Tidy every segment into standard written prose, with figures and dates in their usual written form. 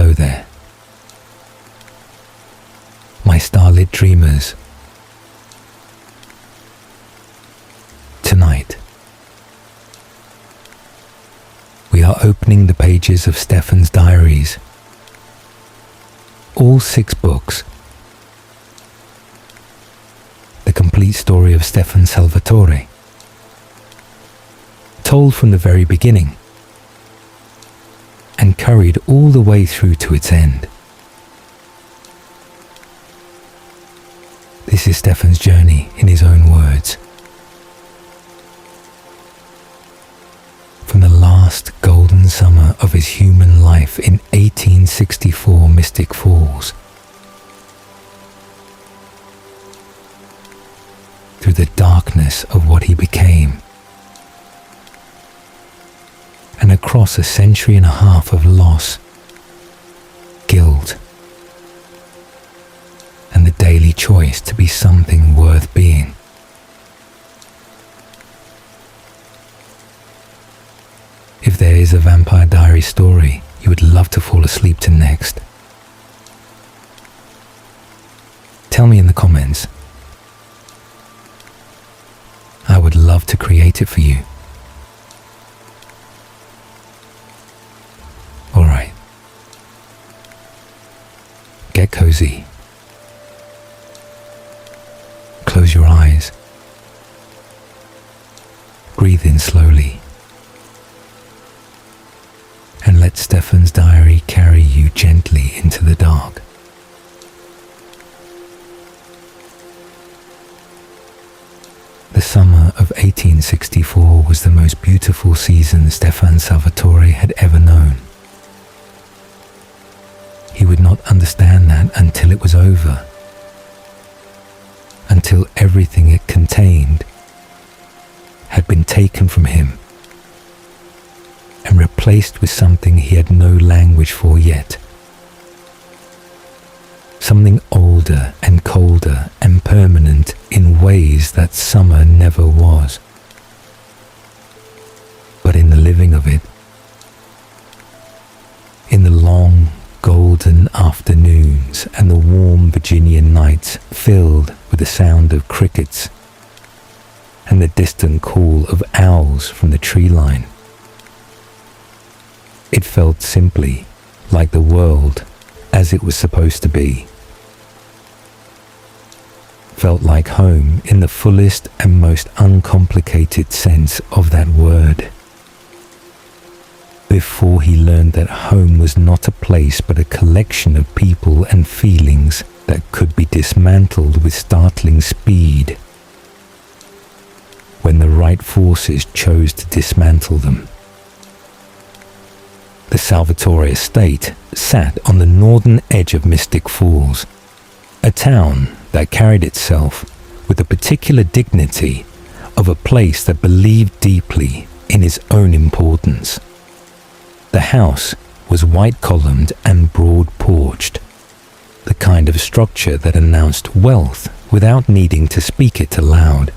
Hello there, my starlit dreamers. Tonight, we are opening the pages of Stefan's diaries. All 6 books. The complete story of Stefan Salvatore, told from the very beginning and carried all the way through to its end. This is Stefan's journey in his own words. From the last golden summer of his human life in 1864 Mystic Falls, through the darkness of what he became, and across a century and a half of loss, guilt, and the daily choice to be something worth being. If there is a Vampire Diaries story you would love to fall asleep to next, tell me in the comments. I would love to create it for you. Alright. Get cozy. Close your eyes. Breathe in slowly. And let Stefan's diary carry you gently into the dark. The summer of 1864 was the most beautiful season Stefan Salvatore had ever known. He would not understand that until it was over, until everything it contained had been taken from him and replaced with something he had no language for yet. Something older and colder and permanent in ways that summer never was. But in the living of it, in the long golden afternoons and the warm Virginian nights filled with the sound of crickets and the distant call of owls from the tree line, it felt simply like the world as it was supposed to be. Felt like home in the fullest and most uncomplicated sense of that word. Before he learned that home was not a place but a collection of people and feelings that could be dismantled with startling speed when the right forces chose to dismantle them. The Salvatore estate sat on the northern edge of Mystic Falls, a town that carried itself with the particular dignity of a place that believed deeply in its own importance. The house was white-columned and broad-porched, the kind of structure that announced wealth without needing to speak it aloud.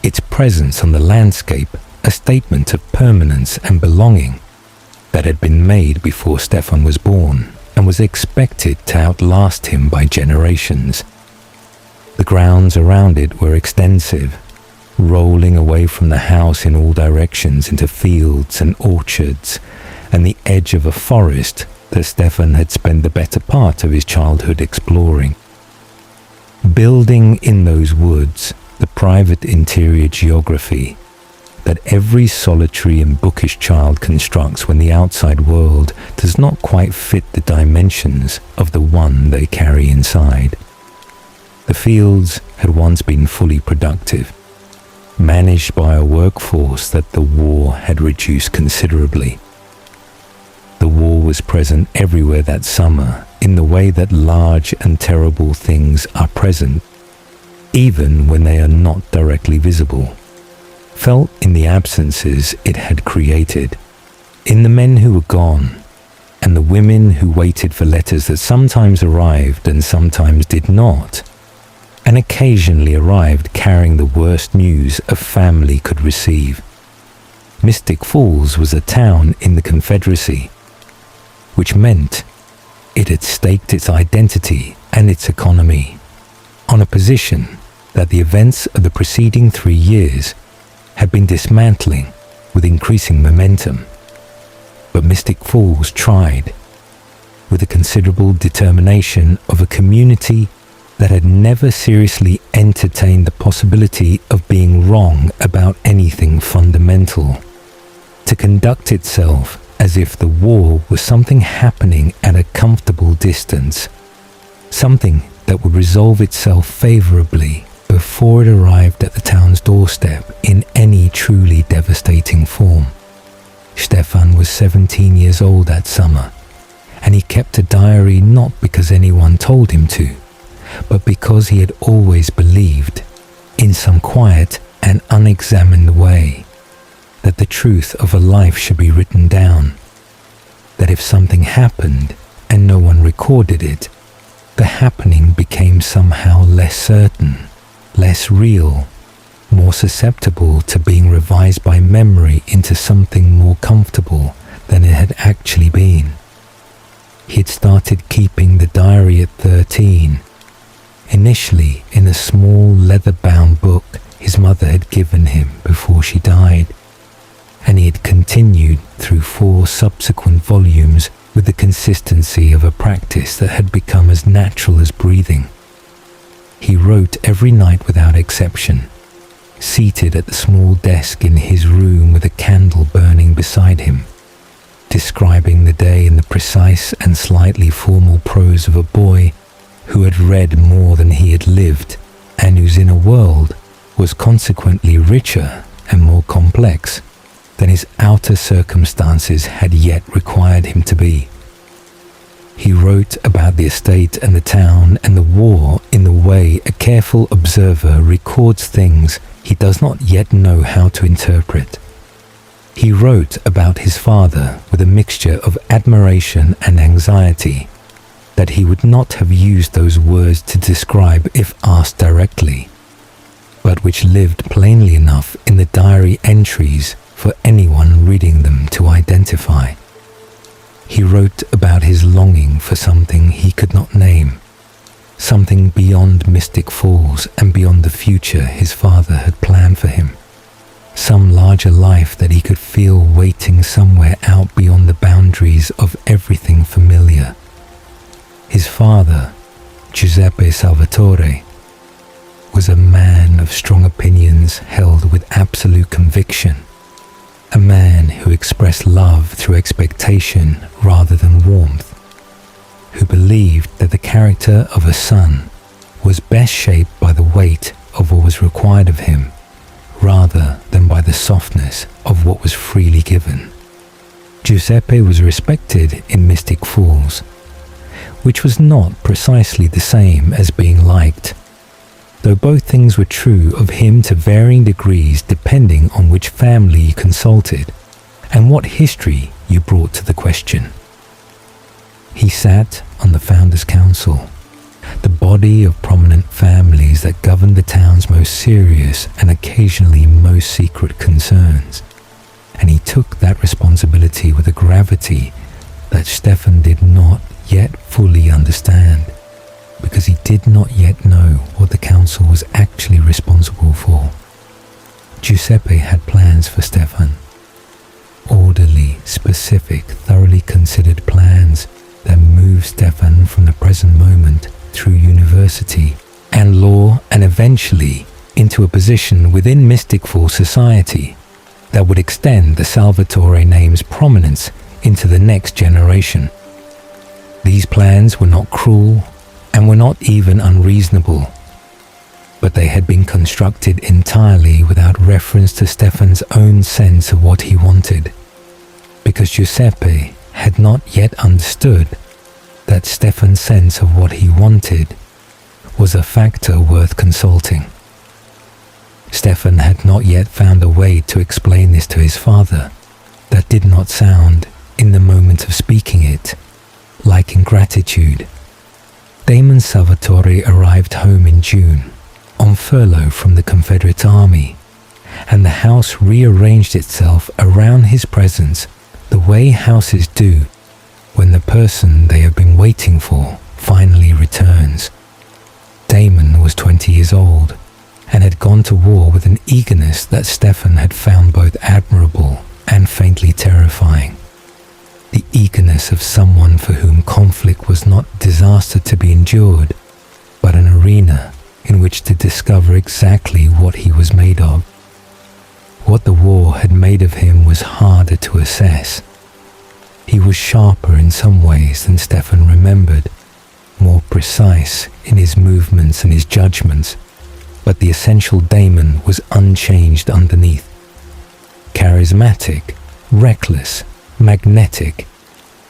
Its presence on the landscape a statement of permanence and belonging that had been made before Stefan was born and was expected to outlast him by generations. The grounds around it were extensive, rolling away from the house in all directions into fields and orchards and the edge of a forest that Stefan had spent the better part of his childhood exploring. Building in those woods the private interior geography that every solitary and bookish child constructs when the outside world does not quite fit the dimensions of the one they carry inside. The fields had once been fully productive, managed by a workforce that the war had reduced considerably. The war was present everywhere that summer in the way that large and terrible things are present, even when they are not directly visible. Felt in the absences it had created, in the men who were gone, and the women who waited for letters that sometimes arrived and sometimes did not, and occasionally arrived carrying the worst news a family could receive. Mystic Falls was a town in the Confederacy, which meant it had staked its identity and its economy on a position that the events of the preceding 3 years had been dismantling with increasing momentum. But Mystic Falls tried, with the considerable determination of a community that had never seriously entertained the possibility of being wrong about anything fundamental, to conduct itself as if the war was something happening at a comfortable distance, something that would resolve itself favorably before it arrived at the town's doorstep in any truly devastating form. Stefan was 17 years old that summer, and he kept a diary not because anyone told him to, but because he had always believed, in some quiet and unexamined way, that the truth of a life should be written down, that if something happened and no one recorded it, the happening became somehow less certain, less real, more susceptible to being revised by memory into something more comfortable than it had actually been. He had started keeping the diary at 13, initially in a small leather-bound book his mother had given him before she died, and he had continued through 4 subsequent volumes with the consistency of a practice that had become as natural as breathing. He wrote every night without exception, seated at the small desk in his room with a candle burning beside him, describing the day in the precise and slightly formal prose of a boy who had read more than he had lived, and whose inner world was consequently richer and more complex than his outer circumstances had yet required him to be. He wrote about the estate and the town and the war in the way a careful observer records things he does not yet know how to interpret. He wrote about his father with a mixture of admiration and anxiety that he would not have used those words to describe if asked directly, but which lived plainly enough in the diary entries for anyone reading them to identify. He wrote about his longing for something he could not name, something beyond Mystic Falls and beyond the future his father had planned for him, some larger life that he could feel waiting somewhere out beyond the boundaries of everything familiar. His father, Giuseppe Salvatore, was a man of strong opinions held with absolute conviction, a man who expressed love through expectation rather than warmth, who believed that the character of a son was best shaped by the weight of what was required of him rather than by the softness of what was freely given. Giuseppe was respected in Mystic Falls, which was not precisely the same as being liked, though both things were true of him to varying degrees depending on which family you consulted and what history you brought to the question. He sat on the Founders' Council, the body of prominent families that governed the town's most serious and occasionally most secret concerns, and he took that responsibility with a gravity that Stefan did not yet fully understand, because he did not yet know what the council was actually responsible for. Giuseppe had plans for Stefan, orderly, specific, thoroughly considered plans that moved Stefan from the present moment through university and law and eventually into a position within Mystic Falls society that would extend the Salvatore name's prominence into the next generation. These plans were not cruel and were not even unreasonable, but they had been constructed entirely without reference to Stefan's own sense of what he wanted, because Giuseppe had not yet understood that Stefan's sense of what he wanted was a factor worth consulting. Stefan had not yet found a way to explain this to his father that did not sound, in the moment of speaking it, like ingratitude. Damon Salvatore arrived home in June, on furlough from the Confederate Army, and the house rearranged itself around his presence the way houses do when the person they have been waiting for finally returns. Damon was 20 years old and had gone to war with an eagerness that Stefan had found both admirable and faintly terrifying. The eagerness of someone for whom conflict was not disaster to be endured, but an arena in which to discover exactly what he was made of. What the war had made of him was harder to assess. He was sharper in some ways than Stefan remembered, more precise in his movements and his judgments, but the essential Damon was unchanged underneath. Charismatic, reckless, magnetic,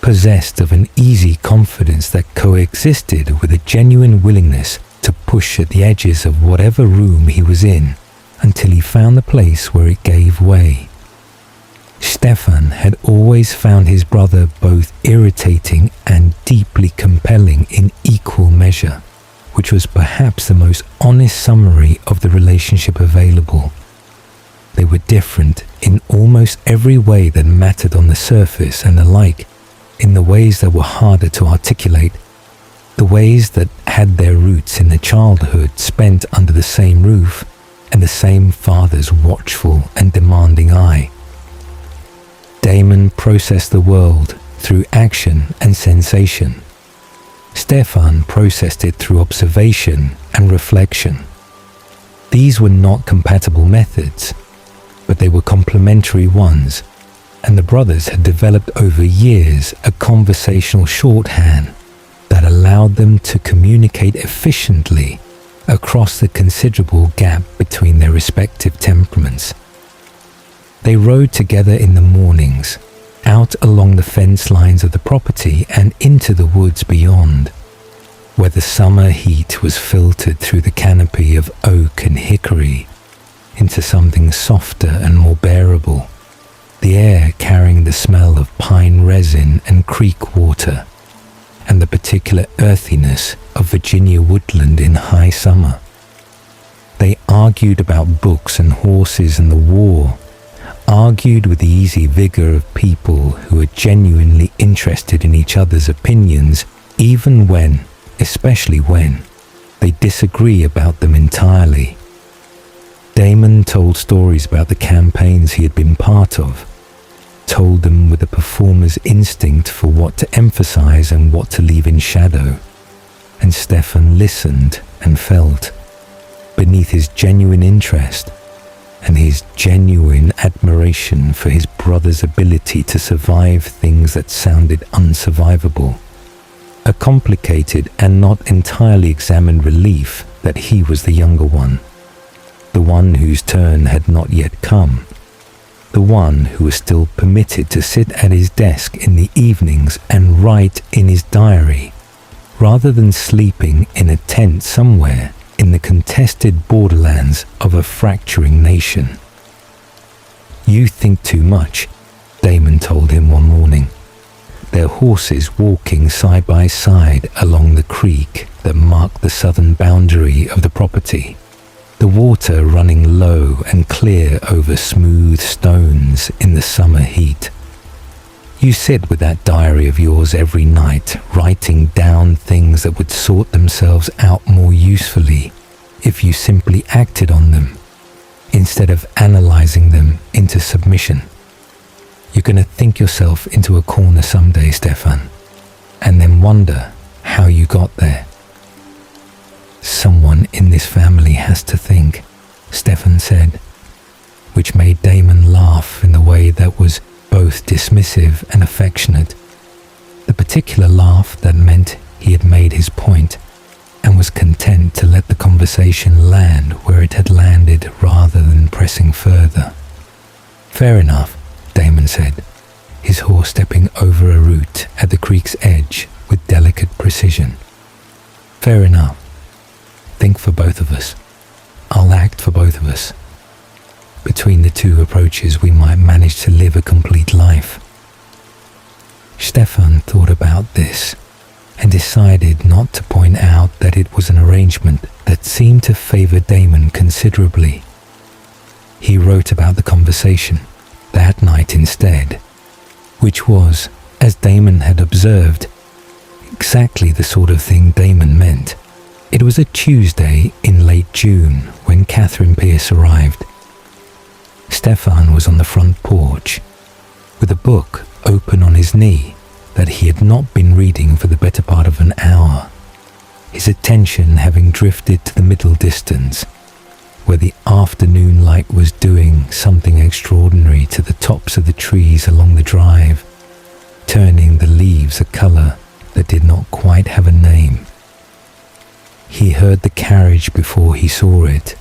possessed of an easy confidence that coexisted with a genuine willingness to push at the edges of whatever room he was in until he found the place where it gave way. Stefan had always found his brother both irritating and deeply compelling in equal measure, which was perhaps the most honest summary of the relationship available. They were different in almost every way that mattered on the surface, and alike in the ways that were harder to articulate, the ways that had their roots in the childhood spent under the same roof and the same father's watchful and demanding eye. Damon processed the world through action and sensation. Stefan processed it through observation and reflection. These were not compatible methods, but they were complementary ones, and the brothers had developed over years a conversational shorthand that allowed them to communicate efficiently across the considerable gap between their respective temperaments. They rode together in the mornings, out along the fence lines of the property and into the woods beyond, where the summer heat was filtered through the canopy of oak and hickory into something softer and more bearable, the air carrying the smell of pine resin and creek water, and the particular earthiness of Virginia woodland in high summer. They argued about books and horses and the war, argued with the easy vigor of people who are genuinely interested in each other's opinions, even when, especially when, they disagree about them entirely. Damon told stories about the campaigns he had been part of, told them with a performer's instinct for what to emphasize and what to leave in shadow, and Stefan listened and felt, beneath his genuine interest and his genuine admiration for his brother's ability to survive things that sounded unsurvivable, a complicated and not entirely examined relief that he was the younger one, the one whose turn had not yet come, the one who was still permitted to sit at his desk in the evenings and write in his diary, rather than sleeping in a tent somewhere in the contested borderlands of a fracturing nation. "You think too much," Damon told him one morning, their horses walking side by side along the creek that marked the southern boundary of the property, the water running low and clear over smooth stones in the summer heat. "You sit with that diary of yours every night, writing down things that would sort themselves out more usefully if you simply acted on them, instead of analyzing them into submission. You're going to think yourself into a corner someday, Stefan, and then wonder how you got there." "Someone in this family has to think," Stefan said, which made Damon laugh in the way that was both dismissive and affectionate, the particular laugh that meant he had made his point and was content to let the conversation land where it had landed rather than pressing further. "Fair enough," Damon said, his horse stepping over a root at the creek's edge with delicate precision. "Fair enough. Think for both of us. I'll act for both of us. Between the two approaches, we might manage to live a complete life." Stefan thought about this and decided not to point out that it was an arrangement that seemed to favor Damon considerably. He wrote about the conversation that night instead, which was, as Damon had observed. Exactly the sort of thing Damon meant. It was a Tuesday in late June when Catherine Pierce arrived. Stefan was on the front porch, with a book open on his knee that he had not been reading for the better part of an hour, his attention having drifted to the middle distance, where the afternoon light was doing something extraordinary to the tops of the trees along the drive, turning the leaves a colour that did not quite have a name. He heard the carriage before he saw it,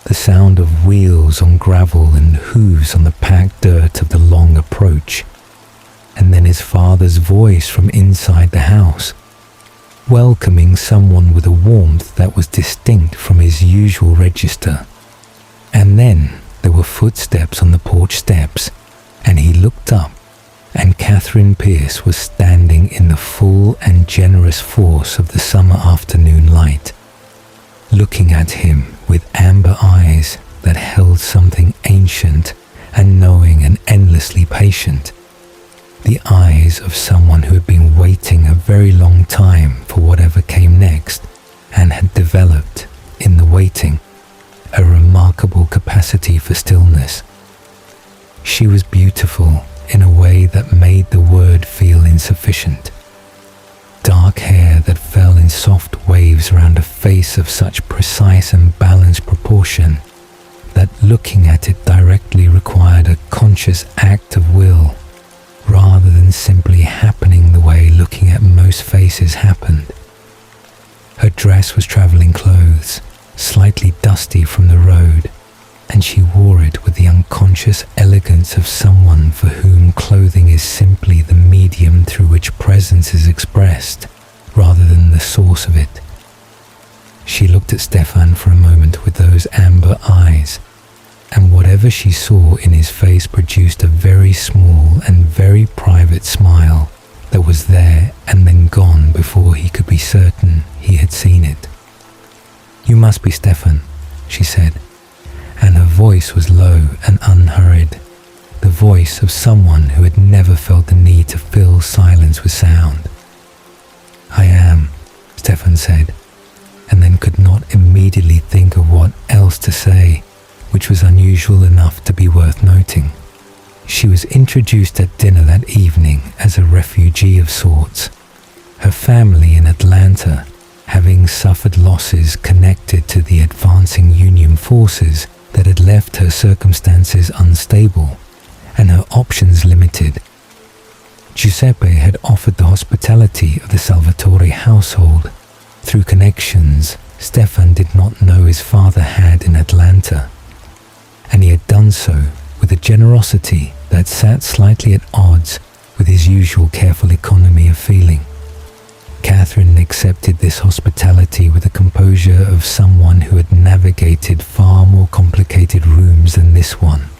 the sound of wheels on gravel and hooves on the packed dirt of the long approach, and then his father's voice from inside the house, welcoming someone with a warmth that was distinct from his usual register. And then there were footsteps on the porch steps, and he looked up, and Catherine Pierce was standing in the full and generous force of the summer afternoon light, looking at him with amber eyes that held something ancient and knowing and endlessly patient, the eyes of someone who had been waiting a very long time for whatever came next and had developed, in the waiting, a remarkable capacity for stillness. She was beautiful in a way that made the word feel insufficient. Dark hair that fell in soft waves around a face of such precise and balanced proportion that looking at it directly required a conscious act of will, rather than simply happening the way looking at most faces happened. Her dress was travelling clothes, slightly dusty from the road, and she wore it with the unconscious elegance of someone for whom clothing is simply the medium through which presence is expressed, rather than the source of it. She looked at Stefan for a moment with those amber eyes, and whatever she saw in his face produced a very small and very private smile that was there and then gone before he could be certain he had seen it. "You must be Stefan," she said, and her voice was low and unhurried, the voice of someone who had never felt the need to fill silence with sound. "I am," Stefan said, and then could not immediately think of what else to say, which was unusual enough to be worth noting. She was introduced at dinner that evening as a refugee of sorts, her family in Atlanta having suffered losses connected to the advancing Union forces that had left her circumstances unstable and her options limited. Giuseppe had offered the hospitality of the Salvatore household through connections Stefan did not know his father had in Atlanta, and he had done so with a generosity that sat slightly at odds with his usual careful economy of feeling. Catherine accepted this hospitality with the composure of someone who had navigated far more complicated rooms than this one,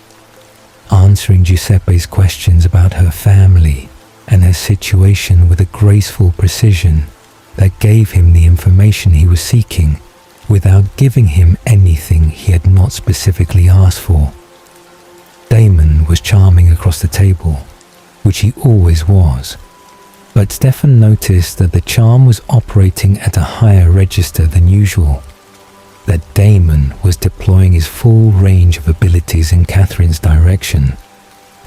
answering Giuseppe's questions about her family and her situation with a graceful precision that gave him the information he was seeking without giving him anything he had not specifically asked for. Damon was charming across the table, which he always was, but Stefan noticed that the charm was operating at a higher register than usual, that Damon was deploying his full range of abilities in Catherine's direction,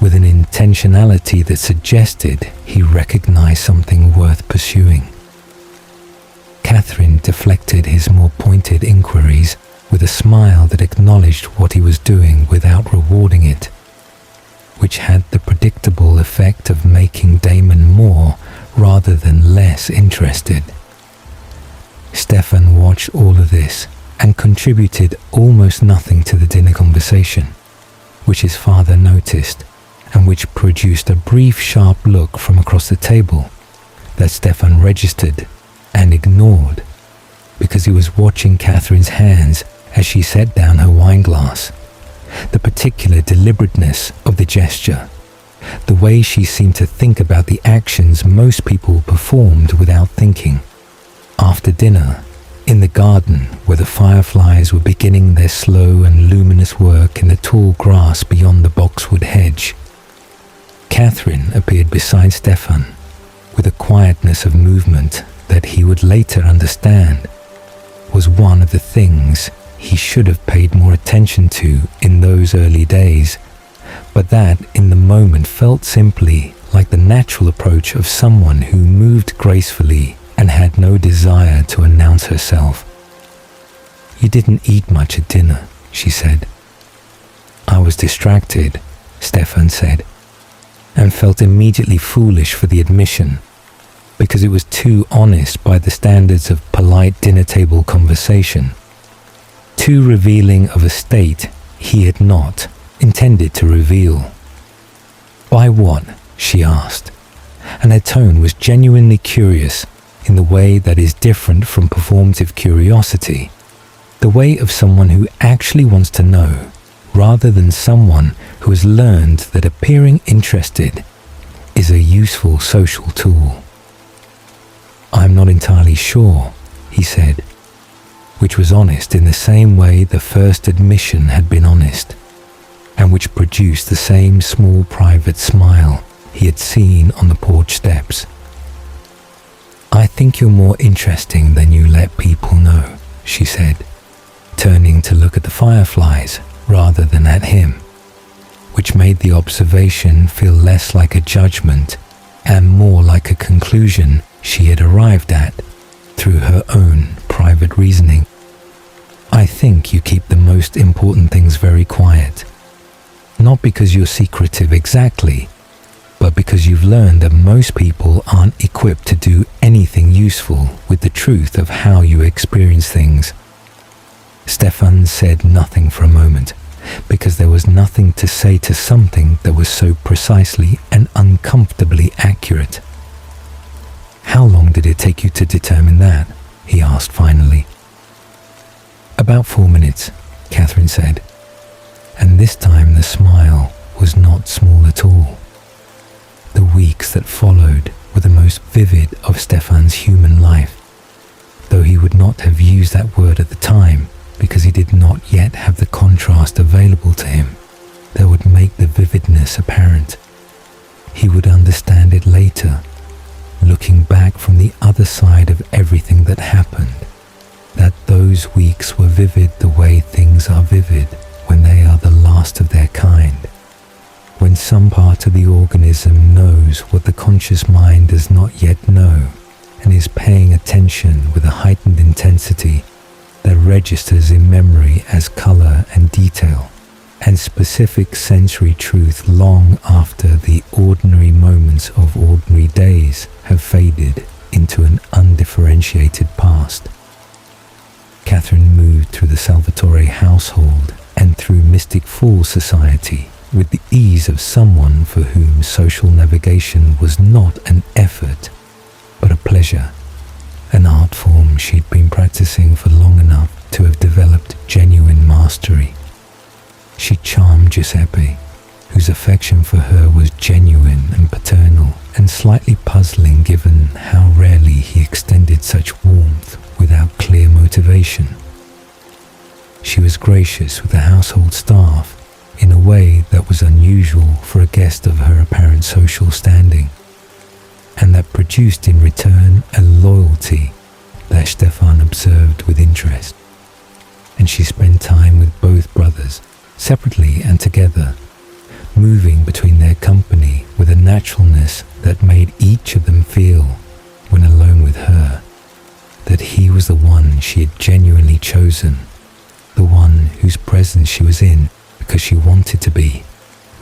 with an intentionality that suggested he recognized something worth pursuing. Catherine deflected his more pointed inquiries with a smile that acknowledged what he was doing without rewarding it, which had the predictable effect of making Damon more rather than less interested. Stefan watched all of this and contributed almost nothing to the dinner conversation, which his father noticed and which produced a brief sharp look from across the table that Stefan registered and ignored because he was watching Catherine's hands as she set down her wine glass, the particular deliberateness of the gesture, the way she seemed to think about the actions most people performed without thinking. After dinner, in the garden where the fireflies were beginning their slow and luminous work in the tall grass beyond the boxwood hedge, Catherine appeared beside Stefan with a quietness of movement that he would later understand was one of the things he should have paid more attention to in those early days, but that in the moment felt simply like the natural approach of someone who moved gracefully and had no desire to announce herself. "You didn't eat much at dinner," she said. "I was distracted," Stefan said, and felt immediately foolish for the admission, because it was too honest by the standards of polite dinner table conversation, too revealing of a state he had not intended to reveal. "By what?" she asked, and her tone was genuinely curious in the way that is different from performative curiosity, the way of someone who actually wants to know, rather than someone who has learned that appearing interested is a useful social tool. "I'm not entirely sure," he said, which was honest in the same way the first admission had been honest, and which produced the same small private smile he had seen on the porch steps. "I think you're more interesting than you let people know," she said, turning to look at the fireflies rather than at him, which made the observation feel less like a judgment and more like a conclusion she had arrived at through her own private reasoning. "I think you keep the most important things very quiet, not because you're secretive exactly, but because you've learned that most people aren't equipped to do anything useful with the truth of how you experience things." Stefan said nothing for a moment, because there was nothing to say to something that was so precisely and uncomfortably accurate. "How long did it take you to determine that?" he asked finally. "About 4 minutes," Catherine said, and this time the smile was not small at all. The weeks that followed were the most vivid of Stefan's human life, though he would not have used that word at the time because he did not yet have the contrast available to him that would make the vividness apparent. He would understand it later, looking back from the other side of everything that happened, that those weeks were vivid the way things are vivid when they are the last of their kind, when some part of the organism knows what the conscious mind does not yet know and is paying attention with a heightened intensity that registers in memory as color and detail and specific sensory truth long after the ordinary moments of ordinary days have faded into an undifferentiated past. Catherine moved through the Salvatore household and through Mystic Falls society with the ease of someone for whom social navigation was not an effort, but a pleasure, an art form she'd been practicing for long enough to have developed genuine mastery. She charmed Giuseppe, whose affection for her was genuine and paternal and slightly puzzling given how rarely he extended such warmth without clear motivation. She was gracious with the household staff in a way that was unusual for a guest of her apparent social standing, and that produced in return a loyalty that Stefan observed with interest. And she spent time with both brothers, separately and together, moving between their company with a naturalness that made each of them feel, when alone with her, that he was the one she had genuinely chosen, the one whose presence she was in because she wanted to be,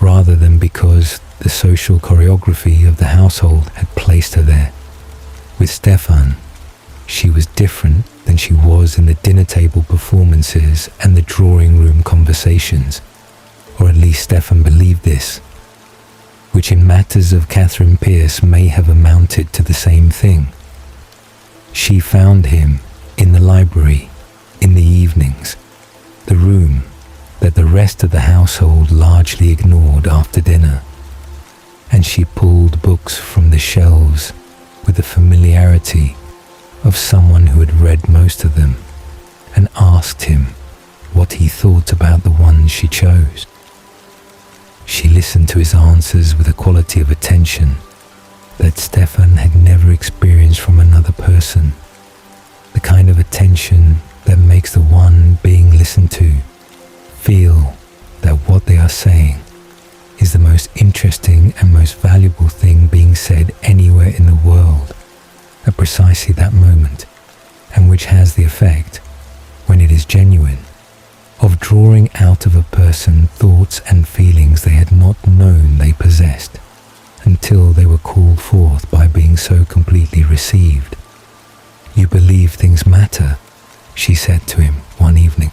rather than because the social choreography of the household had placed her there. With Stefan, she was different than she was in the dinner table performances and the drawing room conversations, or at least Stefan believed this, which in matters of Catherine Pierce may have amounted to the same thing. She found him in the library in the evenings, the room that the rest of the household largely ignored after dinner, and she pulled books from the shelves with the familiarity of someone who had read most of them and asked him what he thought about the ones she chose. She listened to his answers with a quality of attention that Stefan had never experienced from another person. The kind of attention that makes the one being listened to feel that what they are saying is the most interesting and most valuable thing being said anywhere in the world at precisely that moment, and which has the effect, when it is genuine, of drawing out of a person thoughts and feelings they had not known they possessed until they were called forth by being so completely received. "You believe things matter," she said to him one evening.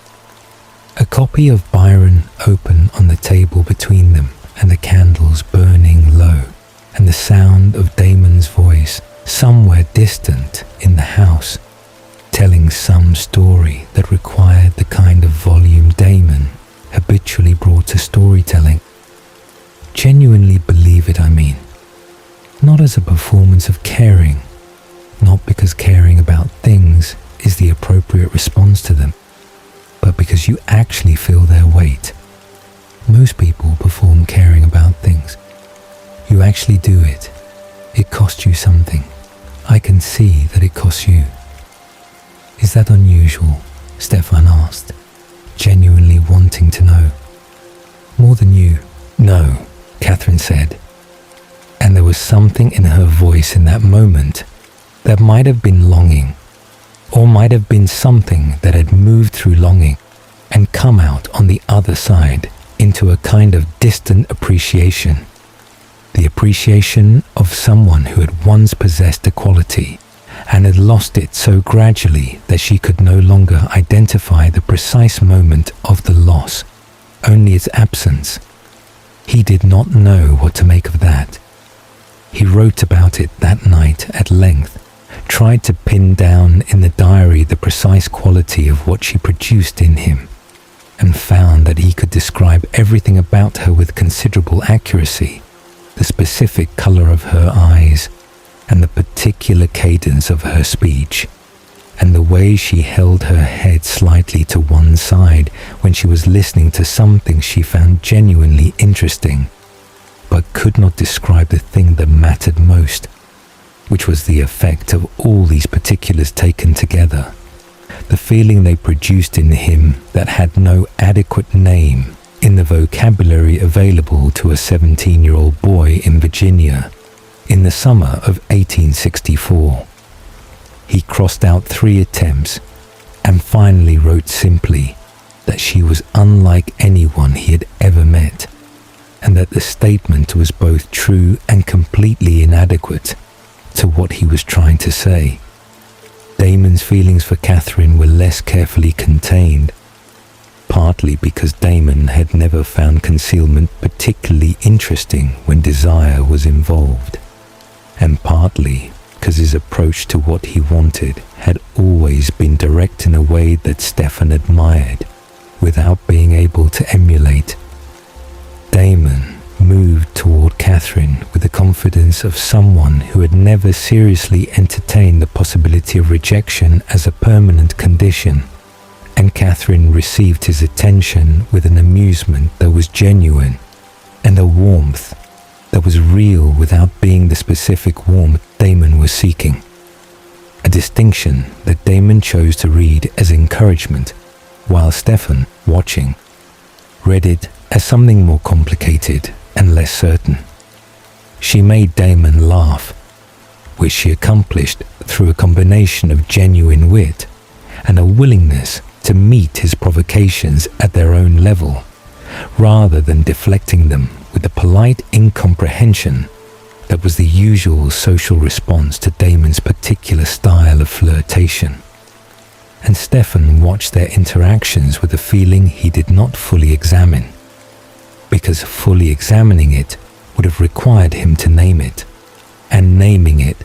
A copy of Byron open on the table between them, and the candles burning low, and the sound of Damon's voice somewhere distant in the house, telling some story that required the kind of volume Damon habitually brought to storytelling. Genuinely believe it, I mean. Not as a performance of caring, not because caring about things is the appropriate response to them, but because you actually feel their weight. Most people perform caring about things. You actually do it. It costs you something. I can see that it costs you. "Is that unusual?" Stefan asked, genuinely wanting to know. "More than you." "No," Catherine said. And there was something in her voice in that moment that might have been longing, or might have been something that had moved through longing and come out on the other side into a kind of distant appreciation. The appreciation of someone who had once possessed a quality and had lost it so gradually that she could no longer identify the precise moment of the loss, only its absence. He did not know what to make of that. He wrote about it that night at length, tried to pin down in the diary the precise quality of what she produced in him, and found that he could describe everything about her with considerable accuracy, the specific color of her eyes, and the particular cadence of her speech, and the way she held her head slightly to one side when she was listening to something she found genuinely interesting, but could not describe the thing that mattered most, which was the effect of all these particulars taken together, the feeling they produced in him that had no adequate name in the vocabulary available to a 17-year-old boy in Virginia in the summer of 1864. He crossed out 3 attempts and finally wrote simply that she was unlike anyone he had ever met, and that the statement was both true and completely inadequate to what he was trying to say. Damon's feelings for Catherine were less carefully contained, partly because Damon had never found concealment particularly interesting when desire was involved, and partly because his approach to what he wanted had always been direct in a way that Stefan admired, without being able to emulate. Damon moved toward Catherine with the confidence of someone who had never seriously entertained the possibility of rejection as a permanent condition, and Catherine received his attention with an amusement that was genuine, and a warmth that was real without being the specific warmth Damon was seeking. A distinction that Damon chose to read as encouragement, while Stefan, watching, read it as something more complicated and less certain. She made Damon laugh, which she accomplished through a combination of genuine wit and a willingness to meet his provocations at their own level, rather than deflecting them with the polite incomprehension that was the usual social response to Damon's particular style of flirtation. And Stefan watched their interactions with a feeling he did not fully examine, because fully examining it would have required him to name it, and naming it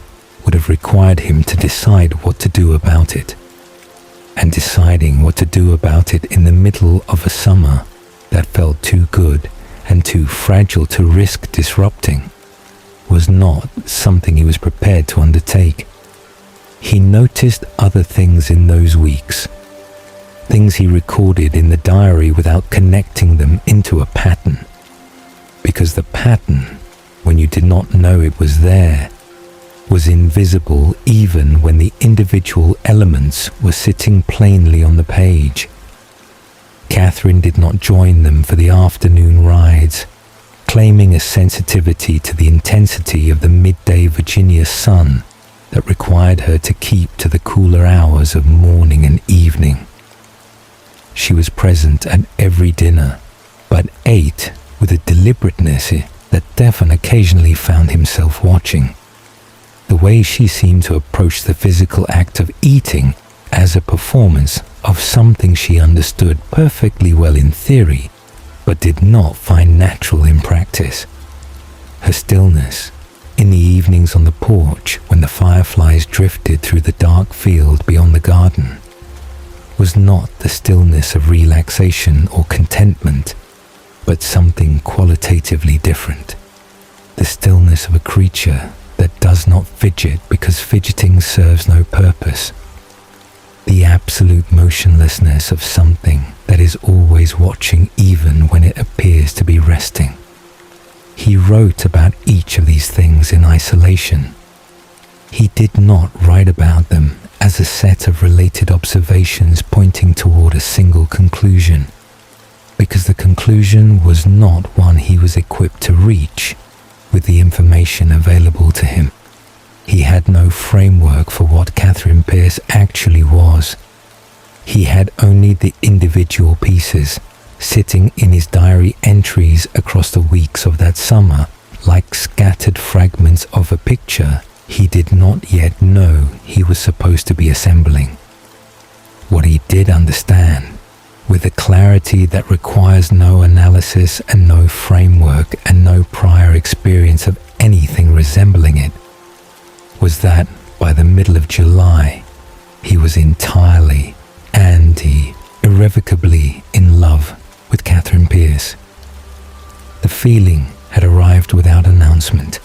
would have required him to decide what to do about it. And deciding what to do about it in the middle of a summer that felt too good and too fragile to risk disrupting was not something he was prepared to undertake. He noticed other things in those weeks, things he recorded in the diary without connecting them into a pattern, because the pattern, when you did not know it was there, was invisible even when the individual elements were sitting plainly on the page. Catherine did not join them for the afternoon rides, claiming a sensitivity to the intensity of the midday Virginia sun that required her to keep to the cooler hours of morning and evening. She was present at every dinner, but ate with a deliberateness that Stefan occasionally found himself watching. The way she seemed to approach the physical act of eating as a performance of something she understood perfectly well in theory, but did not find natural in practice. Her stillness, in the evenings on the porch when the fireflies drifted through the dark field beyond the garden, was not the stillness of relaxation or contentment, but something qualitatively different. The stillness of a creature that does not fidget because fidgeting serves no purpose. The absolute motionlessness of something that is always watching even when it appears to be resting. He wrote about each of these things in isolation. He did not write about them as a set of related observations pointing toward a single conclusion, because the conclusion was not one he was equipped to reach with the information available to him. He had no framework for what Catherine Pierce actually was. He had only the individual pieces sitting in his diary entries across the weeks of that summer, like scattered fragments of a picture he did not yet know he was supposed to be assembling. What he did understand, with a clarity that requires no analysis and no framework and no prior experience of anything resembling it, was that by the middle of July, he was entirely and irrevocably in love with Catherine Pierce. The feeling had arrived without announcement,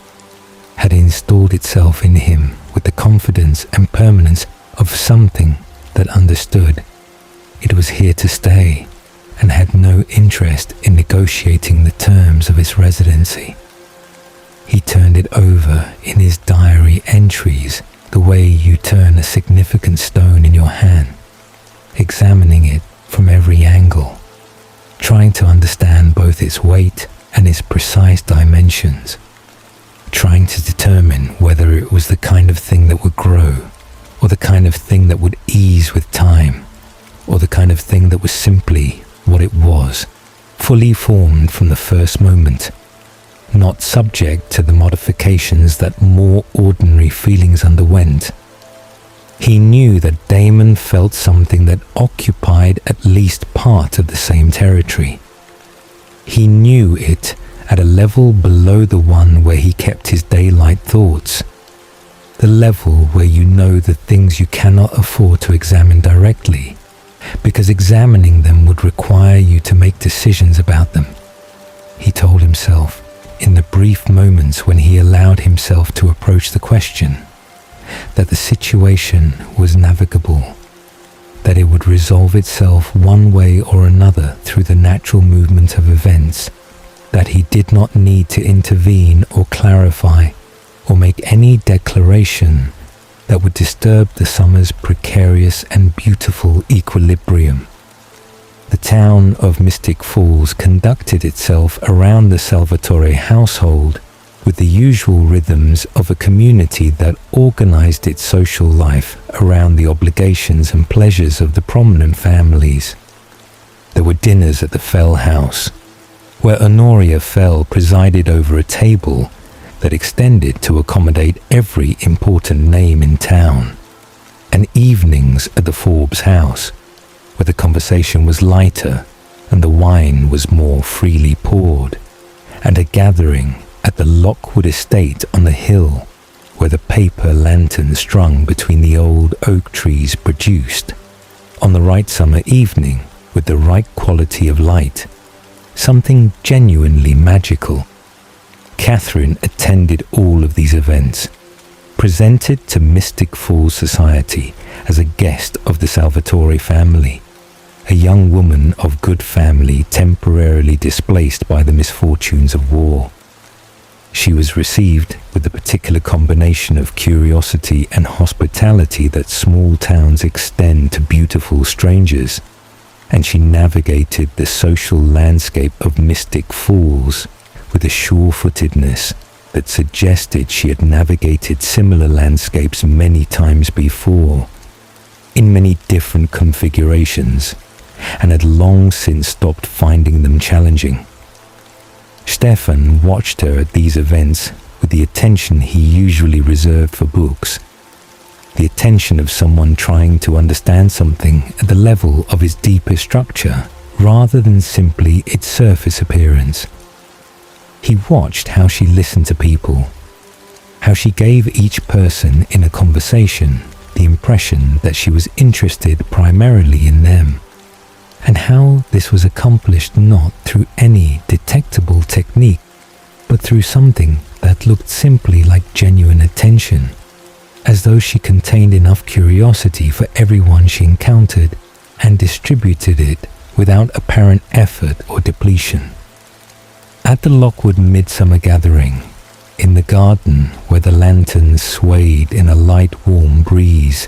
had installed itself in him with the confidence and permanence of something that understood it was here to stay and had no interest in negotiating the terms of its residency. He turned it over in his diary entries the way you turn a significant stone in your hand, examining it from every angle, trying to understand both its weight and its precise dimensions, trying to determine whether it was the kind of thing that would grow, or the kind of thing that would ease with time, or the kind of thing that was simply what it was, fully formed from the first moment, not subject to the modifications that more ordinary feelings underwent. He knew that Damon felt something that occupied at least part of the same territory. He knew it at a level below the one where he kept his daylight thoughts, the level where you know the things you cannot afford to examine directly, because examining them would require you to make decisions about them. He told himself, in the brief moments when he allowed himself to approach the question, that the situation was navigable, that it would resolve itself one way or another through the natural movement of events, that he did not need to intervene or clarify or make any declaration that would disturb the summer's precarious and beautiful equilibrium. The town of Mystic Falls conducted itself around the Salvatore household with the usual rhythms of a community that organized its social life around the obligations and pleasures of the prominent families. There were dinners at the Fell house, where Honoria Fell presided over a table that extended to accommodate every important name in town, and evenings at the Forbes house, where the conversation was lighter and the wine was more freely poured, and a gathering at the Lockwood estate on the hill, where the paper lantern strung between the old oak trees produced, on the right summer evening with the right quality of light, something genuinely magical. Catherine attended all of these events, presented to Mystic Falls society as a guest of the Salvatore family, a young woman of good family temporarily displaced by the misfortunes of war. She was received with the particular combination of curiosity and hospitality that small towns extend to beautiful strangers, and she navigated the social landscape of Mystic Falls with a sure-footedness that suggested she had navigated similar landscapes many times before, in many different configurations, and had long since stopped finding them challenging. Stefan watched her at these events with the attention he usually reserved for books, the attention of someone trying to understand something at the level of its deeper structure rather than simply its surface appearance. He watched how she listened to people, how she gave each person in a conversation the impression that she was interested primarily in them, and how this was accomplished not through any detectable technique, but through something that looked simply like genuine attention, as though she contained enough curiosity for everyone she encountered and distributed it without apparent effort or depletion. At the Lockwood Midsummer Gathering, in the garden where the lanterns swayed in a light warm breeze,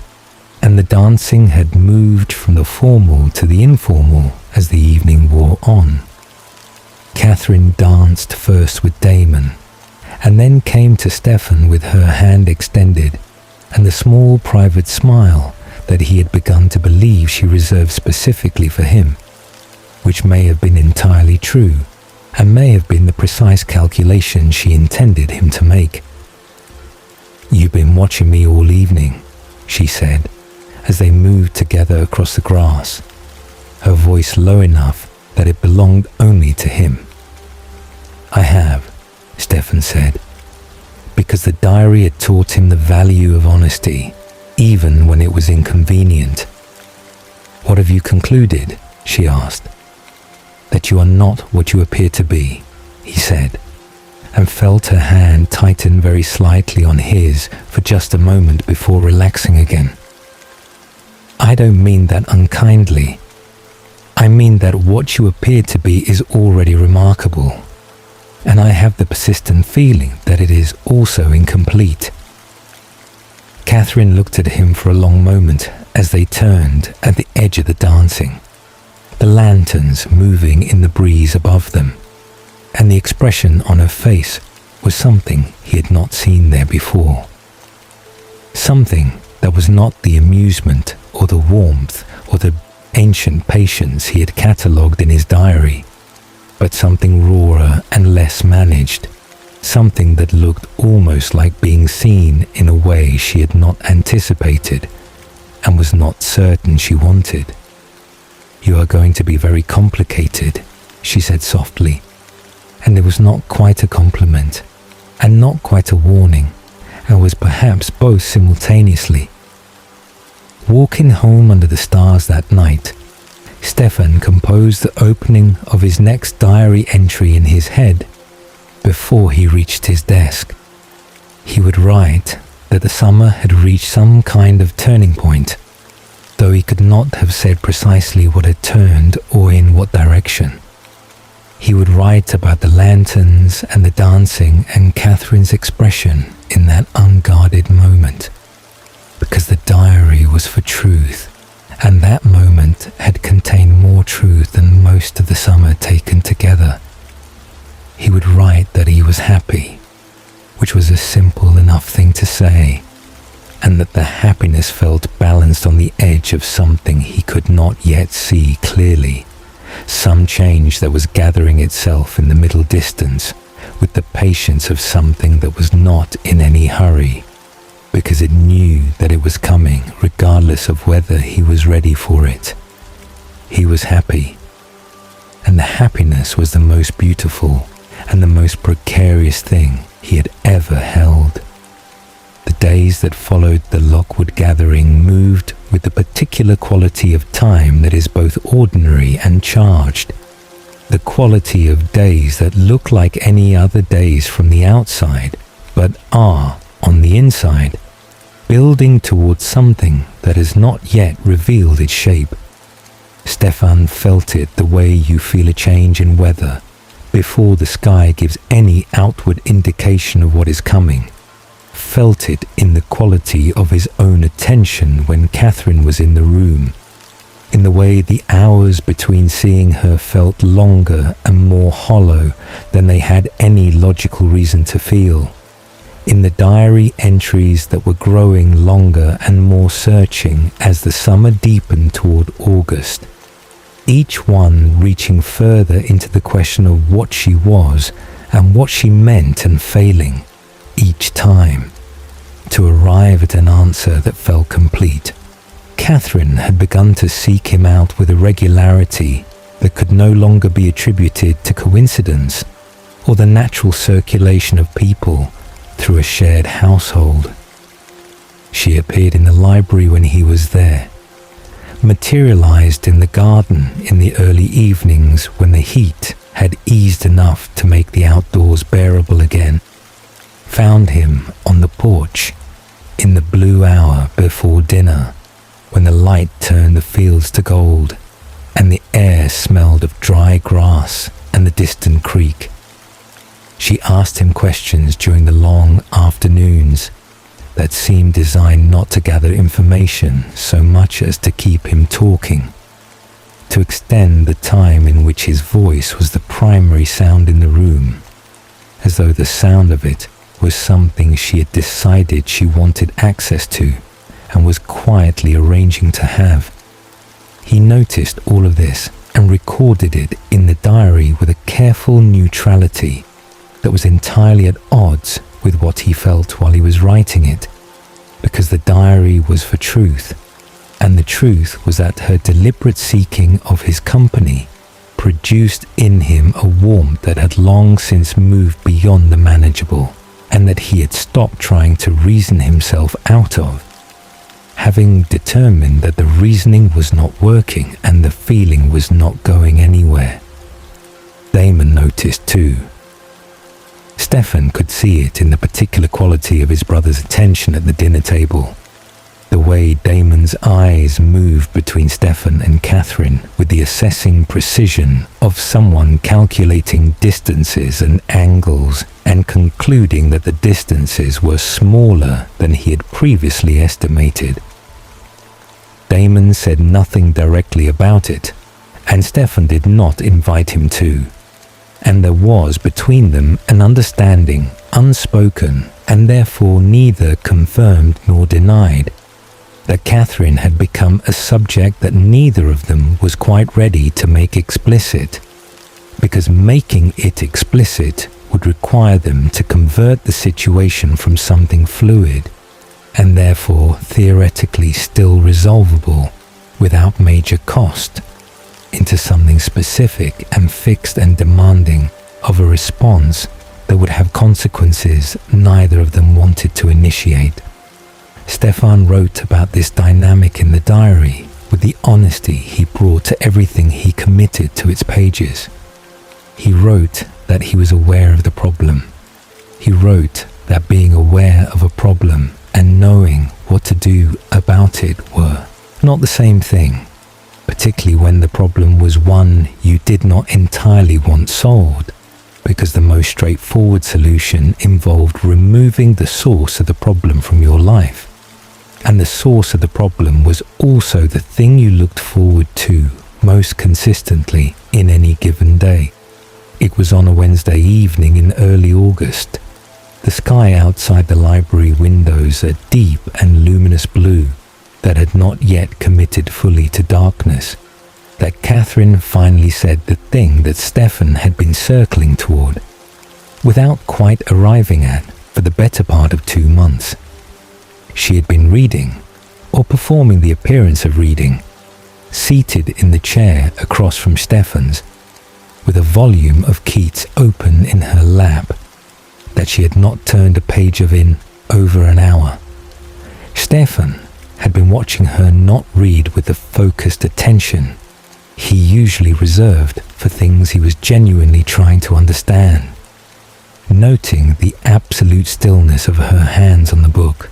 and the dancing had moved from the formal to the informal as the evening wore on, Catherine danced first with Damon, and then came to Stefan with her hand extended and the small private smile that he had begun to believe she reserved specifically for him, which may have been entirely true, and may have been the precise calculation she intended him to make. "You've been watching me all evening," she said, as they moved together across the grass, her voice low enough that it belonged only to him. "I have," Stefan said, because the diary had taught him the value of honesty, even when it was inconvenient. "What have you concluded?" she asked. "That you are not what you appear to be," he said, and felt her hand tighten very slightly on his for just a moment before relaxing again. "I don't mean that unkindly. I mean that what you appear to be is already remarkable, and I have the persistent feeling that it is also incomplete." Catherine looked at him for a long moment as they turned at the edge of the dancing, the lanterns moving in the breeze above them, and the expression on her face was something he had not seen there before. Something that was not the amusement or the warmth or the ancient patience he had catalogued in his diary, but something rawer and less managed, something that looked almost like being seen in a way she had not anticipated and was not certain she wanted. "You are going to be very complicated," she said softly, and it was not quite a compliment and not quite a warning, and was perhaps both simultaneously. Walking home under the stars that night, Stefan composed the opening of his next diary entry in his head before he reached his desk. He would write that the summer had reached some kind of turning point, though he could not have said precisely what had turned or in what direction. He would write about the lanterns and the dancing and Catherine's expression in that unguarded moment, because the diary was for truth, and that moment had contained more truth than most of the summer taken together. He would write that he was happy, which was a simple enough thing to say, and that the happiness felt balanced on the edge of something he could not yet see clearly, some change that was gathering itself in the middle distance with the patience of something that was not in any hurry, because it knew that it was coming regardless of whether he was ready for it. He was happy, and the happiness was the most beautiful and the most precarious thing he had ever held. The days that followed the Lockwood gathering moved with the particular quality of time that is both ordinary and charged, the quality of days that look like any other days from the outside, but are, on the inside, building towards something that has not yet revealed its shape. Stefan felt it the way you feel a change in weather, before the sky gives any outward indication of what is coming, felt it in the quality of his own attention when Catherine was in the room, in the way the hours between seeing her felt longer and more hollow than they had any logical reason to feel, in the diary entries that were growing longer and more searching as the summer deepened toward August, each one reaching further into the question of what she was and what she meant, and failing, each time, to arrive at an answer that felt complete. Catherine had begun to seek him out with a regularity that could no longer be attributed to coincidence or the natural circulation of people through a shared household. She appeared in the library when he was there, materialized in the garden in the early evenings when the heat had eased enough to make the outdoors bearable again, found him on the porch in the blue hour before dinner, when the light turned the fields to gold and the air smelled of dry grass and the distant creek. She asked him questions during the long afternoons that seemed designed not to gather information so much as to keep him talking, to extend the time in which his voice was the primary sound in the room, as though the sound of it was something she had decided she wanted access to and was quietly arranging to have. He noticed all of this and recorded it in the diary with a careful neutrality that was entirely at odds with what he felt while he was writing it, because the diary was for truth, and the truth was that her deliberate seeking of his company produced in him a warmth that had long since moved beyond the manageable, and that he had stopped trying to reason himself out of, having determined that the reasoning was not working and the feeling was not going anywhere. Damon noticed too. Stefan could see it in the particular quality of his brother's attention at the dinner table, the way Damon's eyes moved between Stefan and Catherine with the assessing precision of someone calculating distances and angles and concluding that the distances were smaller than he had previously estimated. Damon said nothing directly about it, and Stefan did not invite him to, and there was between them an understanding, unspoken, and therefore neither confirmed nor denied, that Catherine had become a subject that neither of them was quite ready to make explicit, because making it explicit would require them to convert the situation from something fluid, and therefore theoretically still resolvable without major cost, into something specific and fixed and demanding of a response that would have consequences neither of them wanted to initiate. Stefan wrote about this dynamic in the diary with the honesty he brought to everything he committed to its pages. He wrote that he was aware of the problem. He wrote that being aware of a problem and knowing what to do about it were not the same thing, particularly when the problem was one you did not entirely want solved, because the most straightforward solution involved removing the source of the problem from your life. And the source of the problem was also the thing you looked forward to most consistently in any given day. It was on a Wednesday evening in early August. The sky outside the library windows a deep and luminous blue that had not yet committed fully to darkness, that Catherine finally said the thing that Stefan had been circling toward, without quite arriving at, for the better part of 2 months. She had been reading, or performing the appearance of reading, seated in the chair across from Stefan's, with a volume of Keats open in her lap, that she had not turned a page of in over an hour. Stefan had been watching her not read with the focused attention he usually reserved for things he was genuinely trying to understand, noting the absolute stillness of her hands on the book,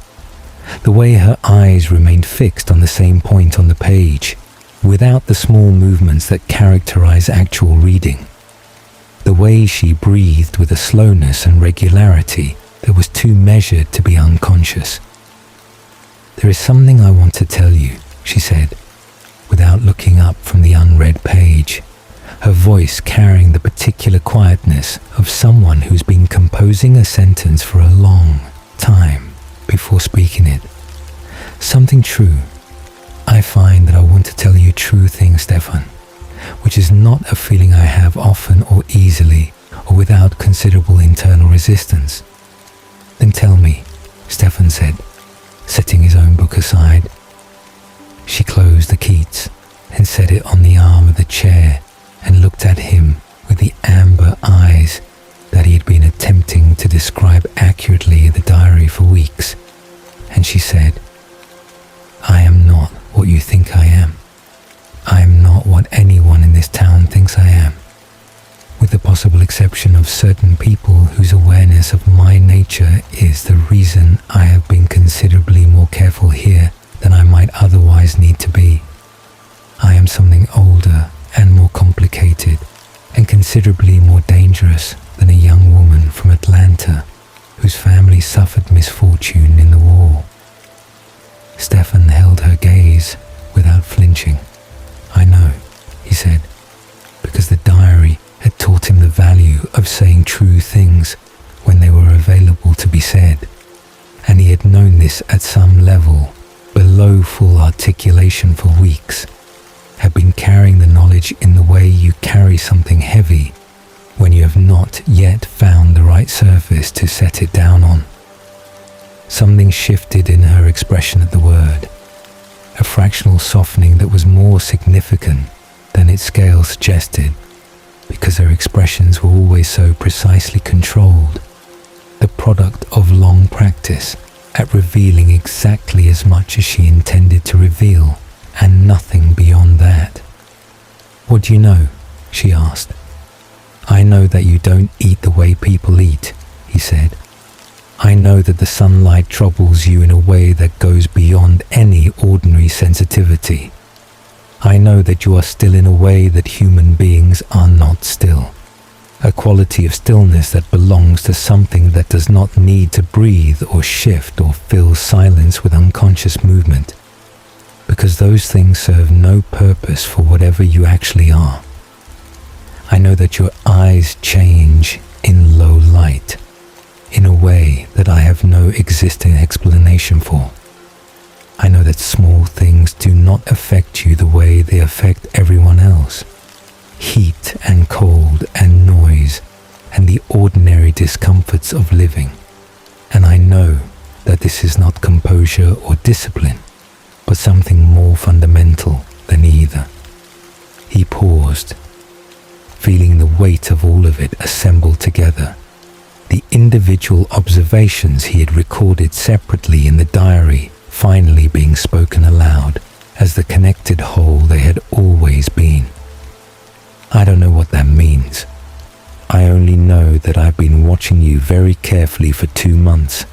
the way her eyes remained fixed on the same point on the page, without the small movements that characterize actual reading. The way she breathed with a slowness and regularity that was too measured to be unconscious. "There is something I want to tell you," she said, without looking up from the unread page, her voice carrying the particular quietness of someone who's been composing a sentence for a long time before speaking it. "Something true. I find that I want to tell you true things, Stefan, which is not a feeling I have often or easily or without considerable internal resistance." "Then tell me," Stefan said, setting his own book aside. She closed the Keats and set it on the arm of the chair and looked at him with the amber eyes that he had been attempting to describe accurately in the diary for weeks. And she said, "I am not what you think I am. I am not what anyone in this town thinks I am, with the possible exception of certain people whose awareness of my nature is the reason I have been considerably more careful here than I might otherwise need to be. I am something older and more complicated and considerably more dangerous than a young woman from Atlanta whose family suffered misfortune in the war." Stefan held her gaze without flinching. "I know," he said, because the diary had taught him the value of saying true things when they were available to be said, and he had known this at some level, below full articulation for weeks, had been carrying the knowledge in the way you carry something heavy when you have not yet found the right surface to set it down on. Something shifted in her expression at the word, a fractional softening that was more significant than its scale suggested, because her expressions were always so precisely controlled, the product of long practice at revealing exactly as much as she intended to reveal, and nothing beyond that. "What do you know?" she asked. "I know that you don't eat the way people eat," he said. "I know that the sunlight troubles you in a way that goes beyond any ordinary sensitivity. I know that you are still in a way that human beings are not still, a quality of stillness that belongs to something that does not need to breathe or shift or fill silence with unconscious movement, because those things serve no purpose for whatever you actually are. I know that your eyes change in low light, in a way that I have no existing explanation for. I know that small things do not affect you the way they affect everyone else. Heat and cold and noise and the ordinary discomforts of living. And I know that this is not composure or discipline, but something more fundamental than either." He paused, feeling the weight of all of it assembled together, the individual observations he had recorded separately in the diary finally being spoken aloud as the connected whole they had always been. "I don't know what that means. I only know that I've been watching you very carefully for 2 months,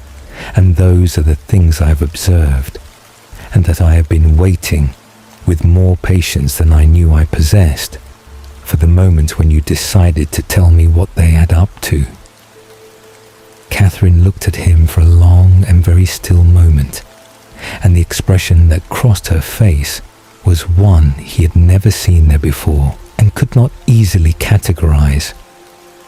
and those are the things I've observed, and that I have been waiting, with more patience than I knew I possessed, for the moment when you decided to tell me what they had up to." Catherine looked at him for a long and very still moment, and the expression that crossed her face was one he had never seen there before and could not easily categorize,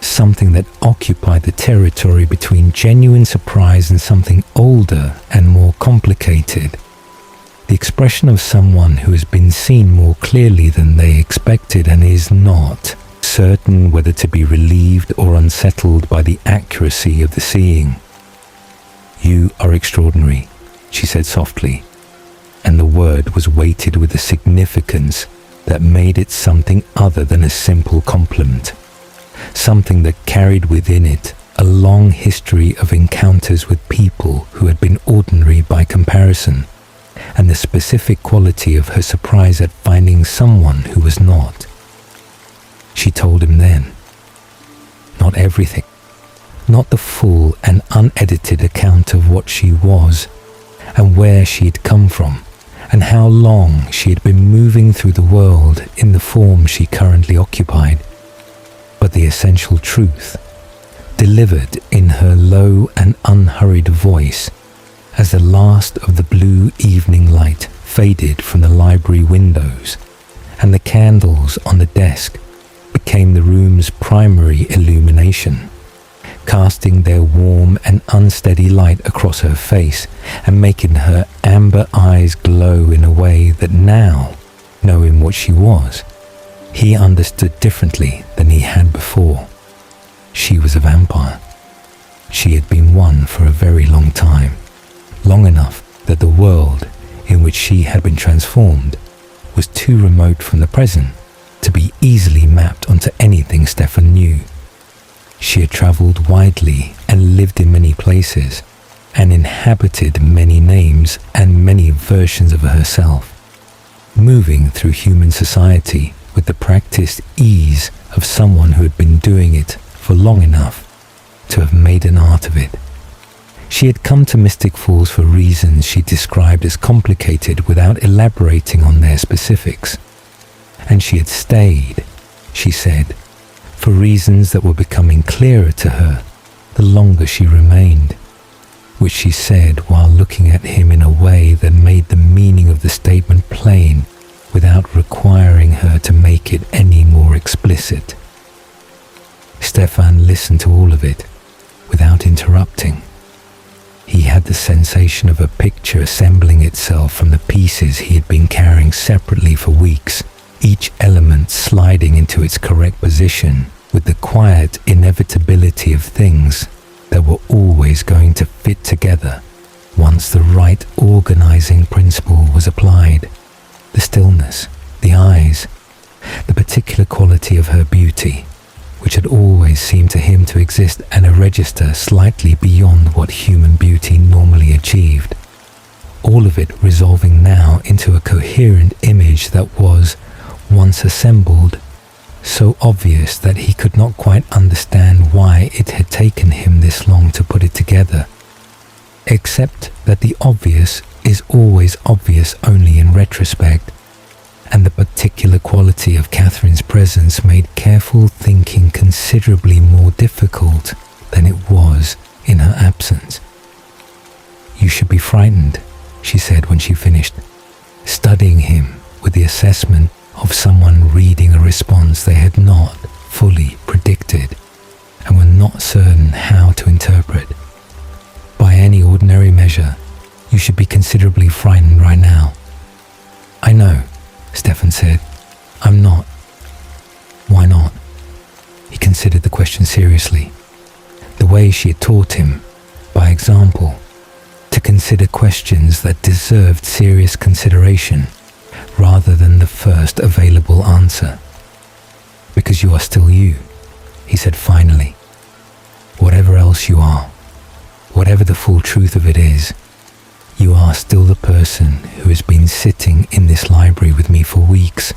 something that occupied the territory between genuine surprise and something older and more complicated, the expression of someone who has been seen more clearly than they expected and is not certain whether to be relieved or unsettled by the accuracy of the seeing. "You are extraordinary," she said softly, and the word was weighted with a significance that made it something other than a simple compliment, something that carried within it a long history of encounters with people who had been ordinary by comparison, and the specific quality of her surprise at finding someone who was not. She told him then. Not everything, not the full and unedited account of what she was, and where she had come from, and how long she had been moving through the world in the form she currently occupied. but the essential truth, delivered in her low and unhurried voice as the last of the blue evening light faded from the library windows and the candles on the desk became the room's primary illumination, casting their warm and unsteady light across her face and making her amber eyes glow in a way that now, knowing what she was, he understood differently than he had before. She was a vampire. She had been one for a very long time, long enough that the world in which she had been transformed was too remote from the present to be easily mapped onto anything Stefan knew. She had travelled widely and lived in many places and inhabited many names and many versions of herself, moving through human society with the practiced ease of someone who had been doing it for long enough to have made an art of it. She had come to Mystic Falls for reasons she described as complicated without elaborating on their specifics. And she had stayed, she said, for reasons that were becoming clearer to her the longer she remained, which she said while looking at him in a way that made the meaning of the statement plain without requiring her to make it any more explicit. Stefan listened to all of it without interrupting. He had the sensation of a picture assembling itself from the pieces he had been carrying separately for weeks, each element sliding into its correct position with the quiet inevitability of things that were always going to fit together once the right organizing principle was applied. The stillness, the eyes, the particular quality of her beauty, which had always seemed to him to exist at a register slightly beyond what human beauty normally achieved. All of it resolving now into a coherent image that was, once assembled, so obvious that he could not quite understand why it had taken him this long to put it together, except that the obvious is always obvious only in retrospect, and the particular quality of Catherine's presence made careful thinking considerably more difficult than it was in her absence. "You should be frightened," she said when she finished, studying him with the assessment of someone reading a response they had not fully predicted and were not certain how to interpret. "By any ordinary measure, you should be considerably frightened right now." "I know," Stefan said. "I'm not." "Why not?" He considered the question seriously. The way she had taught him, by example, to consider questions that deserved serious consideration rather than the first available answer. "Because you are still you," he said finally. "Whatever else you are, whatever the full truth of it is, you are still the person who has been sitting in this library with me for weeks,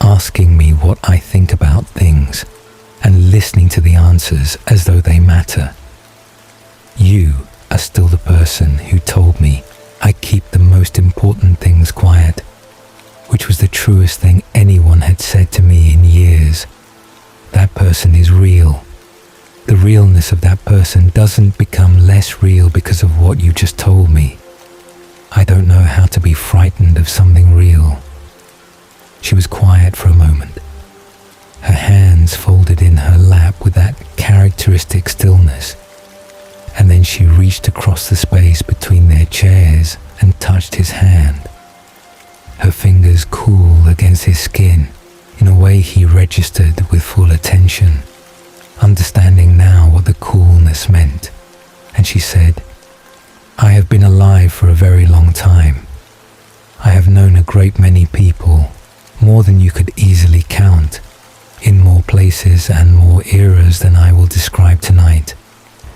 asking me what I think about things and listening to the answers as though they matter. You are still the person who told me I keep the most important things quiet, which was the truest thing anyone had said to me in years. That person is real. The realness of that person doesn't become less real because of what you just told me. I don't know how to be frightened of something real." She was quiet for a moment, her hands folded in her lap with that characteristic stillness, and then she reached across the space between their chairs and touched his hand, her fingers cool against his skin in a way he registered with full attention, understanding now what the coolness meant, and she said, "I have been alive for a very long time. I have known a great many people, more than you could easily count, in more places and more eras than I will describe tonight,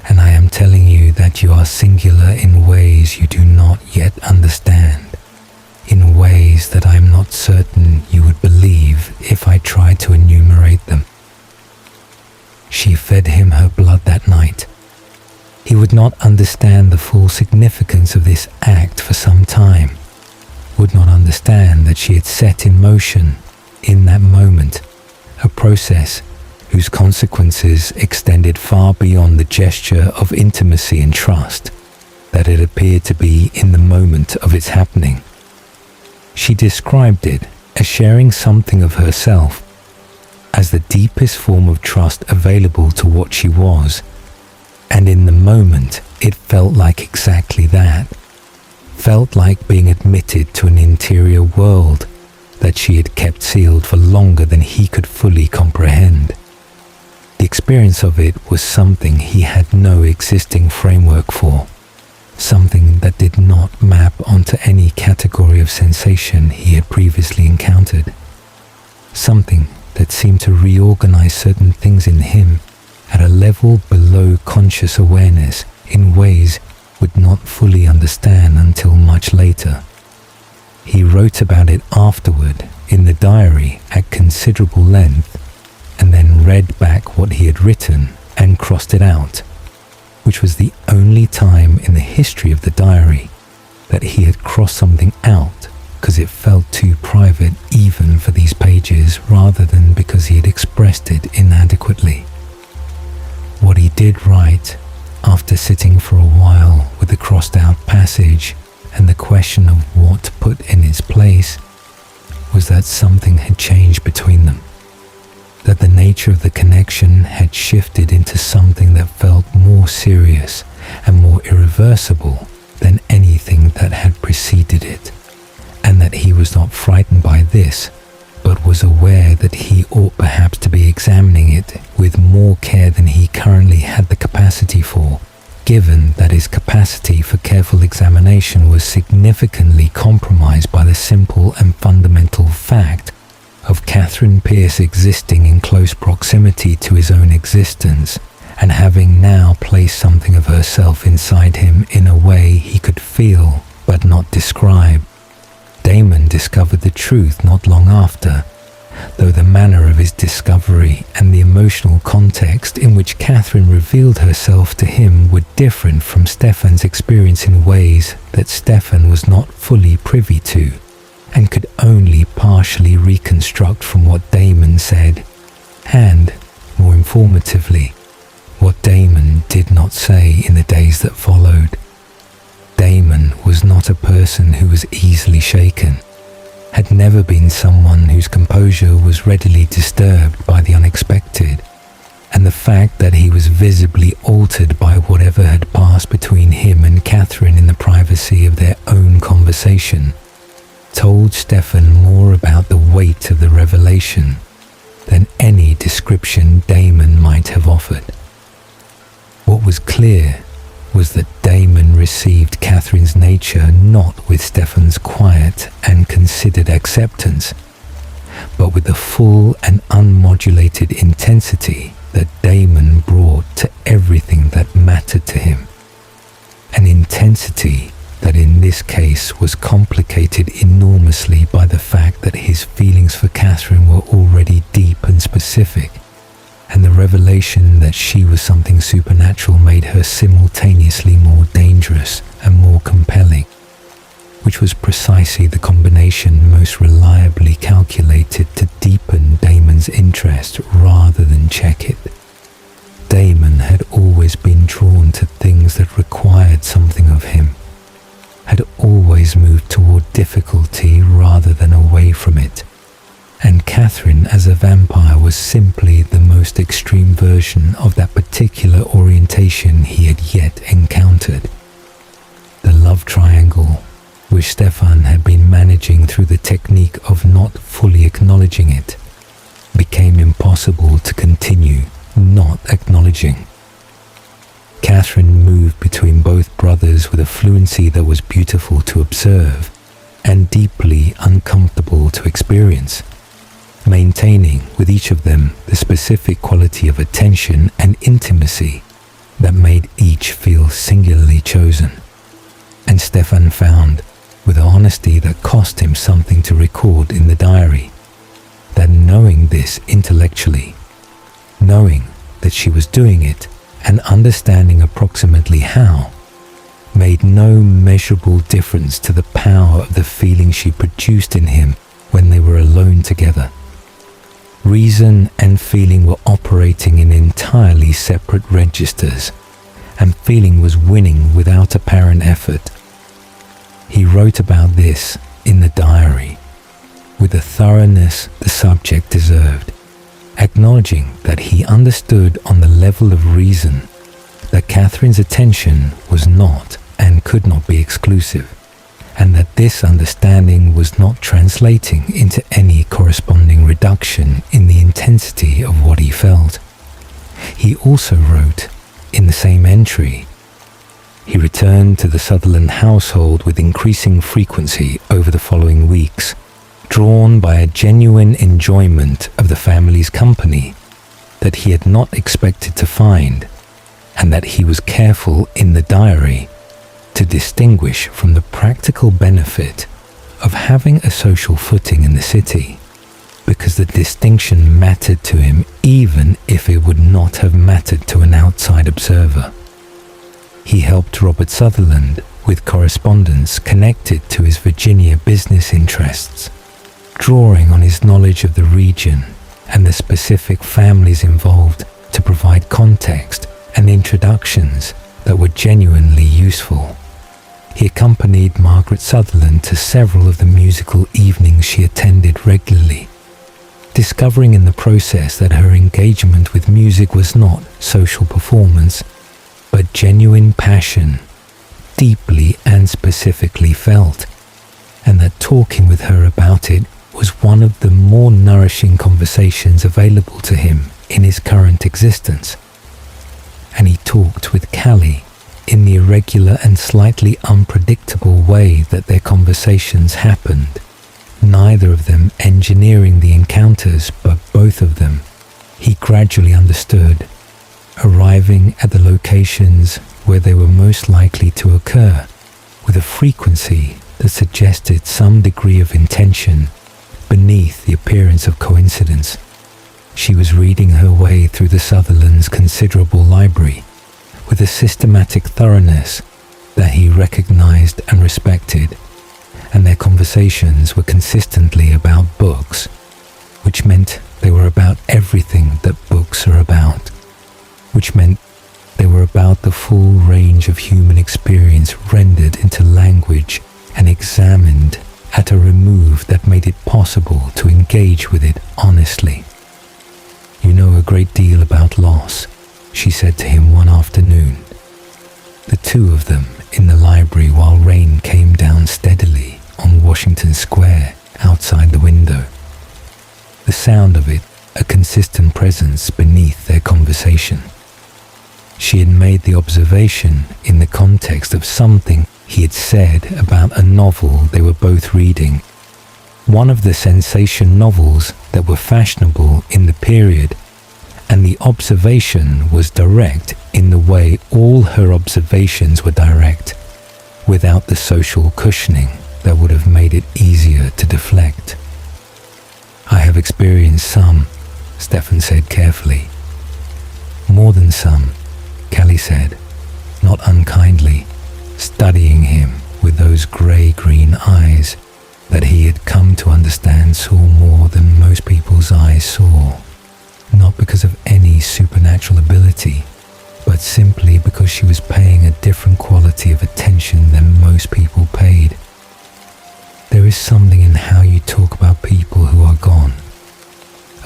and I am telling you that you are singular in ways you do not yet understand, in ways that I am not certain you would believe if I tried to enumerate them." She fed him her blood that night. He would not understand the full significance of this act for some time, would not understand that she had set in motion, in that moment, a process whose consequences extended far beyond the gesture of intimacy and trust that it appeared to be in the moment of its happening. She described it as sharing something of herself, as the deepest form of trust available to what she was, and in the moment it felt like exactly that. Felt like being admitted to an interior world that she had kept sealed for longer than he could fully comprehend. The experience of it was something he had no existing framework for, something that did not map onto any category of sensation he had previously encountered, something that seemed to reorganize certain things in him at a level below conscious awareness in ways would not fully understand until much later. He wrote about it afterward in the diary at considerable length, and then read back what he had written and crossed it out, which was the only time in the history of the diary that he had crossed something out because it felt too private even for these pages rather than because he had expressed it inadequately. What he did write, after sitting for a while with the crossed out passage and the question of what to put in its place, was that something had changed between them, that the nature of the connection had shifted into something that felt more serious and more irreversible than anything that had preceded it, and that he was not frightened by this, but was aware that he ought perhaps to be examining it with more care than he currently had the capacity for, given that his capacity for careful examination was significantly compromised by the simple and fundamental fact of Catherine Pierce existing in close proximity to his own existence, and having now placed something of herself inside him in a way he could feel but not describe. Damon discovered the truth not long after, though the manner of his discovery and the emotional context in which Catherine revealed herself to him were different from Stefan's experience in ways that Stefan was not fully privy to, and could only partially reconstruct from what Damon said, and, more informatively, what Damon did not say in the days that followed. Damon was not a person who was easily shaken, had never been someone whose composure was readily disturbed by the unexpected, and the fact that he was visibly altered by whatever had passed between him and Catherine in the privacy of their own conversation told Stefan more about the weight of the revelation than any description Damon might have offered. What was clear was that Damon received Catherine's nature not with Stefan's quiet and considered acceptance, but with the full and unmodulated intensity that Damon brought to everything that mattered to him. An intensity that in this case was complicated enormously by the fact that his feelings for Catherine were already deep and specific, and the revelation that she was something supernatural made her simultaneously more dangerous and more compelling, which was precisely the combination most reliably calculated to deepen Damon's interest rather than check it. Damon had always been drawn to things that required something of him, had always moved toward difficulty rather than away from it, and Catherine as a vampire was simply the most extreme version of that particular orientation he had yet encountered. The love triangle, which Stefan had been managing through the technique of not fully acknowledging it, became impossible to continue not acknowledging. Catherine moved between both brothers with a fluency that was beautiful to observe and deeply uncomfortable to experience, maintaining with each of them the specific quality of attention and intimacy that made each feel singularly chosen. And Stefan found, with an honesty that cost him something to record in the diary, that knowing this intellectually, knowing that she was doing it and understanding approximately how, made no measurable difference to the power of the feeling she produced in him when they were alone together. reason and feeling were operating in entirely separate registers, and feeling was winning without apparent effort. He wrote about this in the diary, with the thoroughness the subject deserved, acknowledging that he understood on the level of reason that Catherine's attention was not and could not be exclusive, and that this understanding was not translating into any corresponding reduction in the intensity of what he felt. He also wrote, in the same entry, he returned to the Sutherland household with increasing frequency over the following weeks, drawn by a genuine enjoyment of the family's company that he had not expected to find, and that he was careful in the diary to distinguish from the practical benefit of having a social footing in the city, because the distinction mattered to him even if it would not have mattered to an outside observer. He helped Robert Sutherland with correspondence connected to his Virginia business interests, drawing on his knowledge of the region and the specific families involved to provide context and introductions that were genuinely useful. He accompanied Margaret Sutherland to several of the musical evenings she attended regularly, discovering in the process that her engagement with music was not social performance, but genuine passion, deeply and specifically felt, and that talking with her about it was one of the more nourishing conversations available to him in his current existence. And he talked with Callie in the irregular and slightly unpredictable way that their conversations happened, neither of them engineering the encounters, but both of them, he gradually understood, arriving at the locations where they were most likely to occur with a frequency that suggested some degree of intention beneath the appearance of coincidence. She was reading her way through the Sutherland's considerable library with a systematic thoroughness that he recognized and respected, and their conversations were consistently about books, which meant they were about everything that books are about, which meant they were about the full range of human experience rendered into language and examined at a remove that made it possible to engage with it honestly. "You know a great deal about loss," she said to him one afternoon, the two of them in the library while rain came down steadily on Washington Square outside the window, the sound of it a consistent presence beneath their conversation. She had made the observation in the context of something he had said about a novel they were both reading, one of the sensation novels that were fashionable in the period, and the observation was direct in the way all her observations were direct, without the social cushioning that would have made it easier to deflect. "I have experienced some," Stefan said carefully. "More than some," Callie said, not unkindly, studying him with those grey-green eyes that he had come to understand saw more than most people's eyes saw, not because of any supernatural ability, but simply because she was paying a different quality of attention than most people paid. "There is something in how you talk about people who are gone,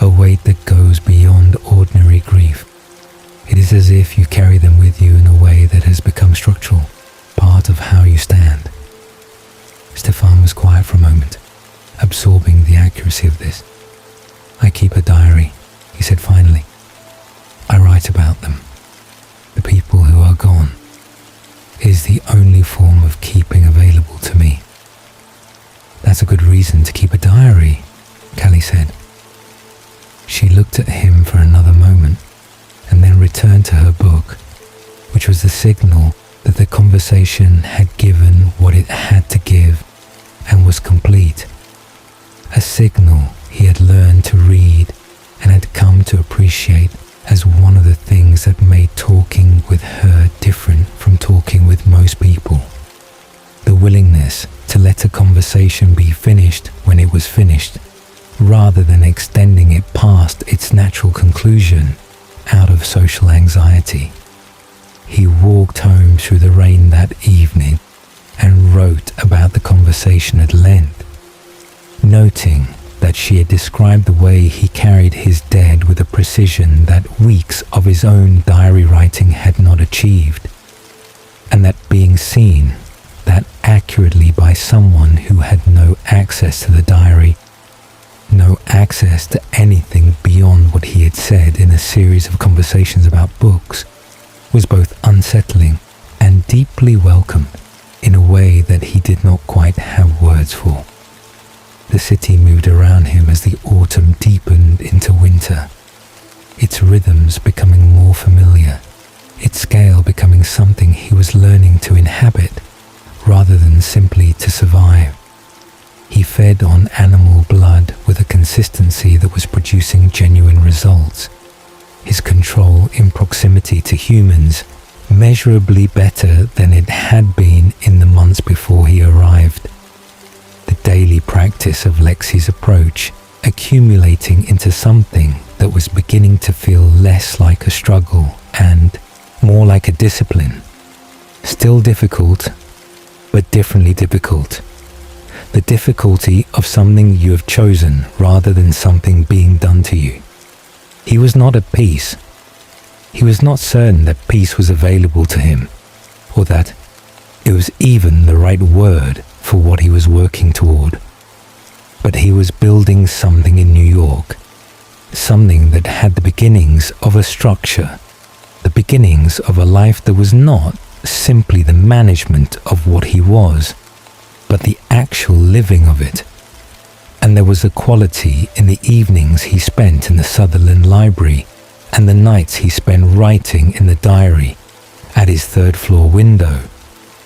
a weight that goes beyond ordinary grief. It is as if you carry them with you in a way that has become structural, part of how you stand." Stefan was quiet for a moment, absorbing the accuracy of this. "I keep a diary," he said finally. "I write about them. The people who are gone is the only form of keeping available to me." "That's a good reason to keep a diary," Callie said. She looked at him for another moment and then returned to her book, which was the signal that the conversation had given what it had to give and was complete. A signal he had learned to read and had come to appreciate as one of the things that made talking with her different from talking with most people. The willingness to let a conversation be finished when it was finished, rather than extending it past its natural conclusion out of social anxiety. He walked home through the rain that evening and wrote about the conversation at length, noting that she had described the way he carried his dead with a precision that weeks of his own diary writing had not achieved, and that being seen that accurately by someone who had no access to the diary, no access to anything beyond what he had said in a series of conversations about books, was both unsettling and deeply welcome in a way that he did not quite have words for. The city moved around him as the autumn deepened into winter, its rhythms becoming more familiar, its scale becoming something he was learning to inhabit rather than simply to survive. He fed on animal blood with a consistency that was producing genuine results. His control in proximity to humans measurably better than it had been in the months before he arrived. The daily practice of Lexi's approach accumulating into something that was beginning to feel less like a struggle and more like a discipline. Still difficult, but differently difficult. The difficulty of something you have chosen rather than something being done to you. He was not at peace. He was not certain that peace was available to him, or that it was even the right word for what he was working toward. But he was building something in New York, something that had the beginnings of a structure, the beginnings of a life that was not simply the management of what he was, but the actual living of it. And there was a quality in the evenings he spent in the Sutherland Library and the nights he spent writing in the diary at his third-floor window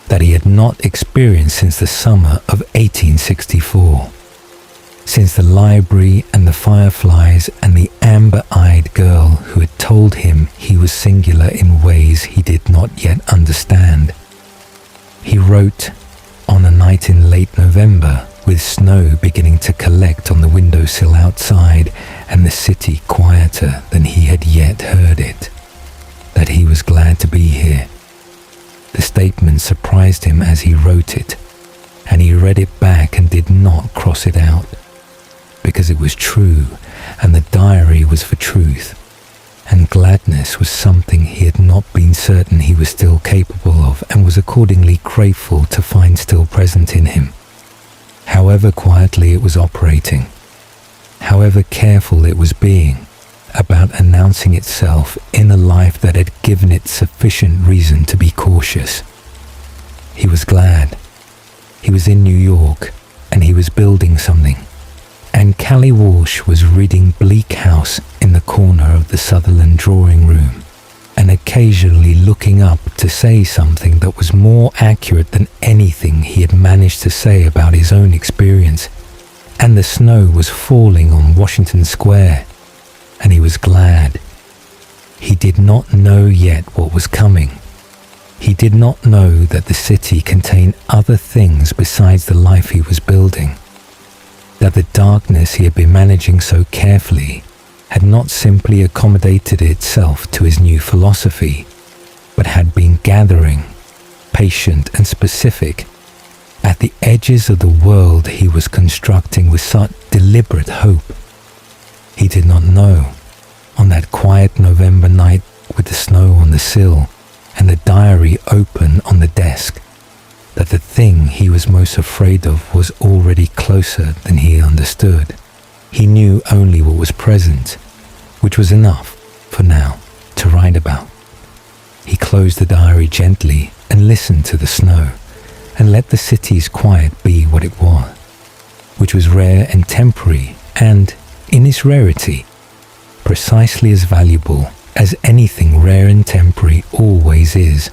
that he had not experienced since the summer of 1864. Since the library and the fireflies and the amber-eyed girl who had told him he was singular in ways he did not yet understand. He wrote on a night in late November, with snow beginning to collect on the windowsill outside and the city quieter than he had yet heard it, that he was glad to be here. The statement surprised him as he wrote it, and he read it back and did not cross it out, because it was true, and the diary was for truth, and gladness was something he had not been certain he was still capable of, and was accordingly grateful to find still present in him. However quietly it was operating, however careful it was being about announcing itself in a life that had given it sufficient reason to be cautious. He was glad. He was in New York, and he was building something. And Callie Walsh was reading Bleak House in the corner of the Sutherland drawing room, and occasionally looking up to say something that was more accurate than anything he had managed to say about his own experience. And the snow was falling on Washington Square, and he was glad. He did not know yet what was coming. He did not know that the city contained other things besides the life he was building, that the darkness he had been managing so carefully had not simply accommodated itself to his new philosophy, but had been gathering, patient and specific, at the edges of the world he was constructing with such deliberate hope. He did not know, on that quiet November night with the snow on the sill and the diary open on the desk, that the thing he was most afraid of was already closer than he understood. He knew only what was present, which was enough, for now, to write about. He closed the diary gently and listened to the snow, and let the city's quiet be what it was, which was rare and temporary, and, in its rarity, precisely as valuable as anything rare and temporary always is.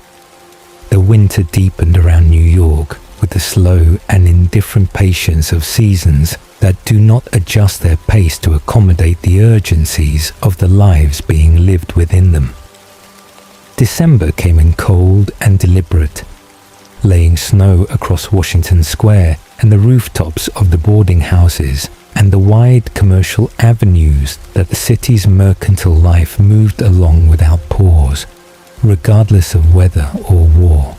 The winter deepened around New York with the slow and indifferent patience of seasons that do not adjust their pace to accommodate the urgencies of the lives being lived within them. December came in cold and deliberate, laying snow across Washington Square and the rooftops of the boarding houses and the wide commercial avenues that the city's mercantile life moved along without pause, regardless of weather or war,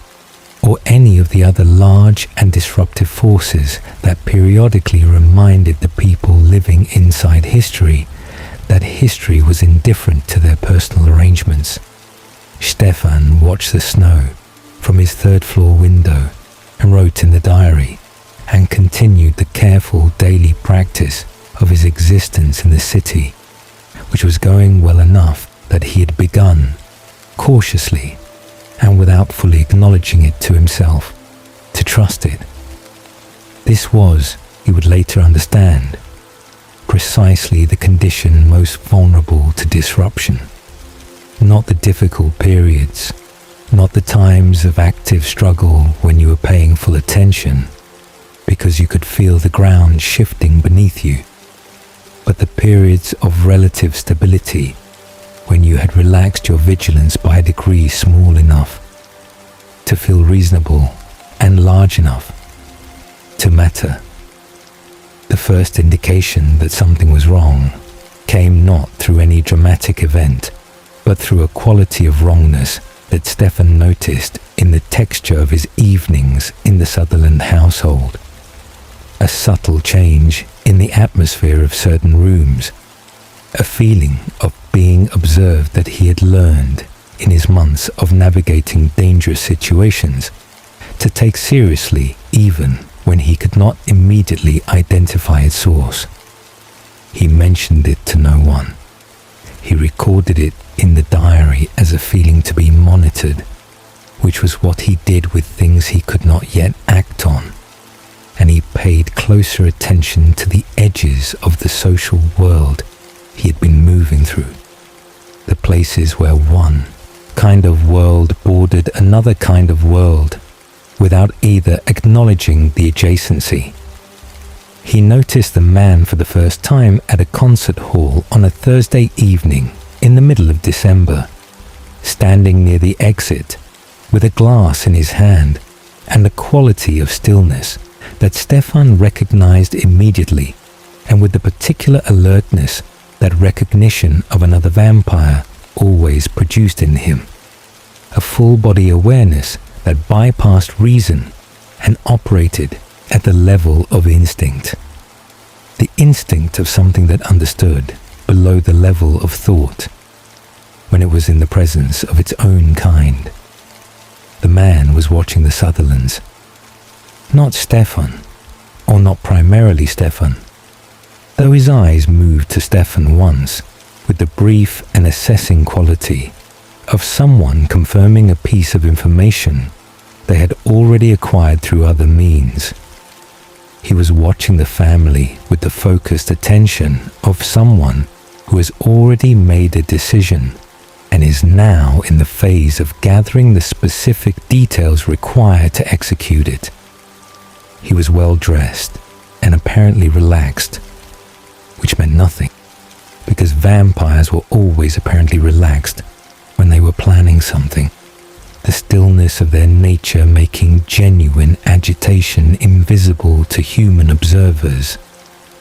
or any of the other large and disruptive forces that periodically reminded the people living inside history that history was indifferent to their personal arrangements. Stefan watched the snow from his third-floor window and wrote in the diary, and continued the careful daily practice of his existence in the city, which was going well enough that he had begun, cautiously and without fully acknowledging it to himself, to trust it. This was, he would later understand, precisely the condition most vulnerable to disruption. Not the difficult periods, not the times of active struggle when you were paying full attention, because you could feel the ground shifting beneath you, but the periods of relative stability when you had relaxed your vigilance by a degree small enough to feel reasonable and large enough to matter. The first indication that something was wrong came not through any dramatic event, but through a quality of wrongness that Stefan noticed in the texture of his evenings in the Sutherland household. A subtle change in the atmosphere of certain rooms, a feeling of being observed that he had learned in his months of navigating dangerous situations to take seriously even when he could not immediately identify its source. He mentioned it to no one. He recorded it in the diary as a feeling to be monitored, which was what he did with things he could not yet act on. And he paid closer attention to the edges of the social world he had been moving through, the places where one kind of world bordered another kind of world without either acknowledging the adjacency. He noticed the man for the first time at a concert hall on a Thursday evening in the middle of December, standing near the exit with a glass in his hand and a quality of stillness that Stefan recognized immediately, and with the particular alertness that recognition of another vampire always produced in him, a full-body awareness that bypassed reason and operated at the level of instinct, the instinct of something that understood below the level of thought, when it was in the presence of its own kind. The man was watching the Sutherlands. Not Stefan, or not primarily Stefan, though his eyes moved to Stefan once with the brief and assessing quality of someone confirming a piece of information they had already acquired through other means. He was watching the family with the focused attention of someone who has already made a decision and is now in the phase of gathering the specific details required to execute it. He was well dressed and apparently relaxed, which meant nothing, because vampires were always apparently relaxed when they were planning something, the stillness of their nature making genuine agitation invisible to human observers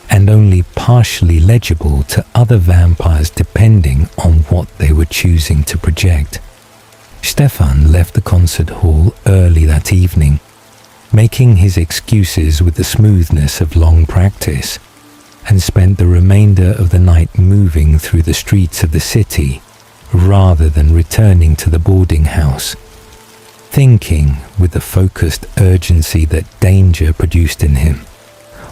and only partially legible to other vampires depending on what they were choosing to project. Stefan left the concert hall early that evening, making his excuses with the smoothness of long practice, and spent the remainder of the night moving through the streets of the city rather than returning to the boarding house, thinking with the focused urgency that danger produced in him,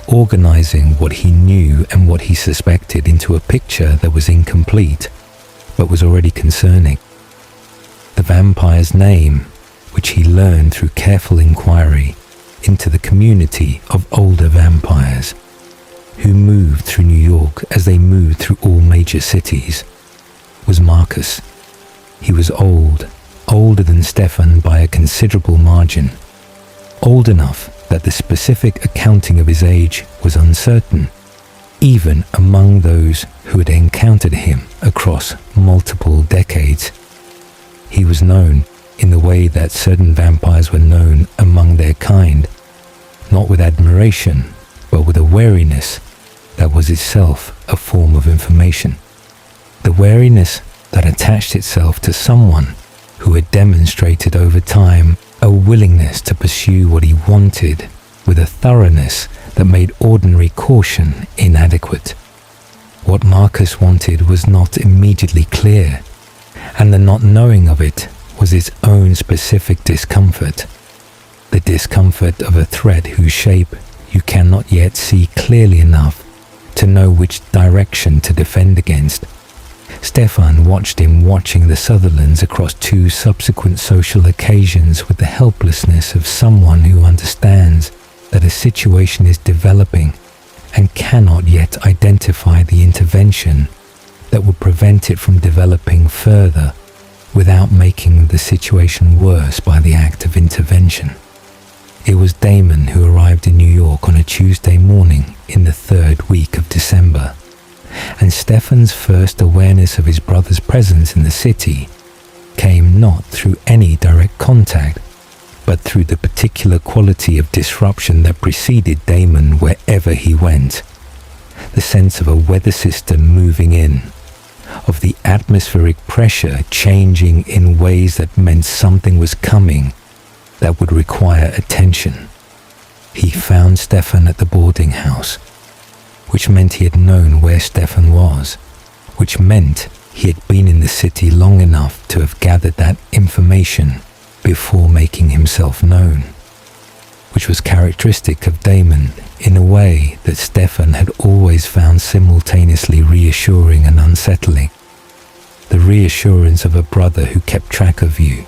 organizing what he knew and what he suspected into a picture that was incomplete, but was already concerning. The vampire's name, which he learned through careful inquiry into the community of older vampires who moved through New York as they moved through all major cities, was Marcus. He was old, older than Stefan by a considerable margin, old enough that the specific accounting of his age was uncertain, even among those who had encountered him across multiple decades. He was known in the way that certain vampires were known among their kind, not with admiration, but with a wariness that was itself a form of information. The wariness that attached itself to someone who had demonstrated over time a willingness to pursue what he wanted with a thoroughness that made ordinary caution inadequate. What Marcus wanted was not immediately clear, and the not knowing of it was its own specific discomfort. The discomfort of a threat whose shape you cannot yet see clearly enough to know which direction to defend against. Stefan watched him watching the Sutherlands across 2 subsequent social occasions with the helplessness of someone who understands that a situation is developing and cannot yet identify the intervention that would prevent it from developing further without making the situation worse by the act of intervention. It was Damon who arrived in New York on a Tuesday morning in the 3rd week of December, and Stefan's first awareness of his brother's presence in the city came not through any direct contact, but through the particular quality of disruption that preceded Damon wherever he went. The sense of a weather system moving in, of the atmospheric pressure changing in ways that meant something was coming that would require attention. He found Stefan at the boarding house, which meant he had known where Stefan was, which meant he had been in the city long enough to have gathered that information before making himself known, which was characteristic of Damon in a way that Stefan had always found simultaneously reassuring and unsettling. The reassurance of a brother who kept track of you,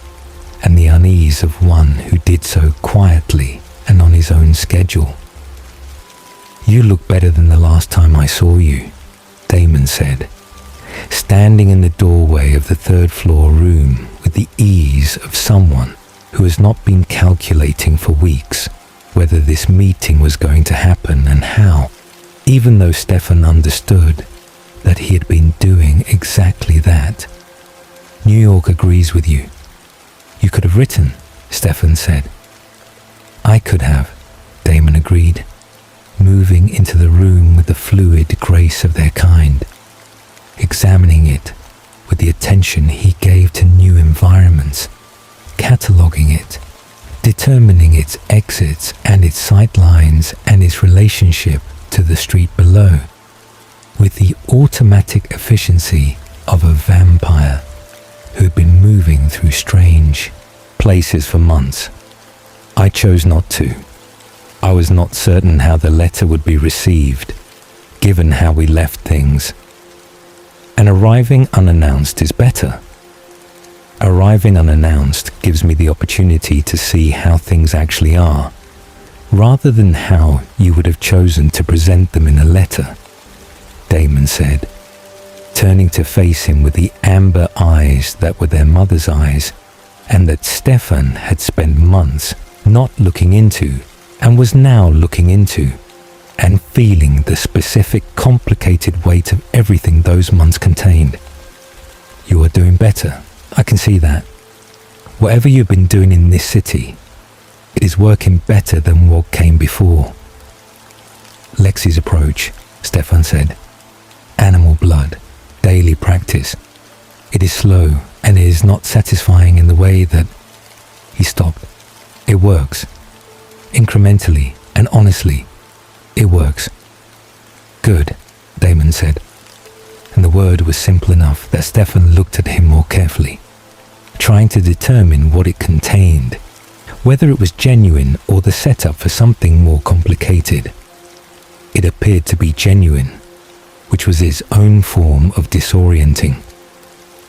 and the unease of one who did so quietly and on his own schedule. "You look better than the last time I saw you," Damon said, standing in the doorway of the 3rd floor room with the ease of someone who has not been calculating for weeks whether this meeting was going to happen and how, even though Stefan understood that he had been doing exactly that. "New York agrees with you. You could have written," Stefan said. "I could have," Damon agreed, moving into the room with the fluid grace of their kind, examining it with the attention he gave to new environments, cataloguing it, determining its exits and its sightlines and its relationship to the street below, with the automatic efficiency of a vampire who had been moving through strange places for months. "I chose not to. I was not certain how the letter would be received, given how we left things. And arriving unannounced is better. Arriving unannounced gives me the opportunity to see how things actually are, rather than how you would have chosen to present them in a letter," Damon said, turning to face him with the amber eyes that were their mother's eyes, and that Stefan had spent months not looking into and was now looking into, and feeling the specific complicated weight of everything those months contained. "You are doing better. I can see that. Whatever you've been doing in this city, it is working better than what came before." "Lexi's approach," Stefan said. "Animal blood, daily practice. It is slow and it is not satisfying in the way that..." He stopped. "It works. Incrementally and honestly, it works." "Good," Damon said. And the word was simple enough that Stefan looked at him more carefully, trying to determine what it contained, whether it was genuine or the setup for something more complicated. It appeared to be genuine, which was its own form of disorienting.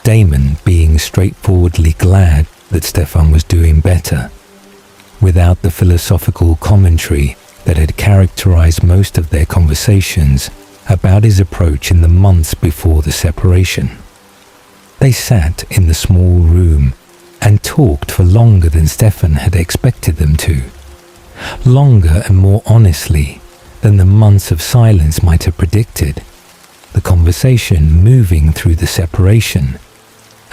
Damon being straightforwardly glad that Stefan was doing better, without the philosophical commentary that had characterized most of their conversations about his approach in the months before the separation. They sat in the small room and talked for longer than Stefan had expected them to, longer and more honestly than the months of silence might have predicted, the conversation moving through the separation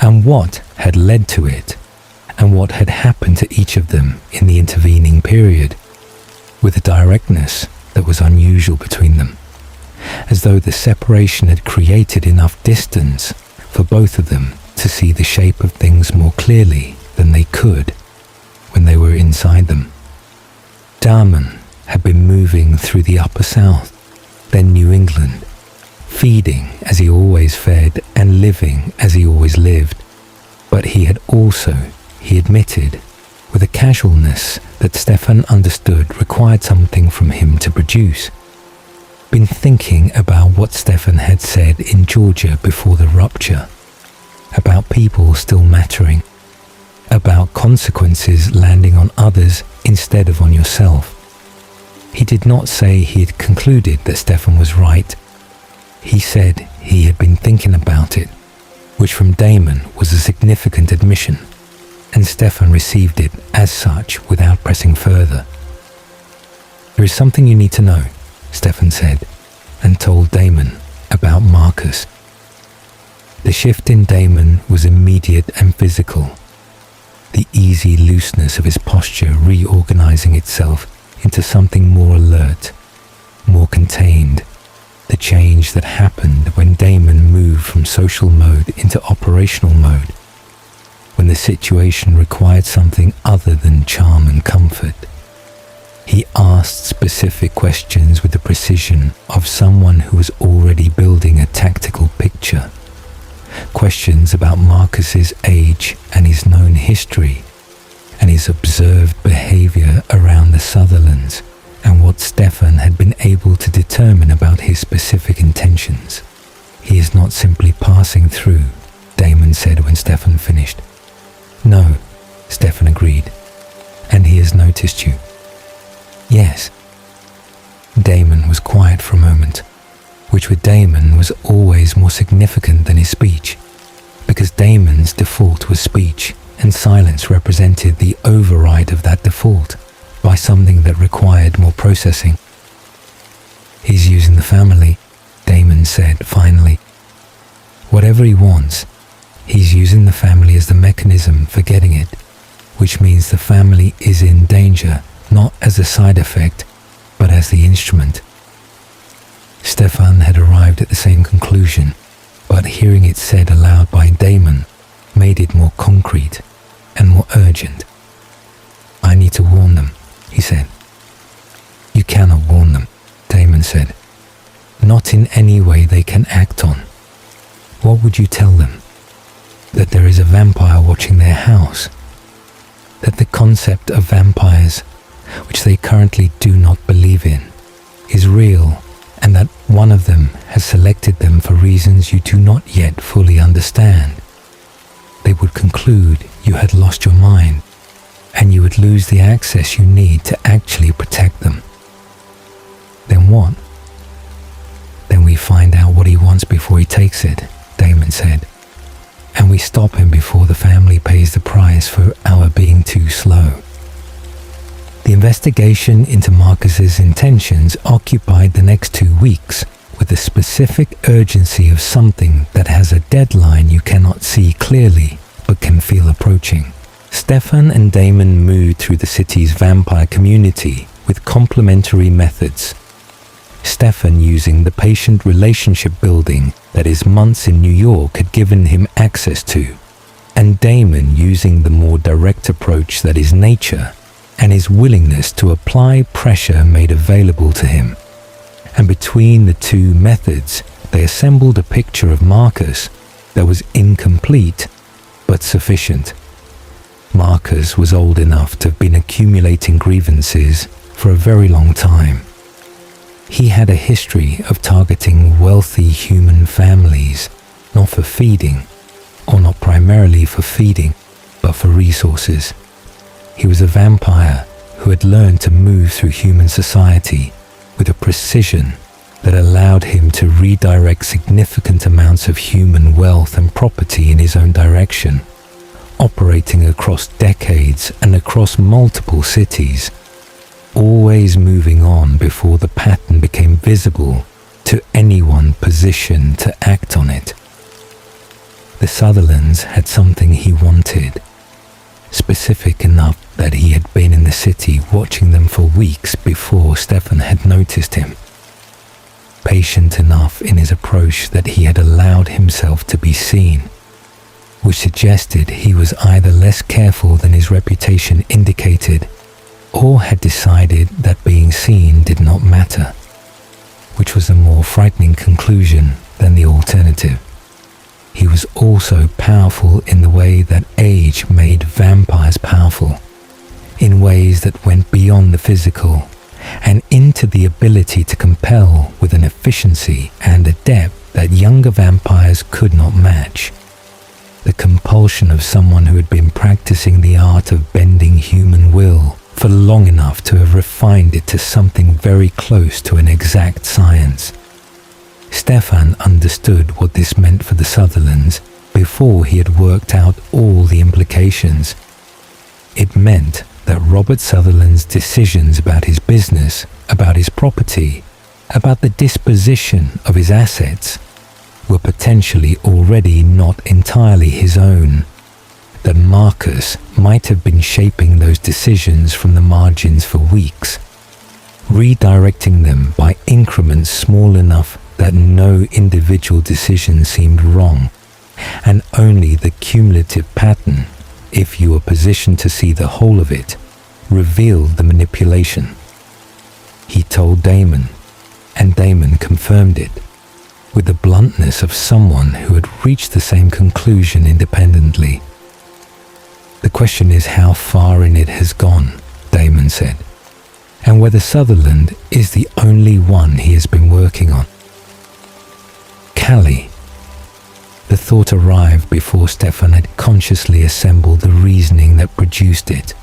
and what had led to it, and what had happened to each of them in the intervening period, with a directness that was unusual between them, as though the separation had created enough distance for both of them to see the shape of things more clearly than they could when they were inside them. Damon had been moving through the Upper South, then New England, feeding as he always fed and living as he always lived. But he had also, he admitted, with a casualness that Stefan understood required something from him to produce, been thinking about what Stefan had said in Georgia before the rupture, about people still mattering, about consequences landing on others instead of on yourself. He did not say he had concluded that Stefan was right. He said he had been thinking about it, which from Damon was a significant admission, and Stefan received it as such without pressing further. "There is something you need to know," Stefan said, and told Damon about Marcus. The shift in Damon was immediate and physical, the easy looseness of his posture reorganizing itself into something more alert, more contained, the change that happened when Damon moved from social mode into operational mode, when the situation required something other than charm and comfort. He asked specific questions with the precision of someone who was already building a tactical picture. Questions about Marcus's age and his known history, and his observed behavior around the Sutherlands, and what Stefan had been able to determine about his specific intentions. "He is not simply passing through," Damon said when Stefan finished. "No," Stefan agreed. "And he has noticed you." "Yes." Damon was quiet for a moment, which with Damon was always more significant than his speech, because Damon's default was speech, and silence represented the override of that default by something that required more processing. "He's using the family," Damon said finally. "Whatever he wants, he's using the family as the mechanism for getting it, which means the family is in danger, not as a side effect, but as the instrument." Stefan had arrived at the same conclusion, but hearing it said aloud by Damon made it more concrete and more urgent. "I need to warn them," he said. "You cannot warn them," Damon said. "Not in any way they can act on. What would you tell them? That there is a vampire watching their house? That the concept of vampires, which they currently do not believe in, is real, and that one of them has selected them for reasons you do not yet fully understand? They would conclude you had lost your mind, and you would lose the access you need to actually protect them. Then what? Then we find out what he wants before he takes it," Damon said. "And we stop him before the family pays the price for our being too slow." The investigation into Marcus's intentions occupied the next 2 weeks with the specific urgency of something that has a deadline you cannot see clearly but can feel approaching. Stefan and Damon moved through the city's vampire community with complementary methods. Stefan using the patient relationship building that his months in New York had given him access to, and Damon using the more direct approach that is nature and his willingness to apply pressure made available to him. And between the two methods, they assembled a picture of Marcus that was incomplete but sufficient. Marcus was old enough to have been accumulating grievances for a very long time. He had a history of targeting wealthy human families, not for feeding, or not primarily for feeding, but for resources. He was a vampire who had learned to move through human society with a precision that allowed him to redirect significant amounts of human wealth and property in his own direction, operating across decades and across multiple cities, always moving on before the pattern became visible to anyone positioned to act on it. The Sutherlands had something he wanted, specific enough that he had been in the city watching them for weeks before Stefan had noticed him. patient enough in his approach that he had allowed himself to be seen, which suggested he was either less careful than his reputation indicated, or had decided that being seen did not matter, which was a more frightening conclusion than the alternative. He was also powerful in the way that age made vampires powerful, in ways that went beyond the physical and into the ability to compel with an efficiency and a depth that younger vampires could not match. The compulsion of someone who had been practicing the art of bending human will for long enough to have refined it to something very close to an exact science. Stefan understood what this meant for the Sutherlands before he had worked out all the implications. It meant that Robert Sutherland's decisions about his business, about his property, about the disposition of his assets, were potentially already not entirely his own, that Marcus might have been shaping those decisions from the margins for weeks, redirecting them by increments small enough that no individual decision seemed wrong, and only the cumulative pattern, if you were positioned to see the whole of it, revealed the manipulation. He told Damon, and Damon confirmed it, with the bluntness of someone who had reached the same conclusion independently. "The question is how far in it has gone," Damon said, "and whether Sutherland is the only one he has been working on." Callie. The thought arrived before Stefan had consciously assembled the reasoning that produced it,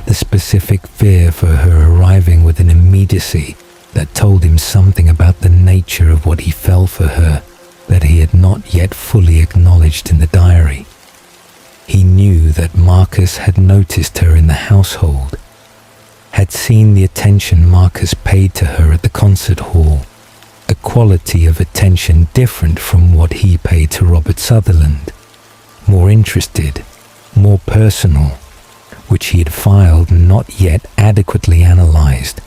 the specific fear for her arriving with an immediacy that told him something about the nature of what he felt for her that he had not yet fully acknowledged in the diary. He knew that Marcus had noticed her in the household, had seen the attention Marcus paid to her at the concert hall, a quality of attention different from what he paid to Robert Sutherland, more interested, more personal, which he had filed not yet adequately analyzed.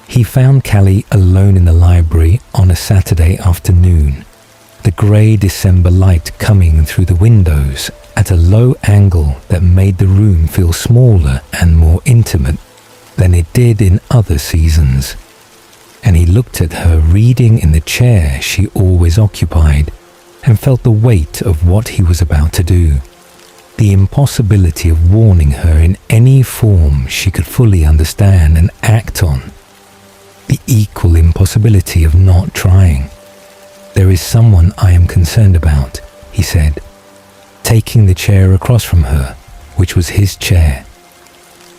He found Callie alone in the library on a Saturday afternoon, the grey December light coming through the windows at a low angle that made the room feel smaller and more intimate than it did in other seasons. And he looked at her reading in the chair she always occupied and felt the weight of what he was about to do, the impossibility of warning her in any form she could fully understand and act on, the equal impossibility of not trying. "There is someone I am concerned about," he said, taking the chair across from her, which was his chair,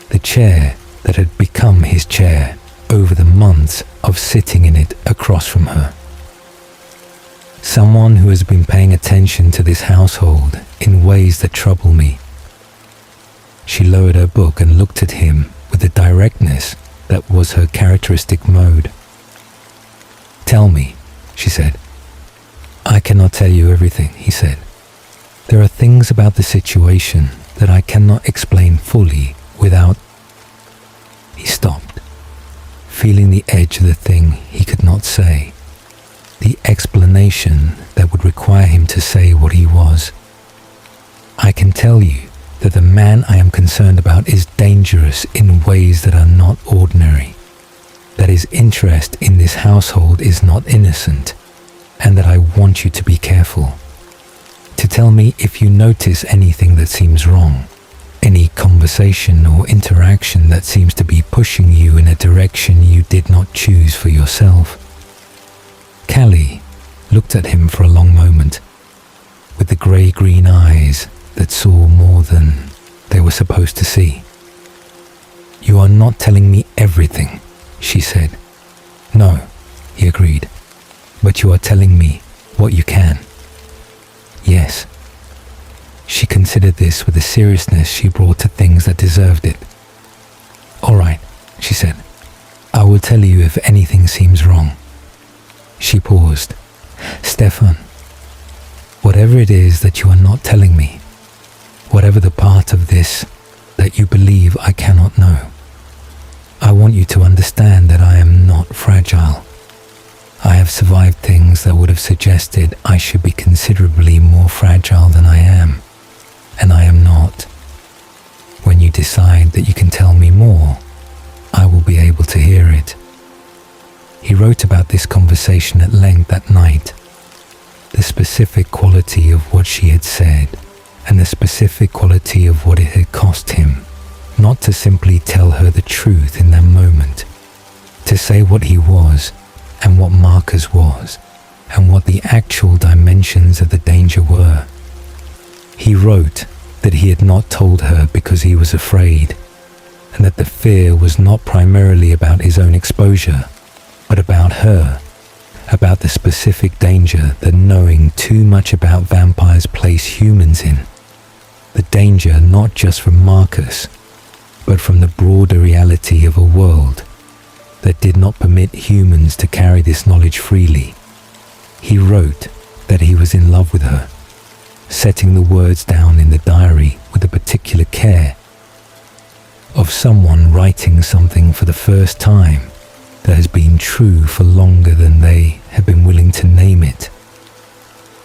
the chair that had become his chair over the months of sitting in it across from her. "Someone who has been paying attention to this household in ways that trouble me." She lowered her book and looked at him with the directness that was her characteristic mode. "Tell me," she said. "I cannot tell you everything," he said. "There are things about the situation that I cannot explain fully without..." He stopped, feeling the edge of the thing he could not say, the explanation that would require him to say what he was. "I can tell you that the man I am concerned about is dangerous in ways that are not ordinary, that his interest in this household is not innocent, and that I want you to be careful. To tell me if you notice anything that seems wrong, any conversation or interaction that seems to be pushing you in a direction you did not choose for yourself." Callie looked at him for a long moment, with the grey-green eyes that saw more than they were supposed to see. "You are not telling me everything," she said. "No," he agreed, "but you are telling me what you can." "Yes." She considered this with a seriousness she brought to things that deserved it. "All right," she said. "I will tell you if anything seems wrong." She paused. "Stefan, whatever it is that you are not telling me, whatever the part of this that you believe I cannot know, I want you to understand that I am not fragile. I have survived things that would have suggested I should be considerably more fragile than I am, and I am not. When you decide that you can tell me more, I will be able to hear it." He wrote about this conversation at length that night, the specific quality of what she had said, and the specific quality of what it had cost him, not to simply tell her the truth in that moment, to say what he was, and what Marcus was, and what the actual dimensions of the danger were. He wrote that he had not told her because he was afraid, and that the fear was not primarily about his own exposure, but about her, about the specific danger that knowing too much about vampires place humans in. The danger not just from Marcus, but from the broader reality of a world that did not permit humans to carry this knowledge freely. He wrote that he was in love with her, setting the words down in the diary with a particular care, of someone writing something for the first time that has been true for longer than they have been willing to name it.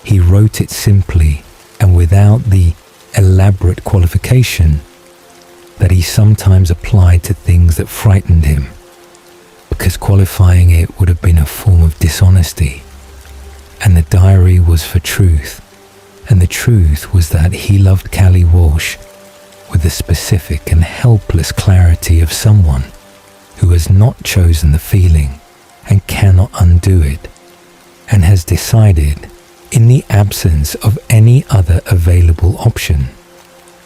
He wrote it simply and without the elaborate qualification that he sometimes applied to things that frightened him, because qualifying it would have been a form of dishonesty. And the diary was for truth, and the truth was that he loved Callie Walsh with the specific and helpless clarity of someone who has not chosen the feeling and cannot undo it, and has decided, in the absence of any other available option,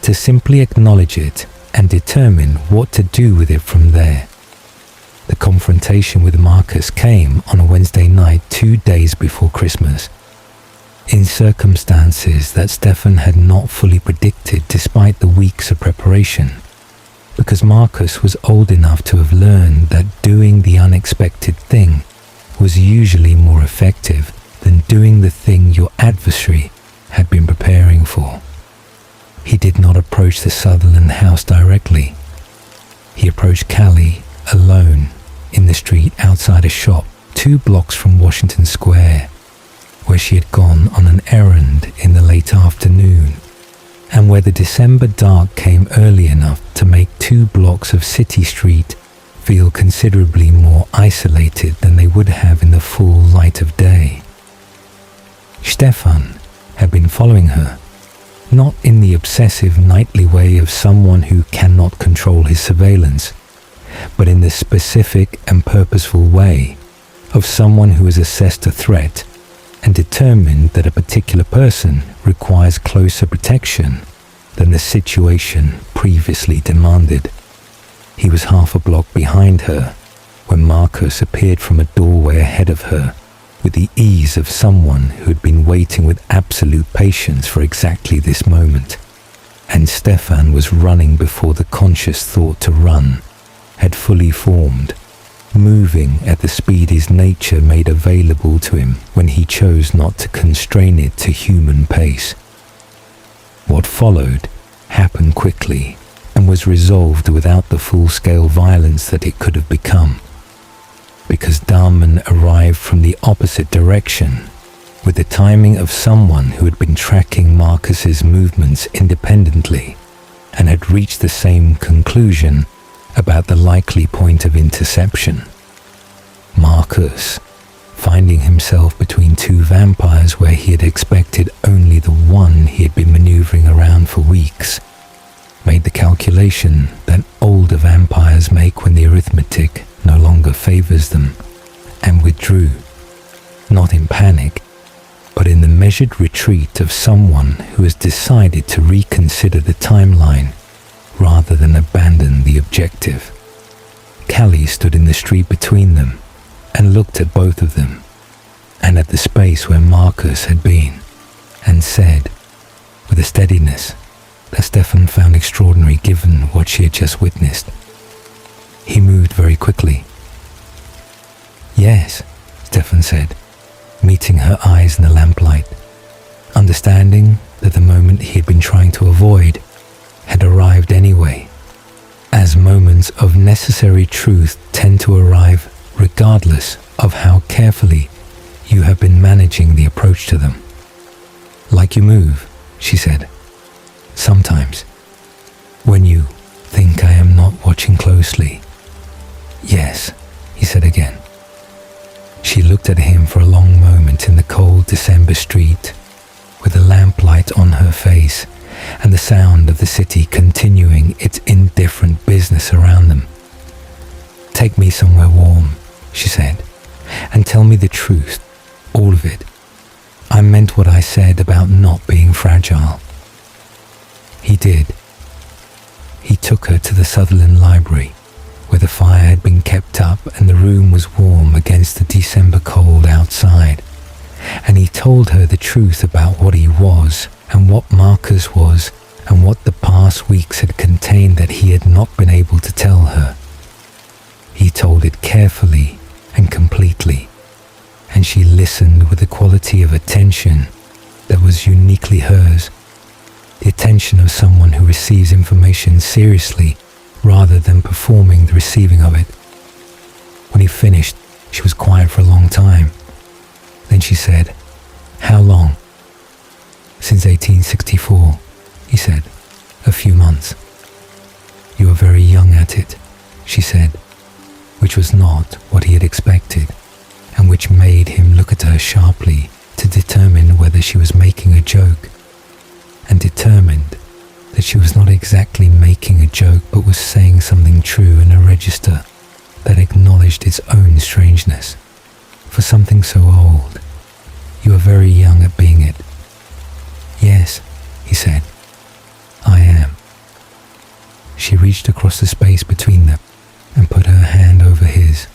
to simply acknowledge it and determine what to do with it from there. The confrontation with Marcus came on a Wednesday night 2 days before Christmas, in circumstances that Stefan had not fully predicted despite the weeks of preparation, because Marcus was old enough to have learned that doing the unexpected thing was usually more effective than doing the thing your adversary had been preparing for. He did not approach the Sutherland house directly. He approached Callie alone in the street outside a shop 2 blocks from Washington Square, where she had gone on an errand in the late afternoon, and where the December dark came early enough to make 2 blocks of City Street feel considerably more isolated than they would have in the full light of day. Stefan had been following her, not in the obsessive nightly way of someone who cannot control his surveillance, but in the specific and purposeful way of someone who has assessed a threat and determined that a particular person requires closer protection than the situation previously demanded. He was half a block behind her when Marcus appeared from a doorway ahead of her with the ease of someone who had been waiting with absolute patience for exactly this moment. And Stefan was running before the conscious thought to run had fully formed, moving at the speed his nature made available to him when he chose not to constrain it to human pace. What followed happened quickly and was resolved without the full-scale violence that it could have become, because Darman arrived from the opposite direction with the timing of someone who had been tracking Marcus's movements independently and had reached the same conclusion about the likely point of interception. Marcus, finding himself between 2 vampires where he had expected only the one he had been maneuvering around for weeks, made the calculation that older vampires make when the arithmetic no longer favors them, and withdrew, not in panic, but in the measured retreat of someone who has decided to reconsider the timeline rather than abandon the objective. Callie stood in the street between them and looked at both of them, and at the space where Marcus had been, and said, with a steadiness that Stefan found extraordinary given what she had just witnessed. He moved very quickly. "Yes," Stefan said, meeting her eyes in the lamplight, understanding that the moment he had been trying to avoid had arrived anyway, as moments of necessary truth tend to arrive regardless of how carefully You have been managing the approach to them. Like you move, she said. Sometimes, when you think I am not watching closely. Yes, he said again. She looked at him for a long moment in the cold December street, with the lamplight on her face and the sound of the city continuing its indifferent business around them. Take me somewhere warm, she said, and tell me the truth, all of it. I meant what I said about not being fragile. He did. He took her to the Sutherland Library, where the fire had been kept up and the room was warm against the December cold outside, and he told her the truth about what he was and what Marcus was and what the past weeks had contained that he had not been able to tell her. He told it carefully and completely, and she listened with a quality of attention that was uniquely hers, the attention of someone who receives information seriously rather than performing the receiving of it. When he finished, she was quiet for a long time. Then she said, "How long?" "Since 1864, he said. "A few months." "You are very young at it," she said, which was not what he had expected, and which made him look at her sharply to determine whether she was making a joke, and determined that she was not exactly making a joke but was saying something true in a register that acknowledged its own strangeness. For something so old, you are very young at being it. "Yes," he said, "I am." She reached across the space between them and put her hand over his,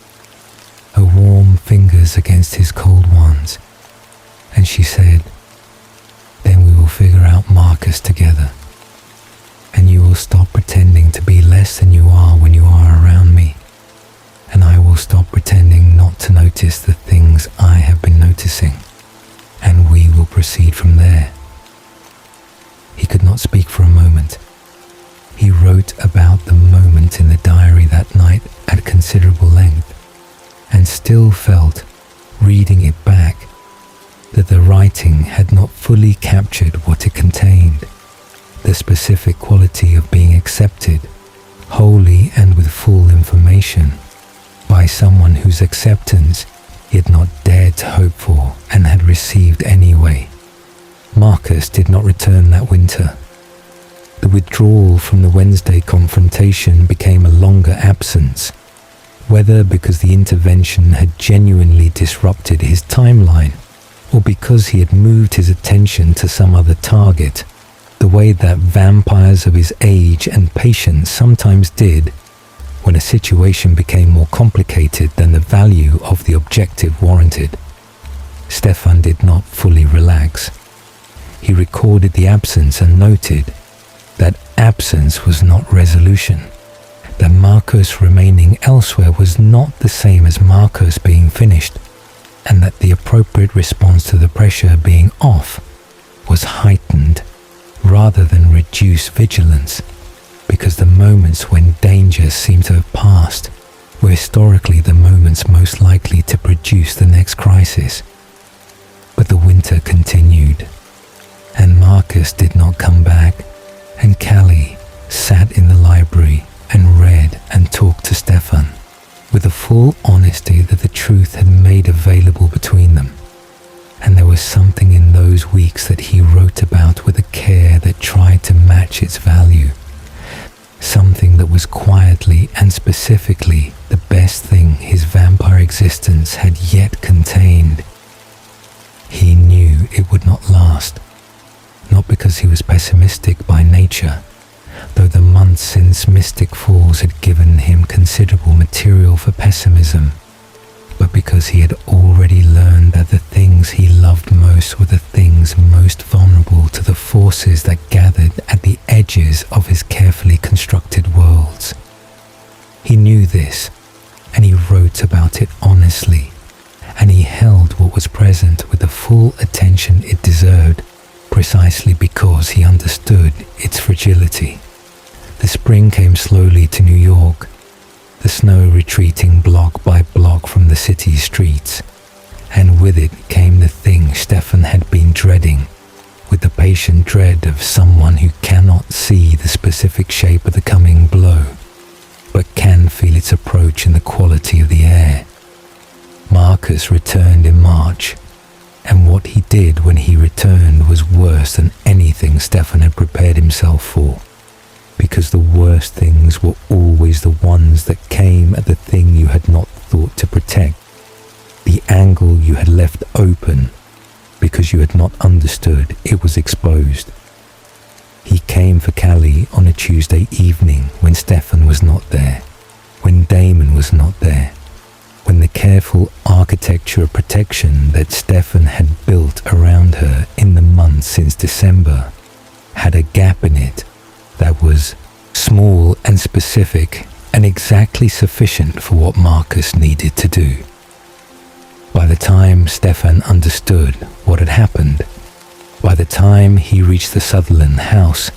her warm fingers against his cold ones, and she said, "Then we will figure out Marcus together, and you will stop pretending to be less than you are when you are around me, and I will stop pretending not to notice the things I have been noticing, and we will proceed from there." He could not speak for a moment. He wrote about the moment in the diary that night at considerable length, and still felt, reading it back, that the writing had not fully captured what it contained, the specific quality of being accepted, wholly and with full information, by someone whose acceptance he had not dared to hope for and had received anyway. Marcus did not return that winter. The withdrawal from the Wednesday confrontation became a longer absence, whether because the intervention had genuinely disrupted his timeline, or because he had moved his attention to some other target, the way that vampires of his age and patience sometimes did when a situation became more complicated than the value of the objective warranted. Stefan did not fully relax. He recorded the absence and noted that absence was not resolution, that Marcus remaining elsewhere was not the same as Marcus being finished, and that the appropriate response to the pressure being off was heightened rather than reduced vigilance, because the moments when danger seemed to have passed were historically the moments most likely to produce the next crisis. But the winter continued, and Marcus did not come back, and Callie sat in the library and read and talked to Stefan with the full honesty that the truth had made available between them. And there was something in those weeks that he wrote about with a care that tried to match its value, something that was quietly and specifically the best thing his vampire existence had yet contained. He knew it would not last, not because he was pessimistic by nature, though the months since Mystic Falls had given him considerable material for pessimism, but because he had already learned that the things he loved most were the things most vulnerable to the forces that gathered at the edges of his carefully constructed worlds. He knew this, and he wrote about it honestly, and he held what was present with the full attention it deserved, precisely because he understood its fragility. The spring came slowly to New York, the snow retreating block by block from the city's streets, and with it came the thing Stefan had been dreading, with the patient dread of someone who cannot see the specific shape of the coming blow, but can feel its approach in the quality of the air. Marcus returned in March, and what he did when he returned was worse than anything Stefan had prepared himself for, because the worst things were always the ones that came at the thing you had not thought to protect, the angle you had left open because you had not understood it was exposed. He came for Callie on a Tuesday evening when Stefan was not there, when Damon was not there, when the careful architecture of protection that Stefan had built around her in the months since December had a gap in it that was small and specific and exactly sufficient for what Marcus needed to do. By the time Stefan understood what had happened, by the time he reached the Sutherland house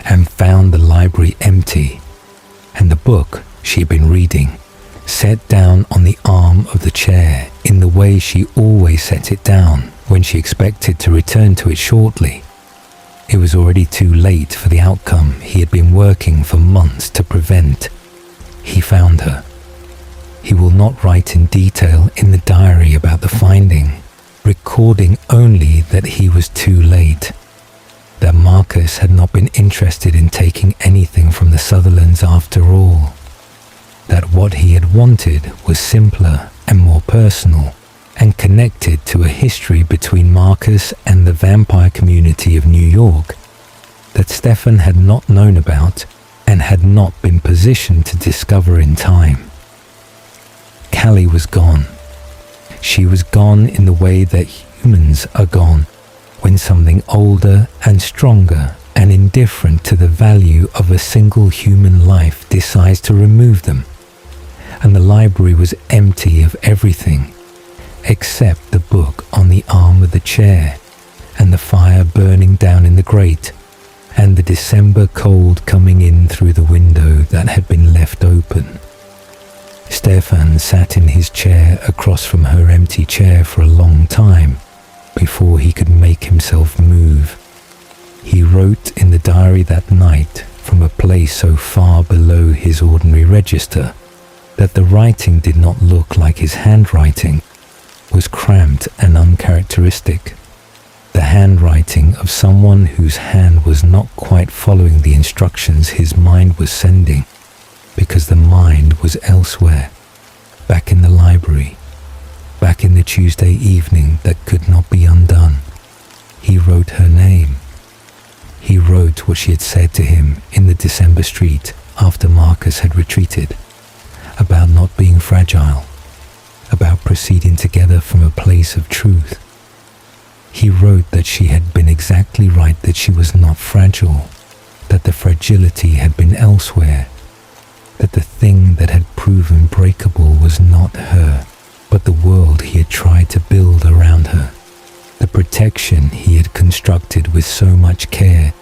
and found the library empty, and the book she had been reading set down on the arm of the chair in the way she always set it down when she expected to return to it shortly, it was already too late for the outcome he had been working for months to prevent. He found her. He will not write in detail in the diary about the finding, recording only that he was too late, that Marcus had not been interested in taking anything from the Sutherlands after all, that what he had wanted was simpler and more personal and connected to a history between Marcus and the vampire community of New York that Stefan had not known about and had not been positioned to discover in time. Callie was gone. She was gone in the way that humans are gone when something older and stronger and indifferent to the value of a single human life decides to remove them. And the library was empty of everything except the book on the arm of the chair, and the fire burning down in the grate, and the December cold coming in through the window that had been left open. Stefan sat in his chair across from her empty chair for a long time before he could make himself move. He wrote in the diary that night from a place so far below his ordinary register that the writing did not look like his handwriting, was cramped and uncharacteristic. The handwriting of someone whose hand was not quite following the instructions his mind was sending, because the mind was elsewhere, back in the library, back in the Tuesday evening that could not be undone. He wrote her name. He wrote what she had said to him in the December street after Marcus had retreated, about not being fragile, about proceeding together from a place of truth. He wrote that she had been exactly right, that she was not fragile, that the fragility had been elsewhere, that the thing that had proven breakable was not her, but the world he had tried to build around her, the protection he had constructed with so much care,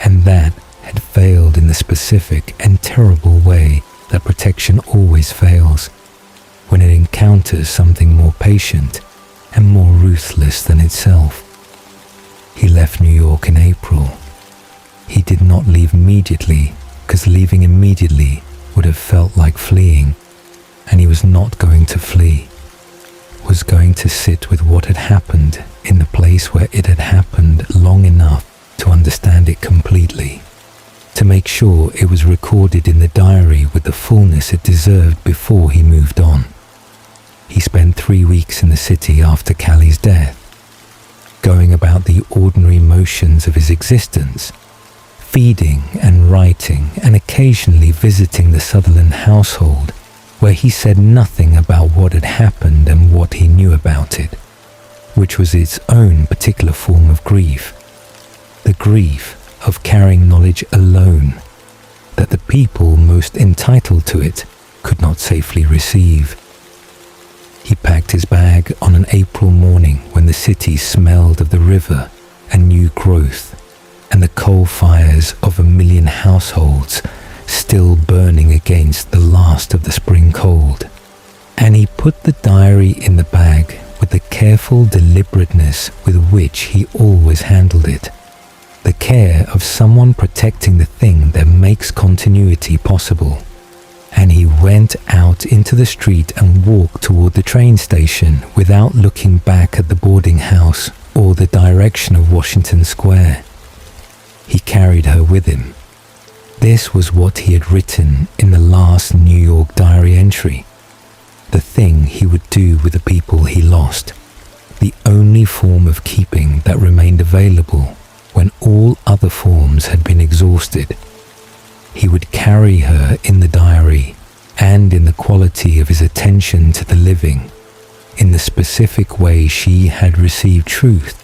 and that had failed in the specific and terrible way that protection always fails, when it encounters something more patient and more ruthless than itself. He left New York in April. He did not leave immediately, because leaving immediately would have felt like fleeing, and he was not going to flee, was going to sit with what had happened in the place where it had happened long enough to understand it completely, to make sure it was recorded in the diary with the fullness it deserved before he moved on. He spent 3 weeks in the city after Callie's death, going about the ordinary motions of his existence, feeding and writing and occasionally visiting the Sutherland household, where he said nothing about what had happened and what he knew about it, which was its own particular form of grief, the grief of carrying knowledge alone, that the people most entitled to it could not safely receive. He packed his bag on an April morning when the city smelled of the river and new growth, and the coal fires of 1 million households still burning against the last of the spring cold. And he put the diary in the bag with the careful deliberateness with which he always handled it. The care of someone protecting the thing that makes continuity possible. And he went out into the street and walked toward the train station without looking back at the boarding house or the direction of Washington Square. He carried her with him. This was what he had written in the last New York diary entry. The thing he would do with the people he lost. The only form of keeping that remained available when all other forms had been exhausted. He would carry her in the diary and in the quality of his attention to the living, in the specific way she had received truth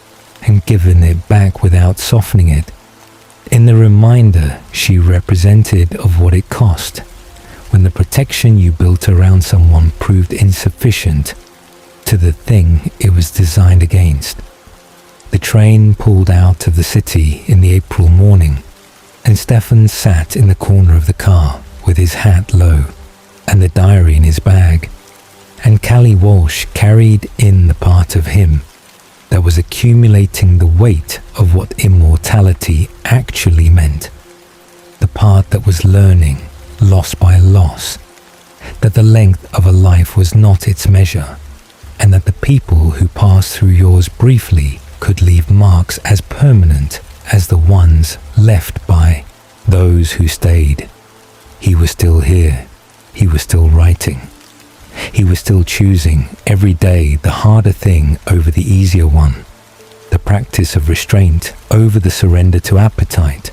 and given it back without softening it, in the reminder she represented of what it cost when the protection you built around someone proved insufficient to the thing it was designed against. The train pulled out of the city in the April morning, and Stefan sat in the corner of the car with his hat low and the diary in his bag, and Callie Walsh carried in the part of him that was accumulating the weight of what immortality actually meant, the part that was learning, loss by loss, that the length of a life was not its measure, and that the people who passed through yours briefly could leave marks as permanent as the ones left by those who stayed. He was still here. He was still writing. He was still choosing every day the harder thing over the easier one, the practice of restraint over the surrender to appetite,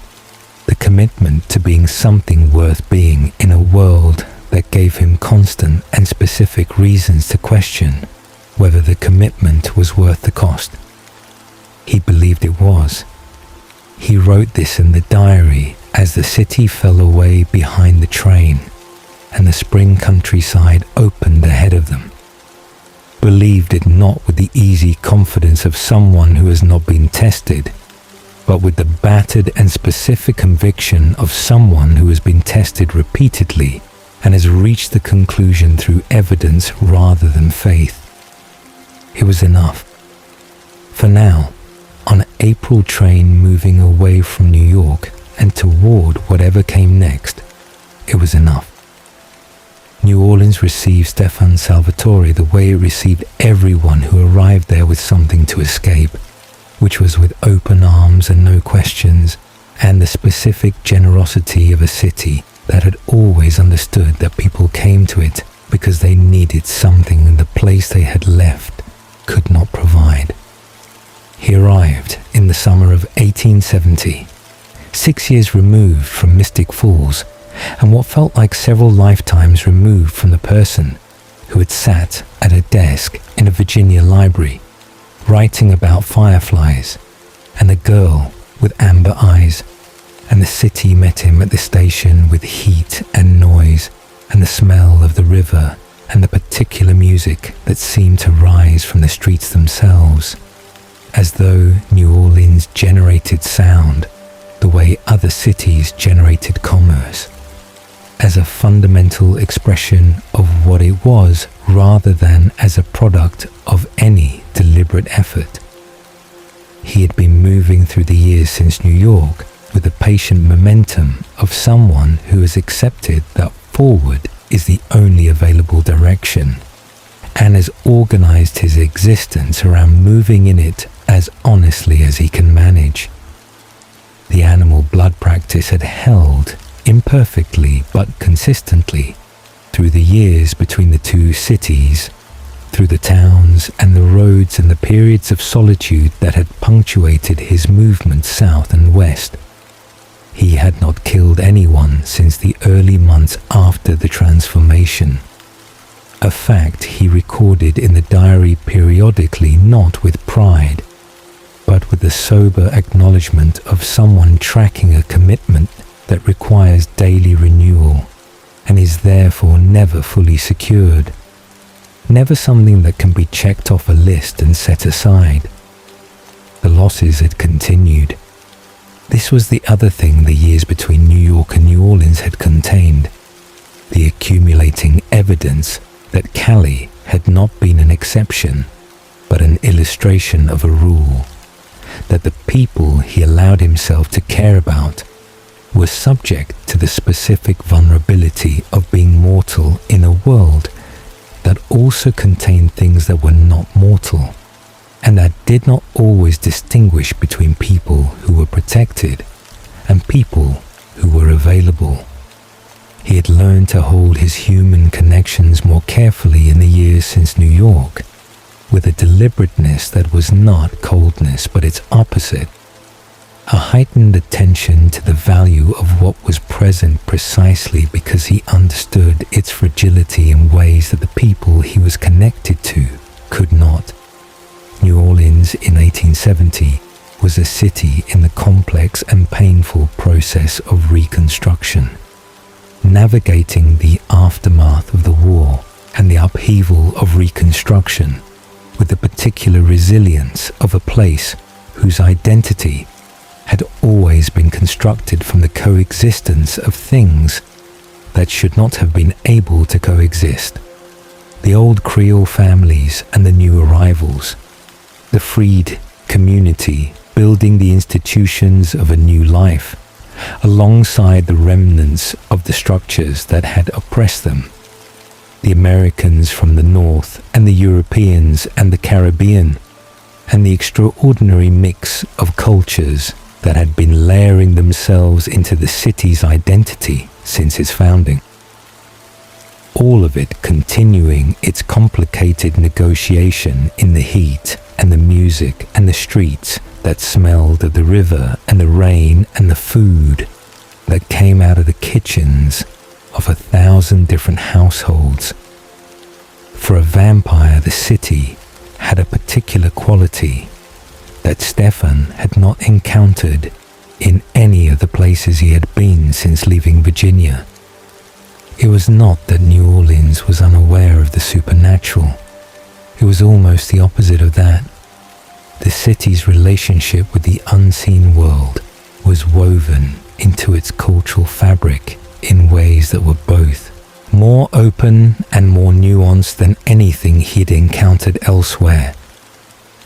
the commitment to being something worth being in a world that gave him constant and specific reasons to question whether the commitment was worth the cost. He believed it was. He wrote this in the diary as the city fell away behind the train and the spring countryside opened ahead of them. Believed it not with the easy confidence of someone who has not been tested, but with the battered and specific conviction of someone who has been tested repeatedly and has reached the conclusion through evidence rather than faith. It was enough. For now, on an April train moving away from New York and toward whatever came next, it was enough. New Orleans received Stefan Salvatore the way it received everyone who arrived there with something to escape, which was with open arms and no questions, and the specific generosity of a city that had always understood that people came to it because they needed something the place they had left could not provide. He arrived in the summer of 1870, 6 years removed from Mystic Falls, and what felt like several lifetimes removed from the person who had sat at a desk in a Virginia library, writing about fireflies, and the girl with amber eyes, and the city met him at the station with heat and noise, and the smell of the river, and the particular music that seemed to rise from the streets themselves, as though New Orleans generated sound the way other cities generated commerce, as a fundamental expression of what it was rather than as a product of any deliberate effort. He had been moving through the years since New York with the patient momentum of someone who has accepted that forward is the only available direction, and has organized his existence around moving in it as honestly as he can manage. The animal blood practice had held, imperfectly but consistently, through the years between the two cities, through the towns and the roads and the periods of solitude that had punctuated his movement south and west. He had not killed anyone since the early months after the transformation, a fact he recorded in the diary periodically, not with pride, but with the sober acknowledgement of someone tracking a commitment that requires daily renewal and is therefore never fully secured, never something that can be checked off a list and set aside. The losses had continued. This was the other thing the years between New York and New Orleans had contained, the accumulating evidence that Callie had not been an exception, but an illustration of a rule, that the people he allowed himself to care about were subject to the specific vulnerability of being mortal in a world that also contained things that were not mortal, and that did not always distinguish between people who were protected and people who were available. He had learned to hold his human connections more carefully in the years since New York, with a deliberateness that was not coldness but its opposite, a heightened attention to the value of what was present precisely because he understood its fragility in ways that the people he was connected to could not. New Orleans in 1870 was a city in the complex and painful process of reconstruction, navigating the aftermath of the war and the upheaval of reconstruction with the particular resilience of a place whose identity had always been constructed from the coexistence of things that should not have been able to coexist. The old Creole families and the new arrivals, the freed community building the institutions of a new life, alongside the remnants of the structures that had oppressed them. The Americans from the North and the Europeans and the Caribbean, and the extraordinary mix of cultures that had been layering themselves into the city's identity since its founding. All of it continuing its complicated negotiation in the heat and the music and the streets that smelled of the river and the rain and the food that came out of the kitchens of 1,000 different households. For a vampire, the city had a particular quality that Stefan had not encountered in any of the places he had been since leaving Virginia. It was not that New Orleans was unaware of the supernatural. It was almost the opposite of that. The city's relationship with the unseen world was woven into its cultural fabric in ways that were both more open and more nuanced than anything he'd encountered elsewhere.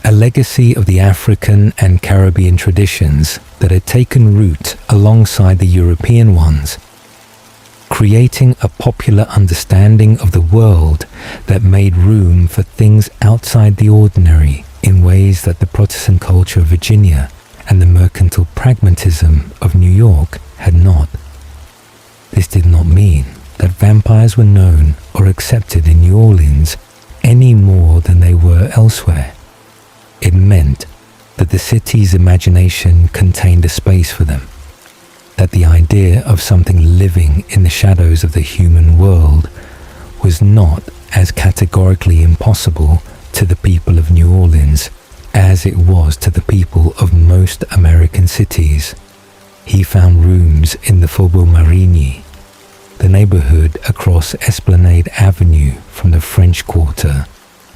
A legacy of the African and Caribbean traditions that had taken root alongside the European ones, creating a popular understanding of the world that made room for things outside the ordinary in ways that the Protestant culture of Virginia and the mercantile pragmatism of New York had not. This did not mean that vampires were known or accepted in New Orleans any more than they were elsewhere. It meant that the city's imagination contained a space for them, that the idea of something living in the shadows of the human world was not as categorically impossible to the people of New Orleans as it was to the people of most American cities. He found rooms in the Faubourg Marigny, the neighborhood across Esplanade Avenue from the French Quarter,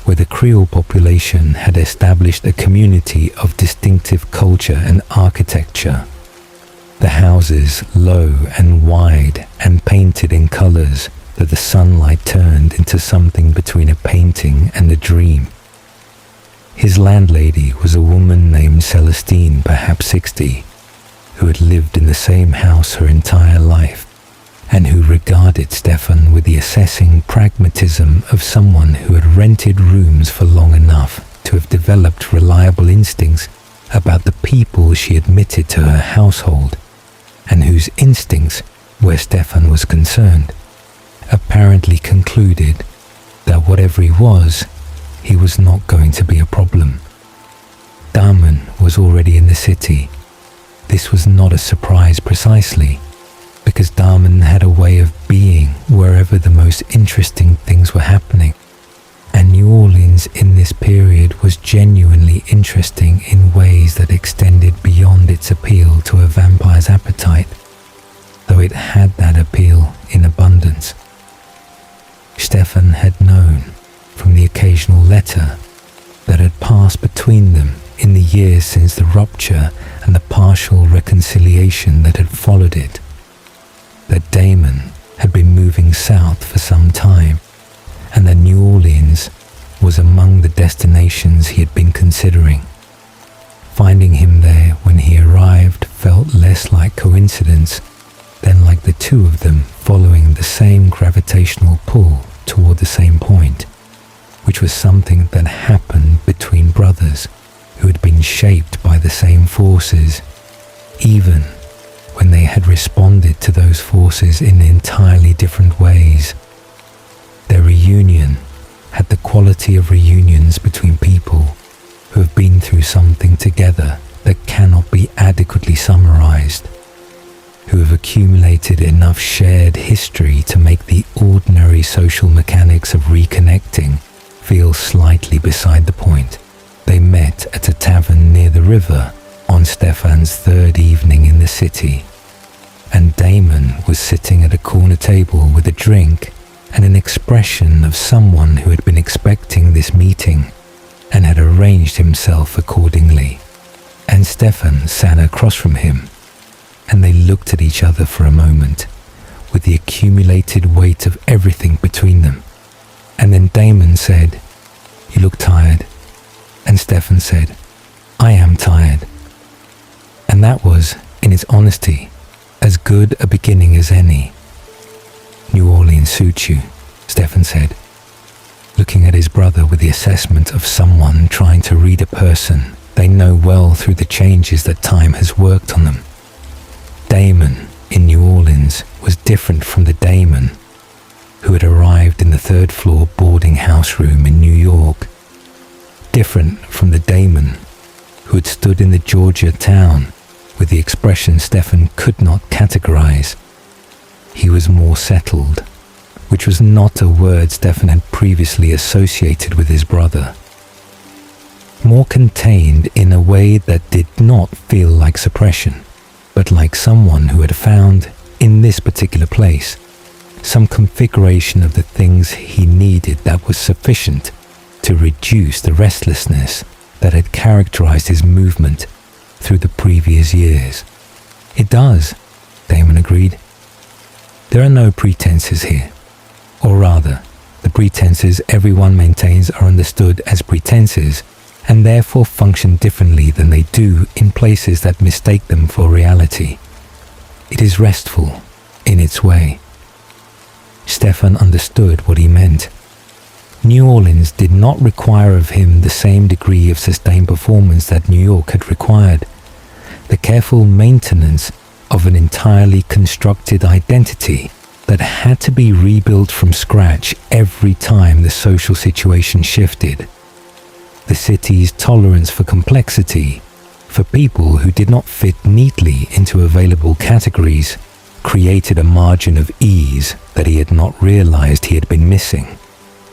where the Creole population had established a community of distinctive culture and architecture. The houses low and wide and painted in colors that the sunlight turned into something between a painting and a dream. His landlady was a woman named Celestine, perhaps 60, who had lived in the same house her entire life, and who regarded Stefan with the assessing pragmatism of someone who had rented rooms for long enough to have developed reliable instincts about the people she admitted to her household, and whose instincts, where Stefan was concerned, apparently concluded that whatever he was not going to be a problem. Damen was already in the city. This was not a surprise precisely, because Damen had a way of being wherever the most interesting things were happening, and New Orleans in this period was genuinely interesting in ways that extended beyond its appeal to a vampire's appetite, though it had that appeal in abundance. Stefan had known from the occasional letter that had passed between them in the years since the rupture and the partial reconciliation that had followed it, that Damon had been moving south for some time, and that New Orleans was among the destinations he had been considering. Finding him there when he arrived felt less like coincidence than like the two of them following the same gravitational pull toward the same point, which was something that happened between brothers who had been shaped by the same forces, even when they had responded to those forces in entirely different ways. Their reunion had the quality of reunions between people who have been through something together that cannot be adequately summarized, who have accumulated enough shared history to make the ordinary social mechanics of reconnecting feel slightly beside the point. They met at a tavern near the river on Stefan's third evening in the city, and Damon was sitting at a corner table with a drink and an expression of someone who had been expecting this meeting and had arranged himself accordingly. And Stefan sat across from him, and they looked at each other for a moment with the accumulated weight of everything between them. And then Damon said, "You look tired." And Stefan said, "I am tired." And that was, in its honesty, as good a beginning as any. "New Orleans suits you," Stefan said, looking at his brother with the assessment of someone trying to read a person they know well through the changes that time has worked on them. Damon in New Orleans was different from the Damon who had arrived in the third-floor boarding house room in New York, different from the Damon who had stood in the Georgia town with the expression Stefan could not categorize. He was more settled, which was not a word Stefan had previously associated with his brother. More contained in a way that did not feel like suppression, but like someone who had found, in this particular place, some configuration of the things he needed that was sufficient to reduce the restlessness that had characterized his movement through the previous years. "It does," Damon agreed. "There are no pretenses here. Or rather, the pretenses everyone maintains are understood as pretenses and therefore function differently than they do in places that mistake them for reality. It is restful in its way." Stefan understood what he meant. New Orleans did not require of him the same degree of sustained performance that New York had required. The careful maintenance of an entirely constructed identity that had to be rebuilt from scratch every time the social situation shifted. The city's tolerance for complexity, for people who did not fit neatly into available categories, created a margin of ease that he had not realized he had been missing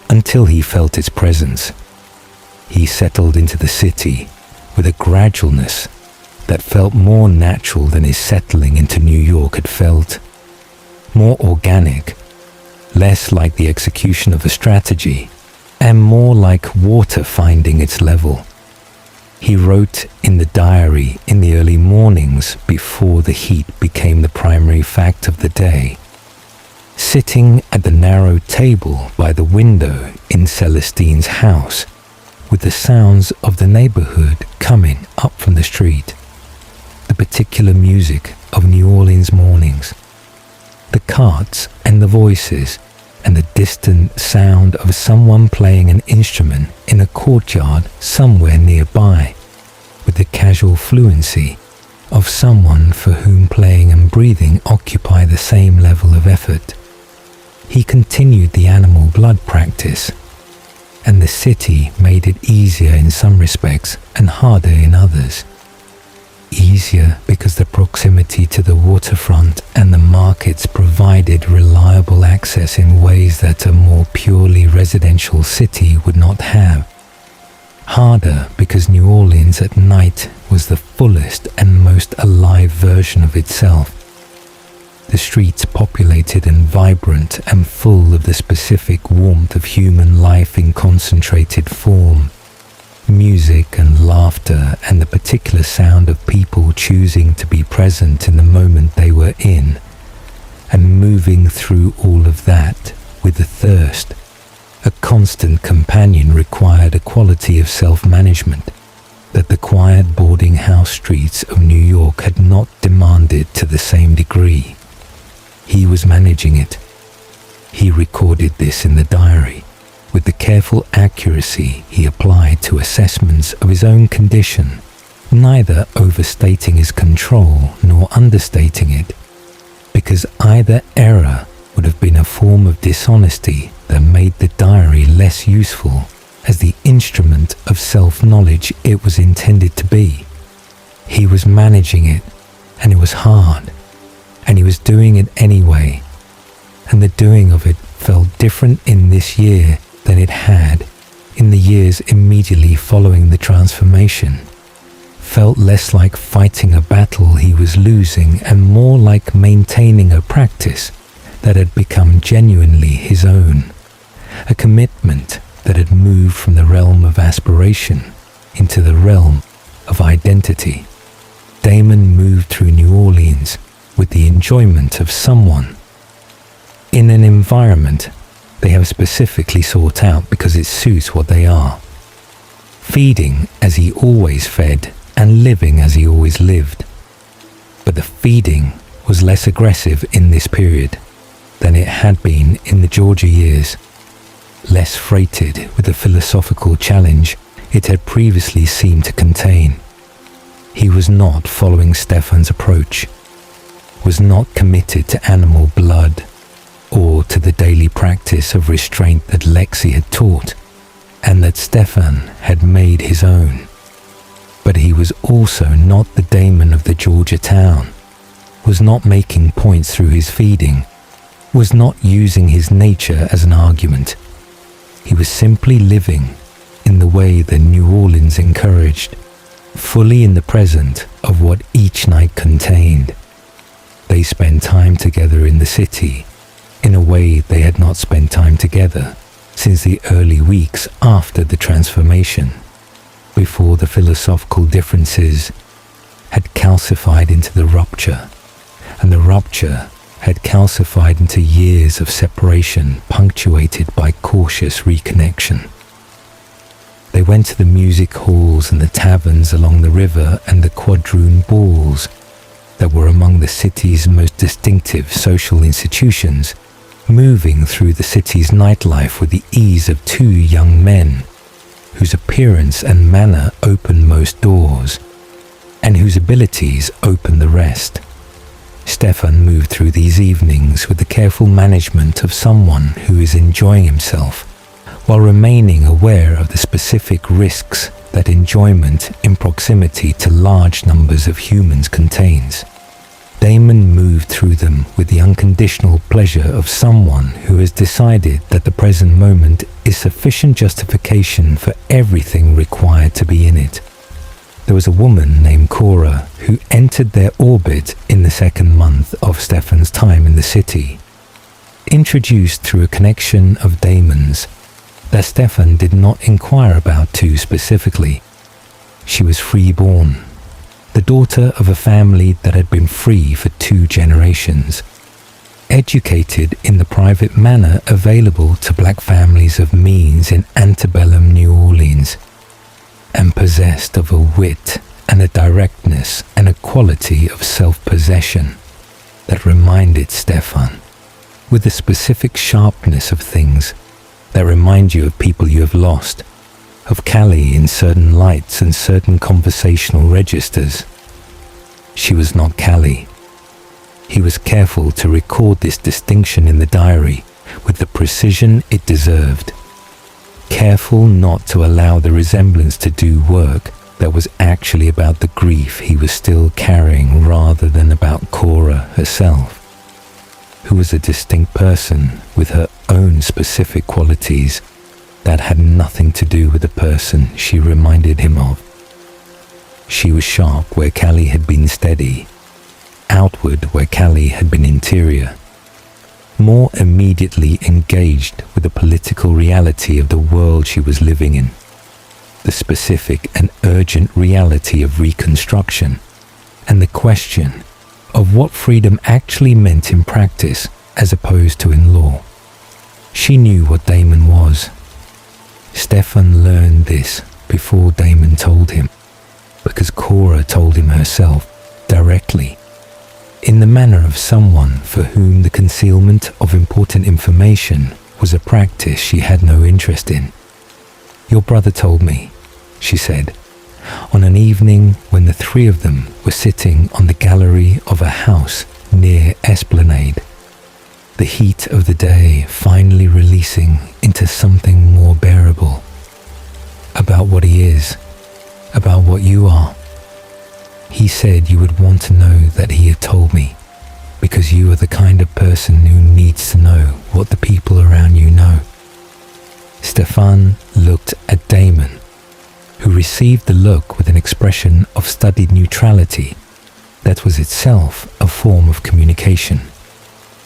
until he felt its presence. He settled into the city with a gradualness that felt more natural than his settling into New York had felt. More organic, less like the execution of a strategy, and more like water finding its level. He wrote in the diary in the early mornings before the heat became the primary fact of the day. Sitting at the narrow table by the window in Celestine's house, with the sounds of the neighborhood coming up from the street, the particular music of New Orleans mornings, the carts and the voices, and the distant sound of someone playing an instrument in a courtyard somewhere nearby, with the casual fluency of someone for whom playing and breathing occupy the same level of effort. He continued the animal blood practice, and the city made it easier in some respects and harder in others. Easier because the proximity to the waterfront and the markets provided reliable access in ways that a more purely residential city would not have. Harder because New Orleans at night was the fullest and most alive version of itself. The streets populated and vibrant and full of the specific warmth of human life in concentrated form. Music and laughter and the particular sound of people choosing to be present in the moment they were in, and moving through all of that with the thirst A constant companion required a quality of self-management that the quiet boarding house streets of New York had not demanded to the same degree. He was managing it. He recorded this in the diary with the careful accuracy he applied to assessments of his own condition, neither overstating his control nor understating it, because either error would have been a form of dishonesty that made the diary less useful as the instrument of self-knowledge it was intended to be. He was managing it, and it was hard, and he was doing it anyway, and the doing of it felt different in this year than it had in the years immediately following the transformation. Felt less like fighting a battle he was losing and more like maintaining a practice that had become genuinely his own, a commitment that had moved from the realm of aspiration into the realm of identity. Damon moved through New Orleans with the enjoyment of someone in an environment they have specifically sought out because it suits what they are. Feeding as he always fed and living as he always lived. But the feeding was less aggressive in this period than it had been in the Georgia years, less freighted with the philosophical challenge it had previously seemed to contain. He was not following Stefan's approach, was not committed to animal blood or to the daily practice of restraint that Lexi had taught and that Stefan had made his own. But he was also not the Damon of the Georgia town, was not making points through his feeding, was not using his nature as an argument. He was simply living in the way that New Orleans encouraged, fully in the present of what each night contained. They spent time together in the city in a way they had not spent time together since the early weeks after the transformation, before the philosophical differences had calcified into the rupture, and the rupture had calcified into years of separation punctuated by cautious reconnection. They went to the music halls and the taverns along the river and the quadroon balls that were among the city's most distinctive social institutions, moving through the city's nightlife with the ease of two young men whose appearance and manner opened most doors, and whose abilities opened the rest. Stefan moved through these evenings with the careful management of someone who is enjoying himself, while remaining aware of the specific risks that enjoyment in proximity to large numbers of humans contains. Damon moved through them with the unconditional pleasure of someone who has decided that the present moment is sufficient justification for everything required to be in it. There was a woman named Cora who entered their orbit in the second month of Stefan's time in the city, introduced through a connection of Damon's that Stefan did not inquire about too specifically. She was free-born, the daughter of a family that had been free for 2 generations, educated in the private manner available to black families of means in antebellum New Orleans, and possessed of a wit and a directness and a quality of self-possession that reminded Stefan, with the specific sharpness of things that remind you of people you have lost, of Callie in certain lights and certain conversational registers. She was not Callie. He was careful to record this distinction in the diary with the precision it deserved, careful not to allow the resemblance to do work that was actually about the grief he was still carrying rather than about Cora herself, who was a distinct person with her own specific qualities that had nothing to do with the person she reminded him of. She was sharp where Callie had been steady, outward where Callie had been interior, more immediately engaged with the political reality of the world she was living in, the specific and urgent reality of reconstruction, and the question of what freedom actually meant in practice as opposed to in law. She knew what Damon was. Stefan learned this before Damon told him, because Cora told him herself directly, in the manner of someone for whom the concealment of important information was a practice she had no interest in. "Your brother told me," she said, on an evening when the three of them were sitting on the gallery of a house near Esplanade, the heat of the day finally releasing into something more bearable. "About what he is, about what you are. He said you would want to know that he had told me, because you are the kind of person who needs to know what the people around you know." Stefan looked at Damon, who received the look with an expression of studied neutrality that was itself a form of communication,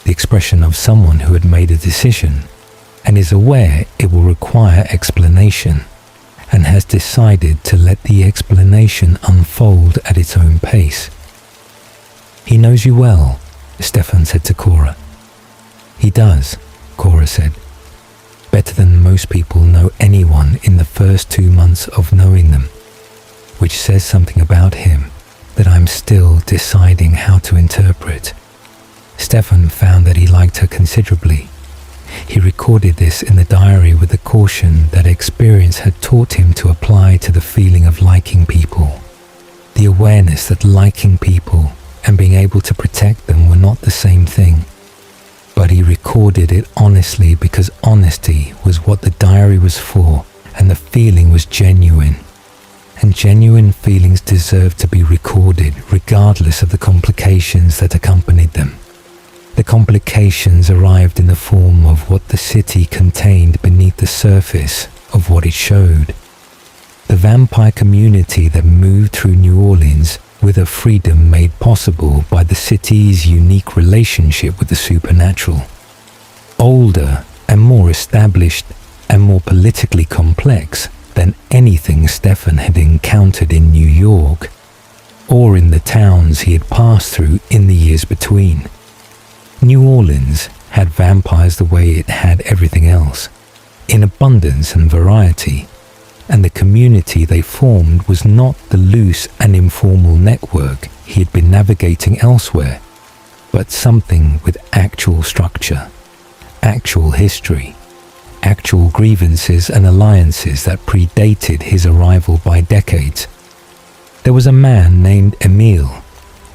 the expression of someone who had made a decision and is aware it will require explanation, and has decided to let the explanation unfold at its own pace. "He knows you well," Stefan said to Cora. "He does," Cora said. "Better than most people know anyone in the first 2 months of knowing them, which says something about him that I'm still deciding how to interpret." Stefan found that he liked her considerably. He recorded this in the diary with the caution that experience had taught him to apply to the feeling of liking people, the awareness that liking people and being able to protect them were not the same thing. But he recorded it honestly because honesty was what the diary was for, and the feeling was genuine. And genuine feelings deserve to be recorded regardless of the complications that accompanied them. The complications arrived in the form of what the city contained beneath the surface of what it showed. The vampire community that moved through New Orleans with a freedom made possible by the city's unique relationship with the supernatural. Older and more established and more politically complex than anything Stefan had encountered in New York or in the towns he had passed through in the years between. New Orleans had vampires the way it had everything else, in abundance and variety, and the community they formed was not the loose and informal network he had been navigating elsewhere, but something with actual structure, actual history, actual grievances and alliances that predated his arrival by decades. There was a man named Emile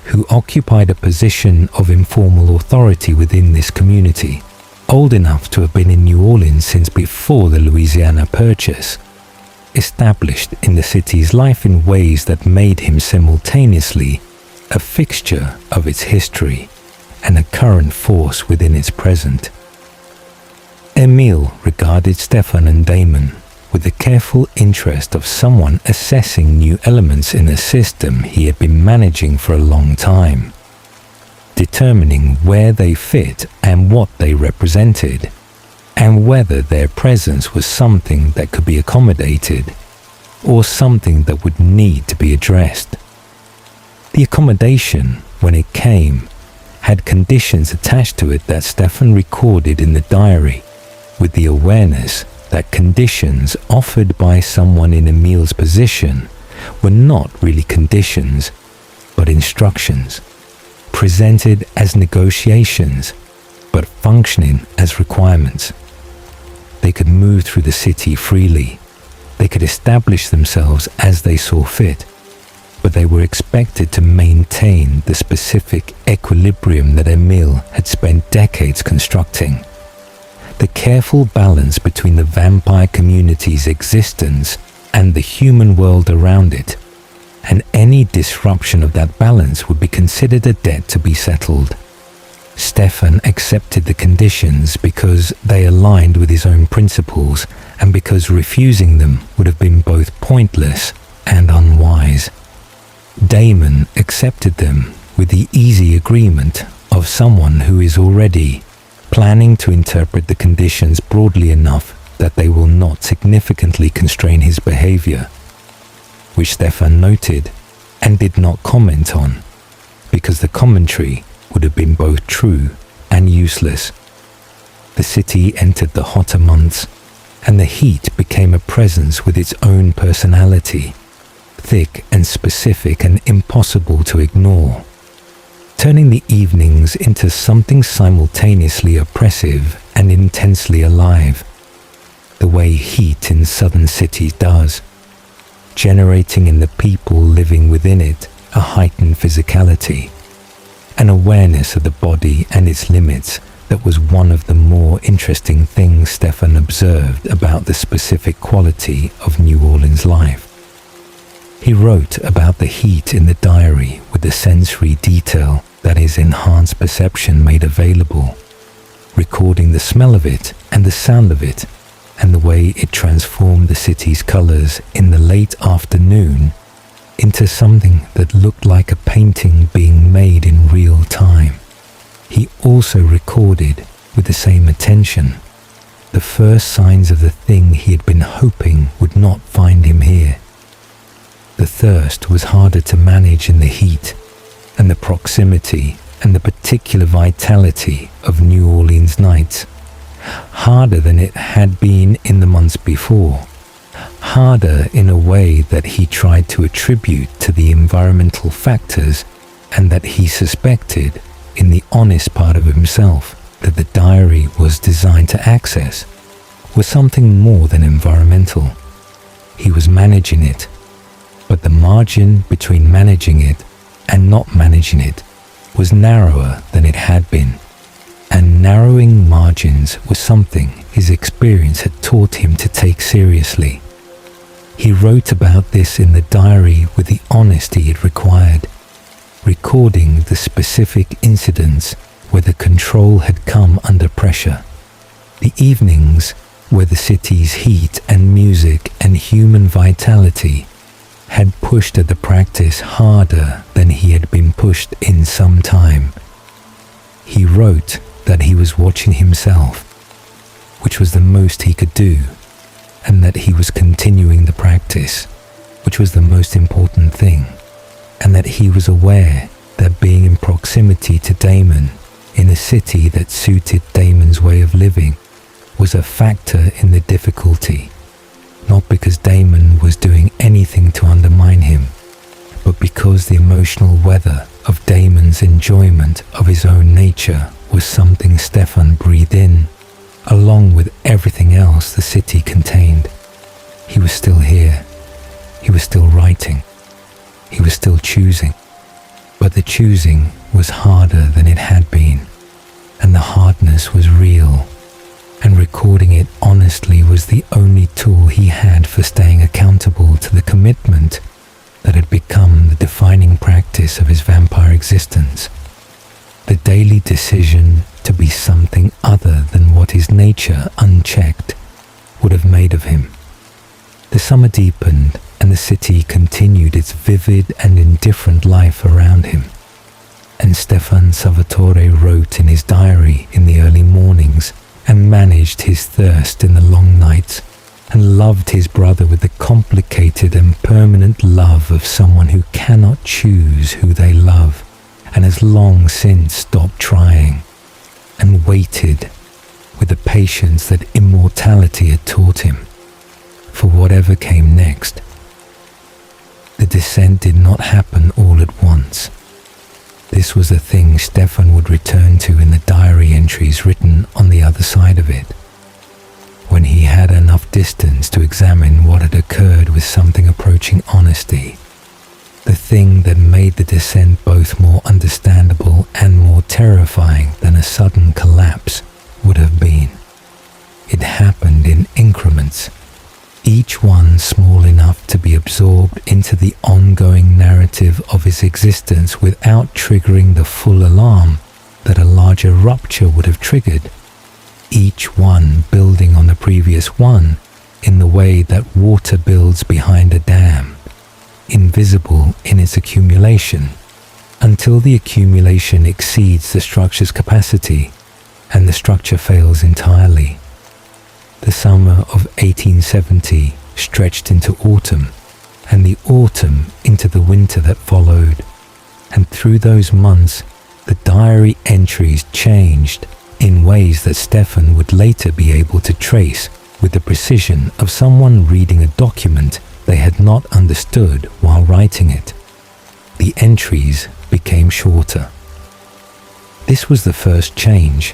who occupied a position of informal authority within this community, old enough to have been in New Orleans since before the Louisiana Purchase, established in the city's life in ways that made him simultaneously a fixture of its history and a current force within its present. Emile regarded Stefan and Damon with the careful interest of someone assessing new elements in a system he had been managing for a long time, determining where they fit and what they represented, and whether their presence was something that could be accommodated or something that would need to be addressed. The accommodation, when it came, had conditions attached to it that Stefan recorded in the diary, with the awareness that conditions offered by someone in Emile's position were not really conditions, but instructions, presented as negotiations, but functioning as requirements. They could move through the city freely. They could establish themselves as they saw fit, but they were expected to maintain the specific equilibrium that Emile had spent decades constructing. The careful balance between the vampire community's existence and the human world around it, and any disruption of that balance would be considered a debt to be settled. Stefan accepted the conditions because they aligned with his own principles and because refusing them would have been both pointless and unwise. Damon accepted them with the easy agreement of someone who is already planning to interpret the conditions broadly enough that they will not significantly constrain his behavior, which Stefan noted and did not comment on, because the commentary would have been both true and useless. the city entered the hotter months, and the heat became a presence with its own personality, thick and specific and impossible to ignore, turning the evenings into something simultaneously oppressive and intensely alive, the way heat in southern cities does, generating in the people living within it a heightened physicality, an awareness of the body and its limits that was one of the more interesting things Stefan observed about the specific quality of New Orleans life. He wrote about the heat in the diary with the sensory detail that his enhanced perception made available, recording the smell of it and the sound of it, and the way it transformed the city's colors in the late afternoon into something that looked like a painting being made in real time. He also recorded, with the same attention, the first signs of the thing he had been hoping would not find him here. The thirst was harder to manage in the heat, and the proximity and the particular vitality of New Orleans nights, harder than it had been in the months before, harder in a way that he tried to attribute to the environmental factors, and that he suspected, in the honest part of himself, that the diary was designed to access, was something more than environmental. He was managing it, but the margin between managing it and not managing it was narrower than it had been, and narrowing margins was something his experience had taught him to take seriously. He wrote about this in the diary with the honesty it required, recording the specific incidents where the control had come under pressure, the evenings where the city's heat and music and human vitality had pushed at the practice harder than he had been pushed in some time. He wrote that he was watching himself, which was the most he could do, and that he was continuing the practice, which was the most important thing, and that he was aware that being in proximity to Damon in a city that suited Damon's way of living was a factor in the difficulty, not because Damon was doing anything to undermine him, but because the emotional weather of Damon's enjoyment of his own nature was something Stefan breathed in, along with everything else the city contained. He was still here. He was still writing. He was still choosing. But the choosing was harder than it had been, and the hardness was real, and recording it honestly was the only tool he had for staying accountable to the commitment that had become the defining practice of his vampire existence, the daily decision to be something other than what his nature, unchecked, would have made of him. The summer deepened, and the city continued its vivid and indifferent life around him. And Stefan Salvatore wrote in his diary in the early mornings, and managed his thirst in the long nights, and loved his brother with the complicated and permanent love of someone who cannot choose who they love, and has long since stopped trying, and waited with the patience that immortality had taught him, for whatever came next. The descent did not happen all at once. This was a thing Stefan would return to in the diary entries written on the other side of it, when he had enough distance to examine what had occurred with something approaching honesty. The thing that made the descent both more understandable and more terrifying than a sudden collapse would have been. It happened in increments, each one small enough to be absorbed into the ongoing narrative of his existence without triggering the full alarm that a larger rupture would have triggered, each one building on the previous one in the way that water builds behind a dam, invisible in its accumulation, until the accumulation exceeds the structure's capacity and the structure fails entirely. The summer of 1870 stretched into autumn, and the autumn into the winter that followed, and through those months the diary entries changed in ways that Stefan would later be able to trace with the precision of someone reading a document they had not understood while writing it. The entries became shorter. This was the first change,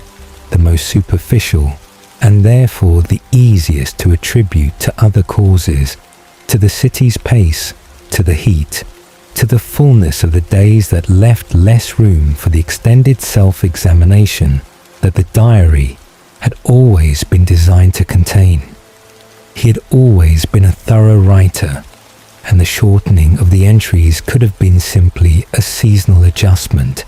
the most superficial, and therefore the easiest to attribute to other causes, to the city's pace, to the heat, to the fullness of the days that left less room for the extended self-examination that the diary had always been designed to contain. He had always been a thorough writer, and the shortening of the entries could have been simply a seasonal adjustment,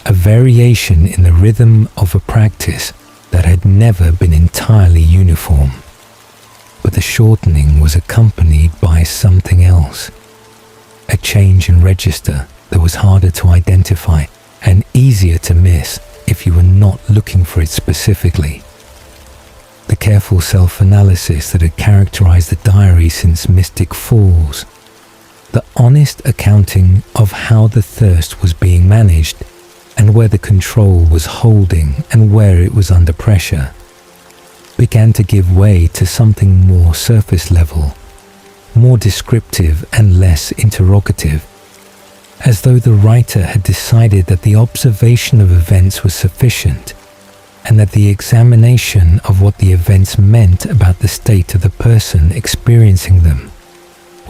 a variation in the rhythm of a practice that had never been entirely uniform. But the shortening was accompanied by something else, a change in register that was harder to identify and easier to miss if you were not looking for it specifically. The careful self-analysis that had characterized the diary since Mystic Falls, the honest accounting of how the thirst was being managed and where the control was holding and where it was under pressure, began to give way to something more surface level, more descriptive and less interrogative, as though the writer had decided that the observation of events was sufficient and that the examination of what the events meant about the state of the person experiencing them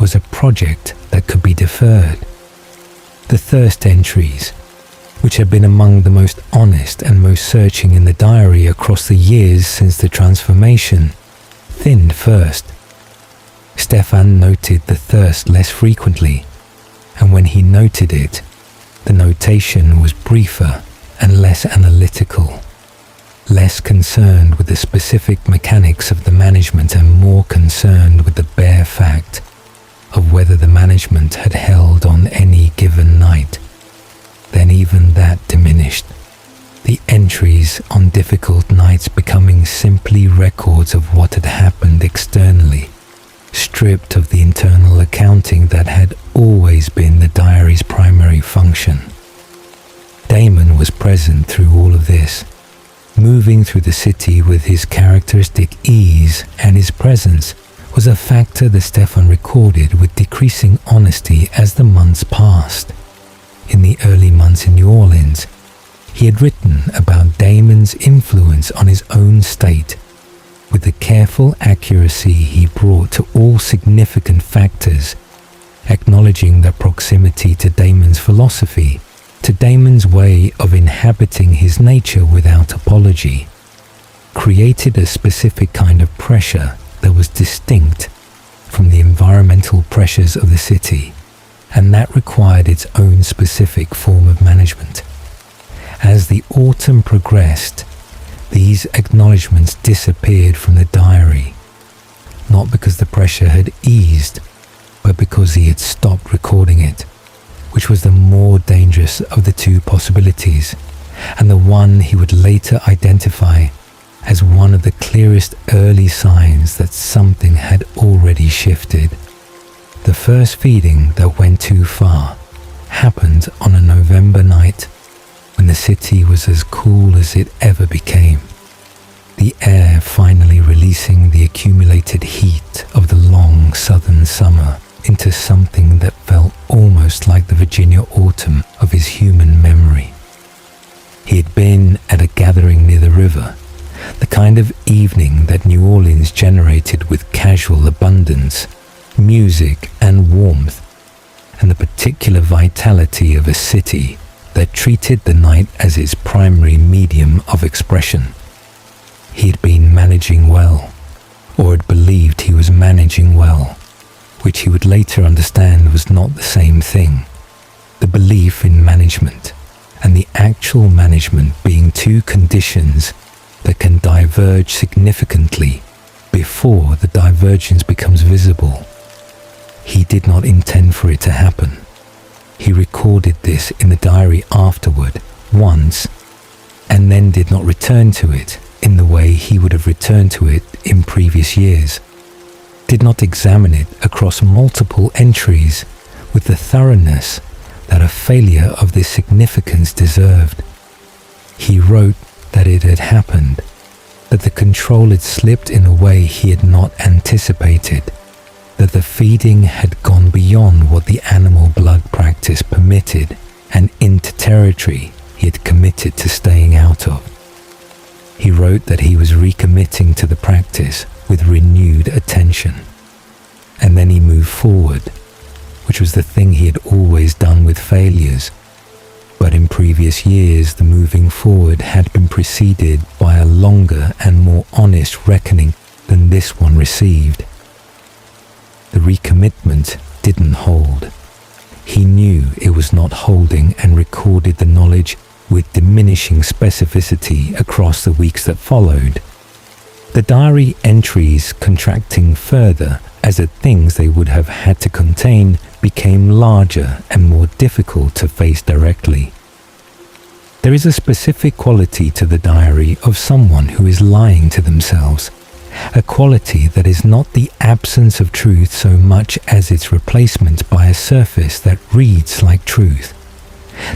was a project that could be deferred. The thirst entries, which had been among the most honest and most searching in the diary across the years since the transformation, thinned first. Stefan noted the thirst less frequently, and when he noted it, the notation was briefer and less analytical, less concerned with the specific mechanics of the management and more concerned with the bare fact of whether the management had held on any given night. Then even that diminished, the entries on difficult nights becoming simply records of what had happened externally, stripped of the internal accounting that had always been the diary's primary function. Damon was present through all of this, moving through the city with his characteristic ease, and his presence was a factor that Stefan recorded with decreasing honesty as the months passed. In the early months in New Orleans, he had written about Damon's influence on his own state, with the careful accuracy he brought to all significant factors, acknowledging the proximity to Damon's philosophy, to Damon's way of inhabiting his nature without apology, created a specific kind of pressure that was distinct from the environmental pressures of the city, and that required its own specific form of management. As the autumn progressed, these acknowledgements disappeared from the diary, not because the pressure had eased, but because he had stopped recording it, which was the more dangerous of the two possibilities, and the one he would later identify as one of the clearest early signs that something had already shifted. The first feeding that went too far happened on a November night when the city was as cool as it ever became, the air finally releasing the accumulated heat of the long southern summer into something that felt almost like the Virginia autumn of his human memory. He had been at a gathering near the river, the kind of evening that New Orleans generated with casual abundance, music and warmth, and the particular vitality of a city that treated the night as its primary medium of expression. He had been managing well, or had believed he was managing well, which he would later understand was not the same thing. The belief in management and the actual management being two conditions that can diverge significantly before the divergence becomes visible. He did not intend for it to happen. He recorded this in the diary afterward, once, and then did not return to it in the way he would have returned to it in previous years, did not examine it across multiple entries with the thoroughness that a failure of this significance deserved. He wrote that it had happened, that the control had slipped in a way he had not anticipated, that the feeding had gone beyond what the animal blood practice permitted and into territory he had committed to staying out of. He wrote that he was recommitting to the practice with renewed attention. And then he moved forward, which was the thing he had always done with failures. But in previous years, the moving forward had been preceded by a longer and more honest reckoning than this one received. The recommitment didn't hold. He knew it was not holding and recorded the knowledge with diminishing specificity across the weeks that followed. The diary entries contracting further as the things they would have had to contain became larger and more difficult to face directly. There is a specific quality to the diary of someone who is lying to themselves, a quality that is not the absence of truth so much as its replacement by a surface that reads like truth,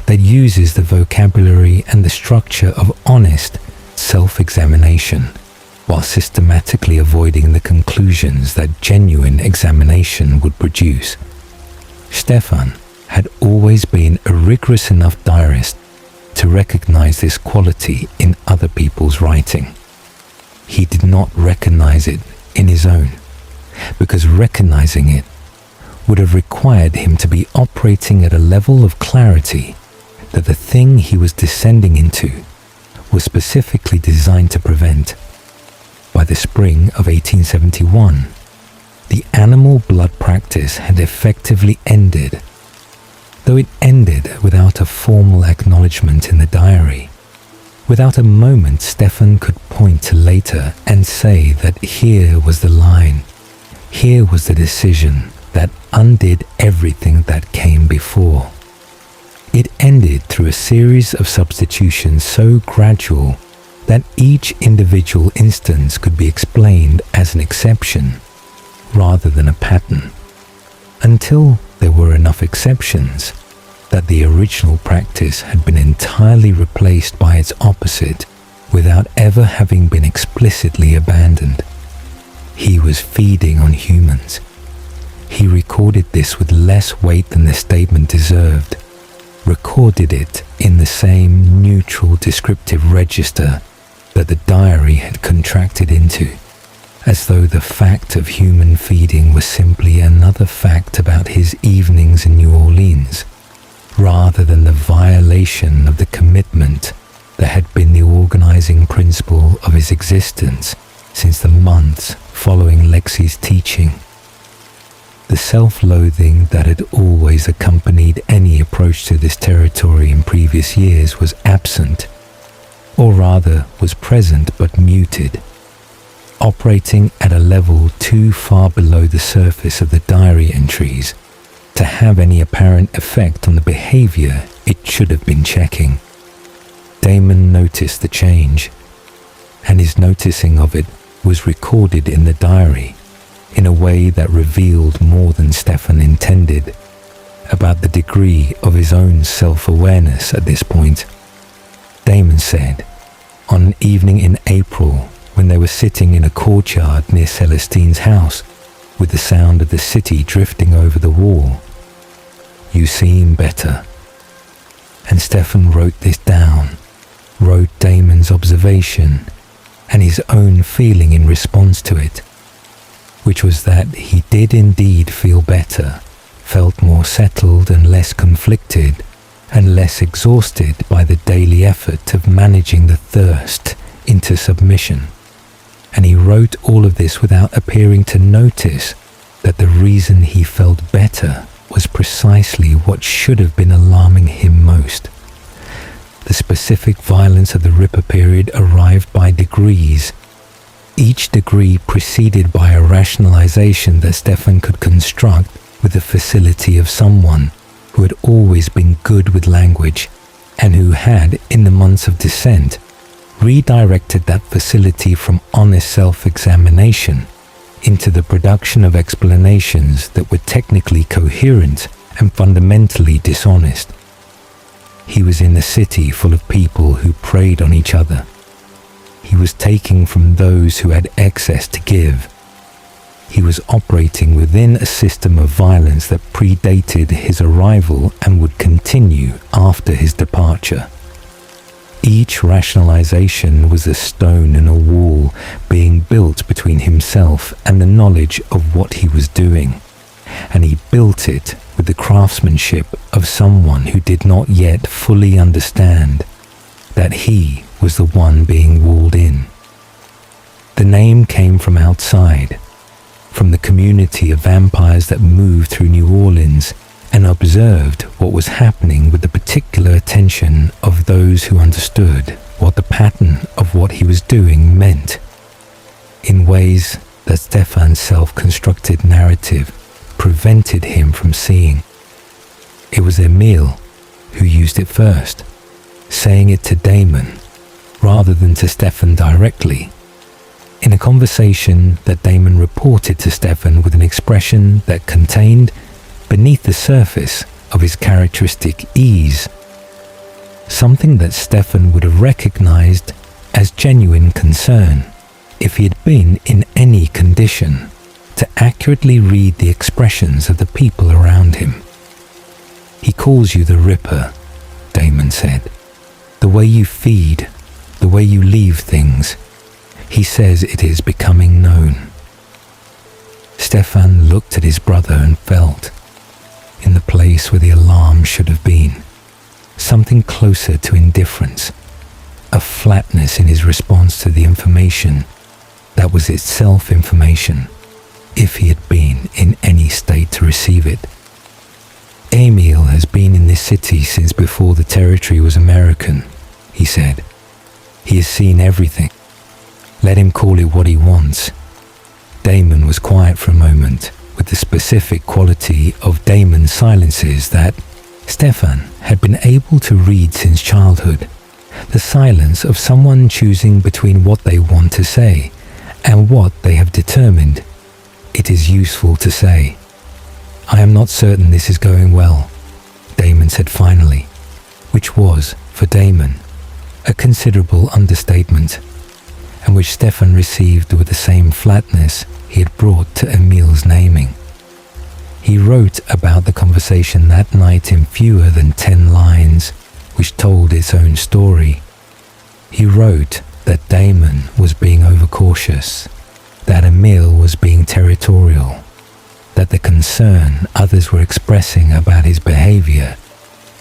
that uses the vocabulary and the structure of honest self-examination, while systematically avoiding the conclusions that genuine examination would produce. Stefan had always been a rigorous enough diarist to recognize this quality in other people's writing. He did not recognize it in his own, because recognizing it would have required him to be operating at a level of clarity that the thing he was descending into was specifically designed to prevent. By the spring of 1871, the animal blood practice had effectively ended, though it ended without a formal acknowledgement in the diary, without a moment Stefan could point to later and say that here was the line, here was the decision that undid everything that came before. It ended through a series of substitutions so gradual that each individual instance could be explained as an exception rather than a pattern, until there were enough exceptions that the original practice had been entirely replaced by its opposite without ever having been explicitly abandoned. He was feeding on humans. He recorded this with less weight than the statement deserved, recorded it in the same neutral descriptive register that the diary had contracted into, as though the fact of human feeding was simply another fact about his evenings in New Orleans, rather than the violation of the commitment that had been the organizing principle of his existence since the months following Lexi's teaching. The self-loathing that had always accompanied any approach to this territory in previous years was absent, or rather was present but muted, operating at a level too far below the surface of the diary entries to have any apparent effect on the behavior it should have been checking. Damon noticed the change, and his noticing of it was recorded in the diary in a way that revealed more than Stefan intended about the degree of his own self-awareness at this point. Damon said, on an evening in April when they were sitting in a courtyard near Celestine's house with the sound of the city drifting over the wall, "You seem better." And Stefan wrote this down, wrote Damon's observation and his own feeling in response to it, which was that he did indeed feel better, felt more settled and less conflicted, and less exhausted by the daily effort of managing the thirst into submission. And he wrote all of this without appearing to notice that the reason he felt better was precisely what should have been alarming him most. The specific violence of the Ripper period arrived by degrees, each degree preceded by a rationalization that Stefan could construct with the facility of someone who had always been good with language and who had, in the months of descent, redirected that facility from honest self-examination into the production of explanations that were technically coherent and fundamentally dishonest. He was in a city full of people who preyed on each other, he was taking from those who had excess to give. He was operating within a system of violence that predated his arrival and would continue after his departure. Each rationalization was a stone in a wall being built between himself and the knowledge of what he was doing, and he built it with the craftsmanship of someone who did not yet fully understand that he was the one being walled in. The name came from outside, from the community of vampires that moved through New Orleans and observed what was happening with the particular attention of those who understood what the pattern of what he was doing meant, in ways that Stefan's self-constructed narrative prevented him from seeing. It was Emil who used it first, saying it to Damon rather than to Stefan directly, in a conversation that Damon reported to Stefan with an expression that contained, beneath the surface of his characteristic ease, something that Stefan would have recognized as genuine concern if he had been in any condition to accurately read the expressions of the people around him. "He calls you the Ripper," Damon said. "The way you feed, the way you leave things. He says it is becoming known." Stefan looked at his brother and felt, in the place where the alarm should have been, something closer to indifference, a flatness in his response to the information that was itself information, if he had been in any state to receive it. "Emil has been in this city since before the territory was American," he said. "He has seen everything. Let him call it what he wants." Damon was quiet for a moment, with the specific quality of Damon's silences that Stefan had been able to read since childhood, the silence of someone choosing between what they want to say and what they have determined it is useful to say. "I am not certain this is going well," Damon said finally, which was, for Damon, a considerable understatement, and which Stefan received with the same flatness he had brought to Emil's naming. He wrote about the conversation that night in fewer than 10 lines, which told its own story. He wrote that Damon was being overcautious, that Emil was being territorial, that the concern others were expressing about his behavior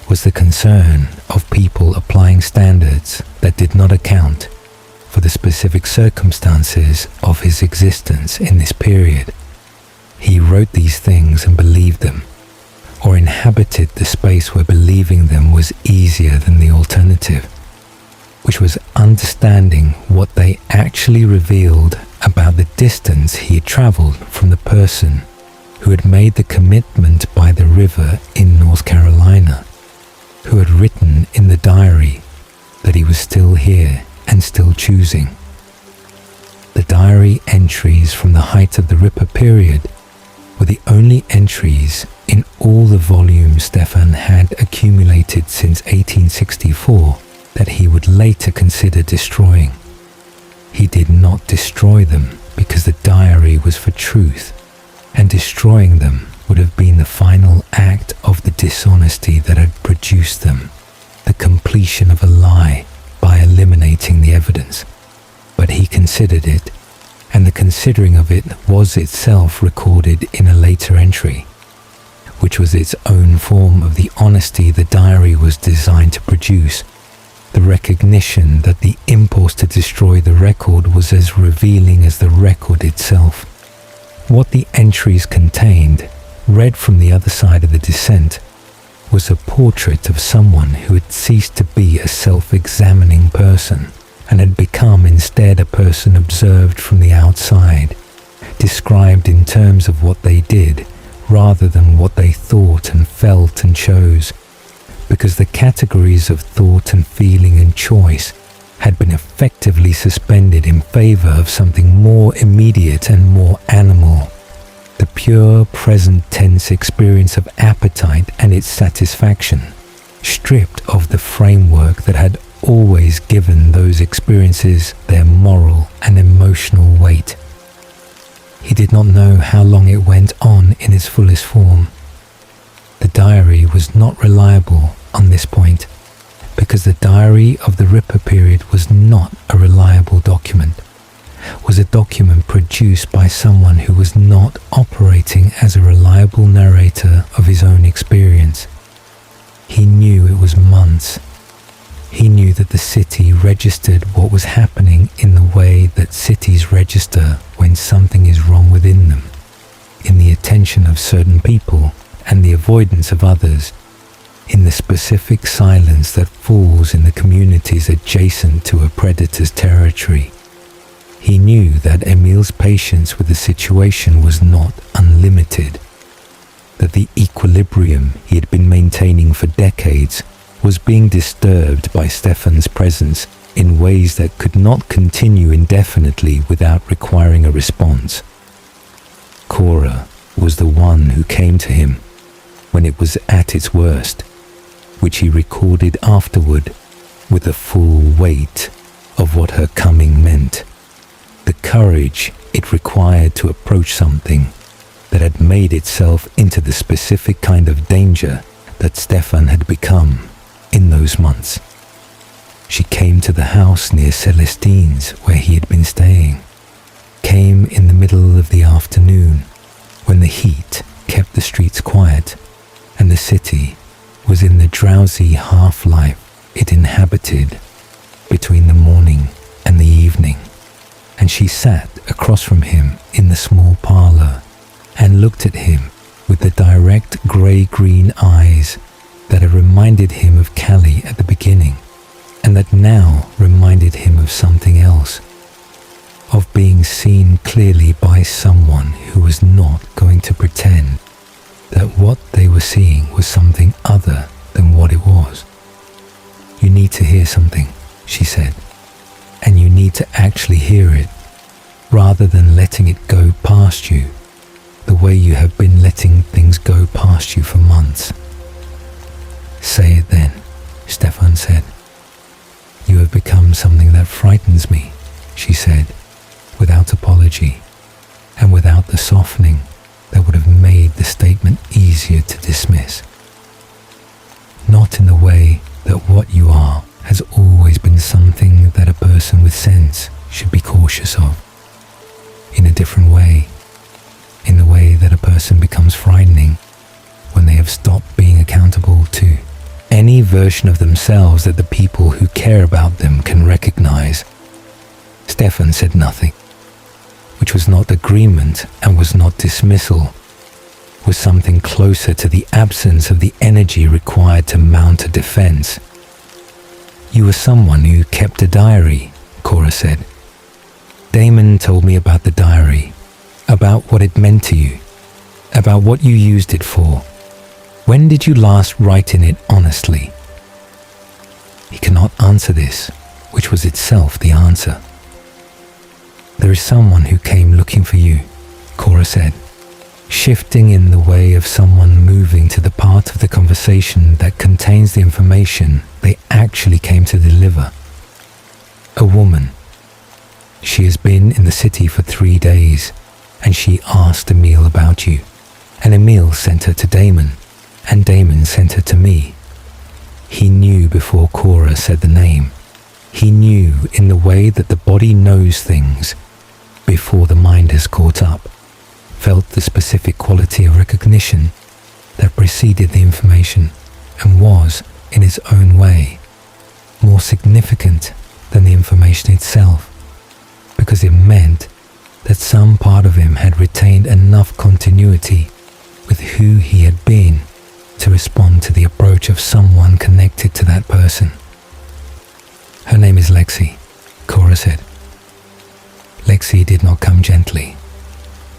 was the concern of people applying standards that did not account for the specific circumstances of his existence in this period. He wrote these things and believed them, or inhabited the space where believing them was easier than the alternative, which was understanding what they actually revealed about the distance he had traveled from the person who had made the commitment by the river in North Carolina, who had written in the diary that he was still here and still choosing. The diary entries from the height of the Ripper period were the only entries in all the volumes Stefan had accumulated since 1864 that he would later consider destroying. He did not destroy them because the diary was for truth, and destroying them would have been the final act of the dishonesty that had produced them, the completion of a lie by eliminating the evidence. But he considered it, and the considering of it was itself recorded in a later entry, which was its own form of the honesty the diary was designed to produce, the recognition that the impulse to destroy the record was as revealing as the record itself. What the entries contained, read from the other side of the descent, was a portrait of someone who had ceased to be a self-examining person and had become instead a person observed from the outside, described in terms of what they did rather than what they thought and felt and chose, because the categories of thought and feeling and choice had been effectively suspended in favor of something more immediate and more animal, the pure present tense experience of appetite and its satisfaction, stripped of the framework that had always given those experiences their moral and emotional weight. He did not know how long it went on in its fullest form. The diary was not reliable on this point, because the diary of the Ripper period was not a reliable document, was a document produced by someone who was not operating as a reliable narrator of his own experience. He knew it was months. He knew that the city registered what was happening in the way that cities register when something is wrong within them, in the attention of certain people and the avoidance of others, in the specific silence that falls in the communities adjacent to a predator's territory. He knew that Emil's patience with the situation was not unlimited, that the equilibrium he had been maintaining for decades was being disturbed by Stefan's presence in ways that could not continue indefinitely without requiring a response. Cora was the one who came to him when it was at its worst, which he recorded afterward with the full weight of what her coming meant, the courage it required to approach something that had made itself into the specific kind of danger that Stefan had become in those months. She came to the house near Celestine's where he had been staying, came in the middle of the afternoon when the heat kept the streets quiet and the city was in the drowsy half-life it inhabited between the morning and the evening, and she sat across from him in the small parlor and looked at him with the direct grey-green eyes that had reminded him of Callie at the beginning, and that now reminded him of something else, of being seen clearly by someone who was not going to pretend that what they were seeing was something other than what it was. "You need to hear something," she said, "and you need to actually hear it, rather than letting it go past you, the way you have been letting things go past you for months." "Say it then," Stefan said. "You have become something that frightens me," she said, without apology, and without the softening that would have made the statement easier to dismiss. "Not in the way that what you are has always been something that a person with sense should be cautious of. In a different way, in the way that a person becomes frightening when they have stopped being accountable to any version of themselves that the people who care about them can recognize." Stefan said nothing, which was not agreement and was not dismissal, was something closer to the absence of the energy required to mount a defense. "You were someone who kept a diary," Cora said. "Damon told me about the diary, about what it meant to you, about what you used it for. When did you last write in it honestly?" He cannot answer this, which was itself the answer. "There is someone who came looking for you," Cora said, shifting in the way of someone moving to the part of the conversation that contains the information they actually came to deliver. "A woman. She has been in the city for 3 days, and she asked Emil about you, and Emil sent her to Damon, and Damon sent her to me." He knew before Cora said the name. He knew in the way that the body knows things before the mind has caught up, felt the specific quality of recognition that preceded the information and was, in its own way, more significant than the information itself, because it meant that some part of him had retained enough continuity with who he had been to respond to the approach of someone connected to that person. "Her name is Lexi," Cora said. Lexi did not come gently.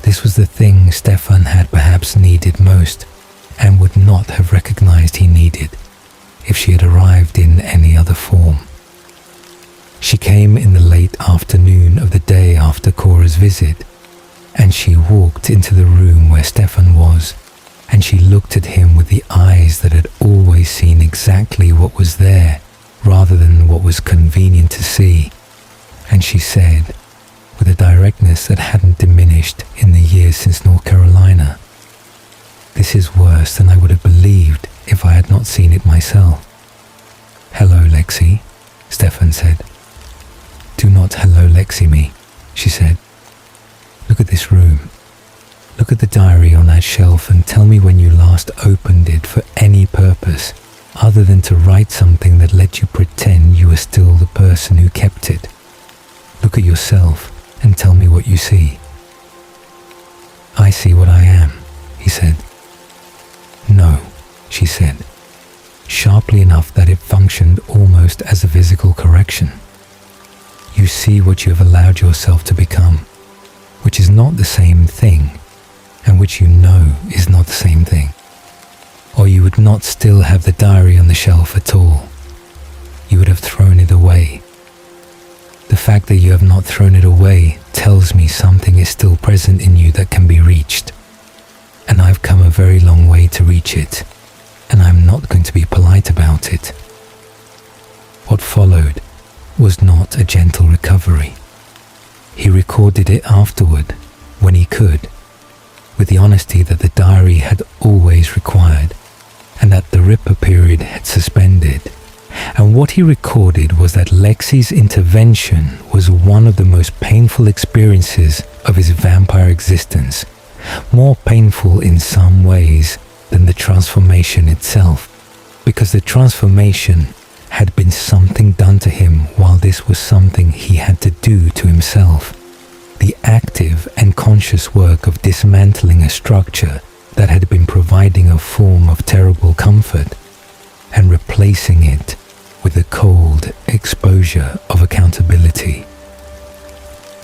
This was the thing Stefan had perhaps needed most, and would not have recognized he needed if she had arrived in any other form. She came in the late afternoon of the day after Cora's visit, and she walked into the room where Stefan was, and she looked at him with the eyes that had always seen exactly what was there rather than what was convenient to see, and she said, with a directness that hadn't diminished in the years since North Carolina, "This is worse than I would have believed if I had not seen it myself." "Hello, Lexi," Stefan said. "Do not hello Lexi me," she said. "Look at this room. Look at the diary on that shelf and tell me when you last opened it for any purpose other than to write something that let you pretend you were still the person who kept it. Look at yourself and tell me what you see." "I see what I am," he said. "No," she said, sharply enough that it functioned almost as a physical correction. "You see what you have allowed yourself to become, which is not the same thing, and which you know is not the same thing. Or you would not still have the diary on the shelf at all. You would have thrown it away. The fact that you have not thrown it away tells me something is still present in you that can be reached. And I've come a very long way to reach it, and I'm not going to be polite about it." What followed was not a gentle recovery. He recorded it afterward, when he could, with the honesty that the diary had always required, and that the Ripper period had suspended. And what he recorded was that Lexi's intervention was one of the most painful experiences of his vampire existence, more painful in some ways than the transformation itself, because the transformation had been something done to him while this was something he had to do to himself. The active and conscious work of dismantling a structure that had been providing a form of terrible comfort and replacing it with the cold exposure of accountability.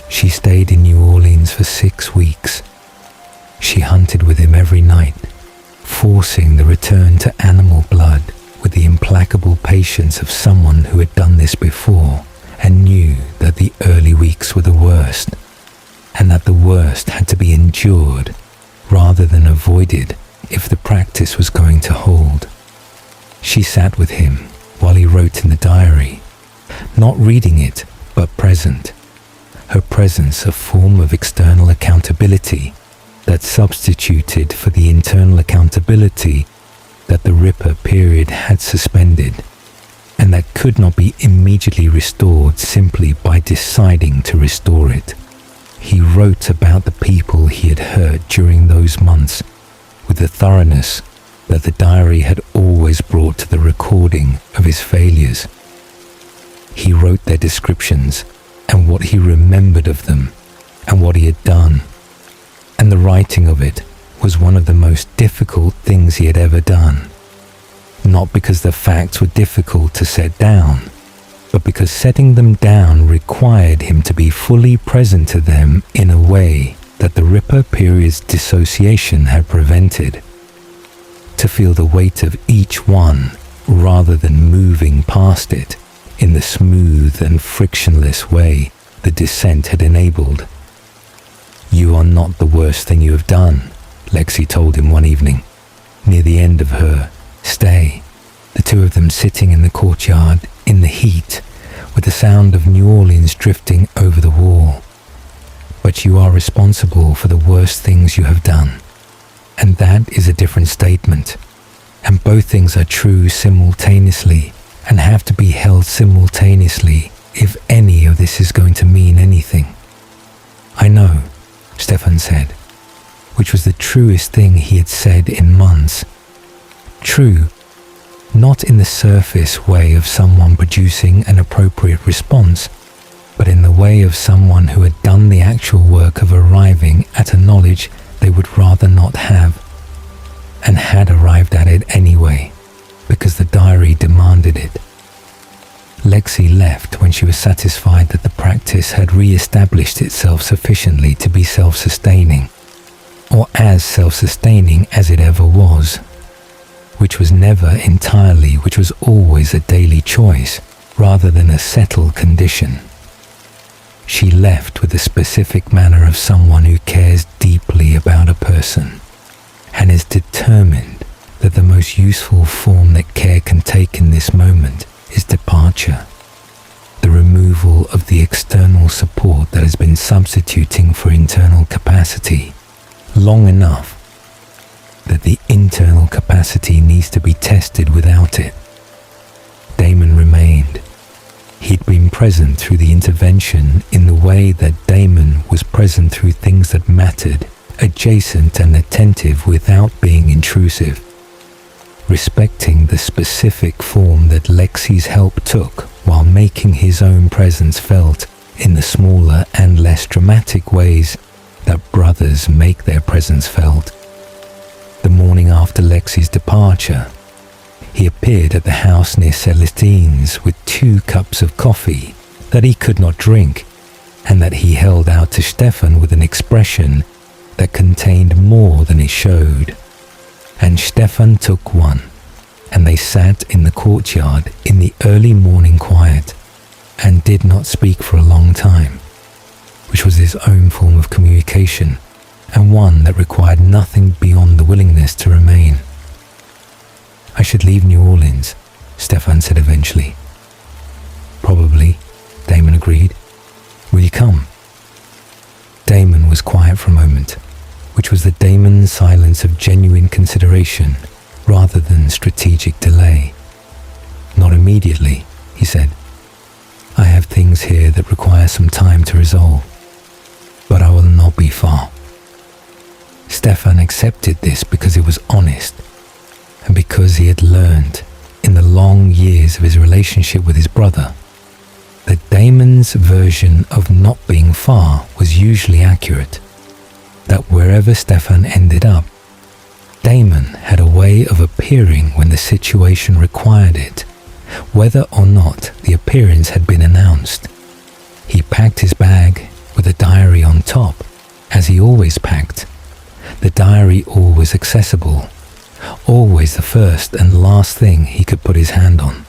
She stayed in New Orleans for 6 weeks. She hunted with him every night, forcing the return to animal blood with the implacable patience of someone who had done this before and knew that the early weeks were the worst, and that the worst had to be endured rather than avoided if the practice was going to hold. She sat with him while he wrote in the diary, not reading it, but present. Her presence a form of external accountability that substituted for the internal accountability that the Ripper period had suspended, and that could not be immediately restored simply by deciding to restore it. He wrote about the people he had hurt during those months with the thoroughness that the diary had always brought to the recording of his failures. He wrote their descriptions and what he remembered of them and what he had done, and the writing of it was one of the most difficult things he had ever done. Not because the facts were difficult to set down, but because setting them down required him to be fully present to them in a way that the Ripper period's dissociation had prevented. To feel the weight of each one rather than moving past it in the smooth and frictionless way the descent had enabled. "You are not the worst thing you have done," Lexi told him one evening, near the end of her stay, the two of them sitting in the courtyard in the heat with the sound of New Orleans drifting over the wall. "But you are responsible for the worst things you have done. And that is a different statement. And both things are true simultaneously and have to be held simultaneously if any of this is going to mean anything." "I know," Stefan said, which was the truest thing he had said in months. True, not in the surface way of someone producing an appropriate response, but in the way of someone who had done the actual work of arriving at a knowledge they would rather not have, and had arrived at it anyway, because the diary demanded it. Lexi left when she was satisfied that the practice had re-established itself sufficiently to be self-sustaining, or as self-sustaining as it ever was, which was never entirely, which was always a daily choice rather than a settled condition. She left with the specific manner of someone who cares deeply about a person and is determined that the most useful form that care can take in this moment is departure, the removal of the external support that has been substituting for internal capacity long enough that the internal capacity needs to be tested without it. Damon remained. He'd been present through the intervention in the way that Damon was present through things that mattered, adjacent and attentive without being intrusive, respecting the specific form that Lexi's help took while making his own presence felt in the smaller and less dramatic ways that brothers make their presence felt. The morning after Lexi's departure, he appeared at the house near Celestine's with 2 cups of coffee that he could not drink, and that he held out to Stefan with an expression that contained more than it showed. And Stefan took one, and they sat in the courtyard in the early morning quiet and did not speak for a long time, which was his own form of communication, and one that required nothing beyond the willingness to remain. "I should leave New Orleans," Stefan said eventually. "Probably," Damon agreed. "Will you come?" Damon was quiet for a moment, which was the Damon silence of genuine consideration rather than strategic delay. "Not immediately," he said. "I have things here that require some time to resolve, but I will not be far." Stefan accepted this because it was honest, and because he had learned in the long years of his relationship with his brother that Damon's version of not being far was usually accurate, that wherever Stefan ended up, Damon had a way of appearing when the situation required it, whether or not the appearance had been announced. He packed his bag with a diary on top, as he always packed, the diary always accessible, always the first and last thing he could put his hand on.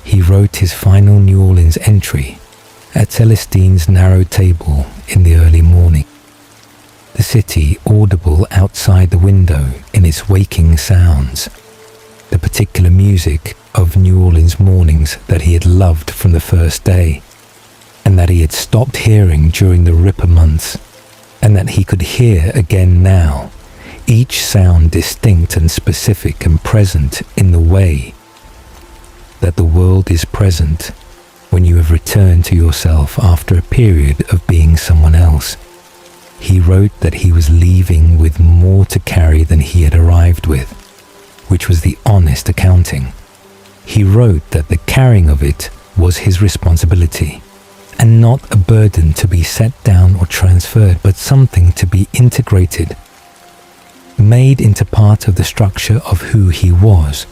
He wrote his final New Orleans entry at Celestine's narrow table in the early morning, the city audible outside the window in its waking sounds, the particular music of New Orleans mornings that he had loved from the first day, and that he had stopped hearing during the Ripper months, and that he could hear again now, each sound distinct and specific and present in the way that the world is present when you have returned to yourself after a period of being someone else. He wrote that he was leaving with more to carry than he had arrived with, which was the honest accounting. He wrote that the carrying of it was his responsibility, and not a burden to be set down or transferred, but something to be integrated, made into part of the structure of who he was,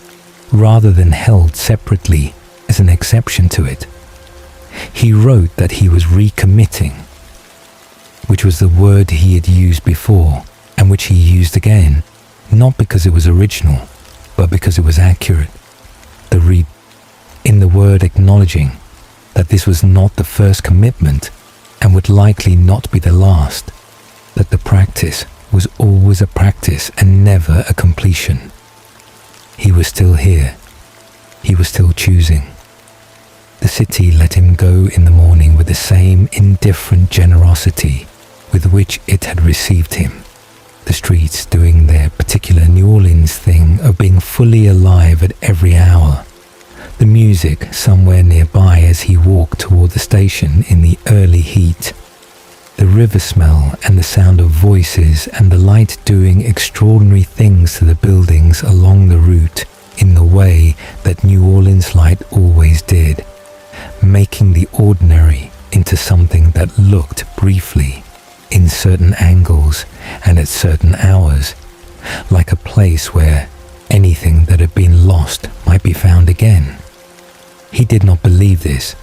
rather than held separately as an exception to it. He wrote that he was recommitting, which was the word he had used before, and which he used again, not because it was original, but because it was accurate. In the word acknowledging that this was not the first commitment and would likely not be the last, that the practice was always a practice and never a completion. He was still here. He was still choosing. The city let him go in the morning with the same indifferent generosity with which it had received him. The streets doing their particular New Orleans thing of being fully alive at every hour. The music somewhere nearby as he walked toward the station in the early heat. The river smell and the sound of voices and the light doing extraordinary things to the buildings along the route in the way that New Orleans light always did, making the ordinary into something that looked briefly, in certain angles and at certain hours, like a place where anything that had been lost might be found again. He did not believe this.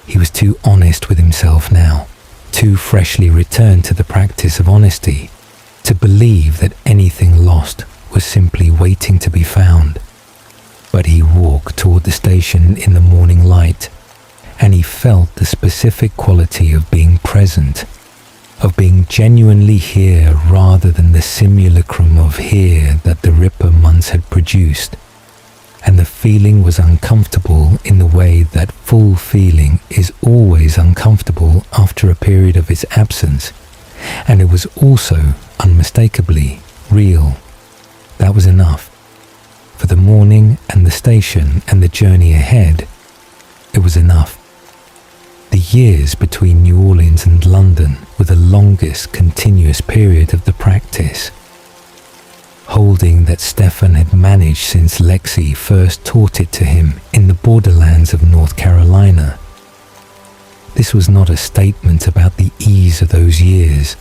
He was too honest with himself now, too freshly returned to the practice of honesty, to believe that anything lost was simply waiting to be found. But he walked toward the station in the morning light, and he felt the specific quality of being present, of being genuinely here rather than the simulacrum of here that the Ripper months had produced. and the feeling was uncomfortable in the way that full feeling is always uncomfortable after a period of its absence, and it was also unmistakably real. That was enough. For the morning and the station and the journey ahead, it was enough. The years between New Orleans and London were the longest continuous period of the practice. Holding that Stefan had managed since Lexi first taught it to him in the borderlands of North Carolina. This was not a statement about the ease of those years,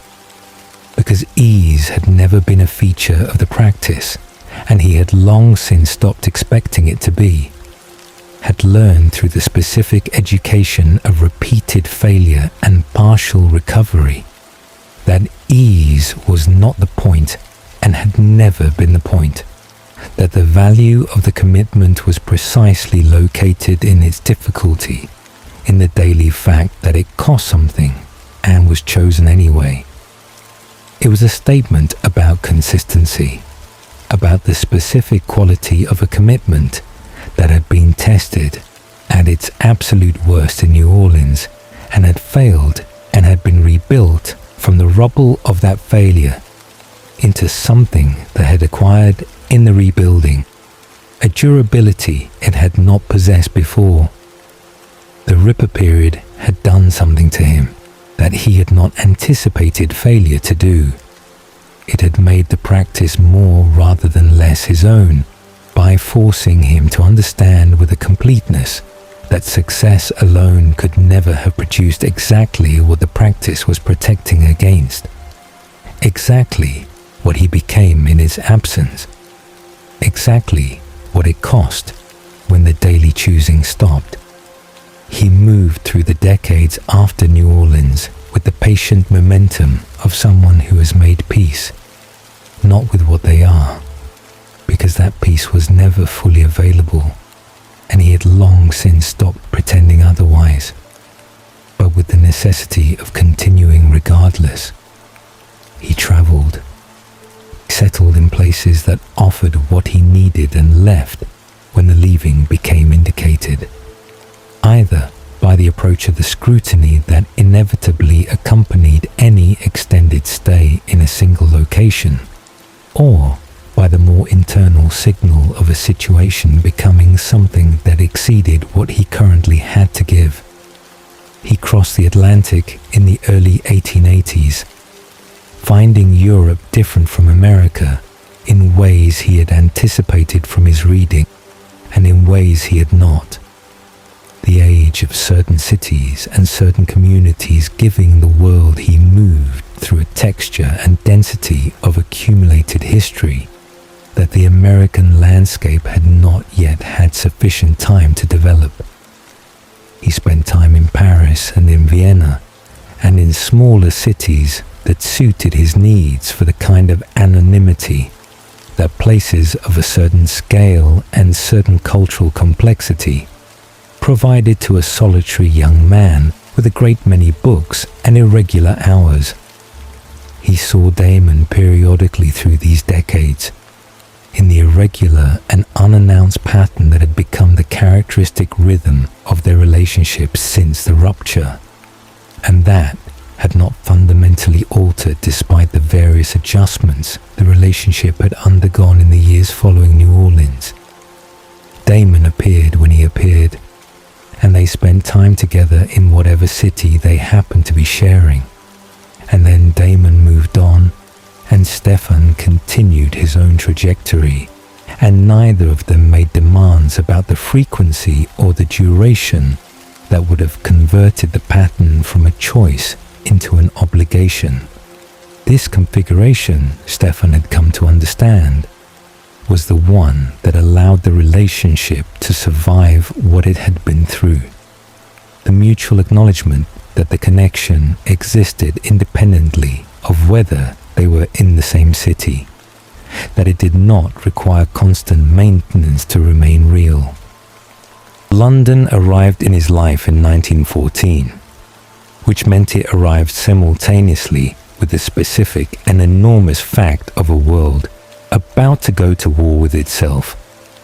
because ease had never been a feature of the practice, and he had long since stopped expecting it to be, had learned through the specific education of repeated failure and partial recovery that ease was not the point and had never been the point, that the value of the commitment was precisely located in its difficulty, in the daily fact that it cost something and was chosen anyway. It was a statement about consistency, about the specific quality of a commitment that had been tested at its absolute worst in New Orleans and had failed and had been rebuilt from the rubble of that failure into something that had acquired in the rebuilding a durability it had not possessed before. The Ripper period had done something to him that he had not anticipated failure to do. It had made the practice more rather than less his own, by forcing him to understand with a completeness that success alone could never have produced exactly what the practice was protecting against, exactly what he became in its absence, exactly what it cost when the daily choosing stopped. He moved through the decades after New Orleans with the patient momentum of someone who has made peace, not with what they are, because that peace was never fully available, and he had long since stopped pretending otherwise, but with the necessity of continuing regardless. He traveled, settled in places that offered what he needed and left when the leaving became indicated, either by the approach of the scrutiny that inevitably accompanied any extended stay in a single location, or by the more internal signal of a situation becoming something that exceeded what he currently had to give. He crossed the Atlantic in the early 1880s, finding Europe different from America in ways he had anticipated from his reading and in ways he had not. The age of certain cities and certain communities giving the world he moved through a texture and density of accumulated history that the American landscape had not yet had sufficient time to develop. He spent time in Paris and in Vienna and in smaller cities that suited his needs for the kind of anonymity that places of a certain scale and certain cultural complexity provided to a solitary young man with a great many books and irregular hours. He saw Damon periodically through these decades, in the irregular and unannounced pattern that had become the characteristic rhythm of their relationship since the rupture, and that had not fundamentally altered despite the various adjustments the relationship had undergone in the years following New Orleans. Damon appeared when he appeared, and they spent time together in whatever city they happened to be sharing. And then Damon moved on, and Stefan continued his own trajectory, and neither of them made demands about the frequency or the duration that would have converted the pattern from a choice into an obligation. This configuration, Stefan had come to understand, was the one that allowed the relationship to survive what it had been through. The mutual acknowledgement that the connection existed independently of whether they were in the same city, that it did not require constant maintenance to remain real. London arrived in his life in 1914, which meant it arrived simultaneously with the specific and enormous fact of a world about to go to war with itself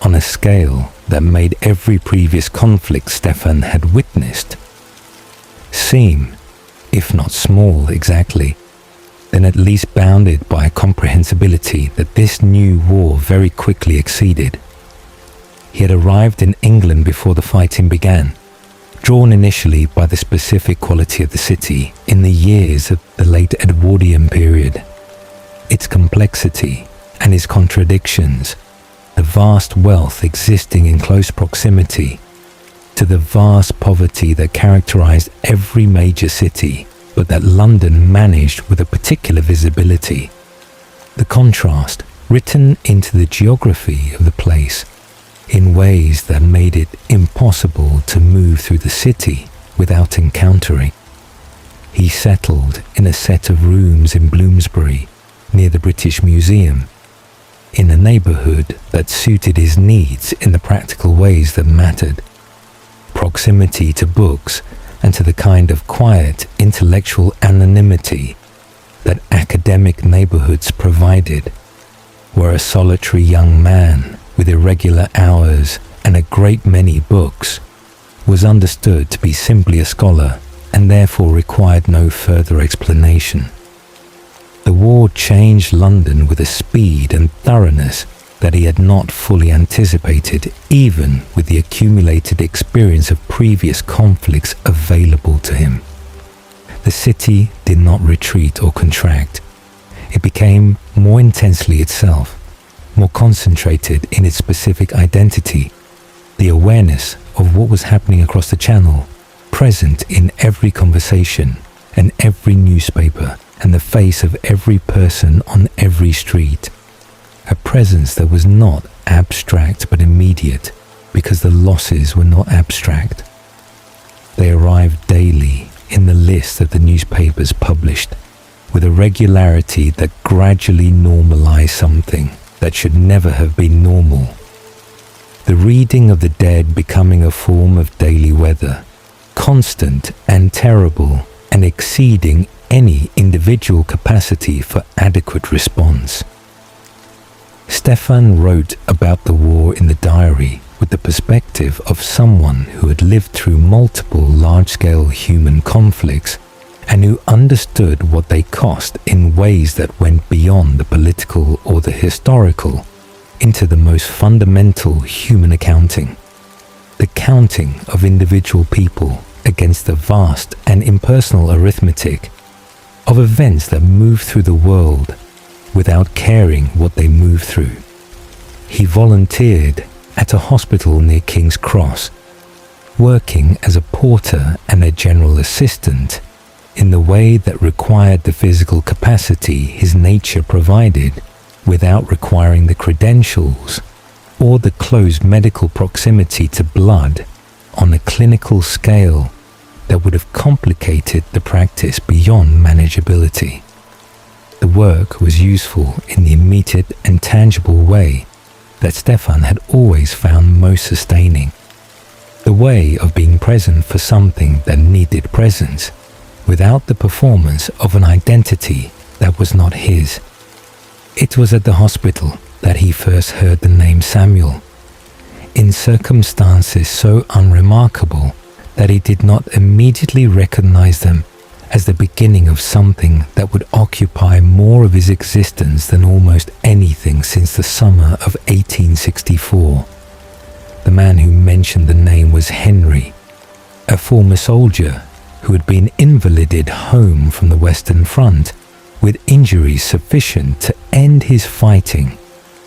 on a scale that made every previous conflict Stefan had witnessed seem, if not small exactly, then at least bounded by a comprehensibility that this new war very quickly exceeded. He had arrived in England before the fighting began, drawn initially by the specific quality of the city in the years of the late Edwardian period, its complexity and its contradictions, the vast wealth existing in close proximity to the vast poverty that characterized every major city, but that London managed with a particular visibility. The contrast written into the geography of the place in ways that made it impossible to move through the city without encountering. He settled in a set of rooms in Bloomsbury, near the British Museum, in a neighborhood that suited his needs in the practical ways that mattered. Proximity to books and to the kind of quiet intellectual anonymity that academic neighborhoods provided, where a solitary young man with irregular hours and a great many books was understood to be simply a scholar and therefore required no further explanation. The war changed London with a speed and thoroughness that he had not fully anticipated, even with the accumulated experience of previous conflicts available to him. The city did not retreat or contract. It became more intensely itself, more concentrated in its specific identity, the awareness of what was happening across the channel, present in every conversation and every newspaper and the face of every person on every street. A presence that was not abstract but immediate, because the losses were not abstract. They arrived daily in the list that the newspapers published, with a regularity that gradually normalized something that should never have been normal. The reading of the dead becoming a form of daily weather, constant and terrible and exceeding any individual capacity for adequate response. Stefan wrote about the war in the diary with the perspective of someone who had lived through multiple large-scale human conflicts and who understood what they cost in ways that went beyond the political or the historical into the most fundamental human accounting, the counting of individual people against the vast and impersonal arithmetic of events that move through the world without caring what they move through. He volunteered at a hospital near King's Cross, working as a porter and a general assistant in the way that required the physical capacity his nature provided without requiring the credentials or the close medical proximity to blood on a clinical scale that would have complicated the practice beyond manageability. The work was useful in the immediate and tangible way that Stefan had always found most sustaining. The way of being present for something that needed presence, without the performance of an identity that was not his. It was at the hospital that he first heard the name Samuel, in circumstances so unremarkable that he did not immediately recognize them as the beginning of something that would occupy more of his existence than almost anything since the summer of 1864. The man who mentioned the name was Henry, a former soldier who had been invalided home from the Western Front with injuries sufficient to end his fighting,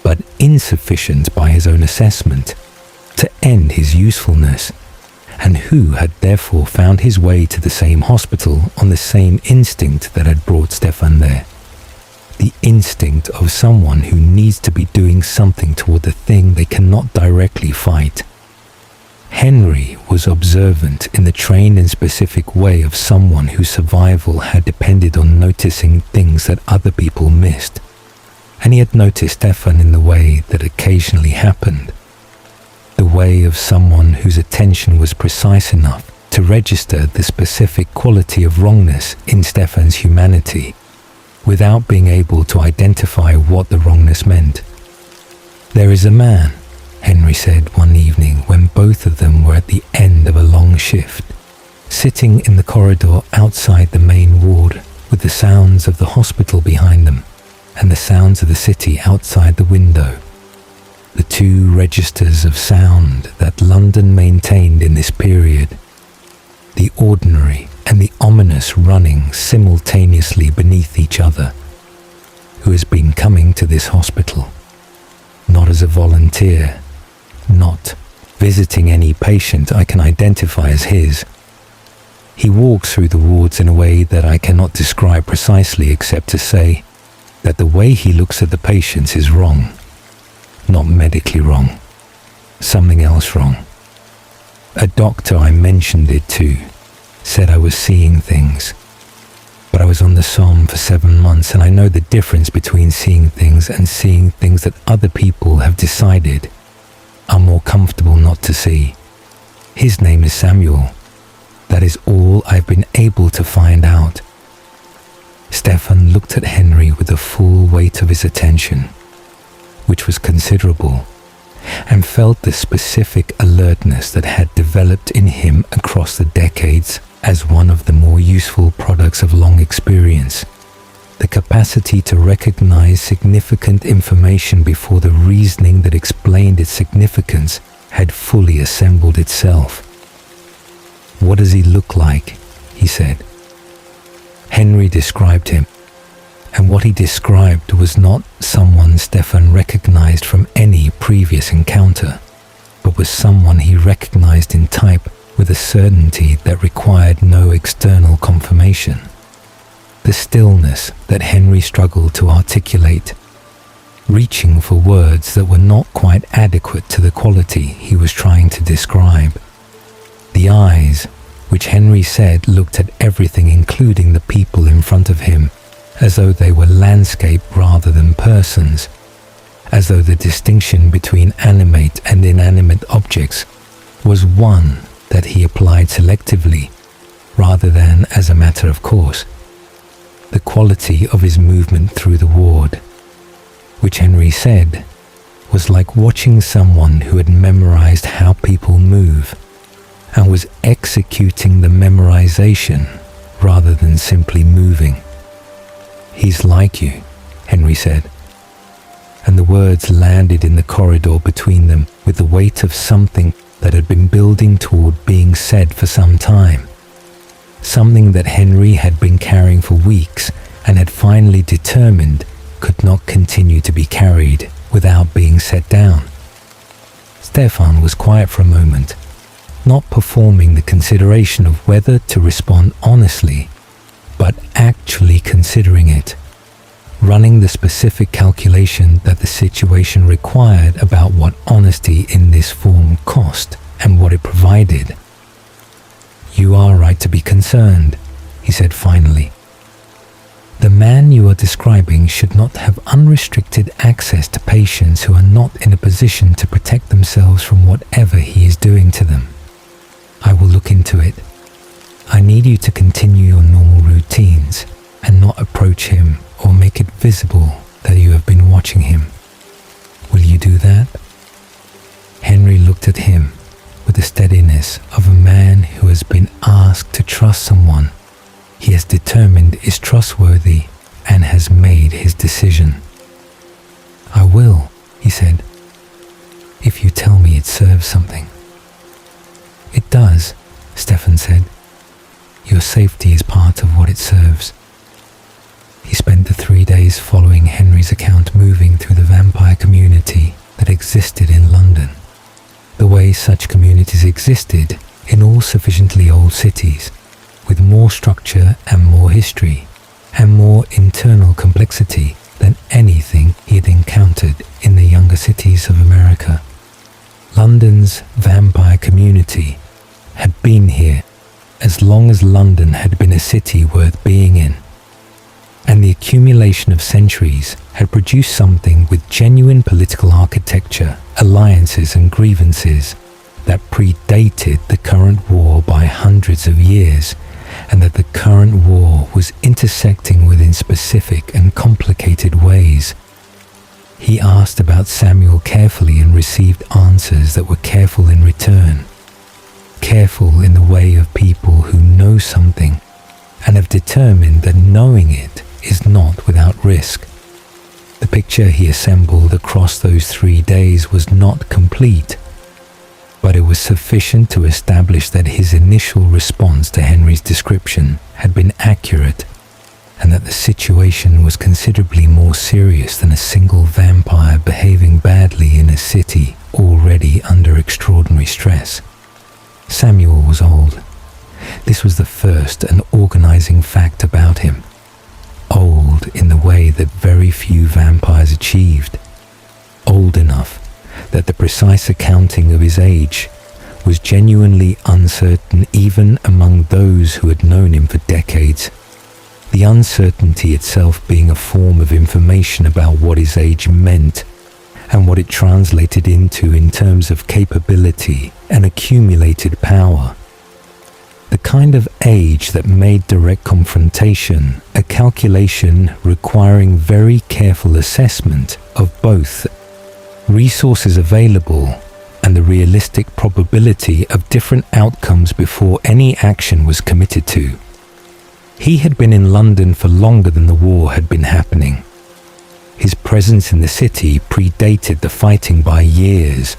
but insufficient by his own assessment to end his usefulness, and who had therefore found his way to the same hospital on the same instinct that had brought Stefan there. The instinct of someone who needs to be doing something toward the thing they cannot directly fight. Henry was observant in the trained and specific way of someone whose survival had depended on noticing things that other people missed, and he had noticed Stefan in the way that occasionally happened. The way of someone whose attention was precise enough to register the specific quality of wrongness in Stefan's humanity, without being able to identify what the wrongness meant. There is a man, Henry said one evening when both of them were at the end of a long shift, sitting in the corridor outside the main ward with the sounds of the hospital behind them and the sounds of the city outside the window. The two registers of sound that London maintained in this period, the ordinary and the ominous running simultaneously beneath each other. Who has been coming to this hospital, not as a volunteer, not visiting any patient I can identify as his. He walks through the wards in a way that I cannot describe precisely except to say that the way he looks at the patients is wrong. Not medically wrong, something else wrong. A doctor I mentioned it to said I was seeing things, but I was on the Somme for 7 months and I know the difference between seeing things and seeing things that other people have decided are more comfortable not to see. His name is Samuel. That is all I've been able to find out. Stefan looked at Henry with the full weight of his attention, which was considerable, and felt the specific alertness that had developed in him across the decades as one of the more useful products of long experience, the capacity to recognize significant information before the reasoning that explained its significance had fully assembled itself. "What does he look like?" he said. Henry described him, and what he described was not someone Stefan recognized from any previous encounter, but was someone he recognized in type with a certainty that required no external confirmation. The stillness that Henry struggled to articulate, reaching for words that were not quite adequate to the quality he was trying to describe. The eyes, which Henry said looked at everything including the people in front of him, as though they were landscape rather than persons, as though the distinction between animate and inanimate objects was one that he applied selectively rather than as a matter of course. The quality of his movement through the ward, which Henry said was like watching someone who had memorized how people move and was executing the memorization rather than simply moving. "He's like you," Henry said, and the words landed in the corridor between them with the weight of something that had been building toward being said for some time, something that Henry had been carrying for weeks and had finally determined could not continue to be carried without being set down. Stefan was quiet for a moment, not performing the consideration of whether to respond honestly, but actually considering it, running the specific calculation that the situation required about what honesty in this form cost and what it provided. "You are right to be concerned," he said finally. "The man you are describing should not have unrestricted access to patients who are not in a position to protect themselves from whatever he is doing to them. I will look into it. I need you to continue your normal routines and not approach him or make it visible that you have been watching him. Will you do that?" Henry looked at him with the steadiness of a man who has been asked to trust someone he has determined is trustworthy and has made his decision. "I will," he said, "if you tell me it serves something." "It does," Stefan said. "Your safety is part of what it serves." He spent the 3 days following Henry's account moving through the vampire community that existed in London, the way such communities existed in all sufficiently old cities, with more structure and more history, and more internal complexity than anything he had encountered in the younger cities of America. London's vampire community had been here as long as London had been a city worth being in, and the accumulation of centuries had produced something with genuine political architecture, alliances and grievances that predated the current war by hundreds of years, and that the current war was intersecting within specific and complicated ways. He asked about Samuel carefully and received answers that were careful in return. Careful in the way of people who know something and have determined that knowing it is not without risk. The picture he assembled across those 3 days was not complete, but it was sufficient to establish that his initial response to Henry's description had been accurate, and that the situation was considerably more serious than a single vampire behaving badly in a city already under extraordinary stress. Samuel was old. This was the first and organizing fact about him. Old in the way that very few vampires achieved. Old enough that the precise accounting of his age was genuinely uncertain even among those who had known him for decades. The uncertainty itself being a form of information about what his age meant and what it translated into in terms of capability and accumulated power. The kind of age that made direct confrontation a calculation requiring very careful assessment of both resources available and the realistic probability of different outcomes before any action was committed to. He had been in London for longer than the war had been happening. His presence in the city predated the fighting by years,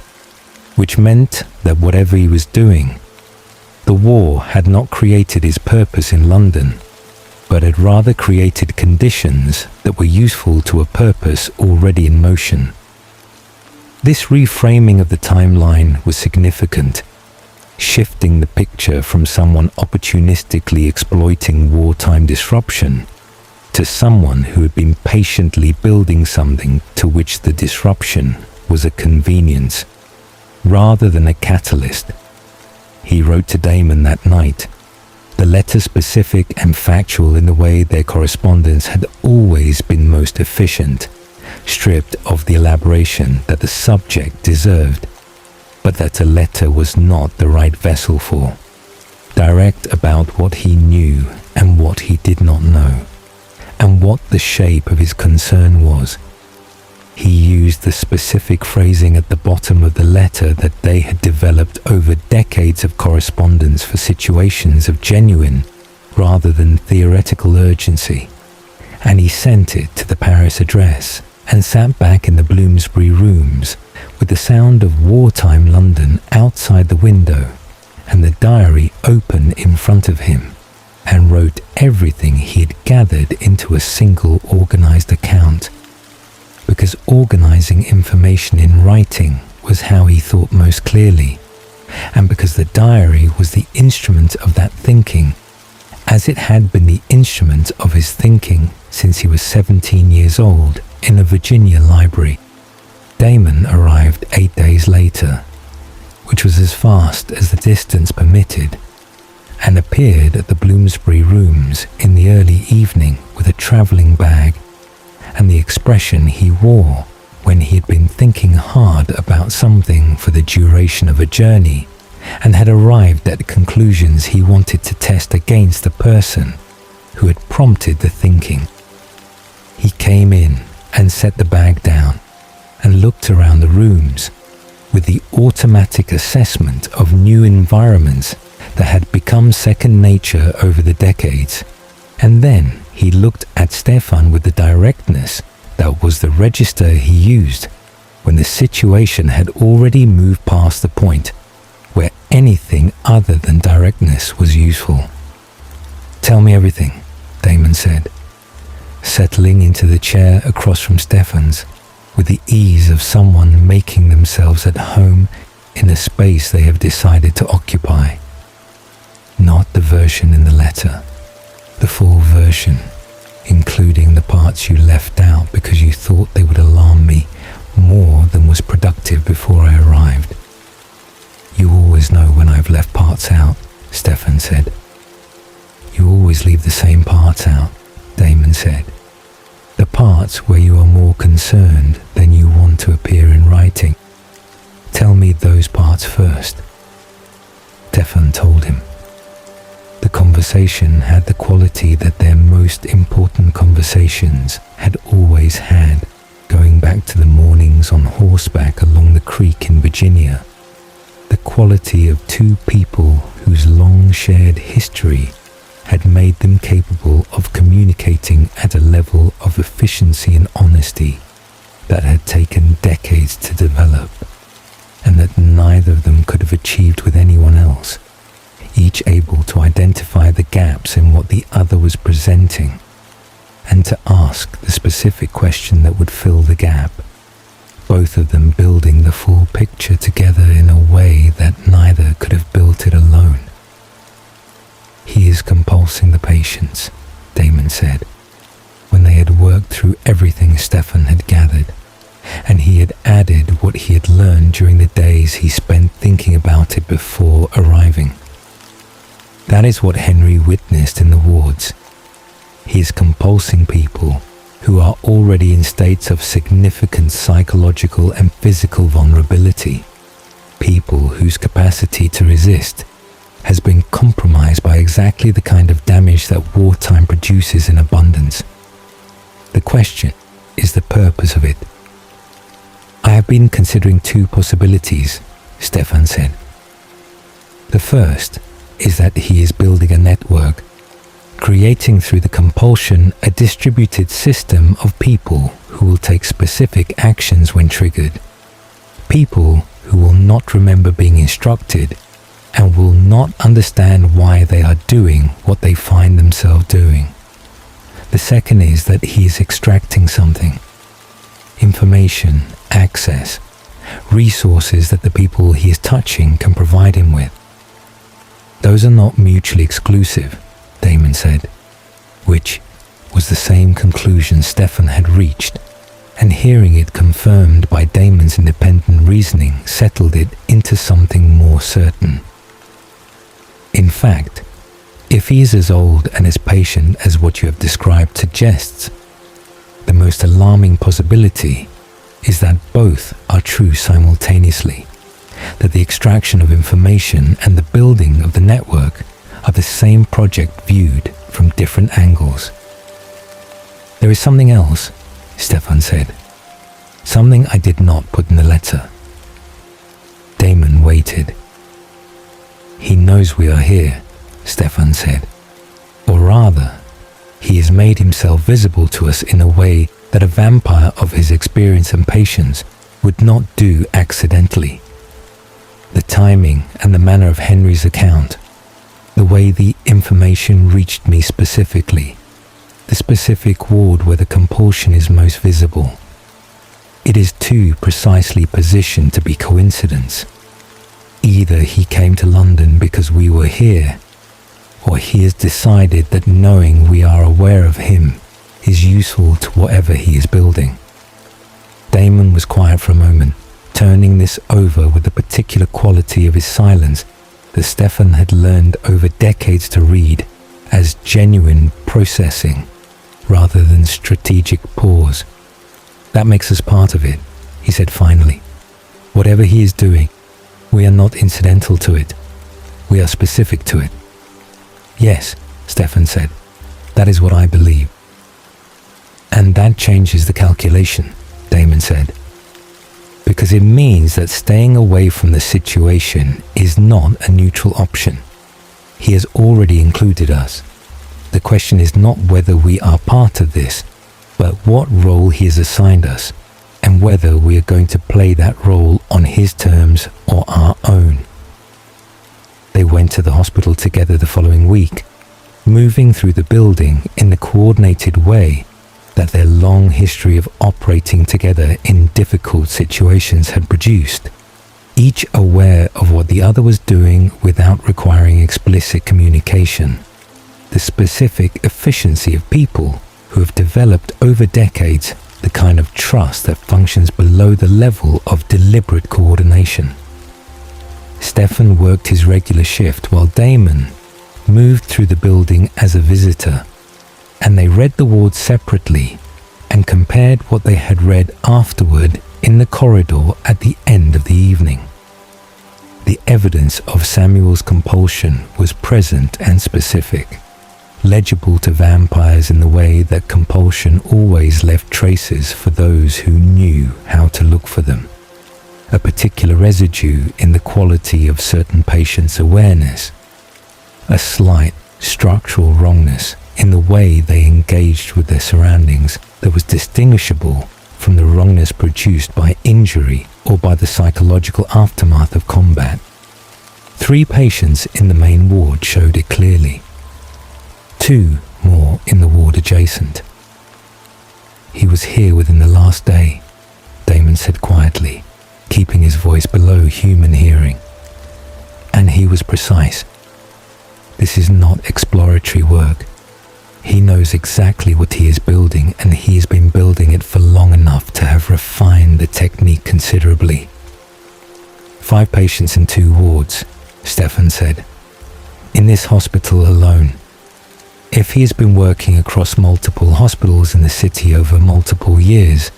which meant that whatever he was doing, the war had not created his purpose in London, but had rather created conditions that were useful to a purpose already in motion. This reframing of the timeline was significant, shifting the picture from someone opportunistically exploiting wartime disruption to someone who had been patiently building something to which the disruption was a convenience, rather than a catalyst. He wrote to Damon that night, the letter specific and factual in the way their correspondence had always been most efficient, stripped of the elaboration that the subject deserved, but that a letter was not the right vessel for. Direct about what he knew and what he did not know, and what the shape of his concern was. He used the specific phrasing at the bottom of the letter that they had developed over decades of correspondence for situations of genuine rather than theoretical urgency, and he sent it to the Paris address and sat back in the Bloomsbury rooms with the sound of wartime London outside the window and the diary open in front of him, and wrote everything he had gathered into a single organized account, because organizing information in writing was how he thought most clearly, and because the diary was the instrument of that thinking, as it had been the instrument of his thinking since he was 17 years old in a Virginia library. Damon arrived 8 days later, which was as fast as the distance permitted, and appeared at the Bloomsbury rooms in the early evening with a travelling bag and the expression he wore when he had been thinking hard about something for the duration of a journey and had arrived at conclusions he wanted to test against the person who had prompted the thinking. He came in and set the bag down and looked around the rooms with the automatic assessment of new environments that had become second nature over the decades. And then he looked at Stefan with the directness that was the register he used when the situation had already moved past the point where anything other than directness was useful. "Tell me everything," Damon said, settling into the chair across from Stefan's with the ease of someone making themselves at home in a space they have decided to occupy. Not the version in the letter, the full version, including the parts you left out because you thought they would alarm me more than was productive before I arrived. "You always know when I've left parts out," Stefan said. "You always leave the same parts out," Damon said. "The parts where you are more concerned than you want to appear in writing. Tell me those parts first." Stefan told him. The conversation had the quality that their most important conversations had always had. going back to the mornings on horseback along the creek in Virginia, the quality of two people whose long shared history had made them capable of communicating at a level of efficiency and honesty that had taken decades to develop, and that neither of them could have achieved with anyone else, each able to identify the gaps in what the other was presenting, and to ask the specific question that would fill the gap, both of them building the full picture together in a way that neither could have built it alone. "He is compulsing the patients," Damon said, when they had worked through everything Stefan had gathered, and he had added what he had learned during the days he spent thinking about it before arriving. "That is what Henry witnessed in the wards. He is compulsing people who are already in states of significant psychological and physical vulnerability, people whose capacity to resist has been compromised by exactly the kind of damage that wartime produces in abundance. The question is the purpose of it." "I have been considering two possibilities," Stefan said. "The first is that he is building a network, creating through the compulsion a distributed system of people who will take specific actions when triggered, people who will not remember being instructed and will not understand why they are doing what they find themselves doing. The second is that he is extracting something, information, access, resources that the people he is touching can provide him with. Those are not mutually exclusive," Damon said, which was the same conclusion Stefan had reached, and hearing it confirmed by Damon's independent reasoning settled it into something more certain. "In fact, if he is as old and as patient as what you have described suggests, the most alarming possibility is that both are true simultaneously, that the extraction of information and the building of the network are the same project viewed from different angles." "There is something else," Stefan said, "something I did not put in the letter." Damon waited. "He knows we are here," Stefan said, "or rather, he has made himself visible to us in a way that a vampire of his experience and patience would not do accidentally. The timing and the manner of Henry's account, the way the information reached me specifically, the specific ward where the compulsion is most visible. It is too precisely positioned to be coincidence. Either he came to London because we were here, or he has decided that knowing we are aware of him is useful to whatever he is building." Damon was quiet for a moment, turning this over with the particular quality of his silence that Stefan had learned over decades to read as genuine processing rather than strategic pause. "That makes us part of it," he said finally. "Whatever he is doing, we are not incidental to it. We are specific to it." "Yes," Stefan said, "that is what I believe." "And that changes the calculation," Damon said, "because it means that staying away from the situation is not a neutral option. He has already included us. The question is not whether we are part of this, but what role he has assigned us, and whether we are going to play that role on his terms or our own." They went to the hospital together the following week, moving through the building in the coordinated way that their long history of operating together in difficult situations had produced, each aware of what the other was doing without requiring explicit communication. The specific efficiency of people who have developed over decades the kind of trust that functions below the level of deliberate coordination. Stefan worked his regular shift while Damon moved through the building as a visitor, and they read the wards separately and compared what they had read afterward in the corridor at the end of the evening. The evidence of Samuel's compulsion was present and specific. legible to vampires in the way that compulsion always left traces for those who knew how to look for them. A particular residue in the quality of certain patients' awareness. A slight structural wrongness in the way they engaged with their surroundings that was distinguishable from the wrongness produced by injury or by the psychological aftermath of combat. 3 patients in the main ward showed it clearly. 2 more in the ward adjacent. "He was here within the last day," Damon said quietly, keeping his voice below human hearing. "And he was precise. This is not exploratory work. He knows exactly what he is building, and he has been building it for long enough to have refined the technique considerably." 5 patients in 2 wards, Stefan said. "In this hospital alone. If he has been working across multiple hospitals in the city over multiple years,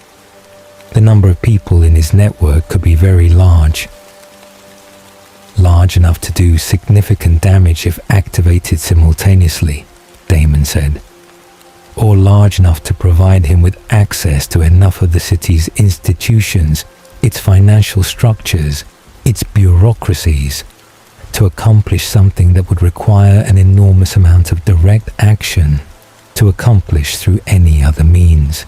the number of people in his network could be very large. Large enough to do significant damage if activated simultaneously," Damon said. "Or large enough to provide him with access to enough of the city's institutions, its financial structures, its bureaucracies, to accomplish something that would require an enormous amount of direct action to accomplish through any other means."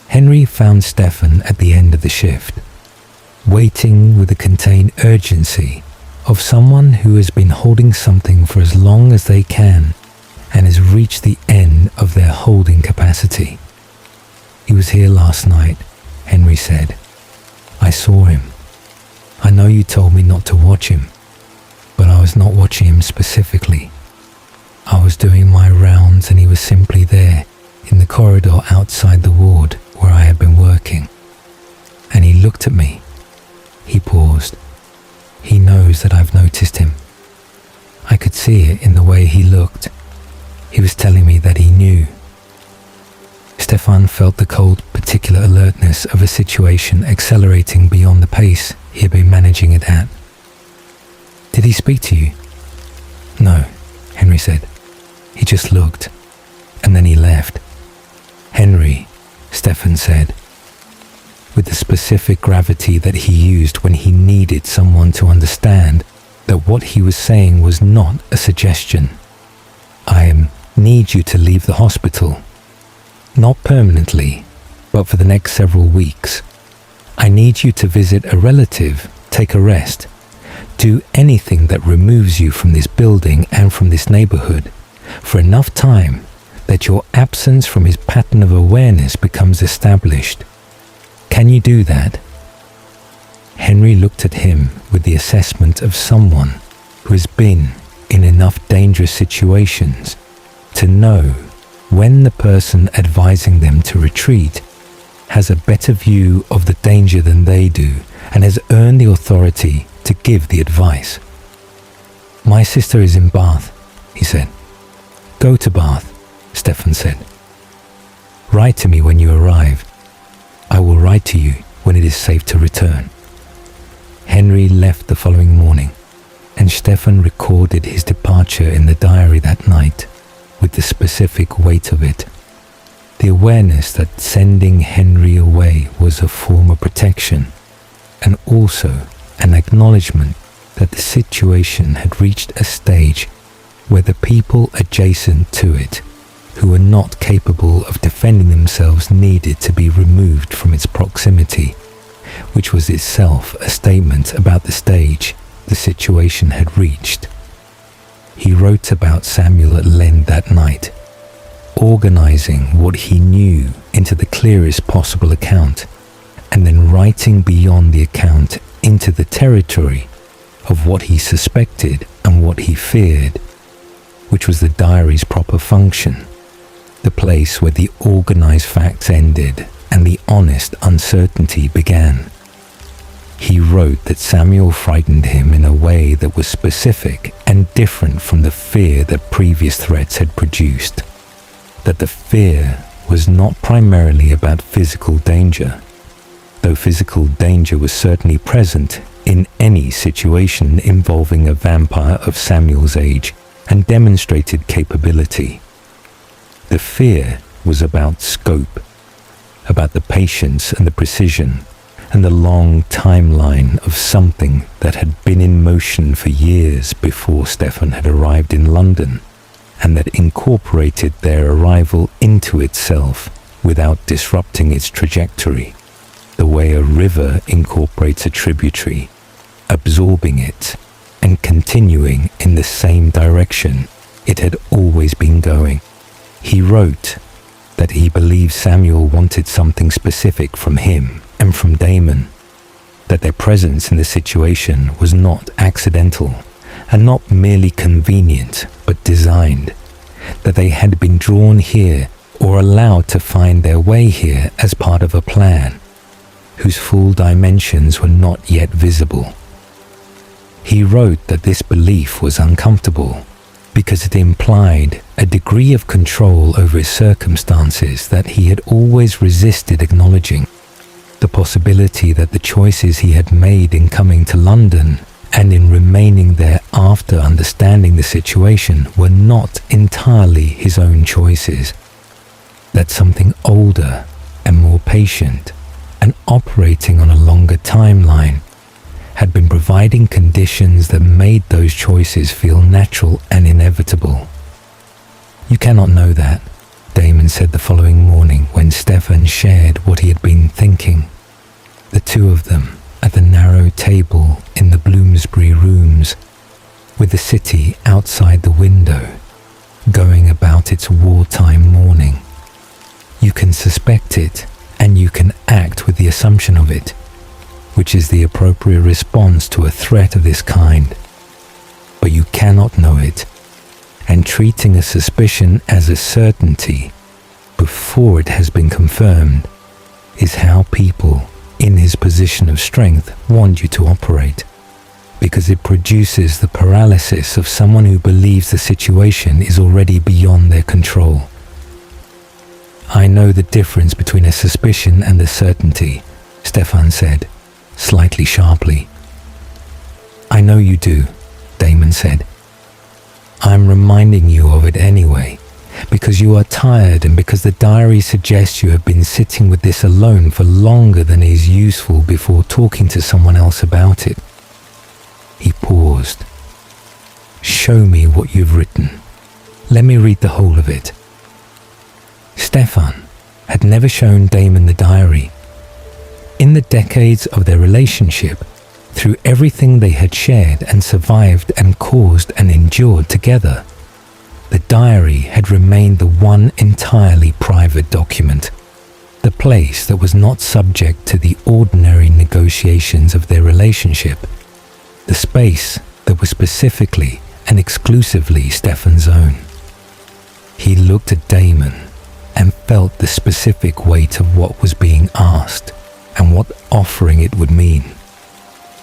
Henry found Stefan at the end of the shift, waiting with the contained urgency of someone who has been holding something for as long as they can and has reached the end of their holding capacity. "He was here last night," Henry said. "I saw him. I know you told me not to watch him, but I was not watching him specifically. I was doing my rounds and he was simply there in the corridor outside the ward where I had been working. And he looked at me." He paused. "He knows that I've noticed him. I could see it in the way he looked. He was telling me that he knew." Stefan felt the cold, particular alertness of a situation accelerating beyond the pace he had been managing it at. "Did he speak to you?" "No," Henry said. "He just looked, and then he left." "Henry," Stefan said, with the specific gravity that he used when he needed someone to understand that what he was saying was not a suggestion. "I need you to leave the hospital. Not permanently, but for the next several weeks. I need you to visit a relative, take a rest, do anything that removes you from this building and from this neighborhood for enough time that your absence from his pattern of awareness becomes established. Can you do that?" Henry looked at him with the assessment of someone who has been in enough dangerous situations to know when the person advising them to retreat has a better view of the danger than they do and has earned the authority to give the advice. "My sister is in Bath," he said. "Go to Bath," Stefan said. "Write to me when you arrive. I will write to you when it is safe to return." Henry left the following morning, and Stefan recorded his departure in the diary that night with the specific weight of it. The awareness that sending Henry away was a form of protection, and also an acknowledgement that the situation had reached a stage where the people adjacent to it who were not capable of defending themselves needed to be removed from its proximity, which was itself a statement about the stage the situation had reached. He wrote about Samuel at length that night, organizing what he knew into the clearest possible account, and then writing beyond the account into the territory of what he suspected and what he feared, which was the diary's proper function, the place where the organized facts ended and the honest uncertainty began. He wrote that Samuel frightened him in a way that was specific and different from the fear that previous threats had produced, that the fear was not primarily about physical danger, though physical danger was certainly present in any situation involving a vampire of Samuel's age and demonstrated capability. The fear was about scope, about the patience and the precision, and the long timeline of something that had been in motion for years before Stefan had arrived in London, and that incorporated their arrival into itself without disrupting its trajectory, the way a river incorporates a tributary, absorbing it and continuing in the same direction it had always been going. He wrote that he believed Samuel wanted something specific from him and from Damon, that their presence in the situation was not accidental and not merely convenient but designed, that they had been drawn here or allowed to find their way here as part of a plan, whose full dimensions were not yet visible. He wrote that this belief was uncomfortable because it implied a degree of control over his circumstances that he had always resisted acknowledging, the possibility that the choices he had made in coming to London and in remaining there after understanding the situation were not entirely his own choices, that something older and more patient and operating on a longer timeline had been providing conditions that made those choices feel natural and inevitable. "You cannot know that," Damon said the following morning when Stefan shared what he had been thinking. The two of them at the narrow table in the Bloomsbury Rooms, with the city outside the window, going about its wartime mourning. You can suspect it, and you can act with the assumption of it, which is the appropriate response to a threat of this kind. But you cannot know it, and treating a suspicion as a certainty before it has been confirmed is how people in his position of strength want you to operate, because it produces the paralysis of someone who believes the situation is already beyond their control. "I know the difference between a suspicion and a certainty," Stefan said, slightly sharply. "I know you do," Damon said. "I'm reminding you of it anyway, because you are tired and because the diary suggests you have been sitting with this alone for longer than is useful before talking to someone else about it." He paused. "Show me what you've written. Let me read the whole of it." Stefan had never shown Damon the diary. In the decades of their relationship, through everything they had shared and survived and caused and endured together, the diary had remained the one entirely private document, the place that was not subject to the ordinary negotiations of their relationship, the space that was specifically and exclusively Stefan's own. He looked at Damon and felt the specific weight of what was being asked and what offering it would mean,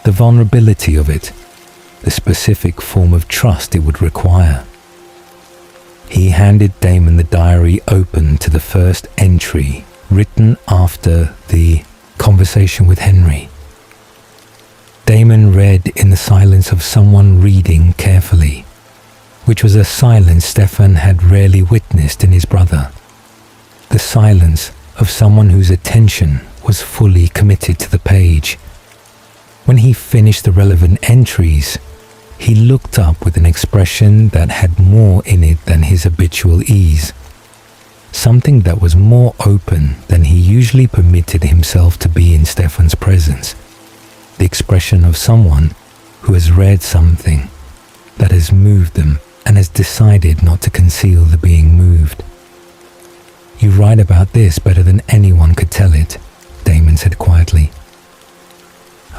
the vulnerability of it, the specific form of trust it would require. He handed Damon the diary open to the first entry, written after the conversation with Henry. Damon read in the silence of someone reading carefully, which was a silence Stefan had rarely witnessed in his brother. The silence of someone whose attention was fully committed to the page. When he finished the relevant entries, he looked up with an expression that had more in it than his habitual ease, something that was more open than he usually permitted himself to be in Stefan's presence, the expression of someone who has read something that has moved them and has decided not to conceal the being moved. "You write about this better than anyone could tell it," Damon said quietly.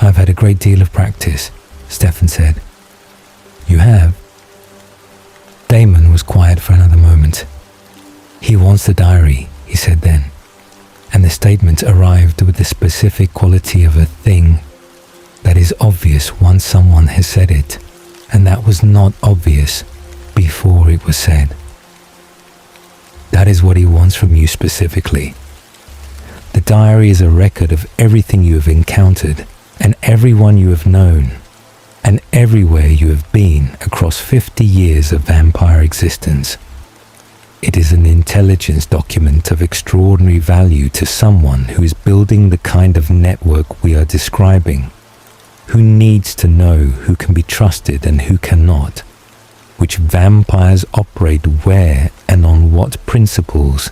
"I've had a great deal of practice," Stefan said. "You have?" Damon was quiet for another moment. "He wants the diary," he said then, and the statement arrived with the specific quality of a thing that is obvious once someone has said it, and that was not obvious before it was said. "That is what he wants from you specifically. The diary is a record of everything you have encountered and everyone you have known, and everywhere you have been across 50 years of vampire existence. It is an intelligence document of extraordinary value to someone who is building the kind of network we are describing, who needs to know who can be trusted and who cannot, which vampires operate where and on what principles,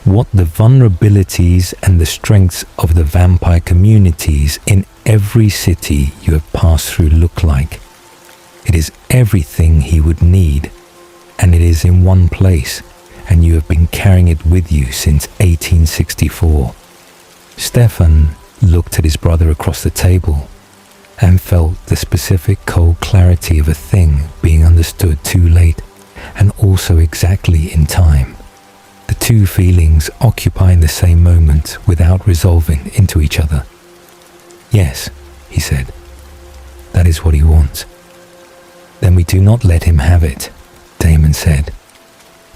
what the vulnerabilities and the strengths of the vampire communities in every city you have passed through look like. It is everything he would need, and it is in one place, and you have been carrying it with you since 1864. Stefan looked at his brother across the table and felt the specific cold clarity of a thing being understood too late and also exactly in time. The two feelings occupying the same moment without resolving into each other. Yes, he said, that is what he wants. Then we do not let him have it, Damon said,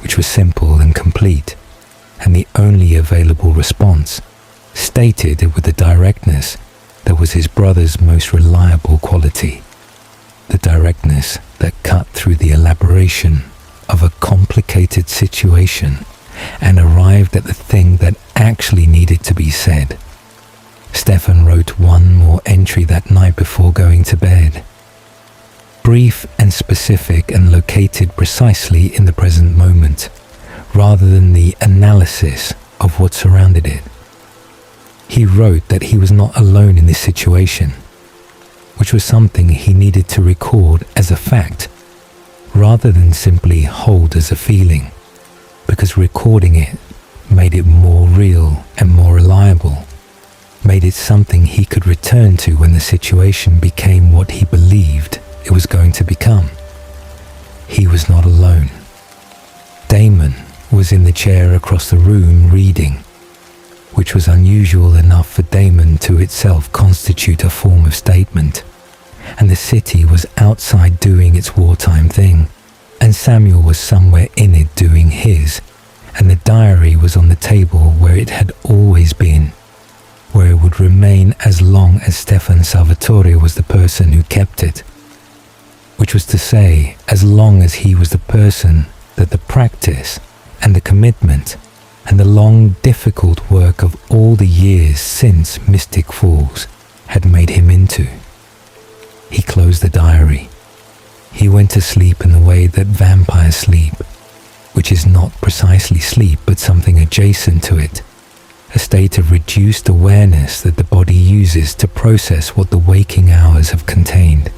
which was simple and complete, and the only available response, stated with the directness that was his brother's most reliable quality, the directness that cut through the elaboration of a complicated situation and arrived at the thing that actually needed to be said. Stefan wrote one more entry that night before going to bed. Brief and specific and located precisely in the present moment, rather than the analysis of what surrounded it. He wrote that he was not alone in this situation, which was something he needed to record as a fact, rather than simply hold as a feeling, because recording it made it more real and more reliable, made it something he could return to when the situation became what he believed it was going to become. He was not alone. Damon was in the chair across the room reading, which was unusual enough for Damon to itself constitute a form of statement, and the city was outside doing its wartime thing, and Samuel was somewhere in it doing his, and the diary was on the table where it had always been, where it would remain as long as Stefan Salvatore was the person who kept it, which was to say, as long as he was the person that the practice and the commitment and the long, difficult work of all the years since Mystic Falls had made him into. He closed the diary. He went to sleep in the way that vampires sleep, which is not precisely sleep but something adjacent to it, a state of reduced awareness that the body uses to process what the waking hours have contained.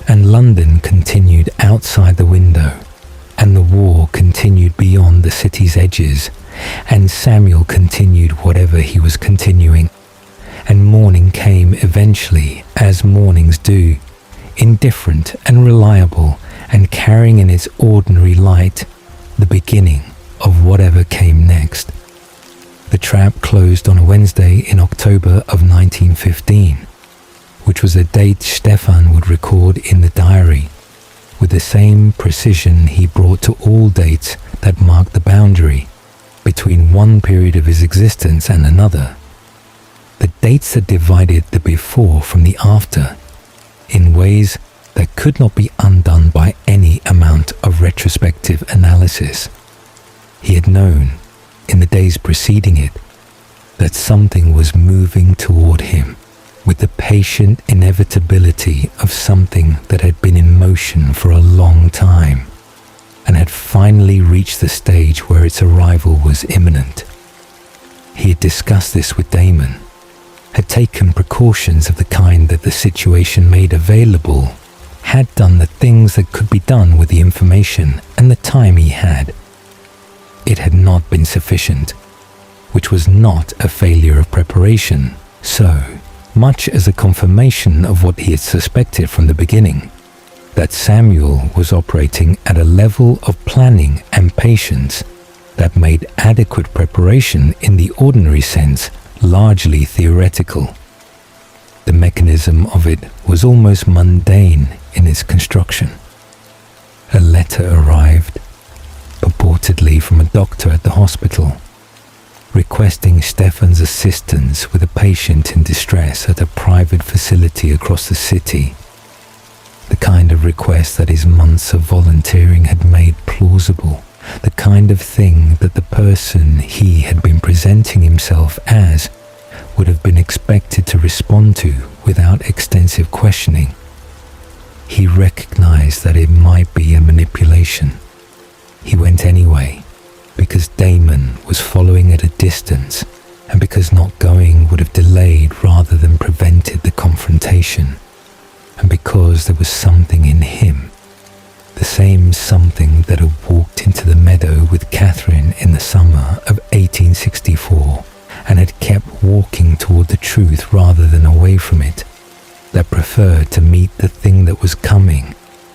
And London continued outside the window, and the war continued beyond the city's edges, and Samuel continued whatever he was continuing, and morning came eventually, as mornings do, indifferent and reliable, and carrying in its ordinary light the beginning of whatever came next. The trap closed on a Wednesday in October of 1915, which was a date Stefan would record in the diary, with the same precision he brought to all dates that marked the boundary between one period of his existence and another, the dates that divided the before from the after, in ways that could not be undone by any amount of retrospective analysis. He had known, in the days preceding it, that something was moving toward him, with the patient inevitability of something that had been in motion for a long time, and had finally reached the stage where its arrival was imminent. He had discussed this with Damon, had taken precautions of the kind that the situation made available, had done the things that could be done with the information and the time he had. It had not been sufficient, which was not a failure of preparation, so much as a confirmation of what he had suspected from the beginning, that Samuel was operating at a level of planning and patience that made adequate preparation in the ordinary sense largely theoretical. The mechanism of it was almost mundane in its construction. A letter arrived, purportedly from a doctor at the hospital, requesting Stefan's assistance with a patient in distress at a private facility across the city. the kind of request that his months of volunteering had made plausible, the kind of thing that the person he had been presenting himself as would have been expected to respond to without extensive questioning. He recognized that it might be a manipulation. He went anyway, because Damon was following at a distance, and because not going would have delayed rather than prevented the confrontation, and because there was something in him, the same something that had walked into the meadow with Catherine in the summer of 1864 and had kept walking toward the truth rather than away from it, that preferred to meet the thing that was coming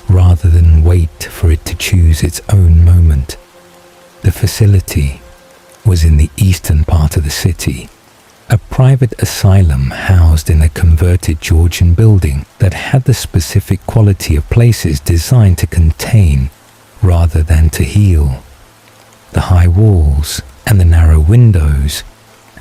rather than wait for it to choose its own moment. The facility was in the eastern part of the city, a private asylum housed in a converted Georgian building that had the specific quality of places designed to contain rather than to heal. The high walls and the narrow windows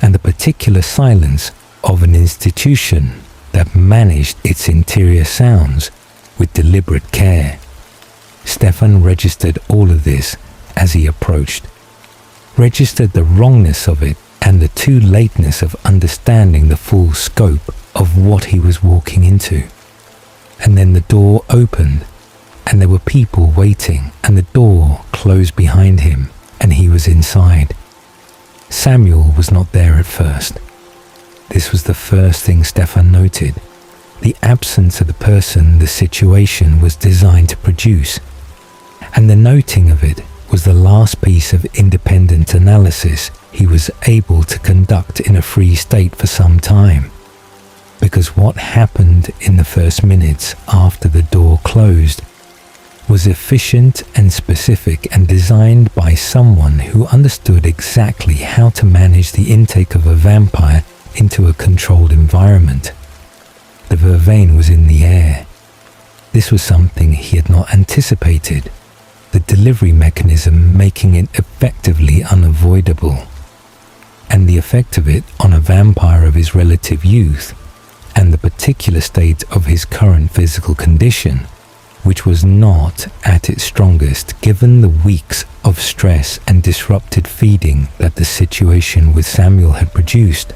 and the particular silence of an institution that managed its interior sounds with deliberate care. Stefan registered all of this as he approached, registered the wrongness of it and the too lateness of understanding the full scope of what he was walking into. And then the door opened, and there were people waiting, and the door closed behind him, and he was inside. Samuel was not there at first. This was the first thing Stefan noted, the absence of the person the situation was designed to produce, and the noting of it was the last piece of independent analysis he was able to conduct in a free state for some time. Because what happened in the first minutes after the door closed was efficient and specific and designed by someone who understood exactly how to manage the intake of a vampire into a controlled environment. The vervain was in the air. This was something he had not anticipated, the delivery mechanism making it effectively unavoidable. And the effect of it on a vampire of his relative youth, and the particular state of his current physical condition, which was not at its strongest given the weeks of stress and disrupted feeding that the situation with Samuel had produced,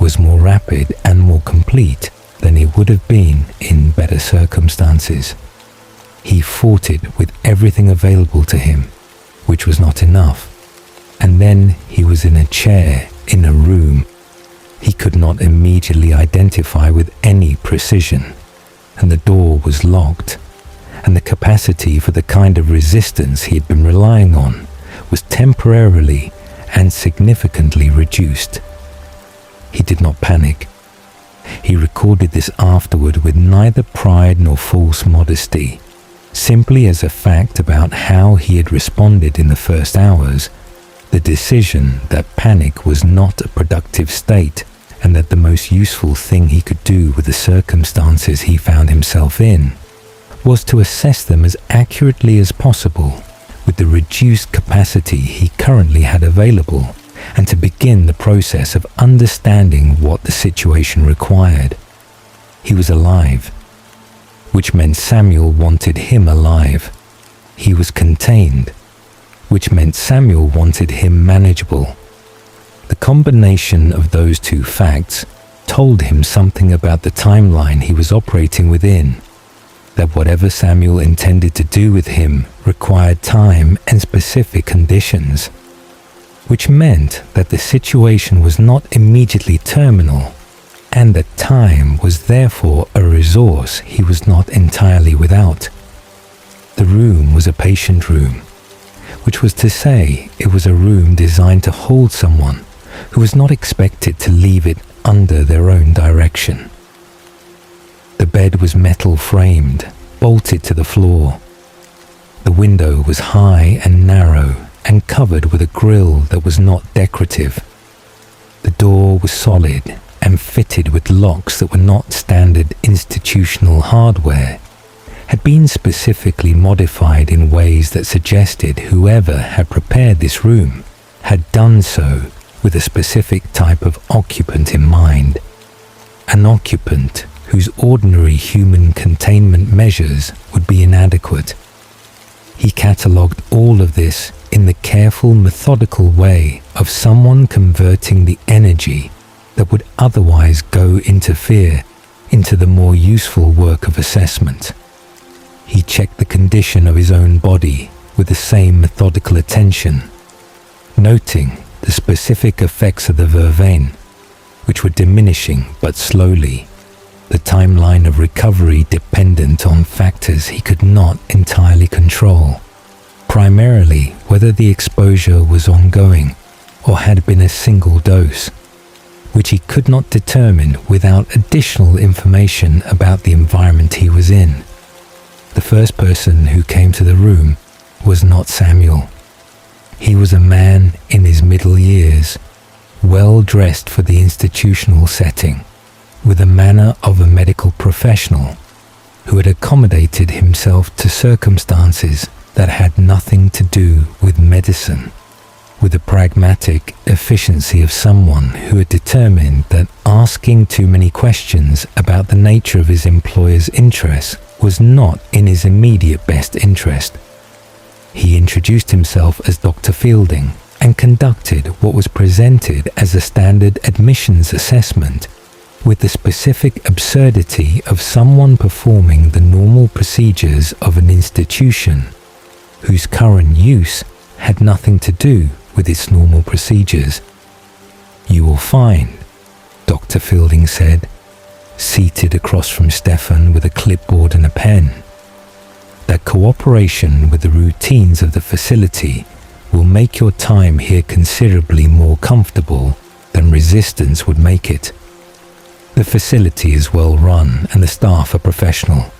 was more rapid and more complete than it would have been in better circumstances. He fought it with everything available to him, which was not enough. And then he was in a chair in a room he could not immediately identify with any precision, and the door was locked, and the capacity for the kind of resistance he had been relying on was temporarily and significantly reduced. He did not panic. He recorded this afterward with neither pride nor false modesty, simply as a fact about how he had responded in the first hours, the decision that panic was not a productive state and that the most useful thing he could do with the circumstances he found himself in was to assess them as accurately as possible with the reduced capacity he currently had available, and to begin the process of understanding what the situation required. He was alive, which meant Samuel wanted him alive. He was contained, which meant Samuel wanted him manageable. The combination of those two facts told him something about the timeline he was operating within, that whatever Samuel intended to do with him required time and specific conditions, which meant that the situation was not immediately terminal, and that time was therefore a resource he was not entirely without. The room was a patient room, which was to say it was a room designed to hold someone who was not expected to leave it under their own direction. The bed was metal framed, bolted to the floor. The window was high and narrow and covered with a grille that was not decorative. The door was solid and fitted with locks that were not standard institutional hardware, had been specifically modified in ways that suggested whoever had prepared this room had done so with a specific type of occupant in mind, an occupant whose ordinary human containment measures would be inadequate. He catalogued all of this in the careful, methodical way of someone converting the energy that would otherwise go into fear into the more useful work of assessment. He checked the condition of his own body with the same methodical attention, noting the specific effects of the vervain, which were diminishing but slowly, the timeline of recovery dependent on factors he could not entirely control, primarily whether the exposure was ongoing or had been a single dose, which he could not determine without additional information about the environment he was in. The first person who came to the room was not Samuel. He was a man in his middle years, well dressed for the institutional setting, with the manner of a medical professional who had accommodated himself to circumstances that had nothing to do with medicine, with the pragmatic efficiency of someone who had determined that asking too many questions about the nature of his employer's interests was not in his immediate best interest. He introduced himself as Dr. Fielding and conducted what was presented as a standard admissions assessment with the specific absurdity of someone performing the normal procedures of an institution whose current use had nothing to do with its normal procedures. "You will find," Dr. Fielding said, seated across from Stefan with a clipboard and a pen, "that cooperation with the routines of the facility will make your time here considerably more comfortable than resistance would make it. The facility is well run and the staff are professional.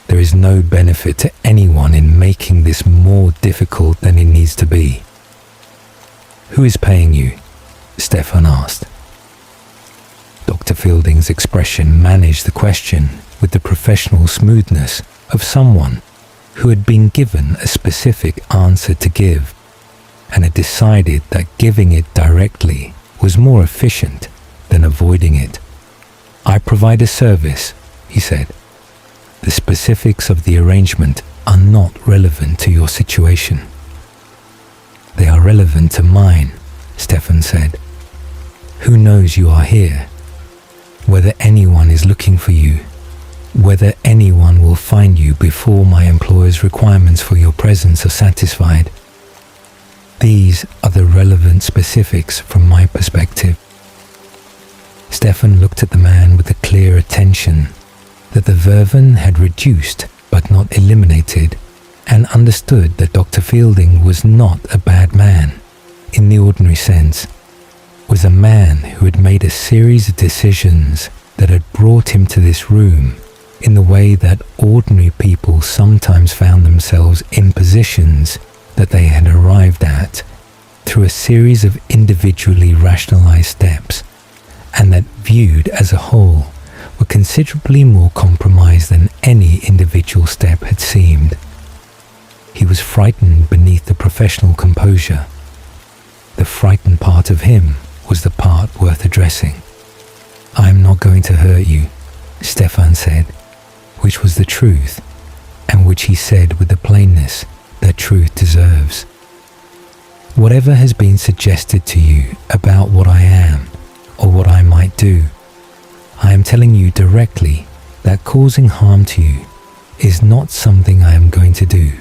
There is no benefit to anyone in making this more difficult than it needs to be." "Who is paying you?" Stefan asked. Dr. Fielding's expression managed the question with the professional smoothness of someone who had been given a specific answer to give and had decided that giving it directly was more efficient than avoiding it. "I provide a service," he said. "The specifics of the arrangement are not relevant to your situation." "They are relevant to mine," Stefan said. "Who knows you are here? Whether anyone is looking for you, whether anyone will find you before my employer's requirements for your presence are satisfied. These are the relevant specifics from my perspective." Stefan looked at the man with a clear attention that the verven had reduced but not eliminated, and understood that Dr. Fielding was not a bad man in the ordinary sense, was a man who had made a series of decisions that had brought him to this room in the way that ordinary people sometimes found themselves in positions that they had arrived at through a series of individually rationalized steps, and that viewed as a whole were considerably more compromised than any individual step had seemed. He was frightened beneath the professional composure. The frightened part of him was the part worth addressing. "I am not going to hurt you," Stefan said, which was the truth, and which he said with the plainness that truth deserves. "Whatever has been suggested to you about what I am or what I might do, I am telling you directly that causing harm to you is not something I am going to do.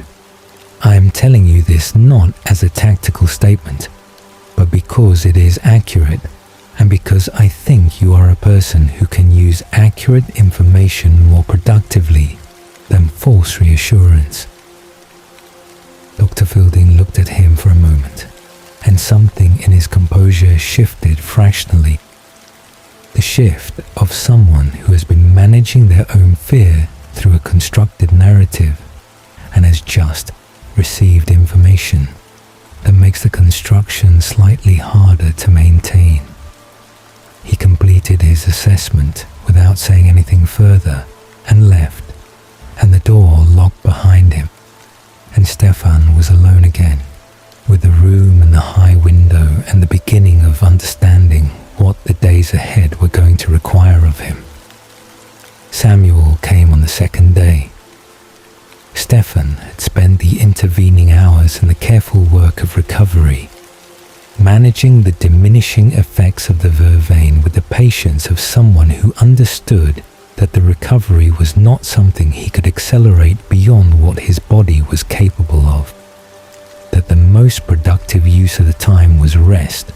I am telling you this not as a tactical statement, but because it is accurate and because I think you are a person who can use accurate information more productively than false reassurance." Dr. Fielding looked at him for a moment, and something in his composure shifted fractionally. The shift of someone who has been managing their own fear through a constructed narrative and has just received information that makes the construction slightly harder to maintain. He completed his assessment without saying anything further and left, and the door locked behind him, and Stefan was alone again, with the room and the high window and the beginning of understanding what the days ahead were going to require of him. day. Stefan had spent the intervening hours in the careful work of recovery, managing the diminishing effects of the vervain with the patience of someone who understood that the recovery was not something he could accelerate beyond what his body was capable of, that the most productive use of the time was rest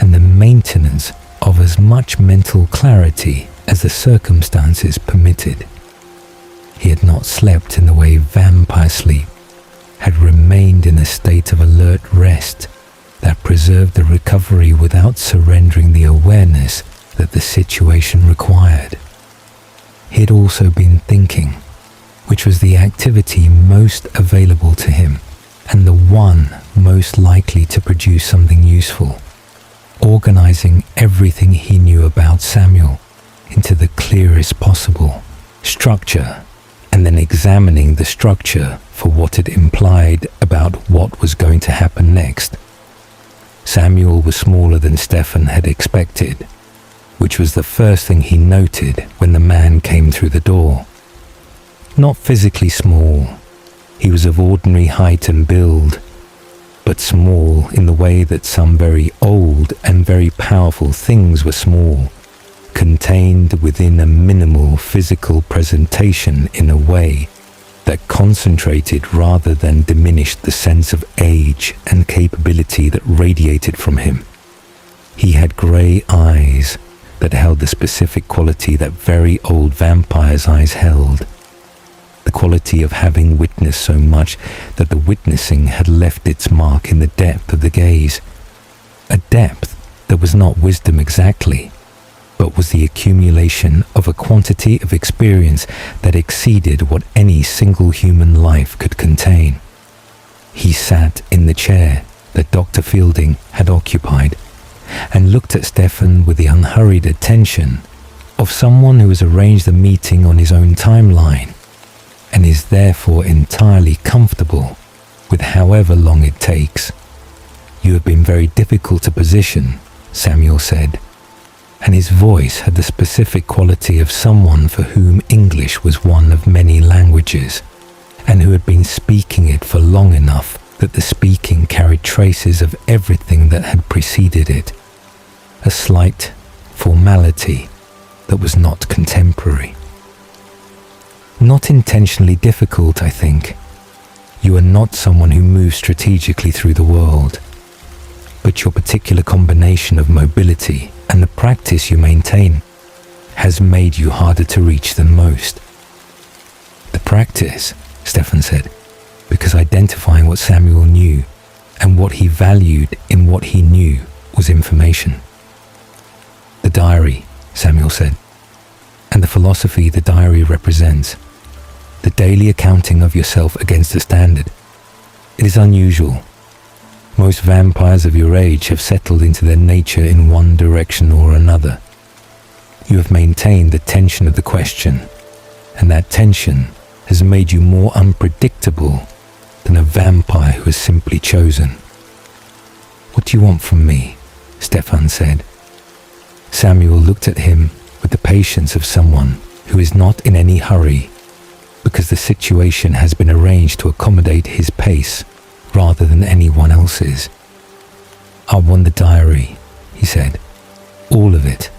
and the maintenance of as much mental clarity as the circumstances permitted. He had not slept in the way vampire sleep, had remained in a state of alert rest that preserved the recovery without surrendering the awareness that the situation required. He had also been thinking, which was the activity most available to him and the one most likely to produce something useful, organizing everything he knew about Samuel into the clearest possible structure, and then examining the structure for what it implied about what was going to happen next. Samuel was smaller than Stefan had expected, which was the first thing he noted when the man came through the door. Not physically small, he was of ordinary height and build, but small in the way that some very old and very powerful things were small, contained within a minimal physical presentation in a way that concentrated rather than diminished the sense of age and capability that radiated from him. He had grey eyes that held the specific quality that very old vampires' eyes held, the quality of having witnessed so much that the witnessing had left its mark in the depth of the gaze, a depth that was not wisdom exactly, but was the accumulation of a quantity of experience that exceeded what any single human life could contain. He sat in the chair that Dr. Fielding had occupied and looked at Stefan with the unhurried attention of someone who has arranged the meeting on his own timeline and is therefore entirely comfortable with however long it takes. "You have been very difficult to position," Samuel said, and his voice had the specific quality of someone for whom English was one of many languages, and who had been speaking it for long enough that the speaking carried traces of everything that had preceded it, a slight formality that was not contemporary. "Not intentionally difficult, I think. You are not someone who moves strategically through the world, but your particular combination of mobility and the practice you maintain has made you harder to reach than most." "The practice," Stefan said, because identifying what Samuel knew and what he valued in what he knew was information. "The diary," Samuel said, "and the philosophy the diary represents, the daily accounting of yourself against a standard. It is unusual. Most vampires of your age have settled into their nature in one direction or another. You have maintained the tension of the question, and that tension has made you more unpredictable than a vampire who has simply chosen." "What do you want from me?" Stefan said. Samuel looked at him with the patience of someone who is not in any hurry, because the situation has been arranged to accommodate his pace rather than anyone else's. "I want the diary," he said, "all of it,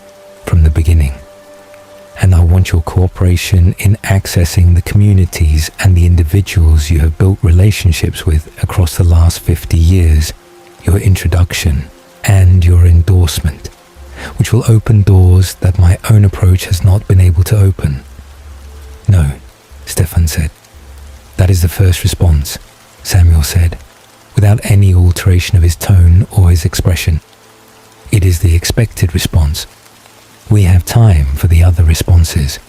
from the beginning. And I want your cooperation in accessing the communities and the individuals you have built relationships with across the last 50 years, your introduction and your endorsement, which will open doors that my own approach has not been able to open." "No," Stefan said. "That is the first response," Samuel said, without any alteration of his tone or his expression. "It is the expected response. We have time for the other responses."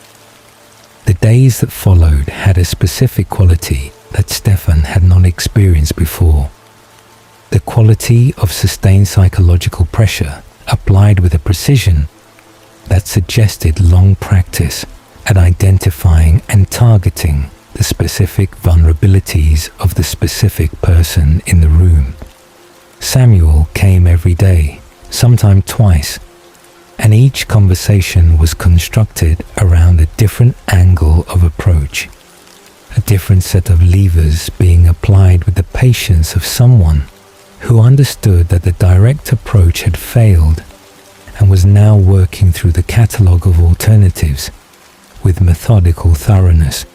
The days that followed had a specific quality that Stefan had not experienced before. The quality of sustained psychological pressure applied with a precision that suggested long practice at identifying and targeting the specific vulnerabilities of the specific person in the room. Samuel came every day, sometime twice, and each conversation was constructed around a different angle of approach, different set of levers being applied with the patience of someone who understood that the direct approach had failed and was now working through the catalogue of alternatives with methodical thoroughness.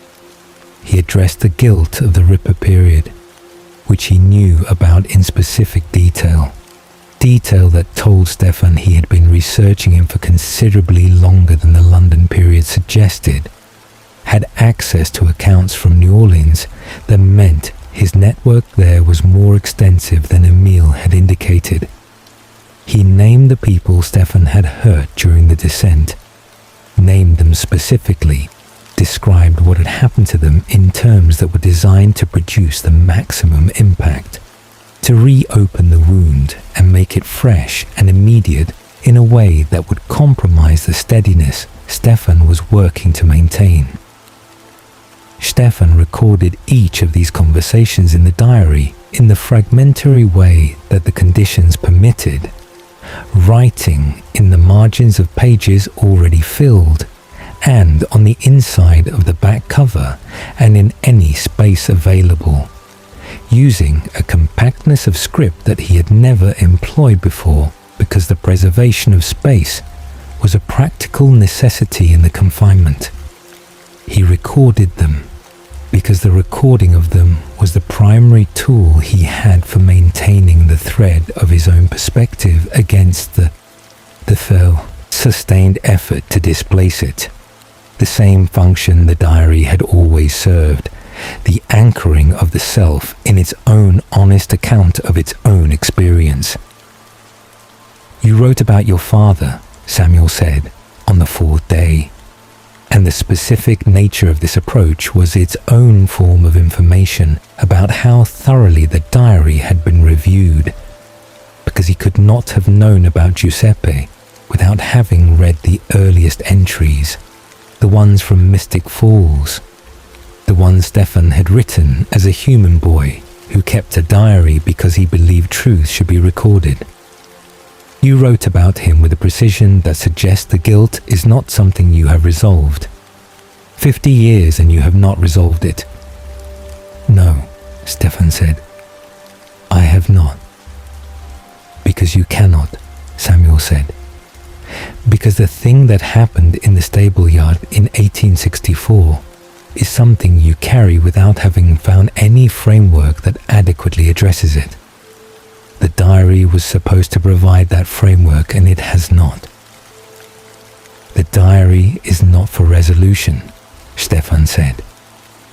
He addressed the guilt of the Ripper period, which he knew about in specific detail that told Stefan he had been researching him for considerably longer than the London period suggested, had access to accounts from New Orleans that meant his network there was more extensive than Emile had indicated. He named the people Stefan had hurt during the descent, named them specifically, described what had happened to them in terms that were designed to produce the maximum impact, to reopen the wound and make it fresh and immediate in a way that would compromise the steadiness Stefan was working to maintain. Stefan recorded each of these conversations in the diary in the fragmentary way that the conditions permitted, writing in the margins of pages already filled, and on the inside of the back cover and in any space available, using a compactness of script that he had never employed before because the preservation of space was a practical necessity in the confinement. He recorded them because the recording of them was the primary tool he had for maintaining the thread of his own perspective against the sustained effort to displace it. The same function the diary had always served, the anchoring of the self in its own honest account of its own experience. "You wrote about your father," Samuel said, on the fourth day, and the specific nature of this approach was its own form of information about how thoroughly the diary had been reviewed, because he could not have known about Giuseppe without having read the earliest entries, the ones from Mystic Falls, the ones Stefan had written as a human boy who kept a diary because he believed truth should be recorded. "You wrote about him with a precision that suggests the guilt is not something you have resolved. 50 years and you have not resolved it." "No," Stefan said. "I have not." "Because you cannot," Samuel said. "Because the thing that happened in the stable yard in 1864 is something you carry without having found any framework that adequately addresses it. The diary was supposed to provide that framework and it has not. The diary is not for resolution," Stefan said,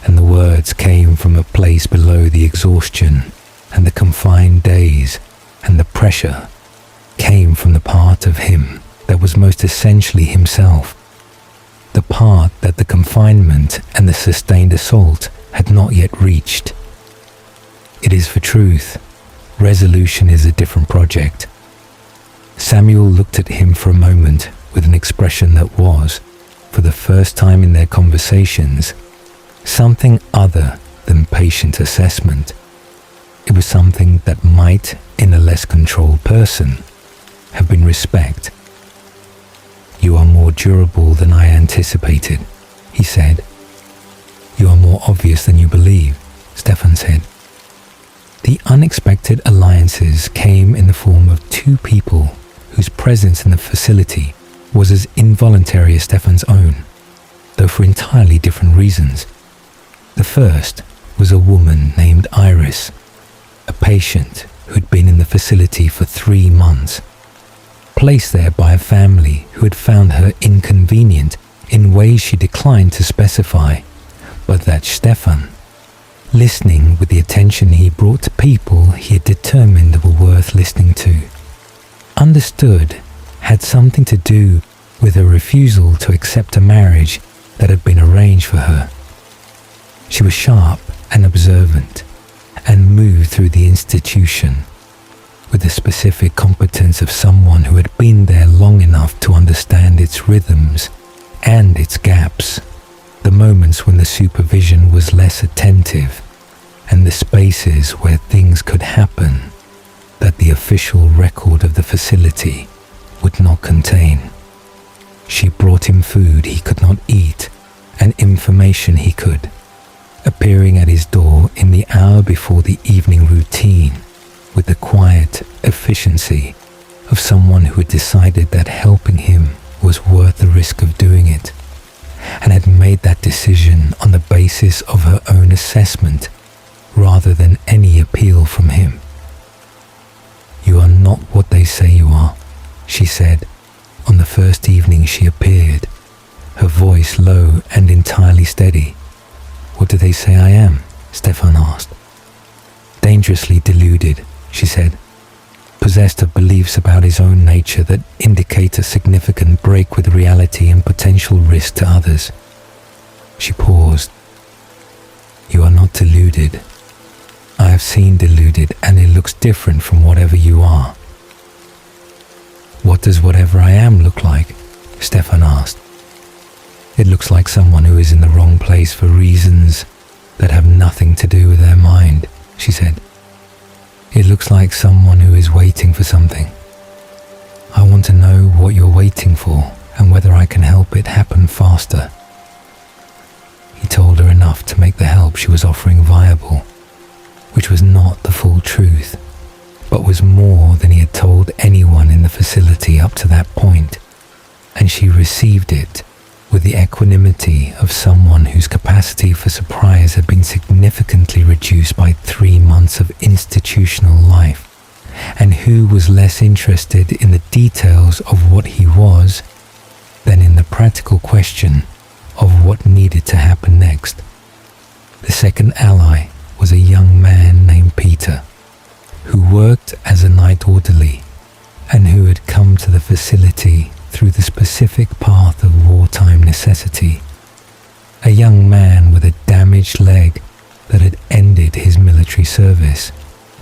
and the words came from a place below the exhaustion and the confined days, and the pressure came from the part of him that was most essentially himself, the part that the confinement and the sustained assault had not yet reached. "It is for truth. Resolution is a different project." Samuel looked at him for a moment with an expression that was, for the first time in their conversations, something other than patient assessment. It was something that might, in a less controlled person, have been respect. "You are more durable than I anticipated," he said. "You are more obvious than you believe," Stefan said. The unexpected alliances came in the form of two people whose presence in the facility was as involuntary as Stefan's own, though for entirely different reasons. The first was a woman named Iris, a patient who had been in the facility for 3 months, placed there by a family who had found her inconvenient in ways she declined to specify, but that Stefan, listening with the attention he brought to people he had determined were worth listening to, understood had something to do with her refusal to accept a marriage that had been arranged for her. She was sharp and observant, and moved through the institution with the specific competence of someone who had been there long enough to understand its rhythms and its gaps, the moments when the supervision was less attentive, and the spaces where things could happen that the official record of the facility would not contain. She brought him food he could not eat and information he could, appearing at his door in the hour before the evening routine with the quiet efficiency of someone who had decided that helping him was worth the risk of doing it, and had made that decision on the basis of her own assessment rather than any appeal from him. "You are not what they say you are," she said on the first evening she appeared, her voice low and entirely steady. "What do they say I am?" Stefan asked. "Dangerously deluded," she said, "possessed of beliefs about his own nature that indicate a significant break with reality and potential risk to others." She paused. "You are not deluded. I have seen deluded, and it looks different from whatever you are." "What does whatever I am look like?" Stefan asked. "It looks like someone who is in the wrong place for reasons that have nothing to do with their mind," she said. "It looks like someone who is waiting for something. I want to know what you're waiting for and whether I can help it happen faster." He told her enough to make the help she was offering viable, which was not the full truth, but was more than he had told anyone in the facility up to that point, and she received it with the equanimity of someone whose capacity for surprise had been significantly reduced by 3 months of institutional life, and who was less interested in the details of what he was than in the practical question of what needed to happen next. The second ally was a young man named Peter, who worked as a night orderly and who had come to the facility through the specific path of wartime necessity. A young man with a damaged leg that had ended his military service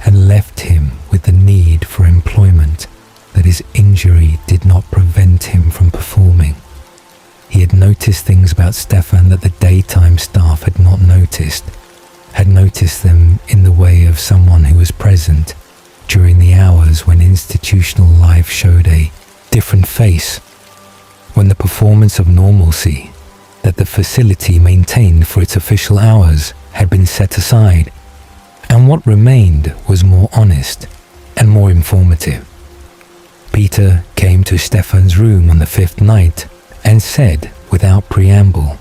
and left him with the need for employment that his injury did not prevent him from performing. He had noticed things about Stefan that the daytime staff had not noticed, had noticed them in the way of someone who was present during the hours when institutional life showed a different face, when the performance of normalcy that the facility maintained for its official hours had been set aside, and what remained was more honest and more informative. Peter came to Stefan's room on the 5th night and said without preamble,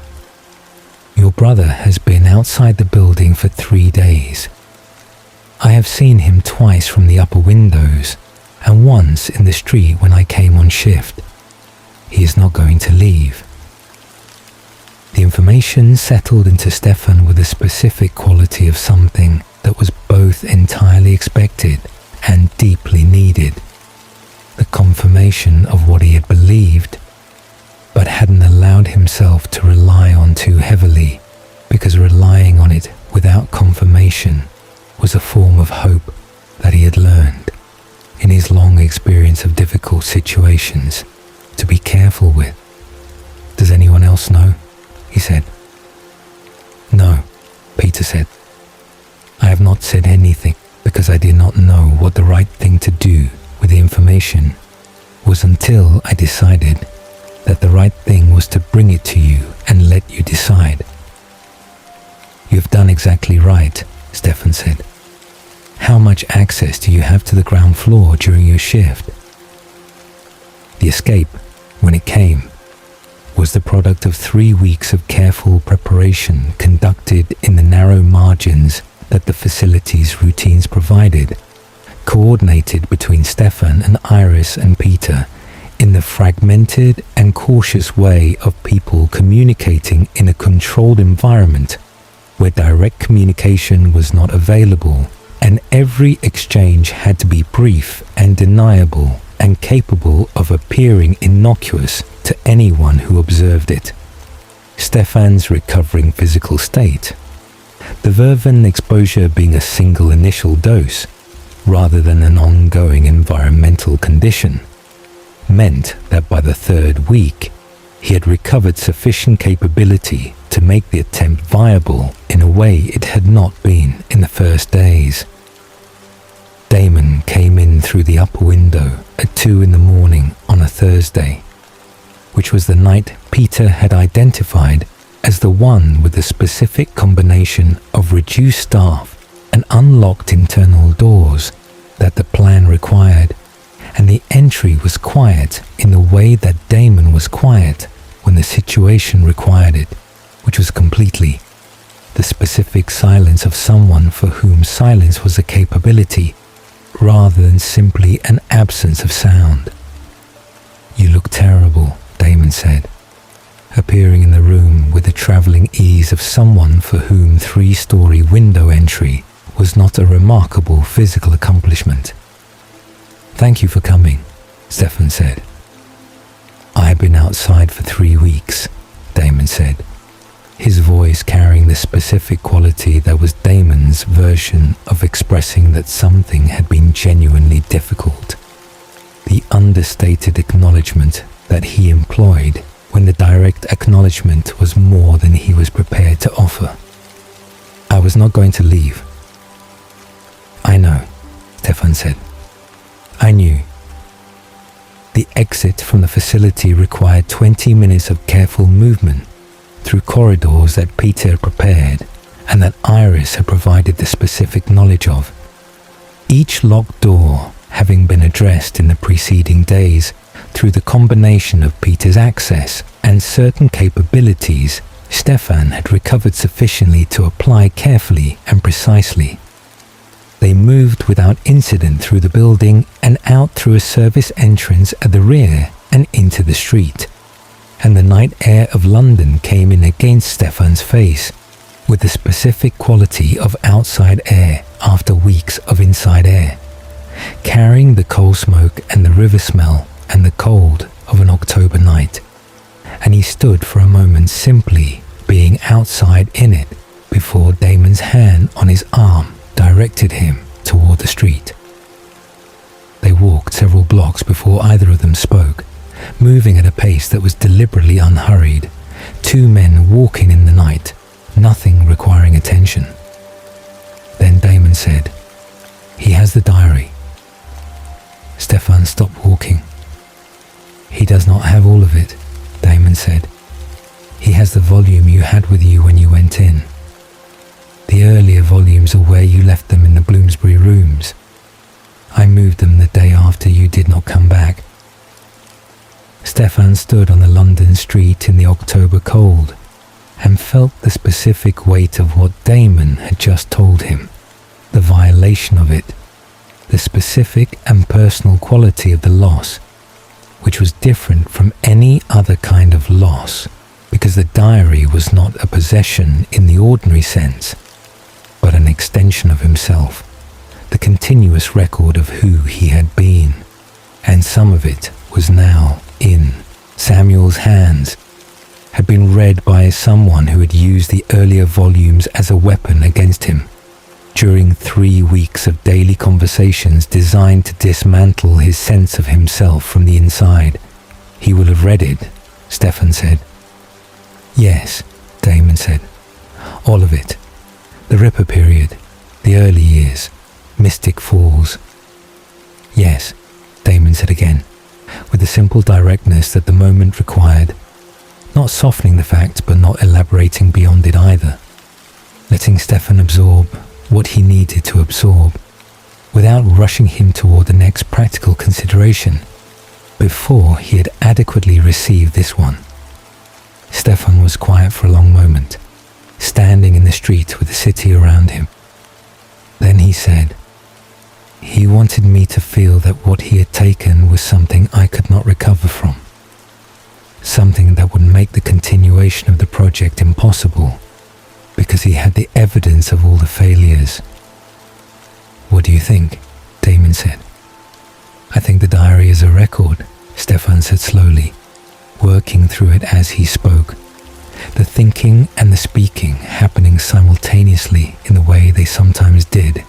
"Your brother has been outside the building for 3 days. I have seen him twice from the upper windows and once in the street when I came on shift. He is not going to leave." The information settled into Stefan with a specific quality of something that was both entirely expected and deeply needed. The confirmation of what he had believed, but hadn't allowed himself to rely on too heavily, because relying on it without confirmation was a form of hope that he had learned, in his long experience of difficult situations, to be careful with. "Does anyone else know?" he said. "No," Peter said. "I have not said anything because I did not know what the right thing to do with the information was until I decided that the right thing was to bring it to you and let you decide." "You have done exactly right," Stefan said. "How much access do you have to the ground floor during your shift?" The escape, when it came, was the product of 3 weeks of careful preparation conducted in the narrow margins that the facility's routines provided, coordinated between Stefan and Iris and Peter in the fragmented and cautious way of people communicating in a controlled environment where direct communication was not available, and every exchange had to be brief and deniable and capable of appearing innocuous to anyone who observed it. Stefan's recovering physical state, the Verven exposure being a single initial dose rather than an ongoing environmental condition, meant that by the 3rd week he had recovered sufficient capability to make the attempt viable in a way it had not been in the first days. Damon came in through the upper window at 2 in the morning on a Thursday, which was the night Peter had identified as the one with the specific combination of reduced staff and unlocked internal doors that the plan required, and the entry was quiet in the way that Damon was quiet when the situation required it, which was completely the specific silence of someone for whom silence was a capability rather than simply an absence of sound. "You look terrible," Damon said, appearing in the room with the travelling ease of someone for whom 3-story window entry was not a remarkable physical accomplishment. "Thank you for coming," Stefan said. "I've been outside for 3 weeks," Damon said, his voice carrying the specific quality that was Damon's version of expressing that something had been genuinely difficult. The understated acknowledgement that he employed when the direct acknowledgement was more than he was prepared to offer. "I was not going to leave." "I know," Stefan said. "I knew." The exit from the facility required 20 minutes of careful movement through corridors that Peter had prepared and that Iris had provided the specific knowledge of. Each locked door having been addressed in the preceding days through the combination of Peter's access and certain capabilities Stefan had recovered sufficiently to apply carefully and precisely. They moved without incident through the building and out through a service entrance at the rear and into the street, and the night air of London came in against Stefan's face with the specific quality of outside air after weeks of inside air, carrying the coal smoke and the river smell and the cold of an October night. And he stood for a moment simply being outside in it before Damon's hand on his arm directed him toward the street. They walked several blocks before either of them spoke, moving at a pace that was deliberately unhurried, 2 men walking in the night, nothing requiring attention. Then Damon said, "He has the diary." Stefan stopped walking. "He does not have all of it," Damon said. "He has the volume you had with you when you went in. The earlier volumes are where you left them in the Bloomsbury rooms. I moved them the day after you did not come back." Stefan stood on the London street in the October cold and felt the specific weight of what Damon had just told him, the violation of it, the specific and personal quality of the loss, which was different from any other kind of loss, because the diary was not a possession in the ordinary sense, but an extension of himself, the continuous record of who he had been, and some of it was now in Samuel's hands, had been read by someone who had used the earlier volumes as a weapon against him during 3 weeks of daily conversations designed to dismantle his sense of himself from the inside. "He will have read it," Stefan said. "Yes," Damon said. "All of it. The Ripper period, the early years, Mystic Falls." "Yes," Damon said again, with the simple directness that the moment required, not softening the fact but not elaborating beyond it either, letting Stefan absorb what he needed to absorb, without rushing him toward the next practical consideration before he had adequately received this one. Stefan was quiet for a long moment, standing in the street with the city around him. Then he said, "He wanted me to feel that what he had taken was something I could not recover from, something that would make the continuation of the project impossible, because he had the evidence of all the failures." "What do you think?" Damon said. "I think the diary is a record," Stefan said slowly, working through it as he spoke, the thinking and the speaking happening simultaneously in the way they sometimes did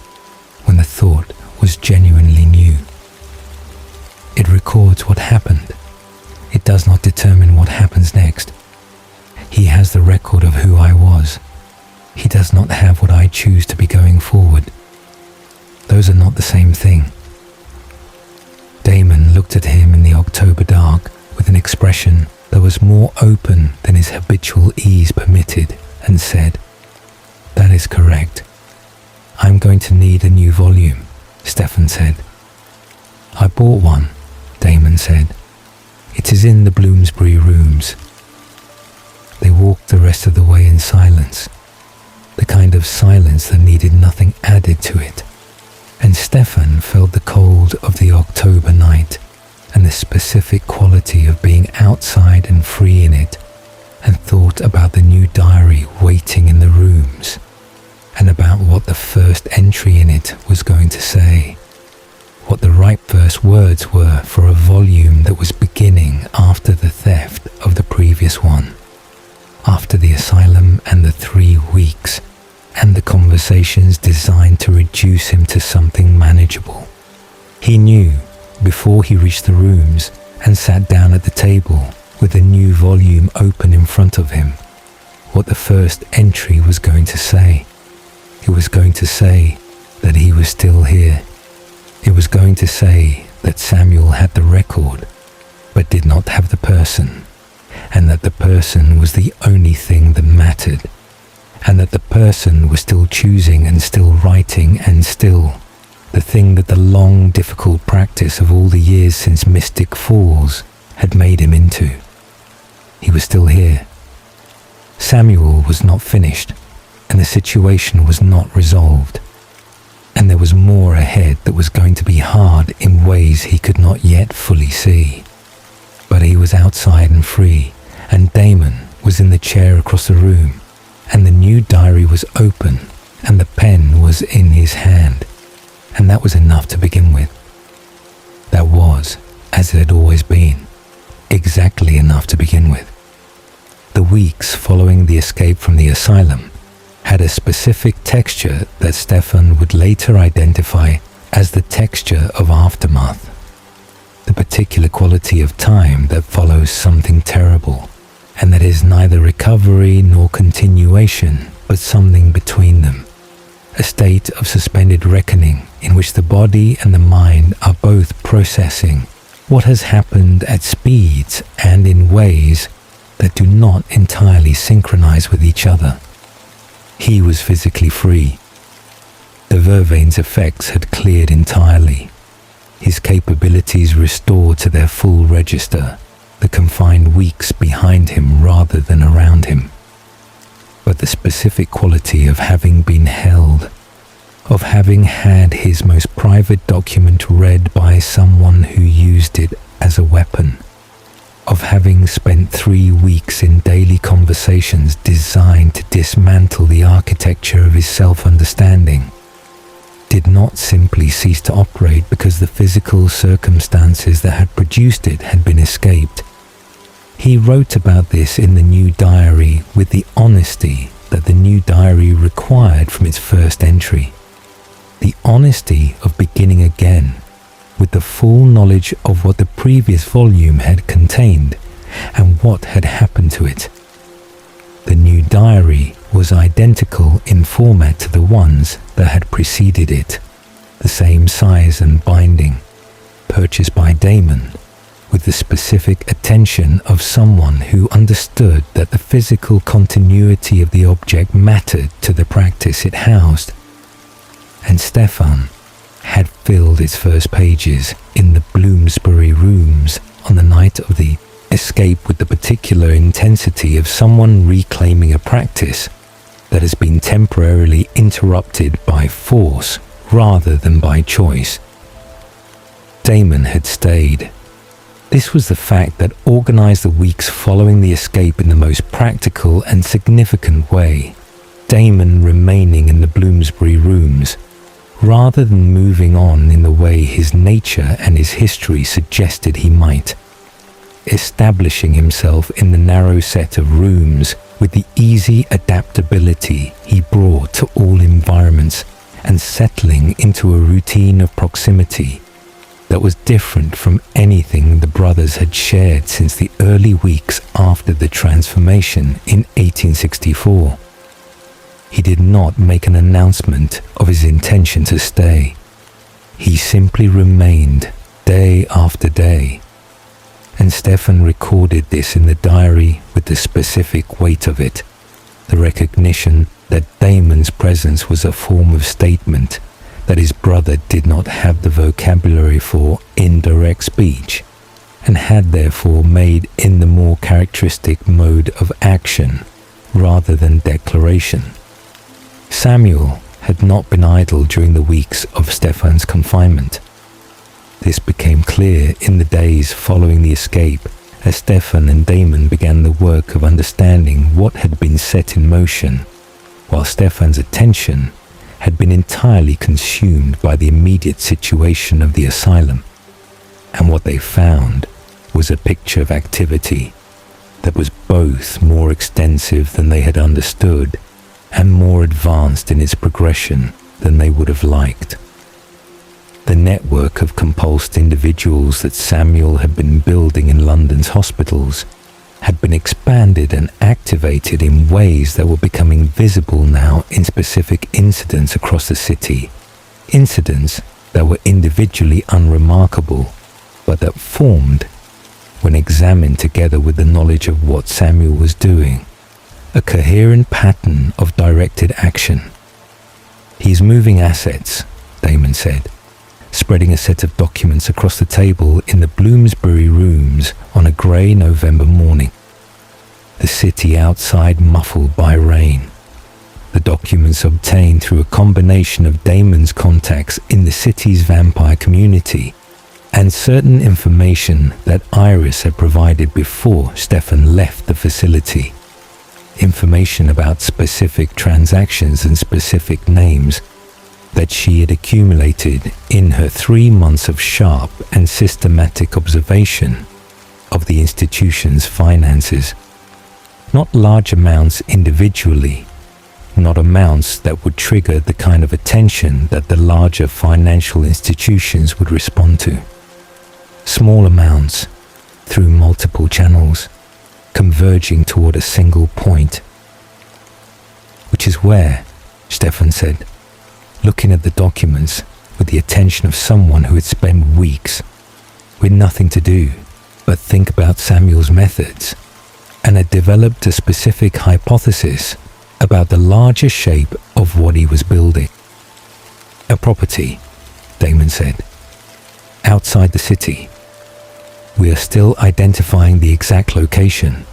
when the thought was genuinely new. "It records what happened. It does not determine what happens next. He has the record of who I was. He does not have what I choose to be going forward. Those are not the same thing." Damon looked at him in the October dark with an expression that was more open than his habitual ease permitted, and said, "That is correct. I'm going to need a new volume," Stefan said. "I bought one," Damon said. "It is in the Bloomsbury rooms." They walked the rest of the way in silence, the kind of silence that needed nothing added to it, and Stefan felt the cold of the October night and the specific quality of being outside and free in it, and thought about the new diary waiting in the rooms, and about what the first entry in it was going to say, what the right first words were for a volume that was beginning after the theft of the previous one, after the asylum and the 3 weeks, and the conversations designed to reduce him to something manageable. He knew, before he reached the rooms and sat down at the table with the new volume open in front of him, what the first entry was going to say. It was going to say that he was still here. It was going to say that Samuel had the record, but did not have the person, and that the person was the only thing that mattered, and that the person was still choosing and still writing and still the thing that the long, difficult practice of all the years since Mystic Falls had made him into. He was still here. Samuel was not finished, and the situation was not resolved. And there was more ahead that was going to be hard in ways he could not yet fully see. But he was outside and free, and Damon was in the chair across the room, and the new diary was open, and the pen was in his hand. And that was enough to begin with. That was, as it had always been, exactly enough to begin with. The weeks following the escape from the asylum had a specific texture that Stefan would later identify as the texture of aftermath, the particular quality of time that follows something terrible, and that is neither recovery nor continuation, but something between them, a state of suspended reckoning in which the body and the mind are both processing what has happened at speeds and in ways that do not entirely synchronize with each other. He was physically free. The Vervaine's effects had cleared entirely, his capabilities restored to their full register, the confined weeks behind him rather than around him. But the specific quality of having been held, of having had his most private document read by someone who used it as a weapon, of having spent 3 weeks in daily conversations designed to dismantle the architecture of his self-understanding, did not simply cease to operate because the physical circumstances that had produced it had been escaped. He wrote about this in the new diary with the honesty that the new diary required from its first entry. The honesty of beginning again, with the full knowledge of what the previous volume had contained and what had happened to it. The new diary was identical in format to the ones that had preceded it, the same size and binding, purchased by Damon, with the specific attention of someone who understood that the physical continuity of the object mattered to the practice it housed. And Stefan had filled its first pages in the Bloomsbury rooms on the night of the escape with the particular intensity of someone reclaiming a practice that has been temporarily interrupted by force rather than by choice. Damon had stayed. This was the fact that organized the weeks following the escape in the most practical and significant way, Damon remaining in the Bloomsbury rooms, rather than moving on in the way his nature and his history suggested he might, establishing himself in the narrow set of rooms with the easy adaptability he brought to all environments, and settling into a routine of proximity that was different from anything the brothers had shared since the early weeks after the transformation in 1864. He did not make an announcement of his intention to stay. He simply remained day after day. and Stefan recorded this in the diary with the specific weight of it, the recognition that Damon's presence was a form of statement that his brother did not have the vocabulary for indirect speech, and had therefore made in the more characteristic mode of action rather than declaration. Samuel had not been idle during the weeks of Stefan's confinement. This became clear in the days following the escape as Stefan and Damon began the work of understanding what had been set in motion, while Stefan's attention had been entirely consumed by the immediate situation of the asylum. And what they found was a picture of activity that was both more extensive than they had understood and more advanced in its progression than they would have liked. The network of compulsed individuals that Samuel had been building in London's hospitals had been expanded and activated in ways that were becoming visible now in specific incidents across the city, incidents that were individually unremarkable, but that formed, when examined together with the knowledge of what Samuel was doing, a coherent pattern of directed action. "He's moving assets," Damon said, spreading a set of documents across the table in the Bloomsbury rooms on a grey November morning. The city outside muffled by rain. The documents obtained through a combination of Damon's contacts in the city's vampire community and certain information that Iris had provided before Stefan left the facility. Information about specific transactions and specific names that she had accumulated in her 3 months of sharp and systematic observation of the institution's finances. Not large amounts individually, not amounts that would trigger the kind of attention that the larger financial institutions would respond to. Small amounts through multiple channels, converging toward a single point. Which is where, Stefan said, looking at the documents with the attention of someone who had spent weeks with nothing to do but think about Samuel's methods, and had developed a specific hypothesis about the larger shape of what he was building. A property, Damon said, outside the city. We are still identifying the exact location,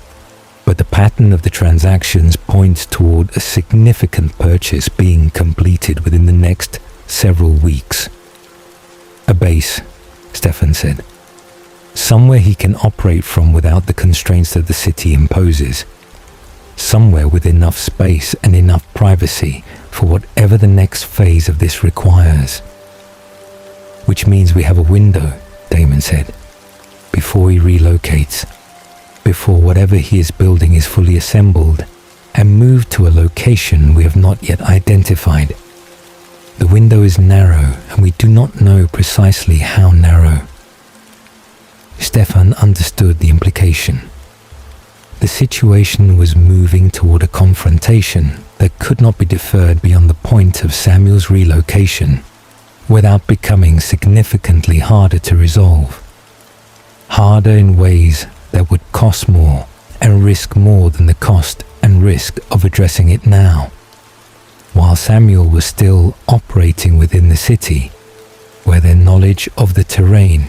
but the pattern of the transactions points toward a significant purchase being completed within the next several weeks. A base, Stefan said. Somewhere he can operate from without the constraints that the city imposes. Somewhere with enough space and enough privacy for whatever the next phase of this requires. Which means we have a window, Damon said, before he relocates, before whatever he is building is fully assembled and moved to a location we have not yet identified. The window is narrow and we do not know precisely how narrow. Stefan understood the implication. The situation was moving toward a confrontation that could not be deferred beyond the point of Samuel's relocation without becoming significantly harder to resolve. Harder in ways that would cost more and risk more than the cost and risk of addressing it now. While Samuel was still operating within the city, where their knowledge of the terrain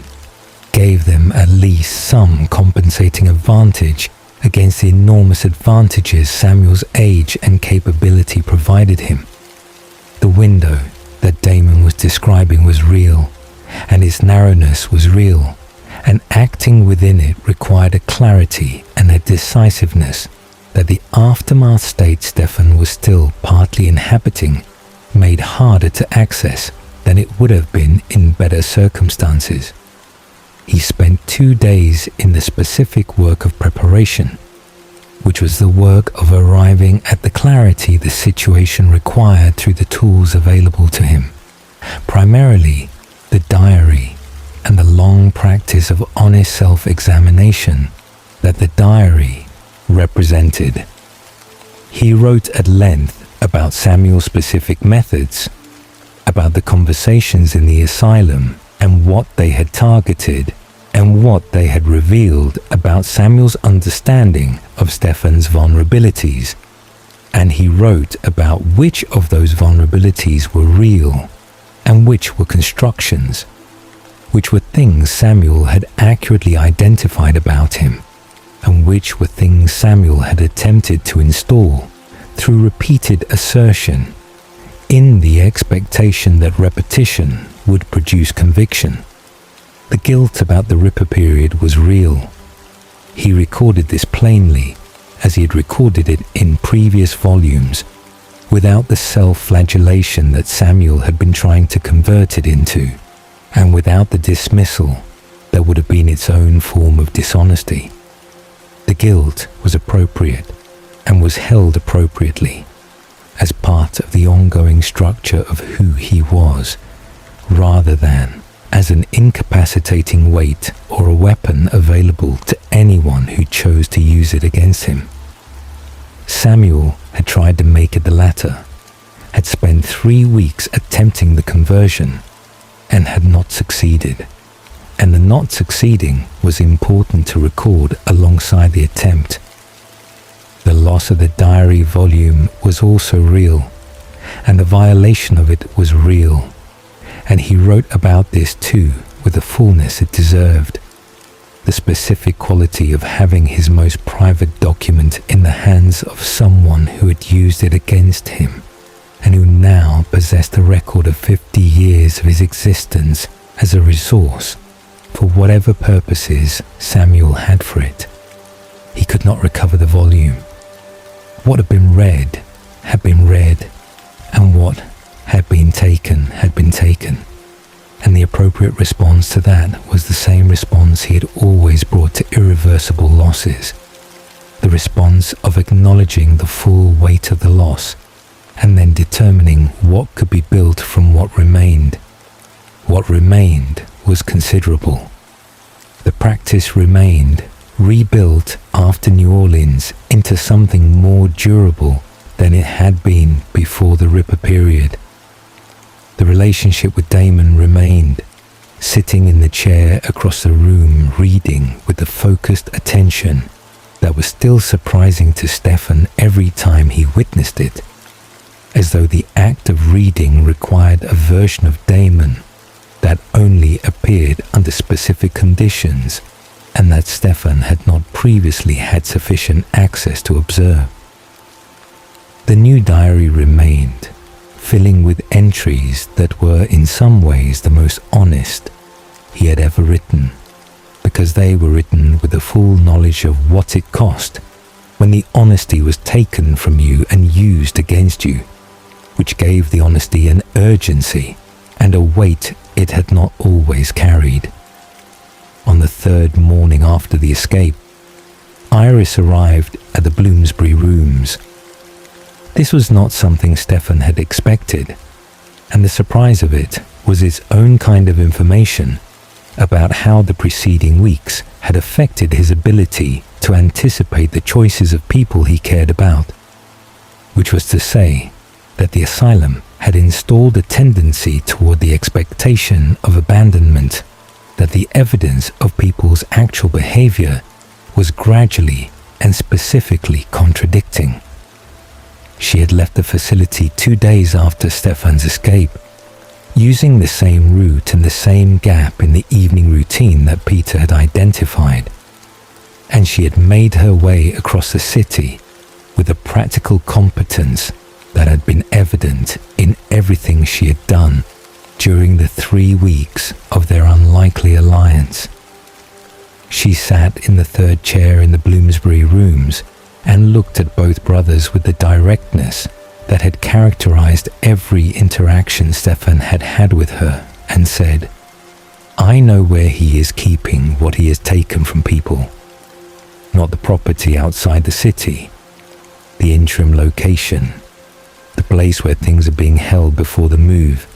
gave them at least some compensating advantage against the enormous advantages Samuel's age and capability provided him. The window that Damon was describing was real, and its narrowness was real, and acting within it required a clarity and a decisiveness that the aftermath state Stefan was still partly inhabiting made harder to access than it would have been in better circumstances. He spent 2 days in the specific work of preparation, which was the work of arriving at the clarity the situation required through the tools available to him, primarily the diary and the long practice of honest self-examination that the diary represented. He wrote at length about Samuel's specific methods, about the conversations in the asylum and what they had targeted, and what they had revealed about Samuel's understanding of Stefan's vulnerabilities, and he wrote about which of those vulnerabilities were real and which were constructions, which were things Samuel had accurately identified about him, and which were things Samuel had attempted to install through repeated assertion, in the expectation that repetition would produce conviction. The guilt about the Ripper period was real. He recorded this plainly, as he had recorded it in previous volumes, without the self-flagellation that Samuel had been trying to convert it into, and without the dismissal that would have been its own form of dishonesty. The guilt was appropriate and was held appropriately as part of the ongoing structure of who he was, rather than as an incapacitating weight or a weapon available to anyone who chose to use it against him. Samuel had tried to make it the latter, had spent 3 weeks attempting the conversion, and had not succeeded. And the not succeeding was important to record alongside the attempt. The loss of the diary volume was also real, and the violation of it was real, and he wrote about this too with the fullness it deserved. The specific quality of having his most private document in the hands of someone who had used it against him, and who now possessed a record of 50 years of his existence as a resource for whatever purposes Samuel had for it. He could not recover the volume. What had been read, and what had been taken, and the appropriate response to that was the same response he had always brought to irreversible losses, the response of acknowledging the full weight of the loss, and then determining what could be built from what remained. What remained was considerable. The practice remained, rebuilt after New Orleans into something more durable than it had been before the Ripper period. The relationship with Damon remained, sitting in the chair across the room reading with the focused attention that was still surprising to Stefan every time he witnessed it, as though the act of reading required a version of Damon that only appeared under specific conditions and that Stefan had not previously had sufficient access to observe. The new diary remained, filling with entries that were in some ways the most honest he had ever written, because they were written with the full knowledge of what it cost when the honesty was taken from you and used against you, which gave the honesty an urgency and a weight it had not always carried. On the 3rd morning after the escape, Iris arrived at the Bloomsbury rooms. This was not something Stefan had expected, and the surprise of it was its own kind of information about how the preceding weeks had affected his ability to anticipate the choices of people he cared about, which was to say that the asylum had installed a tendency toward the expectation of abandonment, that the evidence of people's actual behavior was gradually and specifically contradicting. She had left the facility 2 days after Stefan's escape, using the same route and the same gap in the evening routine that Peter had identified, and she had made her way across the city with a practical competence that had been evident in everything she had done during the 3 weeks of their unlikely alliance. She sat in the 3rd chair in the Bloomsbury rooms and looked at both brothers with the directness that had characterized every interaction Stefan had had with her, and said, "I know where he is keeping what he has taken from people. Not the property outside the city, the interim location, the place where things are being held before the move."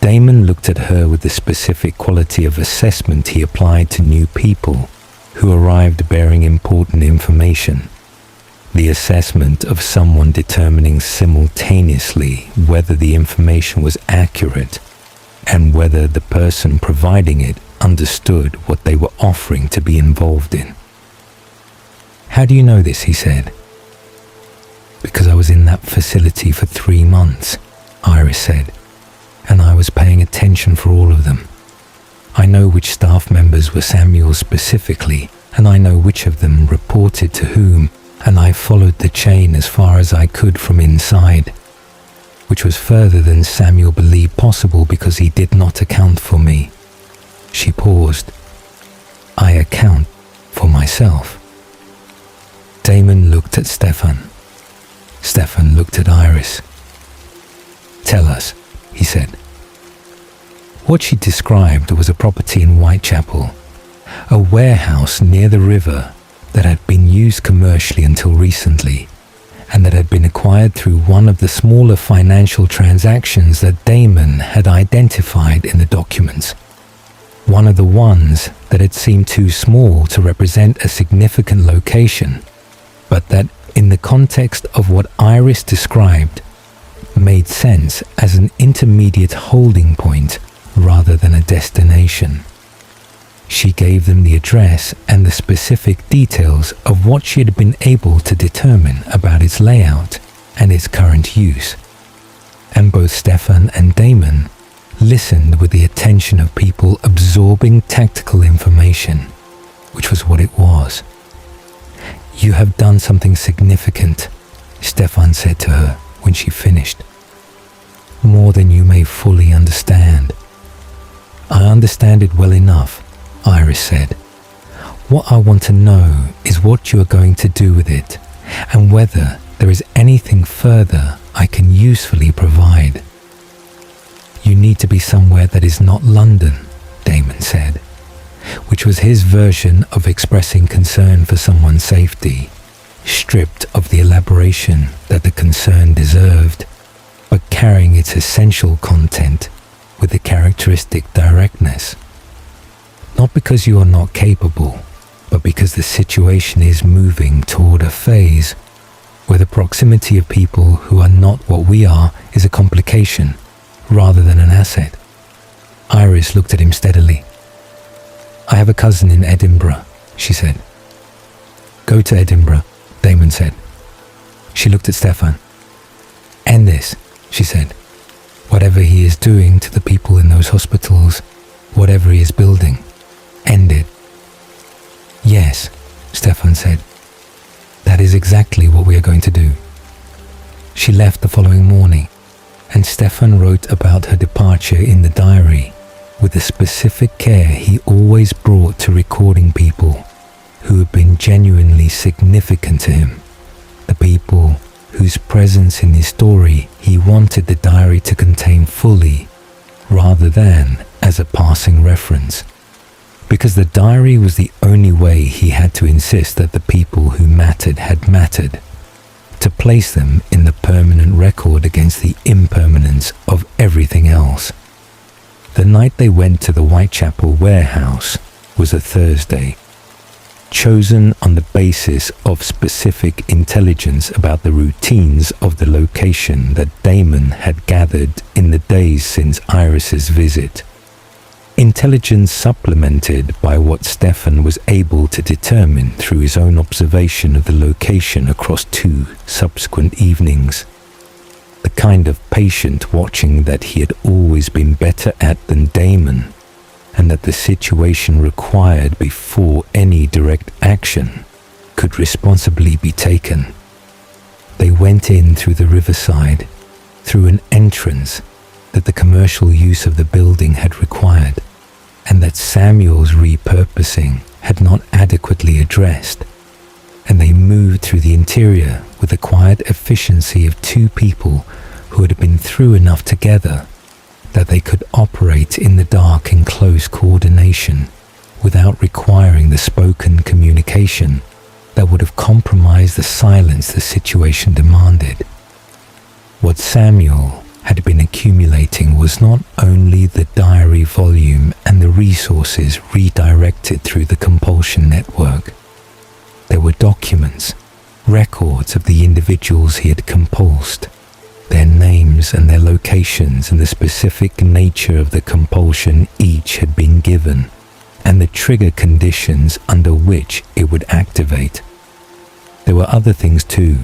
Damon looked at her with the specific quality of assessment he applied to new people who arrived bearing important information, the assessment of someone determining simultaneously whether the information was accurate and whether the person providing it understood what they were offering to be involved in. "How do you know this?" he said. "Because I was in that facility for 3 months," Iris said, "and I was paying attention for all of them. I know which staff members were Samuel specifically, and I know which of them reported to whom, and I followed the chain as far as I could from inside, which was further than Samuel believed possible because he did not account for me." She paused. "I account for myself." Damon looked at Stefan. Stefan looked at Iris. "Tell us," he said. What she described was a property in Whitechapel, a warehouse near the river that had been used commercially until recently, and that had been acquired through one of the smaller financial transactions that Damon had identified in the documents. One of the ones that had seemed too small to represent a significant location, but that, in the context of what Iris described, made sense as an intermediate holding point rather than a destination. She gave them the address and the specific details of what she had been able to determine about its layout and its current use. And both Stefan and Damon listened with the attention of people absorbing tactical information, which was what it was. "You have done something significant," Stefan said to her when she finished. "More than you may fully understand." "I understand it well enough," Iris said. "What I want to know is what you are going to do with it, and whether there is anything further I can usefully provide." "You need to be somewhere that is not London," Damon said, which was his version of expressing concern for someone's safety, stripped of the elaboration that the concern deserved, but carrying its essential content with the characteristic directness. "Not because you are not capable, but because the situation is moving toward a phase where the proximity of people who are not what we are is a complication rather than an asset." Iris looked at him steadily. "I have a cousin in Edinburgh," she said. "Go to Edinburgh," Damon said. She looked at Stefan. "End this," she said. "Whatever he is doing to the people in those hospitals, whatever he is building, end it." "Yes," Stefan said. "That is exactly what we are going to do." She left the following morning, and Stefan wrote about her departure in the diary with the specific care he always brought to recording people who had been genuinely significant to him, the people whose presence in his story he wanted the diary to contain fully, rather than as a passing reference, because the diary was the only way he had to insist that the people who mattered had mattered, to place them in the permanent record against the impermanence of everything else. The night they went to the Whitechapel warehouse was a Thursday, chosen on the basis of specific intelligence about the routines of the location that Damon had gathered in the days since Iris's visit. Intelligence supplemented by what Stefan was able to determine through his own observation of the location across 2 subsequent evenings. The kind of patient watching that he had always been better at than Damon, and that the situation required before any direct action could responsibly be taken. They went in through the riverside, through an entrance that the commercial use of the building had required, and that Samuel's repurposing had not adequately addressed, and they moved through the interior with the quiet efficiency of 2 people who had been through enough together that they could operate in the dark in close coordination without requiring the spoken communication that would have compromised the silence the situation demanded. What Samuel had been accumulating was not only the diary volume and the resources redirected through the compulsion network. There were documents, records of the individuals he had compulsed, their names and their locations and the specific nature of the compulsion each had been given, and the trigger conditions under which it would activate. There were other things too,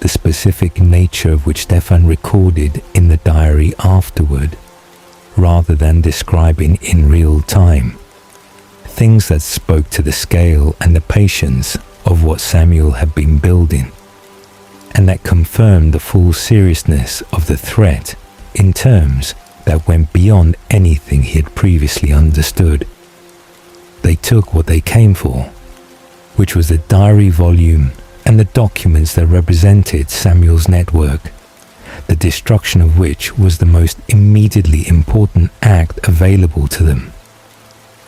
the specific nature of which Stefan recorded in the diary afterward, rather than describing in real time. Things that spoke to the scale and the patience of what Samuel had been building, and that confirmed the full seriousness of the threat in terms that went beyond anything he had previously understood. They took what they came for, which was the diary volume and the documents that represented Samuel's network, the destruction of which was the most immediately important act available to them.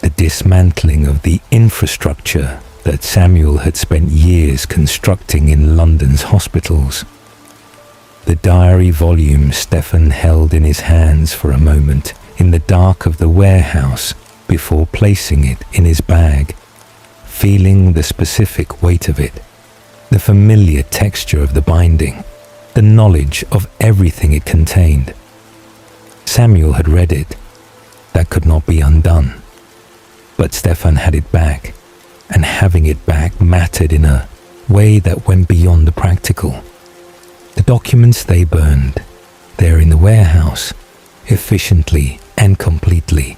The dismantling of the infrastructure that Samuel had spent years constructing in London's hospitals. The diary volume Stefan held in his hands for a moment in the dark of the warehouse before placing it in his bag, feeling the specific weight of it, the familiar texture of the binding, the knowledge of everything it contained. Samuel had read it. That could not be undone. But Stefan had it back, and having it back mattered in a way that went beyond the practical. The documents they burned, there in the warehouse, efficiently and completely.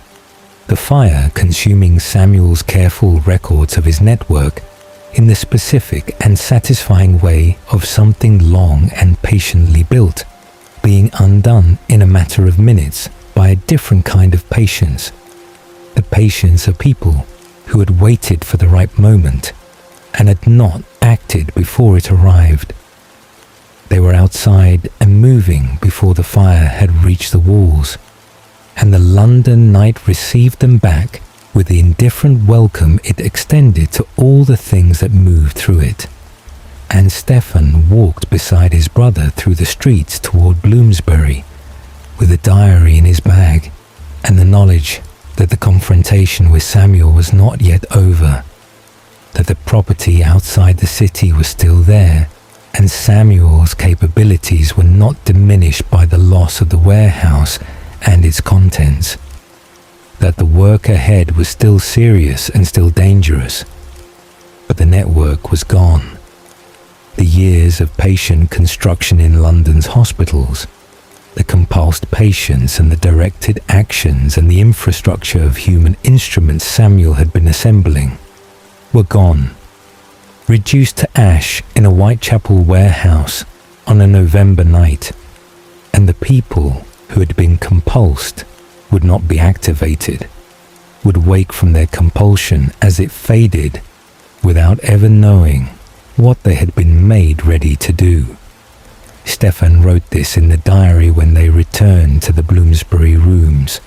The fire consuming Samuel's careful records of his network in the specific and satisfying way of something long and patiently built, being undone in a matter of minutes by a different kind of patience. The patience of people who had waited for the right moment and had not acted before it arrived. They were outside and moving before the fire had reached the walls, and the London night received them back with the indifferent welcome it extended to all the things that moved through it. And Stefan walked beside his brother through the streets toward Bloomsbury, with a diary in his bag and the knowledge that the confrontation with Samuel was not yet over, that the property outside the city was still there, and Samuel's capabilities were not diminished by the loss of the warehouse and its contents, that the work ahead was still serious and still dangerous. But the network was gone. The years of patient construction in London's hospitals, the compulsed patience and the directed actions and the infrastructure of human instruments Samuel had been assembling, were gone, reduced to ash in a Whitechapel warehouse on a November night, and the people who had been compulsed would not be activated, would wake from their compulsion as it faded without ever knowing what they had been made ready to do. Stefan wrote this in the diary when they returned to the Bloomsbury rooms,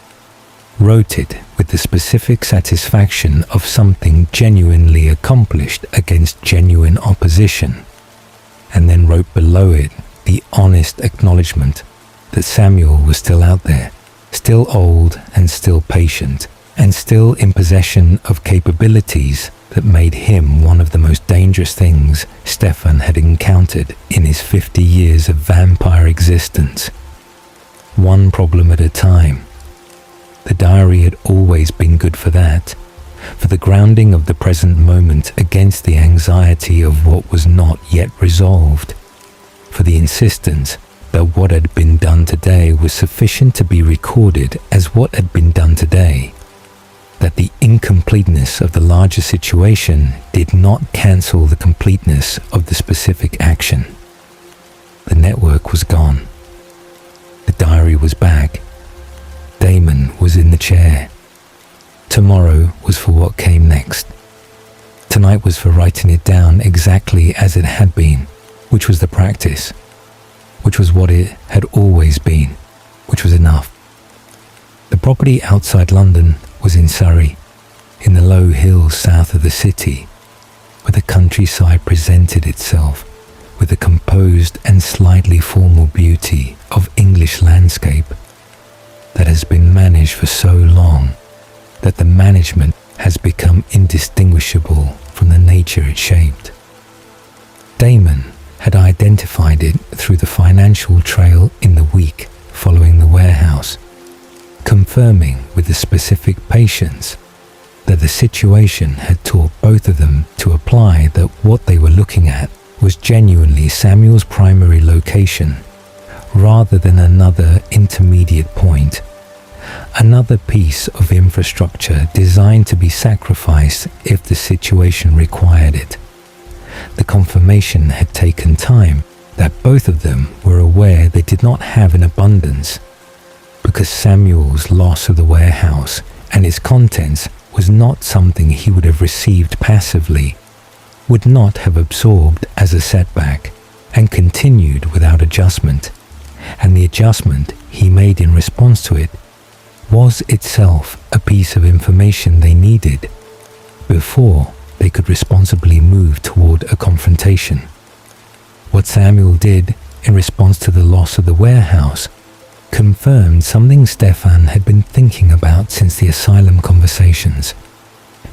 wrote it with the specific satisfaction of something genuinely accomplished against genuine opposition, and then wrote below it the honest acknowledgement that Samuel was still out there, still old and still patient, and still in possession of capabilities that made him one of the most dangerous things Stefan had encountered in his 50 years of vampire existence. One problem at a time. The diary had always been good for that, for the grounding of the present moment against the anxiety of what was not yet resolved, for the insistence that what had been done today was sufficient to be recorded as what had been done today, that the incompleteness of the larger situation did not cancel the completeness of the specific action. The network was gone. The diary was back. Damon was in the chair. Tomorrow was for what came next. Tonight was for writing it down exactly as it had been, which was the practice, which was what it had always been, which was enough. The property outside London was in Surrey, in the low hills south of the city, where the countryside presented itself with the composed and slightly formal beauty of English landscape that has been managed for so long that the management has become indistinguishable from the nature it shaped. Damon had identified it through the financial trail in the week following the warehouse, confirming with the specific patience that the situation had taught both of them to apply that what they were looking at was genuinely Samuel's primary location, rather than another intermediate point, another piece of infrastructure designed to be sacrificed if the situation required it. The confirmation had taken time that both of them were aware they did not have in abundance, because Samuel's loss of the warehouse and its contents was not something he would have received passively, would not have absorbed as a setback, and continued without adjustment, and the adjustment he made in response to it was itself a piece of information they needed before they could responsibly move toward a confrontation. What Samuel did in response to the loss of the warehouse confirmed something Stefan had been thinking about since the asylum conversations,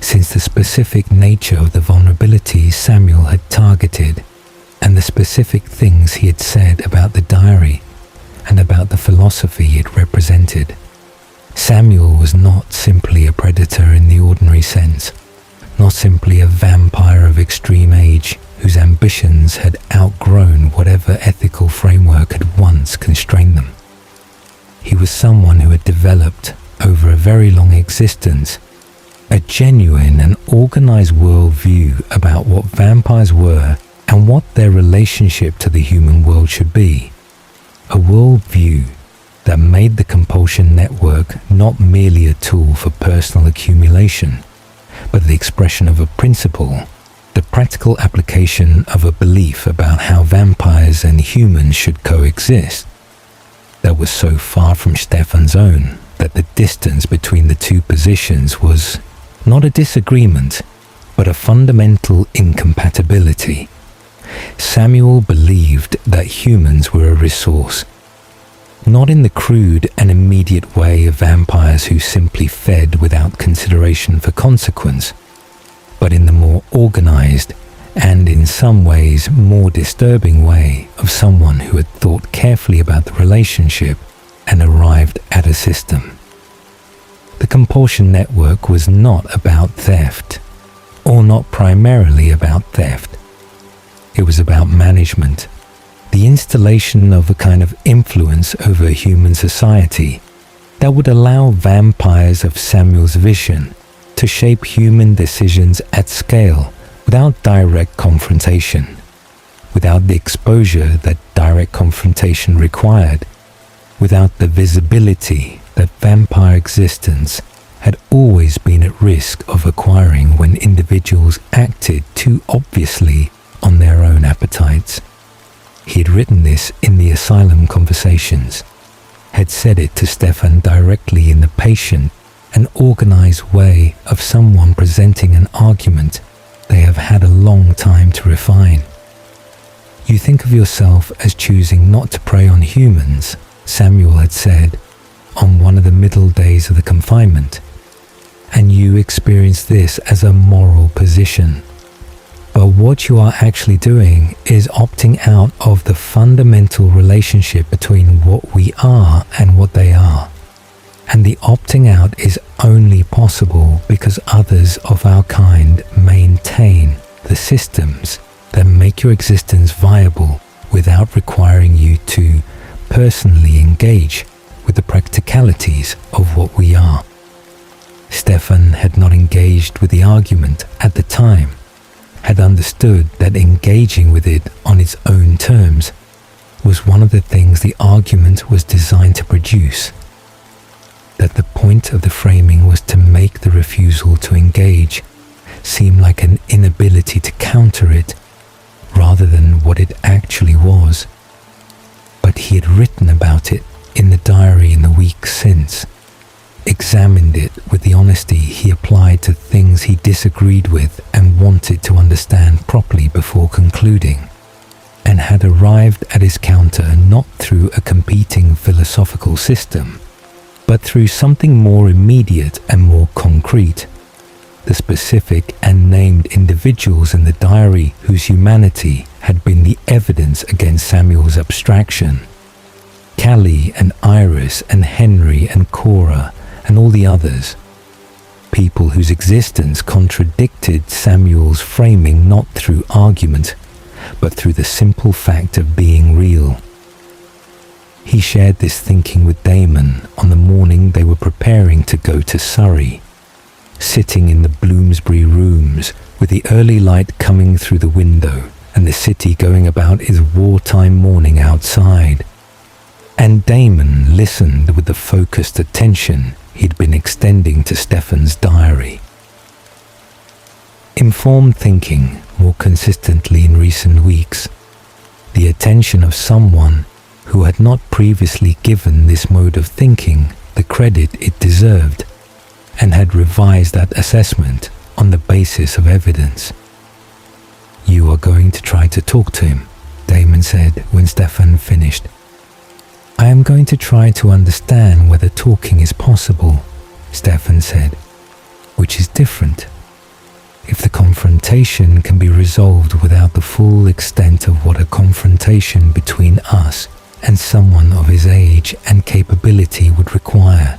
since the specific nature of the vulnerabilities Samuel had targeted and the specific things he had said about the diary and about the philosophy it represented. Samuel was not simply a predator in the ordinary sense, not simply a vampire of extreme age whose ambitions had outgrown whatever ethical framework had once constrained them. He was someone who had developed, over a very long existence, a genuine and organized worldview about what vampires were and what their relationship to the human world should be. A worldview that made the compulsion network not merely a tool for personal accumulation, but the expression of a principle, the practical application of a belief about how vampires and humans should coexist, that was so far from Stefan's own that the distance between the two positions was not a disagreement, but a fundamental incompatibility. Samuel believed that humans were a resource, not in the crude and immediate way of vampires who simply fed without consideration for consequence, but in the more organized and in some ways more disturbing way of someone who had thought carefully about the relationship and arrived at a system. The compulsion network was not about theft, or not primarily about theft. It was about management, the installation of a kind of influence over human society that would allow vampires of Samuel's vision to shape human decisions at scale without direct confrontation, without the exposure that direct confrontation required, without the visibility that vampire existence had always been at risk of acquiring when individuals acted too obviously on their own appetites. He had written this in the asylum conversations, had said it to Stefan directly in the patient and organized way of someone presenting an argument they have had a long time to refine. You think of yourself as choosing not to prey on humans, Samuel had said, on one of the middle days of the confinement, and you experience this as a moral position. But what you are actually doing is opting out of the fundamental relationship between what we are and what they are. And the opting out is only possible because others of our kind maintain the systems that make your existence viable without requiring you to personally engage with the practicalities of what we are. Stefan had not engaged with the argument at the time, had understood that engaging with it on its own terms was one of the things the argument was designed to produce, that the point of the framing was to make the refusal to engage seem like an inability to counter it rather than what it actually was. But he had written about it in the diary in the weeks since, examined it with the honesty he applied to things he disagreed with and wanted to understand properly before concluding, and had arrived at his counter not through a competing philosophical system, but through something more immediate and more concrete, the specific and named individuals in the diary whose humanity had been the evidence against Samuel's abstraction. Callie and Iris and Henry and Cora and all the others. people whose existence contradicted Samuel's framing not through argument, but through the simple fact of being real. He shared this thinking with Damon on the morning they were preparing to go to Surrey, sitting in the Bloomsbury rooms with the early light coming through the window and the city going about its wartime morning outside. And Damon listened with the focused attention he'd been extending to Stefan's diary. Informed thinking more consistently in recent weeks, the attention of someone who had not previously given this mode of thinking the credit it deserved and had revised that assessment on the basis of evidence. "You are going to try to talk to him," Damon said when Stefan finished. "I am going to try to understand whether talking is possible," Stefan said, "which is different. If the confrontation can be resolved without the full extent of what a confrontation between us and someone of his age and capability would require,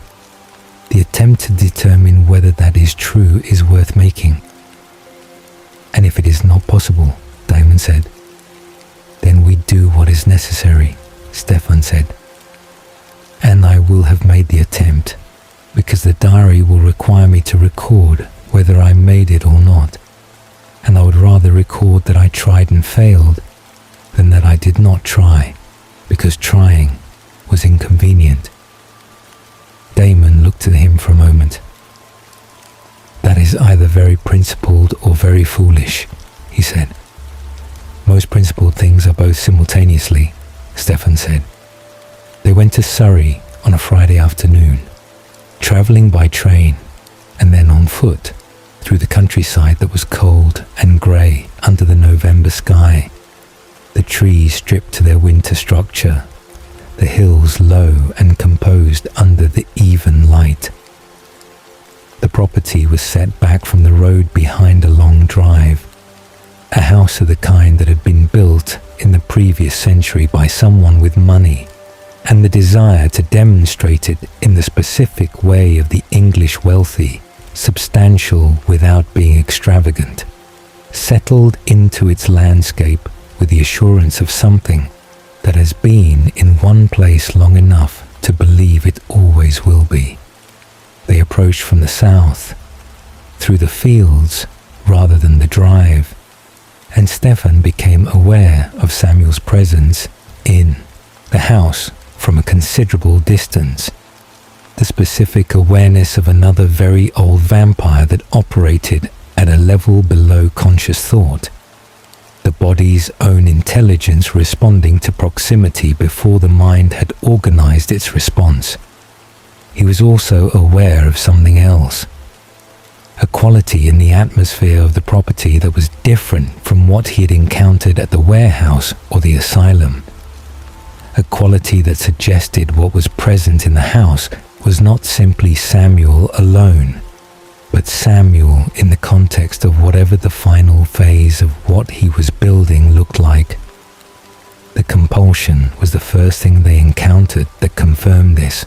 the attempt to determine whether that is true is worth making." "And if it is not possible," Damon said, "then we do what is necessary," Stefan said. "And I will have made the attempt, because the diary will require me to record whether I made it or not, and I would rather record that I tried and failed than that I did not try, because trying was inconvenient." Damon looked at him for a moment. "That is either very principled or very foolish," he said. "Most principled things are both simultaneously," Stefan said. They went to Surrey on a Friday afternoon, travelling by train and then on foot through the countryside that was cold and grey under the November sky, the trees stripped to their winter structure, the hills low and composed under the even light. The property was set back from the road behind a long drive, a house of the kind that had been built in the previous century by someone with money, and the desire to demonstrate it in the specific way of the English wealthy, substantial without being extravagant, settled into its landscape with the assurance of something that has been in one place long enough to believe it always will be. They approached from the south, through the fields rather than the drive, and Stefan became aware of Samuel's presence in the house from a considerable distance, the specific awareness of another very old vampire that operated at a level below conscious thought, the body's own intelligence responding to proximity before the mind had organized its response. He was also aware of something else, a quality in the atmosphere of the property that was different from what he had encountered at the warehouse or the asylum, a quality that suggested what was present in the house was not simply Samuel alone, but Samuel in the context of whatever the final phase of what he was building looked like. The compulsion was the first thing they encountered that confirmed this.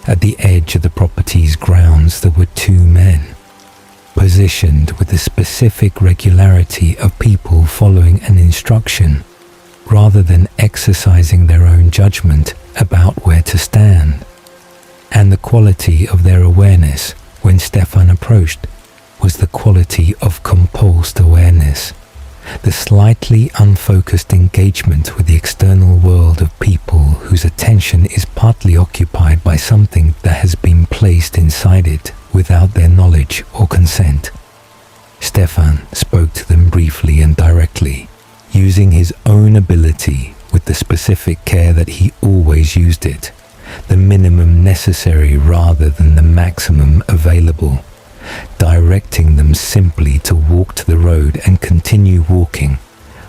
At the edge of the property's grounds there were two men, positioned with the specific regularity of people following an instruction, rather than exercising their own judgment about where to stand. And the quality of their awareness when Stefan approached was the quality of compulsed awareness, the slightly unfocused engagement with the external world of people whose attention is partly occupied by something that has been placed inside it without their knowledge or consent. Stefan spoke to them briefly and directly, using his own ability with the specific care that he always used it, the minimum necessary rather than the maximum available, directing them simply to walk to the road and continue walking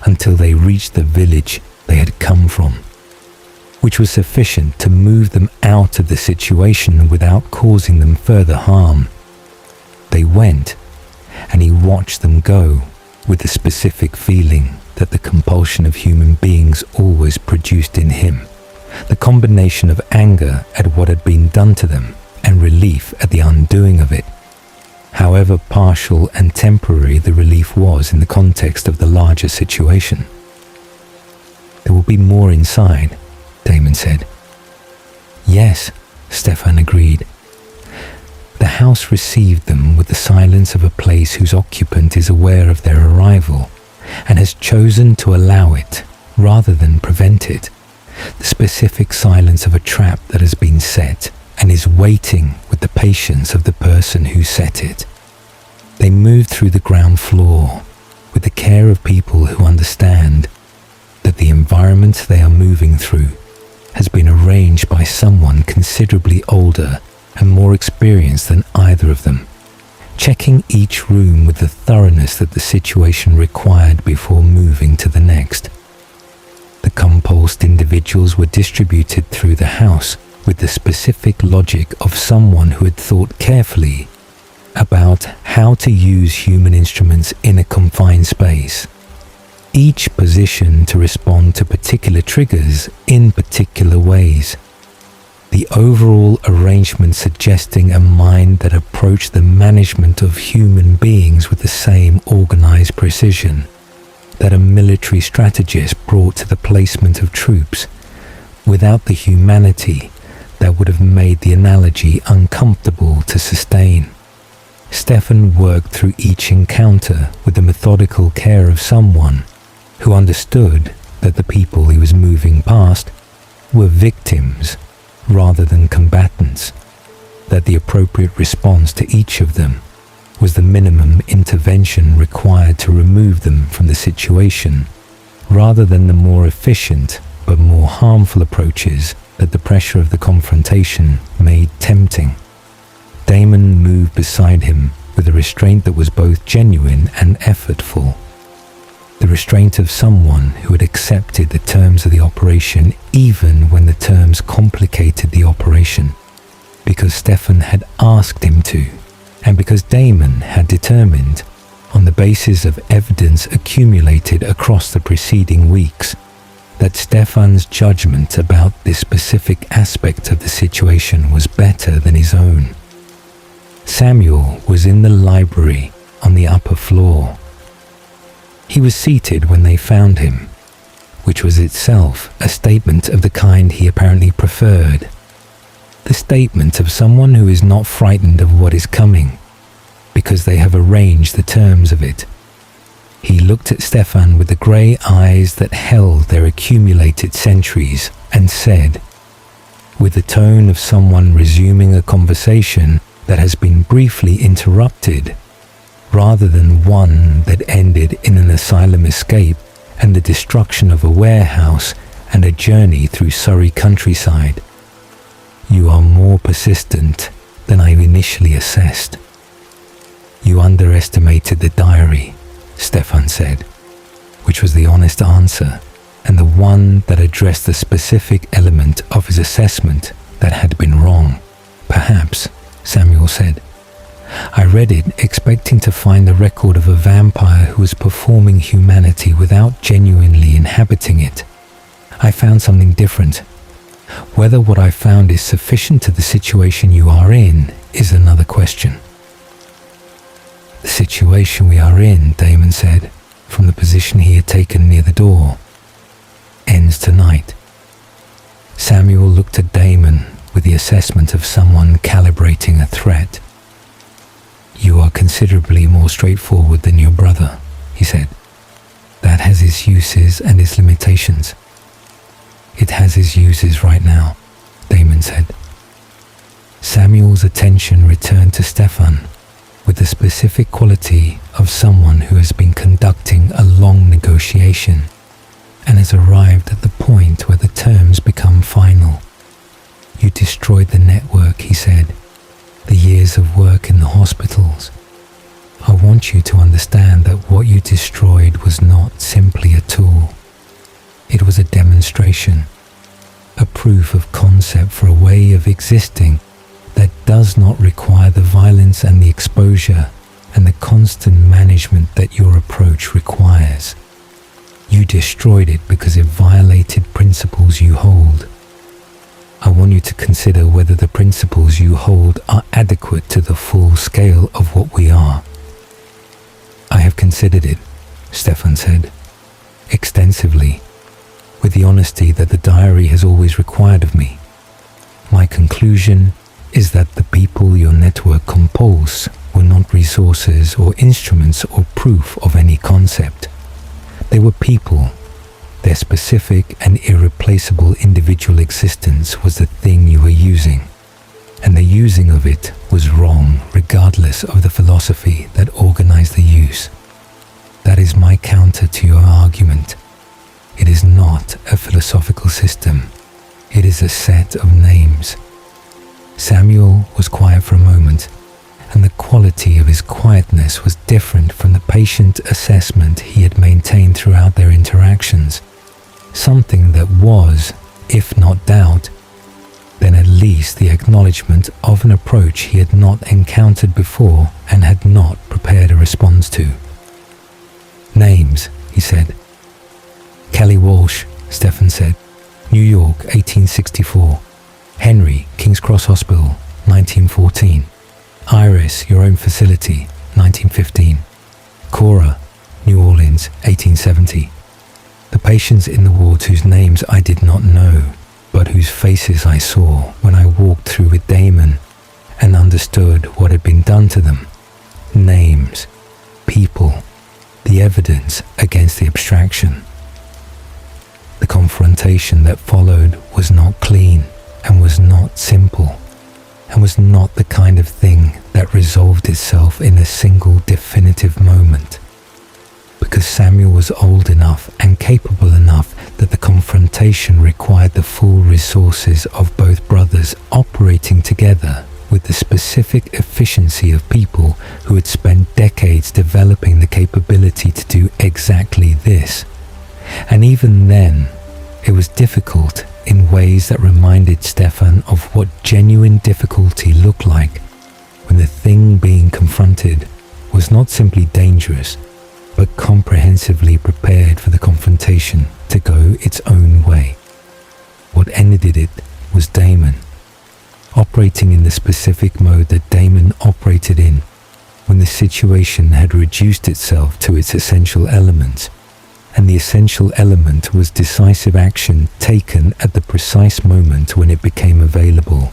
until they reached the village they had come from, which was sufficient to move them out of the situation without causing them further harm. They went, and he watched them go with the specific feeling that the compulsion of human beings always produced in him, the combination of anger at what had been done to them and relief at the undoing of it, however partial and temporary the relief was in the context of the larger situation. "There will be more inside," Damon said. "Yes," Stefan agreed. The house received them with the silence of a place whose occupant is aware of their arrival and has chosen to allow it rather than prevent it, the specific silence of a trap that has been set and is waiting with the patience of the person who set it. They moved through the ground floor with the care of people who understand that the environment they are moving through has been arranged by someone considerably older and more experienced than either of them, checking each room with the thoroughness that the situation required before moving to the next. The compulsed individuals were distributed through the house with the specific logic of someone who had thought carefully about how to use human instruments in a confined space, each positioned to respond to particular triggers in particular ways. The overall arrangement suggesting a mind that approached the management of human beings with the same organized precision that a military strategist brought to the placement of troops, without the humanity that would have made the analogy uncomfortable to sustain. Stefan worked through each encounter with the methodical care of someone who understood that the people he was moving past were victims rather than combatants, that the appropriate response to each of them was the minimum intervention required to remove them from the situation, rather than the more efficient but more harmful approaches that the pressure of the confrontation made tempting. Damon moved beside him with a restraint that was both genuine and effortful. The restraint of someone who had accepted the terms of the operation even when the terms complicated the operation, because Stefan had asked him to, and because Damon had determined, on the basis of evidence accumulated across the preceding weeks, that Stefan's judgment about this specific aspect of the situation was better than his own. Samuel was in the library on the upper floor. He was seated when they found him, which was itself a statement of the kind he apparently preferred. The statement of someone who is not frightened of what is coming, because they have arranged the terms of it. He looked at Stefan with the grey eyes that held their accumulated centuries and said, with the tone of someone resuming a conversation that has been briefly interrupted, rather than one that ended in an asylum escape and the destruction of a warehouse and a journey through Surrey countryside, "You are more persistent than I initially assessed. You underestimated the diary," Stefan said, which was the honest answer and the one that addressed the specific element of his assessment that had been wrong. "Perhaps," Samuel said. "I read it expecting to find the record of a vampire who was performing humanity without genuinely inhabiting it. I found something different. Whether what I found is sufficient to the situation you are in is another question." "The situation we are in," Damon said, from the position he had taken near the door, "ends tonight." Samuel looked at Damon with the assessment of someone calibrating a threat. "You are considerably more straightforward than your brother," he said. "That has its uses and its limitations." "It has its uses right now," Damon said. Samuel's attention returned to Stefan with the specific quality of someone who has been conducting a long negotiation and has arrived at the point where the terms become final. "You destroyed the network," he said, "the years of work in the hospitals. I want you to understand that what you destroyed was not simply a tool. It was a demonstration, a proof of concept for a way of existing that does not require the violence and the exposure and the constant management that your approach requires. You destroyed it because it violated principles you hold. I want you to consider whether the principles you hold are adequate to the full scale of what we are. I have considered it, Stefan said, extensively, with the honesty that the diary has always required of me. My conclusion is that the people your network compose were not resources or instruments or proof of any concept. They were people. Their specific and irreplaceable individual existence was the thing you were using, and the using of it was wrong regardless of the philosophy that organized the use. That is my counter to your argument. It is not a philosophical system. It is a set of names. Samuel was quiet for a moment, and the quality of his quietness was different from the patient assessment he had maintained throughout their interactions. Something that was, if not doubt, then at least the acknowledgement of an approach he had not encountered before and had not prepared a response to. Names, he said. Kelly Walsh, Stefan said. New York, 1864. Henry, King's Cross Hospital, 1914. Iris, Your Own Facility, 1915. Cora, New Orleans, 1870. The patients in the wards whose names I did not know, but whose faces I saw when I walked through with Damon and understood what had been done to them. Names, people, the evidence against the abstraction. The confrontation that followed was not clean and was not simple, and was not the kind of thing that resolved itself in a single definitive moment. Because Samuel was old enough and capable enough that the confrontation required the full resources of both brothers operating together with the specific efficiency of people who had spent decades developing the capability to do exactly this. And even then, it was difficult in ways that reminded Stefan of what genuine difficulty looked like when the thing being confronted was not simply dangerous, but comprehensively prepared for the confrontation to go its own way. What ended it was Damon, operating in the specific mode that Damon operated in when the situation had reduced itself to its essential elements, and the essential element was decisive action taken at the precise moment when it became available.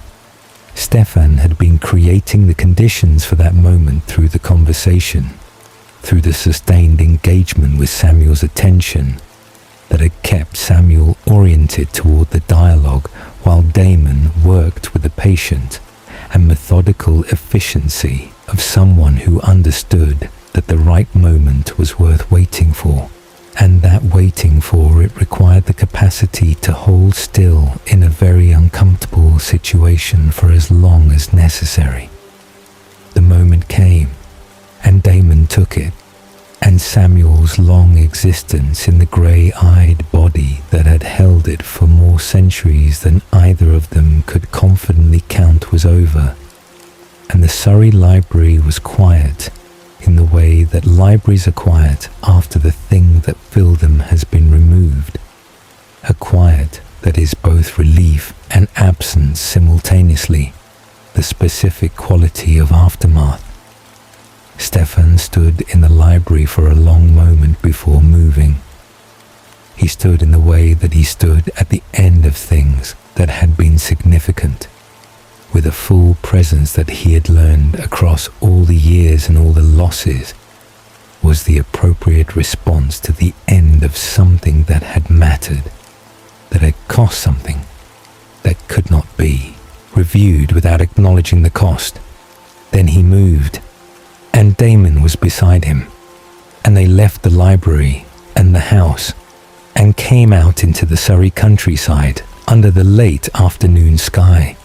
Stefan had been creating the conditions for that moment through the conversation, through the sustained engagement with Samuel's attention that had kept Samuel oriented toward the dialogue while Damon worked with the patient, and methodical efficiency of someone who understood that the right moment was worth waiting for, and that waiting for it required the capacity to hold still in a very uncomfortable situation for as long as necessary. The moment came, and Damon took it, and Samuel's long existence in the grey-eyed body that had held it for more centuries than either of them could confidently count was over, and the Surrey Library was quiet in the way that libraries are quiet after the thing that filled them has been removed, a quiet that is both relief and absence simultaneously, the specific quality of aftermath. Stefan stood in the library for a long moment before moving. He stood in the way that he stood at the end of things that had been significant, with a full presence that he had learned across all the years and all the losses was the appropriate response to the end of something that had mattered, that had cost something, that could not be reviewed without acknowledging the cost. Then he moved, and Damon was beside him, and they left the library and the house and came out into the Surrey countryside under the late afternoon sky.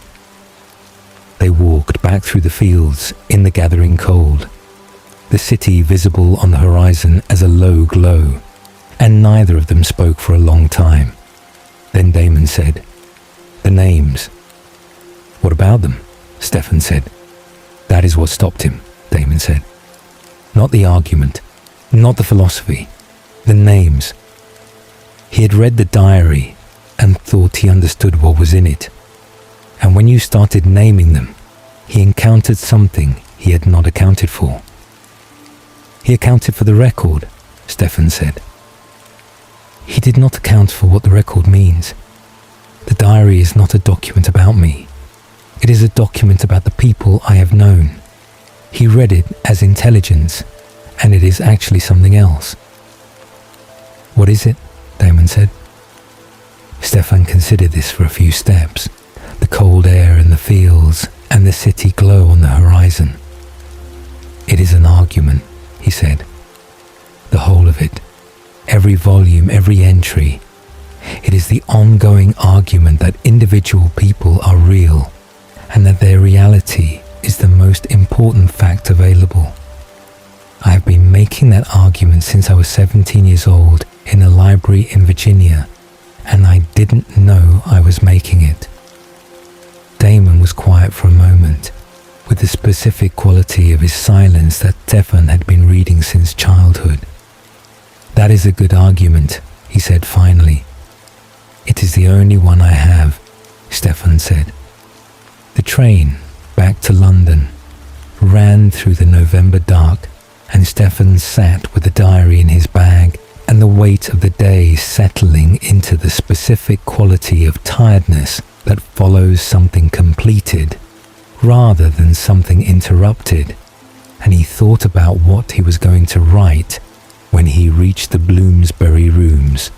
They walked back through the fields in the gathering cold, the city visible on the horizon as a low glow, and neither of them spoke for a long time. Then Damon said, "The names." "What about them?" Stefan said. "That is what stopped him," Damon said. "Not the argument, not the philosophy, the names." He had read the diary and thought he understood what was in it. And when you started naming them, he encountered something he had not accounted for. He accounted for the record, Stefan said. He did not account for what the record means. The diary is not a document about me. It is a document about the people I have known. He read it as intelligence, and it is actually something else. What is it? Damon said. Stefan considered this for a few steps. The cold air in the fields and the city glow on the horizon. It is an argument, he said. The whole of it. Every volume, every entry. It is the ongoing argument that individual people are real and that their reality is the most important fact available. I have been making that argument since I was 17 years old in a library in Virginia, and I didn't know I was making it. Damon was quiet for a moment, with the specific quality of his silence that Stefan had been reading since childhood. That is a good argument, he said finally. It is the only one I have, Stefan said. The train, back to London, ran through the November dark, and Stefan sat with the diary in his bag and the weight of the day settling into the specific quality of tiredness that follows something completed rather than something interrupted, and he thought about what he was going to write when he reached the Bloomsbury rooms.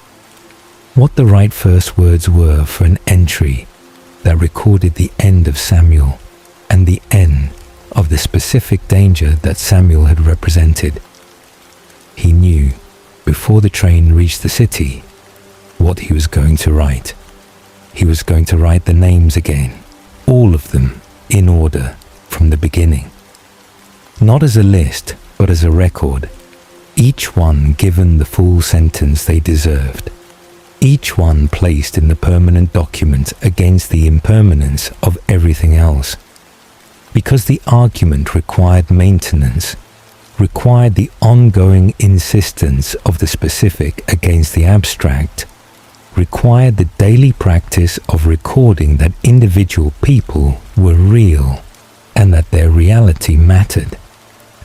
What the right first words were for an entry that recorded the end of Samuel and the end of the specific danger that Samuel had represented. He knew, before the train reached the city, what he was going to write. He was going to write the names again, all of them, in order, from the beginning. Not as a list, but as a record, each one given the full sentence they deserved, each one placed in the permanent document against the impermanence of everything else. Because the argument required maintenance, required the ongoing insistence of the specific against the abstract, required the daily practice of recording that individual people were real and that their reality mattered,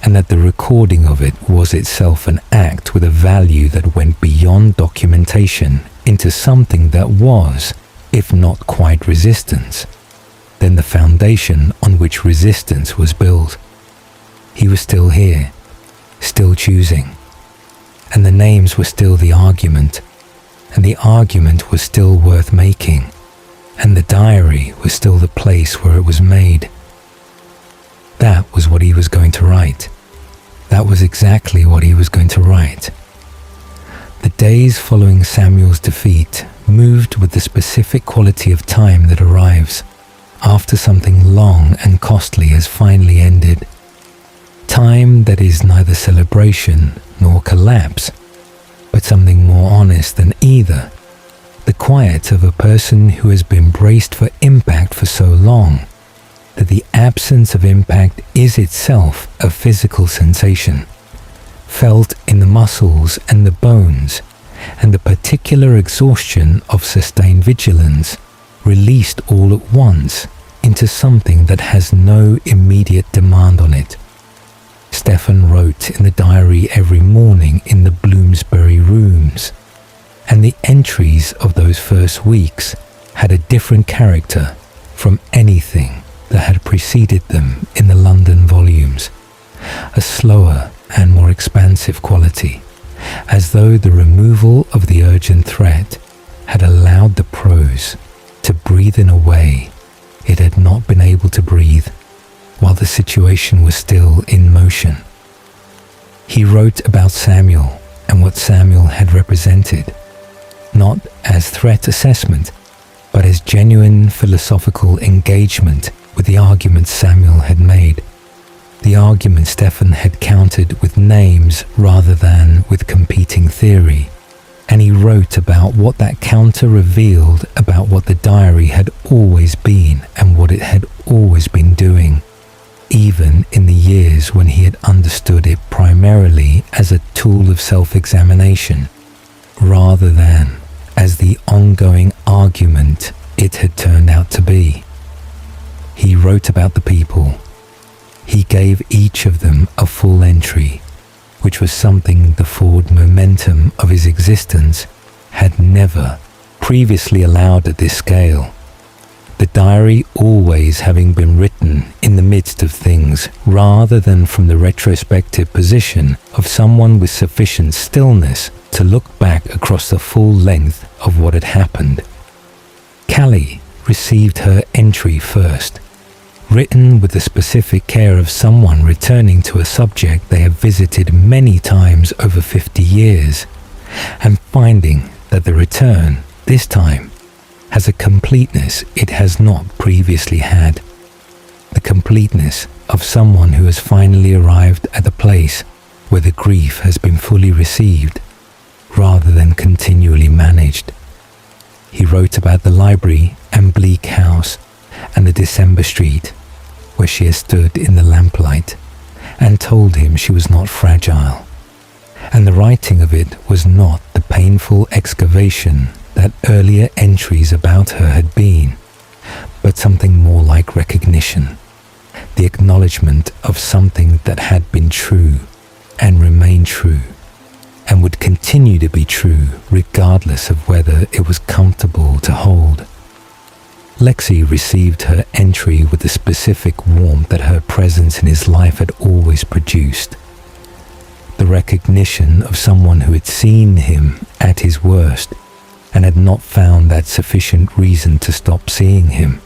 and that the recording of it was itself an act with a value that went beyond documentation into something that was, if not quite resistance, then the foundation on which resistance was built. He was still here, still choosing, and the names were still the argument, and the argument was still worth making, and the diary was still the place where it was made. That was what he was going to write. That was exactly what he was going to write. The days following Samuel's defeat moved with the specific quality of time that arrives after something long and costly has finally ended. Time that is neither celebration nor collapse, but something more honest than either. The quiet of a person who has been braced for impact for so long that the absence of impact is itself a physical sensation, felt in the muscles and the bones, and the particular exhaustion of sustained vigilance released all at once into something that has no immediate demand on it. Stefan wrote in the diary every morning in the Bloomsbury rooms, and the entries of those first weeks had a different character from anything that had preceded them in the London volumes, a slower and more expansive quality, as though the removal of the urgent threat had allowed the prose to breathe in a way it had not been able to breathe while the situation was still in motion. He wrote about Samuel and what Samuel had represented, not as threat assessment, but as genuine philosophical engagement with the arguments Samuel had made, the argument Stefan had countered with names rather than with competing theory, and he wrote about what that counter revealed about what the diary had always been and what it had always been doing, even in the years when he had understood it primarily as a tool of self-examination, rather than as the ongoing argument it had turned out to be. He wrote about the people. He gave each of them a full entry, which was something the forward momentum of his existence had never previously allowed at this scale. The diary always having been written in the midst of things rather than from the retrospective position of someone with sufficient stillness to look back across the full length of what had happened. Callie received her entry first, written with the specific care of someone returning to a subject they have visited many times over 50 years, and finding that the return, this time, has a completeness it has not previously had. The completeness of someone who has finally arrived at the place where the grief has been fully received, rather than continually managed. He wrote about the library and bleak house and the December street, where she had stood in the lamplight, and told him she was not fragile. And the writing of it was not the painful excavation that earlier entries about her had been, but something more like recognition, the acknowledgement of something that had been true and remained true, and would continue to be true regardless of whether it was comfortable to hold. Lexi received her entry with the specific warmth that her presence in his life had always produced. The recognition of someone who had seen him at his worst and had not found that sufficient reason to stop seeing him,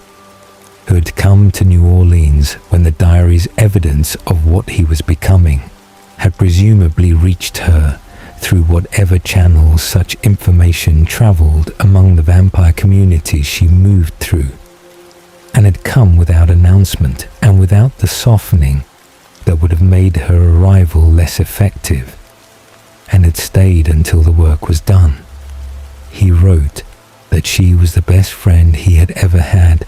who had come to New Orleans when the diary's evidence of what he was becoming had presumably reached her through whatever channels such information traveled among the vampire communities she moved through, and had come without announcement and without the softening that would have made her arrival less effective, and had stayed until the work was done. He wrote that she was the best friend he had ever had,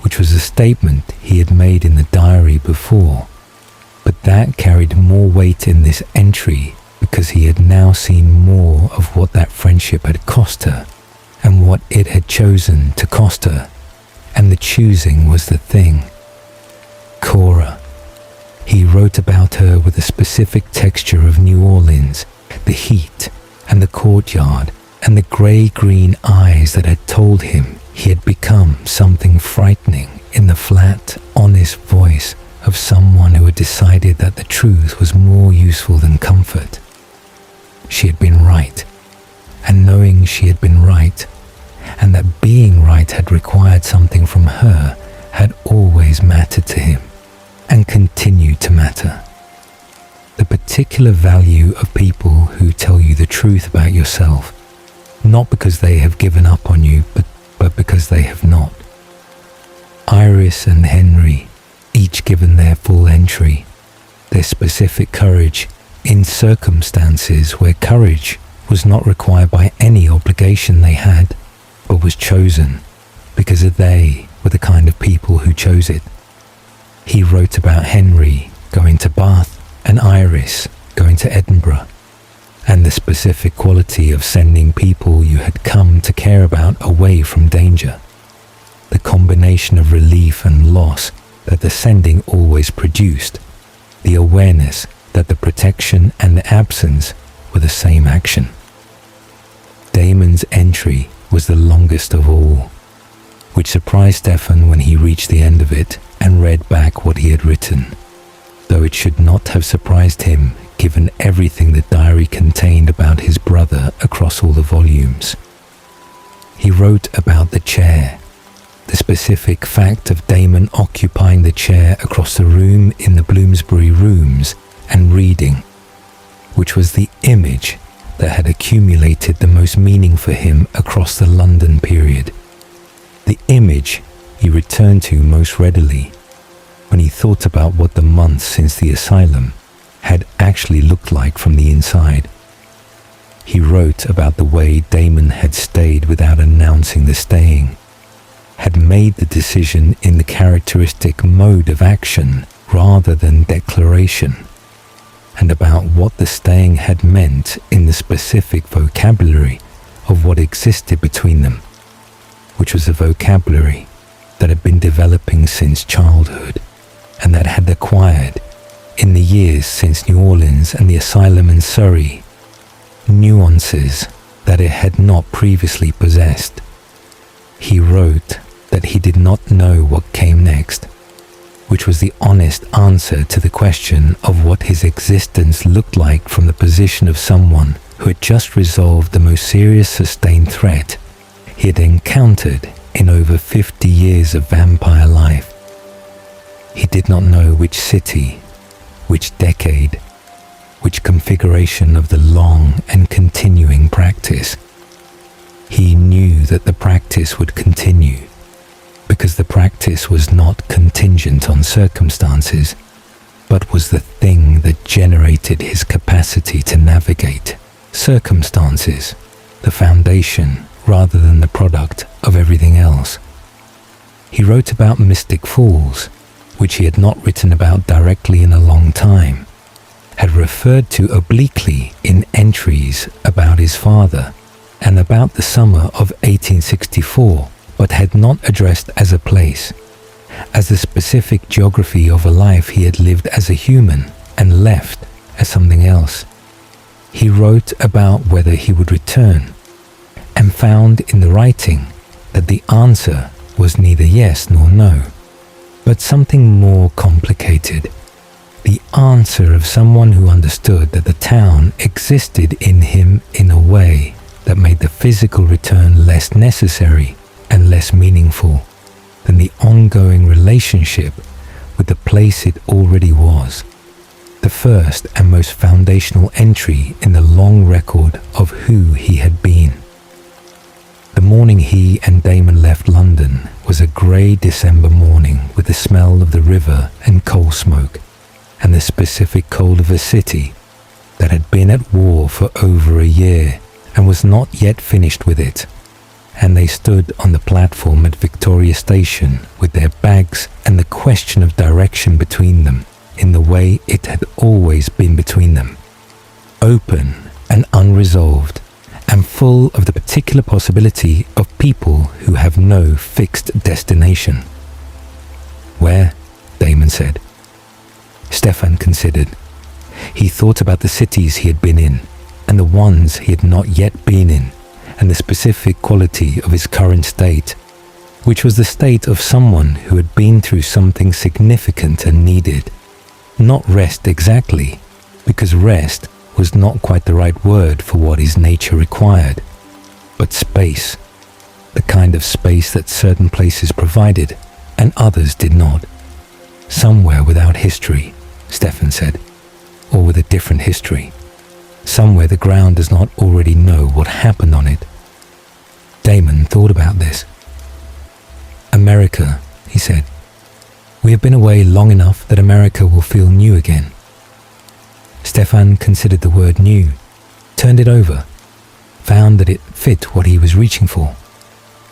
which was a statement he had made in the diary before, but that carried more weight in this entry because he had now seen more of what that friendship had cost her and what it had chosen to cost her, and the choosing was the thing. Cora. He wrote about her with a specific texture of New Orleans, the heat and the courtyard and the grey-green eyes that had told him he had become something frightening in the flat, honest voice of someone who had decided that the truth was more useful than comfort. She had been right, and knowing she had been right, and that being right had required something from her, had always mattered to him, and continued to matter. The particular value of people who tell you the truth about yourself, not because they have given up on you, but because they have not. Iris and Henry, each given their full entry, their specific courage, in circumstances where courage was not required by any obligation they had, but was chosen because they were the kind of people who chose it. He wrote about Henry going to Bath and Iris going to Edinburgh, and the specific quality of sending people you had come to care about away from danger. The combination of relief and loss that the sending always produced, the awareness that the protection and the absence were the same action. Damon's entry was the longest of all, which surprised Stefan when he reached the end of it and read back what he had written, though it should not have surprised him given everything the diary contained about his brother across all the volumes. He wrote about the chair, the specific fact of Damon occupying the chair across the room in the Bloomsbury rooms and reading, which was the image that had accumulated the most meaning for him across the London period, the image he returned to most readily when he thought about what the months since the asylum had actually looked like from the inside. He wrote about the way Damon had stayed without announcing the staying, had made the decision in the characteristic mode of action rather than declaration, and about what the staying had meant in the specific vocabulary of what existed between them, which was a vocabulary that had been developing since childhood and that had acquired, in the years since New Orleans and the asylum in Surrey, nuances that it had not previously possessed. He wrote that he did not know what came next, which was the honest answer to the question of what his existence looked like from the position of someone who had just resolved the most serious sustained threat he had encountered in over 50 years of vampire life. He did not know which city, which decade, which configuration of the long and continuing practice. He knew that the practice would continue, because the practice was not contingent on circumstances, but was the thing that generated his capacity to navigate circumstances, the foundation rather than the product of everything else. He wrote about mystic fools, which he had not written about directly in a long time, had referred to obliquely in entries about his father and about the summer of 1864, but had not addressed as a place, as the specific geography of a life he had lived as a human and left as something else. He wrote about whether he would return, and found in the writing that the answer was neither yes nor no, but something more complicated. The answer of someone who understood that the town existed in him in a way that made the physical return less necessary and less meaningful than the ongoing relationship with the place it already was, the first and most foundational entry in the long record of who he had been. The morning he and Damon left London was a grey December morning with the smell of the river and coal smoke, and the specific cold of a city that had been at war for over a year and was not yet finished with it. And they stood on the platform at Victoria Station with their bags and the question of direction between them in the way it had always been between them, open and unresolved, and full of the particular possibility of people who have no fixed destination. Where? Damon said. Stefan considered. He thought about the cities he had been in and the ones he had not yet been in, and the specific quality of his current state, which was the state of someone who had been through something significant and needed. Not rest exactly, because rest was not quite the right word for what his nature required, but space, the kind of space that certain places provided and others did not. Somewhere without history, Stefan said, or with a different history. Somewhere the ground does not already know what happened on it. Damon thought about this. America, he said. We have been away long enough that America will feel new again. Stefan considered the word new, turned it over, found that it fit what he was reaching for.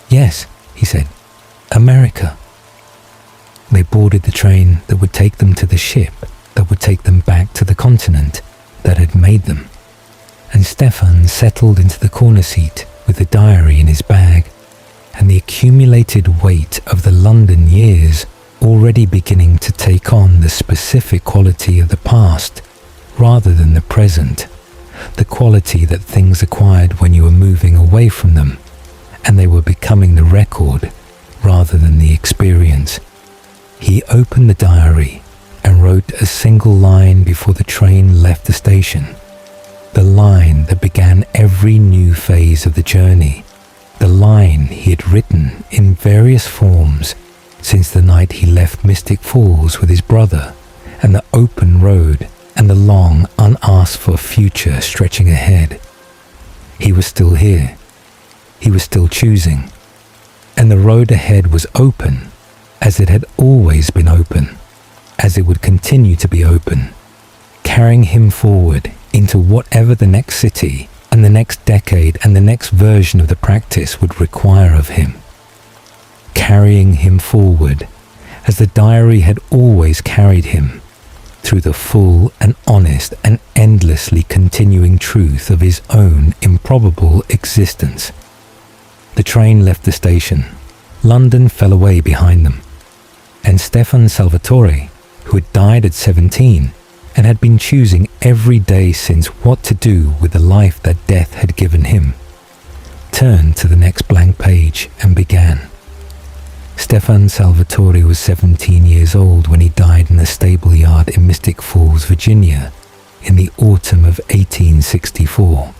Yes, he said, America. They boarded the train that would take them to the ship that would take them back to the continent that had made them, and Stefan settled into the corner seat with the diary in his bag and the accumulated weight of the London years already beginning to take on the specific quality of the past rather than the present, the quality that things acquired when you were moving away from them, and they were becoming the record rather than the experience. He opened the diary and wrote a single line before the train left the station, the line that began every new phase of the journey, the line he had written in various forms since the night he left Mystic Falls with his brother, and the open road and the long, unasked-for future stretching ahead. He was still here. He was still choosing. And the road ahead was open, as it had always been open, as it would continue to be open, carrying him forward into whatever the next city and the next decade and the next version of the practice would require of him. Carrying him forward, as the diary had always carried him, through the full and honest and endlessly continuing truth of his own improbable existence. The train left the station, London fell away behind them, and Stefan Salvatore, who had died at 17 and had been choosing every day since what to do with the life that death had given him, turned to the next blank page and began. Stefan Salvatore was 17 years old when he died in a stable yard in Mystic Falls, Virginia, in the autumn of 1864,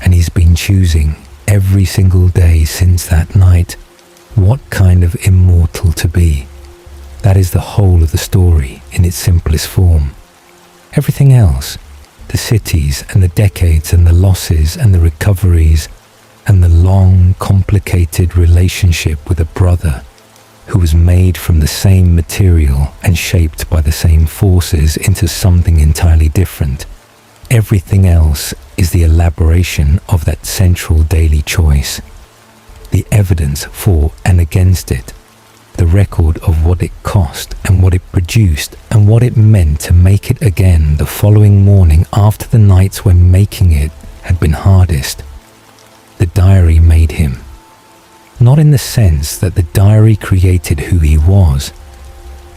and he's been choosing every single day since that night what kind of immortal to be. That is the whole of the story in its simplest form. Everything else, the cities and the decades and the losses and the recoveries and the long, complicated relationship with a brother who was made from the same material and shaped by the same forces into something entirely different. Everything else is the elaboration of that central daily choice, the evidence for and against it, the record of what it cost and what it produced and what it meant to make it again the following morning after the nights when making it had been hardest. The diary made him. Not in the sense that the diary created who he was,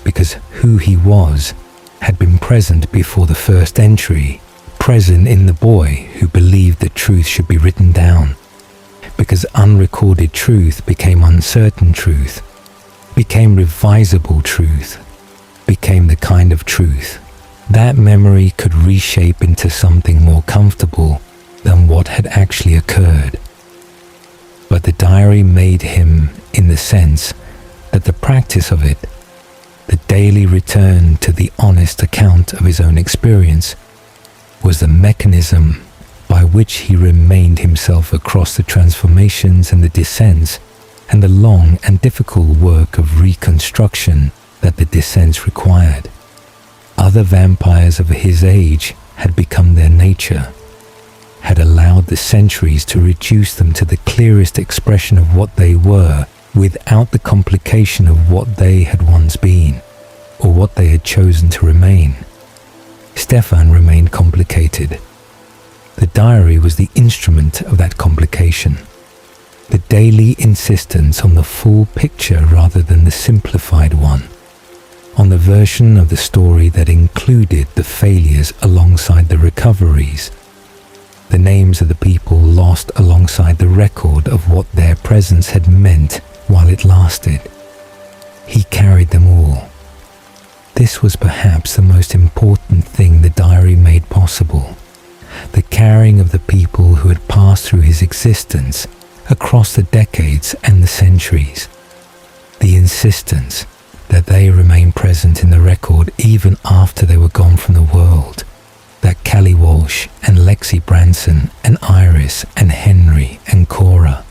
because who he was had been present before the first entry, present in the boy who believed that truth should be written down, because unrecorded truth became uncertain truth, became revisable truth, became the kind of truth that memory could reshape into something more comfortable than what had actually occurred. But the diary made him in the sense that the practice of it, the daily return to the honest account of his own experience, was the mechanism by which he remained himself across the transformations and the descents and the long and difficult work of reconstruction that the descents required. Other vampires of his age had become their nature, had allowed the centuries to reduce them to the clearest expression of what they were without the complication of what they had once been, or what they had chosen to remain. Stefan remained complicated. The diary was the instrument of that complication, the daily insistence on the full picture rather than the simplified one, on the version of the story that included the failures alongside the recoveries, the names of the people lost alongside the record of what their presence had meant while it lasted. He carried them all. This was perhaps the most important thing the diary made possible, the carrying of the people who had passed through his existence across the decades and the centuries, the insistence that they remain present in the record even after they were gone from the world, that Callie Walsh and Lexi Branson and Iris and Henry and Cora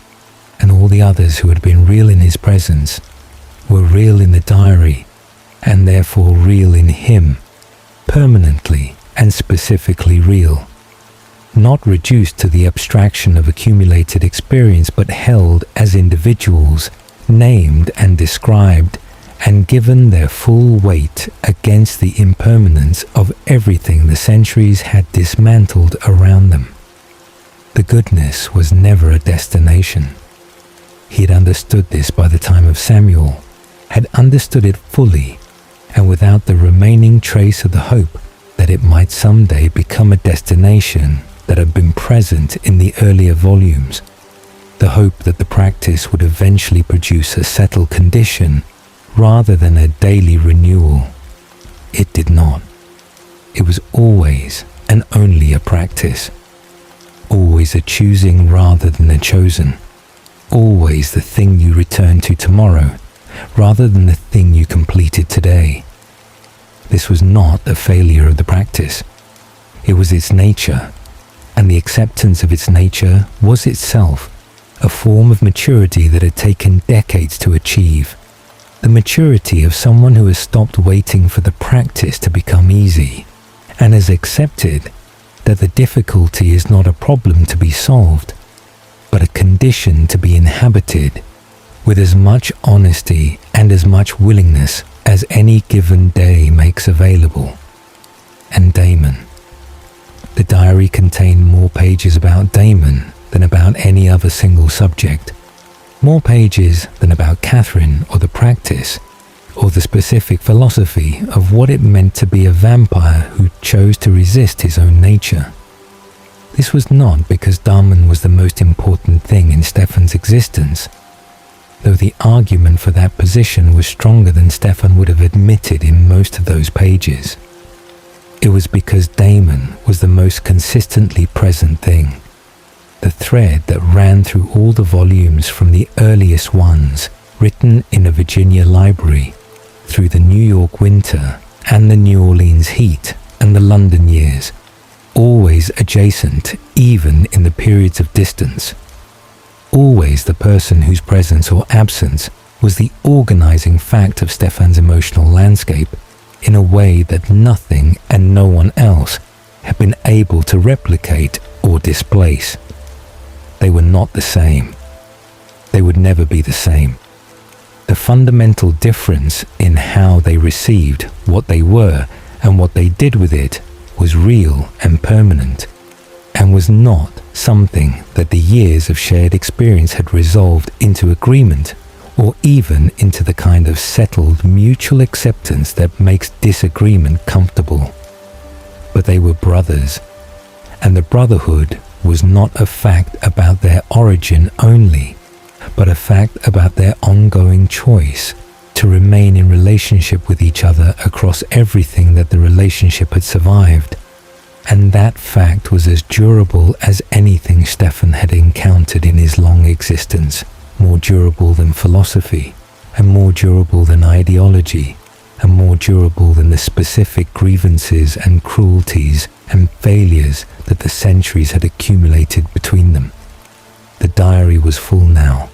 and all the others who had been real in his presence were real in the diary and therefore real in him, permanently and specifically real, not reduced to the abstraction of accumulated experience but held as individuals, named and described and given their full weight against the impermanence of everything the centuries had dismantled around them. The goodness was never a destination. He had understood this by the time of Samuel, had understood it fully, and without the remaining trace of the hope that it might someday become a destination that had been present in the earlier volumes, the hope that the practice would eventually produce a settled condition rather than a daily renewal. It did not. It was always and only a practice, always a choosing rather than a chosen, always the thing you return to tomorrow rather than the thing you completed today. This was not a failure of the practice. It was its nature, and the acceptance of its nature was itself a form of maturity that had taken decades to achieve, the maturity of someone who has stopped waiting for the practice to become easy and has accepted that the difficulty is not a problem to be solved, but a condition to be inhabited with as much honesty and as much willingness as any given day makes available. And Damon. The diary contained more pages about Damon than about any other single subject. More pages than about Catherine or the practice, or the specific philosophy of what it meant to be a vampire who chose to resist his own nature. This was not because Damen was the most important thing in Stefan's existence, though the argument for that position was stronger than Stefan would have admitted in most of those pages. It was because Damon was the most consistently present thing, the thread that ran through all the volumes from the earliest ones written in a Virginia library, through the New York winter and the New Orleans heat and the London years, always adjacent even in the periods of distance. Always the person whose presence or absence was the organizing fact of Stefan's emotional landscape in a way that nothing and no one else had been able to replicate or displace. They were not the same. They would never be the same. The fundamental difference in how they received what they were and what they did with it was real and permanent, and was not something that the years of shared experience had resolved into agreement, or even into the kind of settled mutual acceptance that makes disagreement comfortable. But they were brothers, and the brotherhood was not a fact about their origin only, but a fact about their ongoing choice to remain in relationship with each other across everything that the relationship had survived. And that fact was as durable as anything Stefan had encountered in his long existence, more durable than philosophy, and more durable than ideology, and more durable than the specific grievances and cruelties and failures that the centuries had accumulated between them. The diary was full now,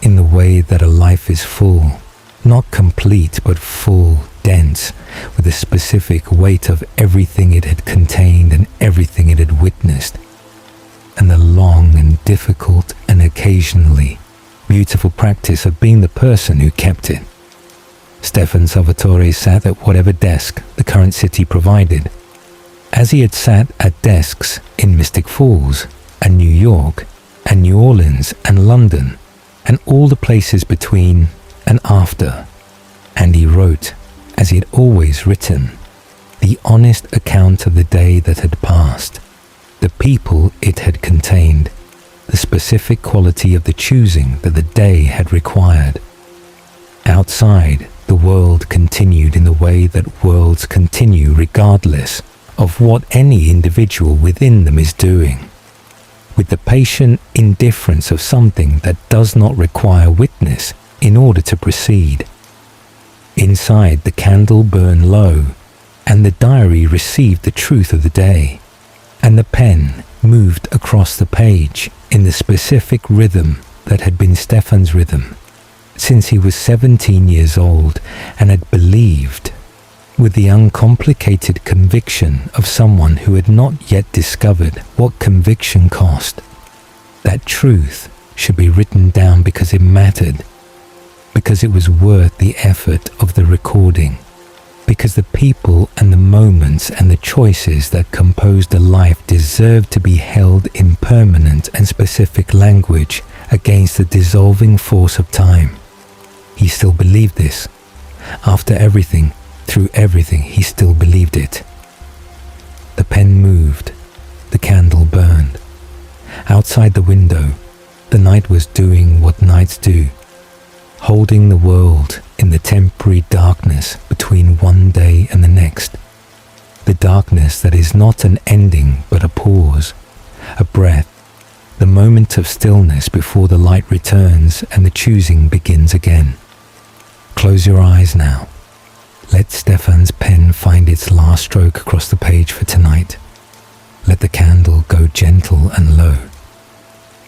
in the way that a life is full, not complete but full, dense, with a specific weight of everything it had contained and everything it had witnessed, and the long and difficult and occasionally beautiful practice of being the person who kept it. Stefan Salvatore sat at whatever desk the current city provided, as he had sat at desks in Mystic Falls and New York and New Orleans and London and all the places between and after, and he wrote, as he had always written, the honest account of the day that had passed, the people it had contained, the specific quality of the choosing that the day had required. Outside, the world continued in the way that worlds continue regardless of what any individual within them is doing, with the patient indifference of something that does not require witness in order to proceed. Inside, the candle burned low, and the diary received the truth of the day, and the pen moved across the page in the specific rhythm that had been Stefan's rhythm since he was 17 years old, and had believed, with the uncomplicated conviction of someone who had not yet discovered what conviction cost, that truth should be written down because it mattered, because it was worth the effort of the recording, because the people and the moments and the choices that composed a life deserved to be held in permanent and specific language against the dissolving force of time. He still believed this. After everything, through everything, he still believed it. The pen moved. The candle burned. Outside the window, the night was doing what nights do, holding the world in the temporary darkness between one day and the next. The darkness that is not an ending but a pause, a breath, the moment of stillness before the light returns and the choosing begins again. Close your eyes now. Let Stefan's pen find its last stroke across the page for tonight. Let the candle go gentle and low.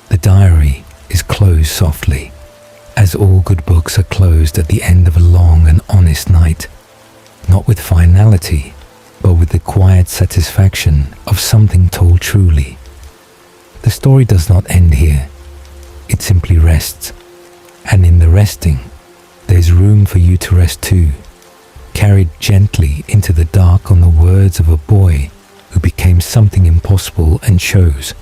The diary is closed softly, as all good books are closed at the end of a long and honest night, not with finality, but with the quiet satisfaction of something told truly. The story does not end here. It simply rests, and in the resting, there's room for you to rest too, carried gently into the dark on the words of a boy who became something impossible and chose,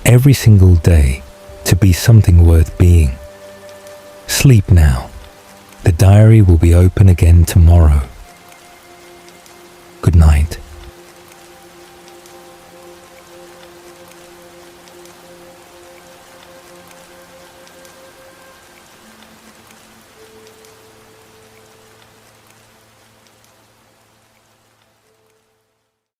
every single day, to be something worth being. Sleep now. The diary will be open again tomorrow. Good night.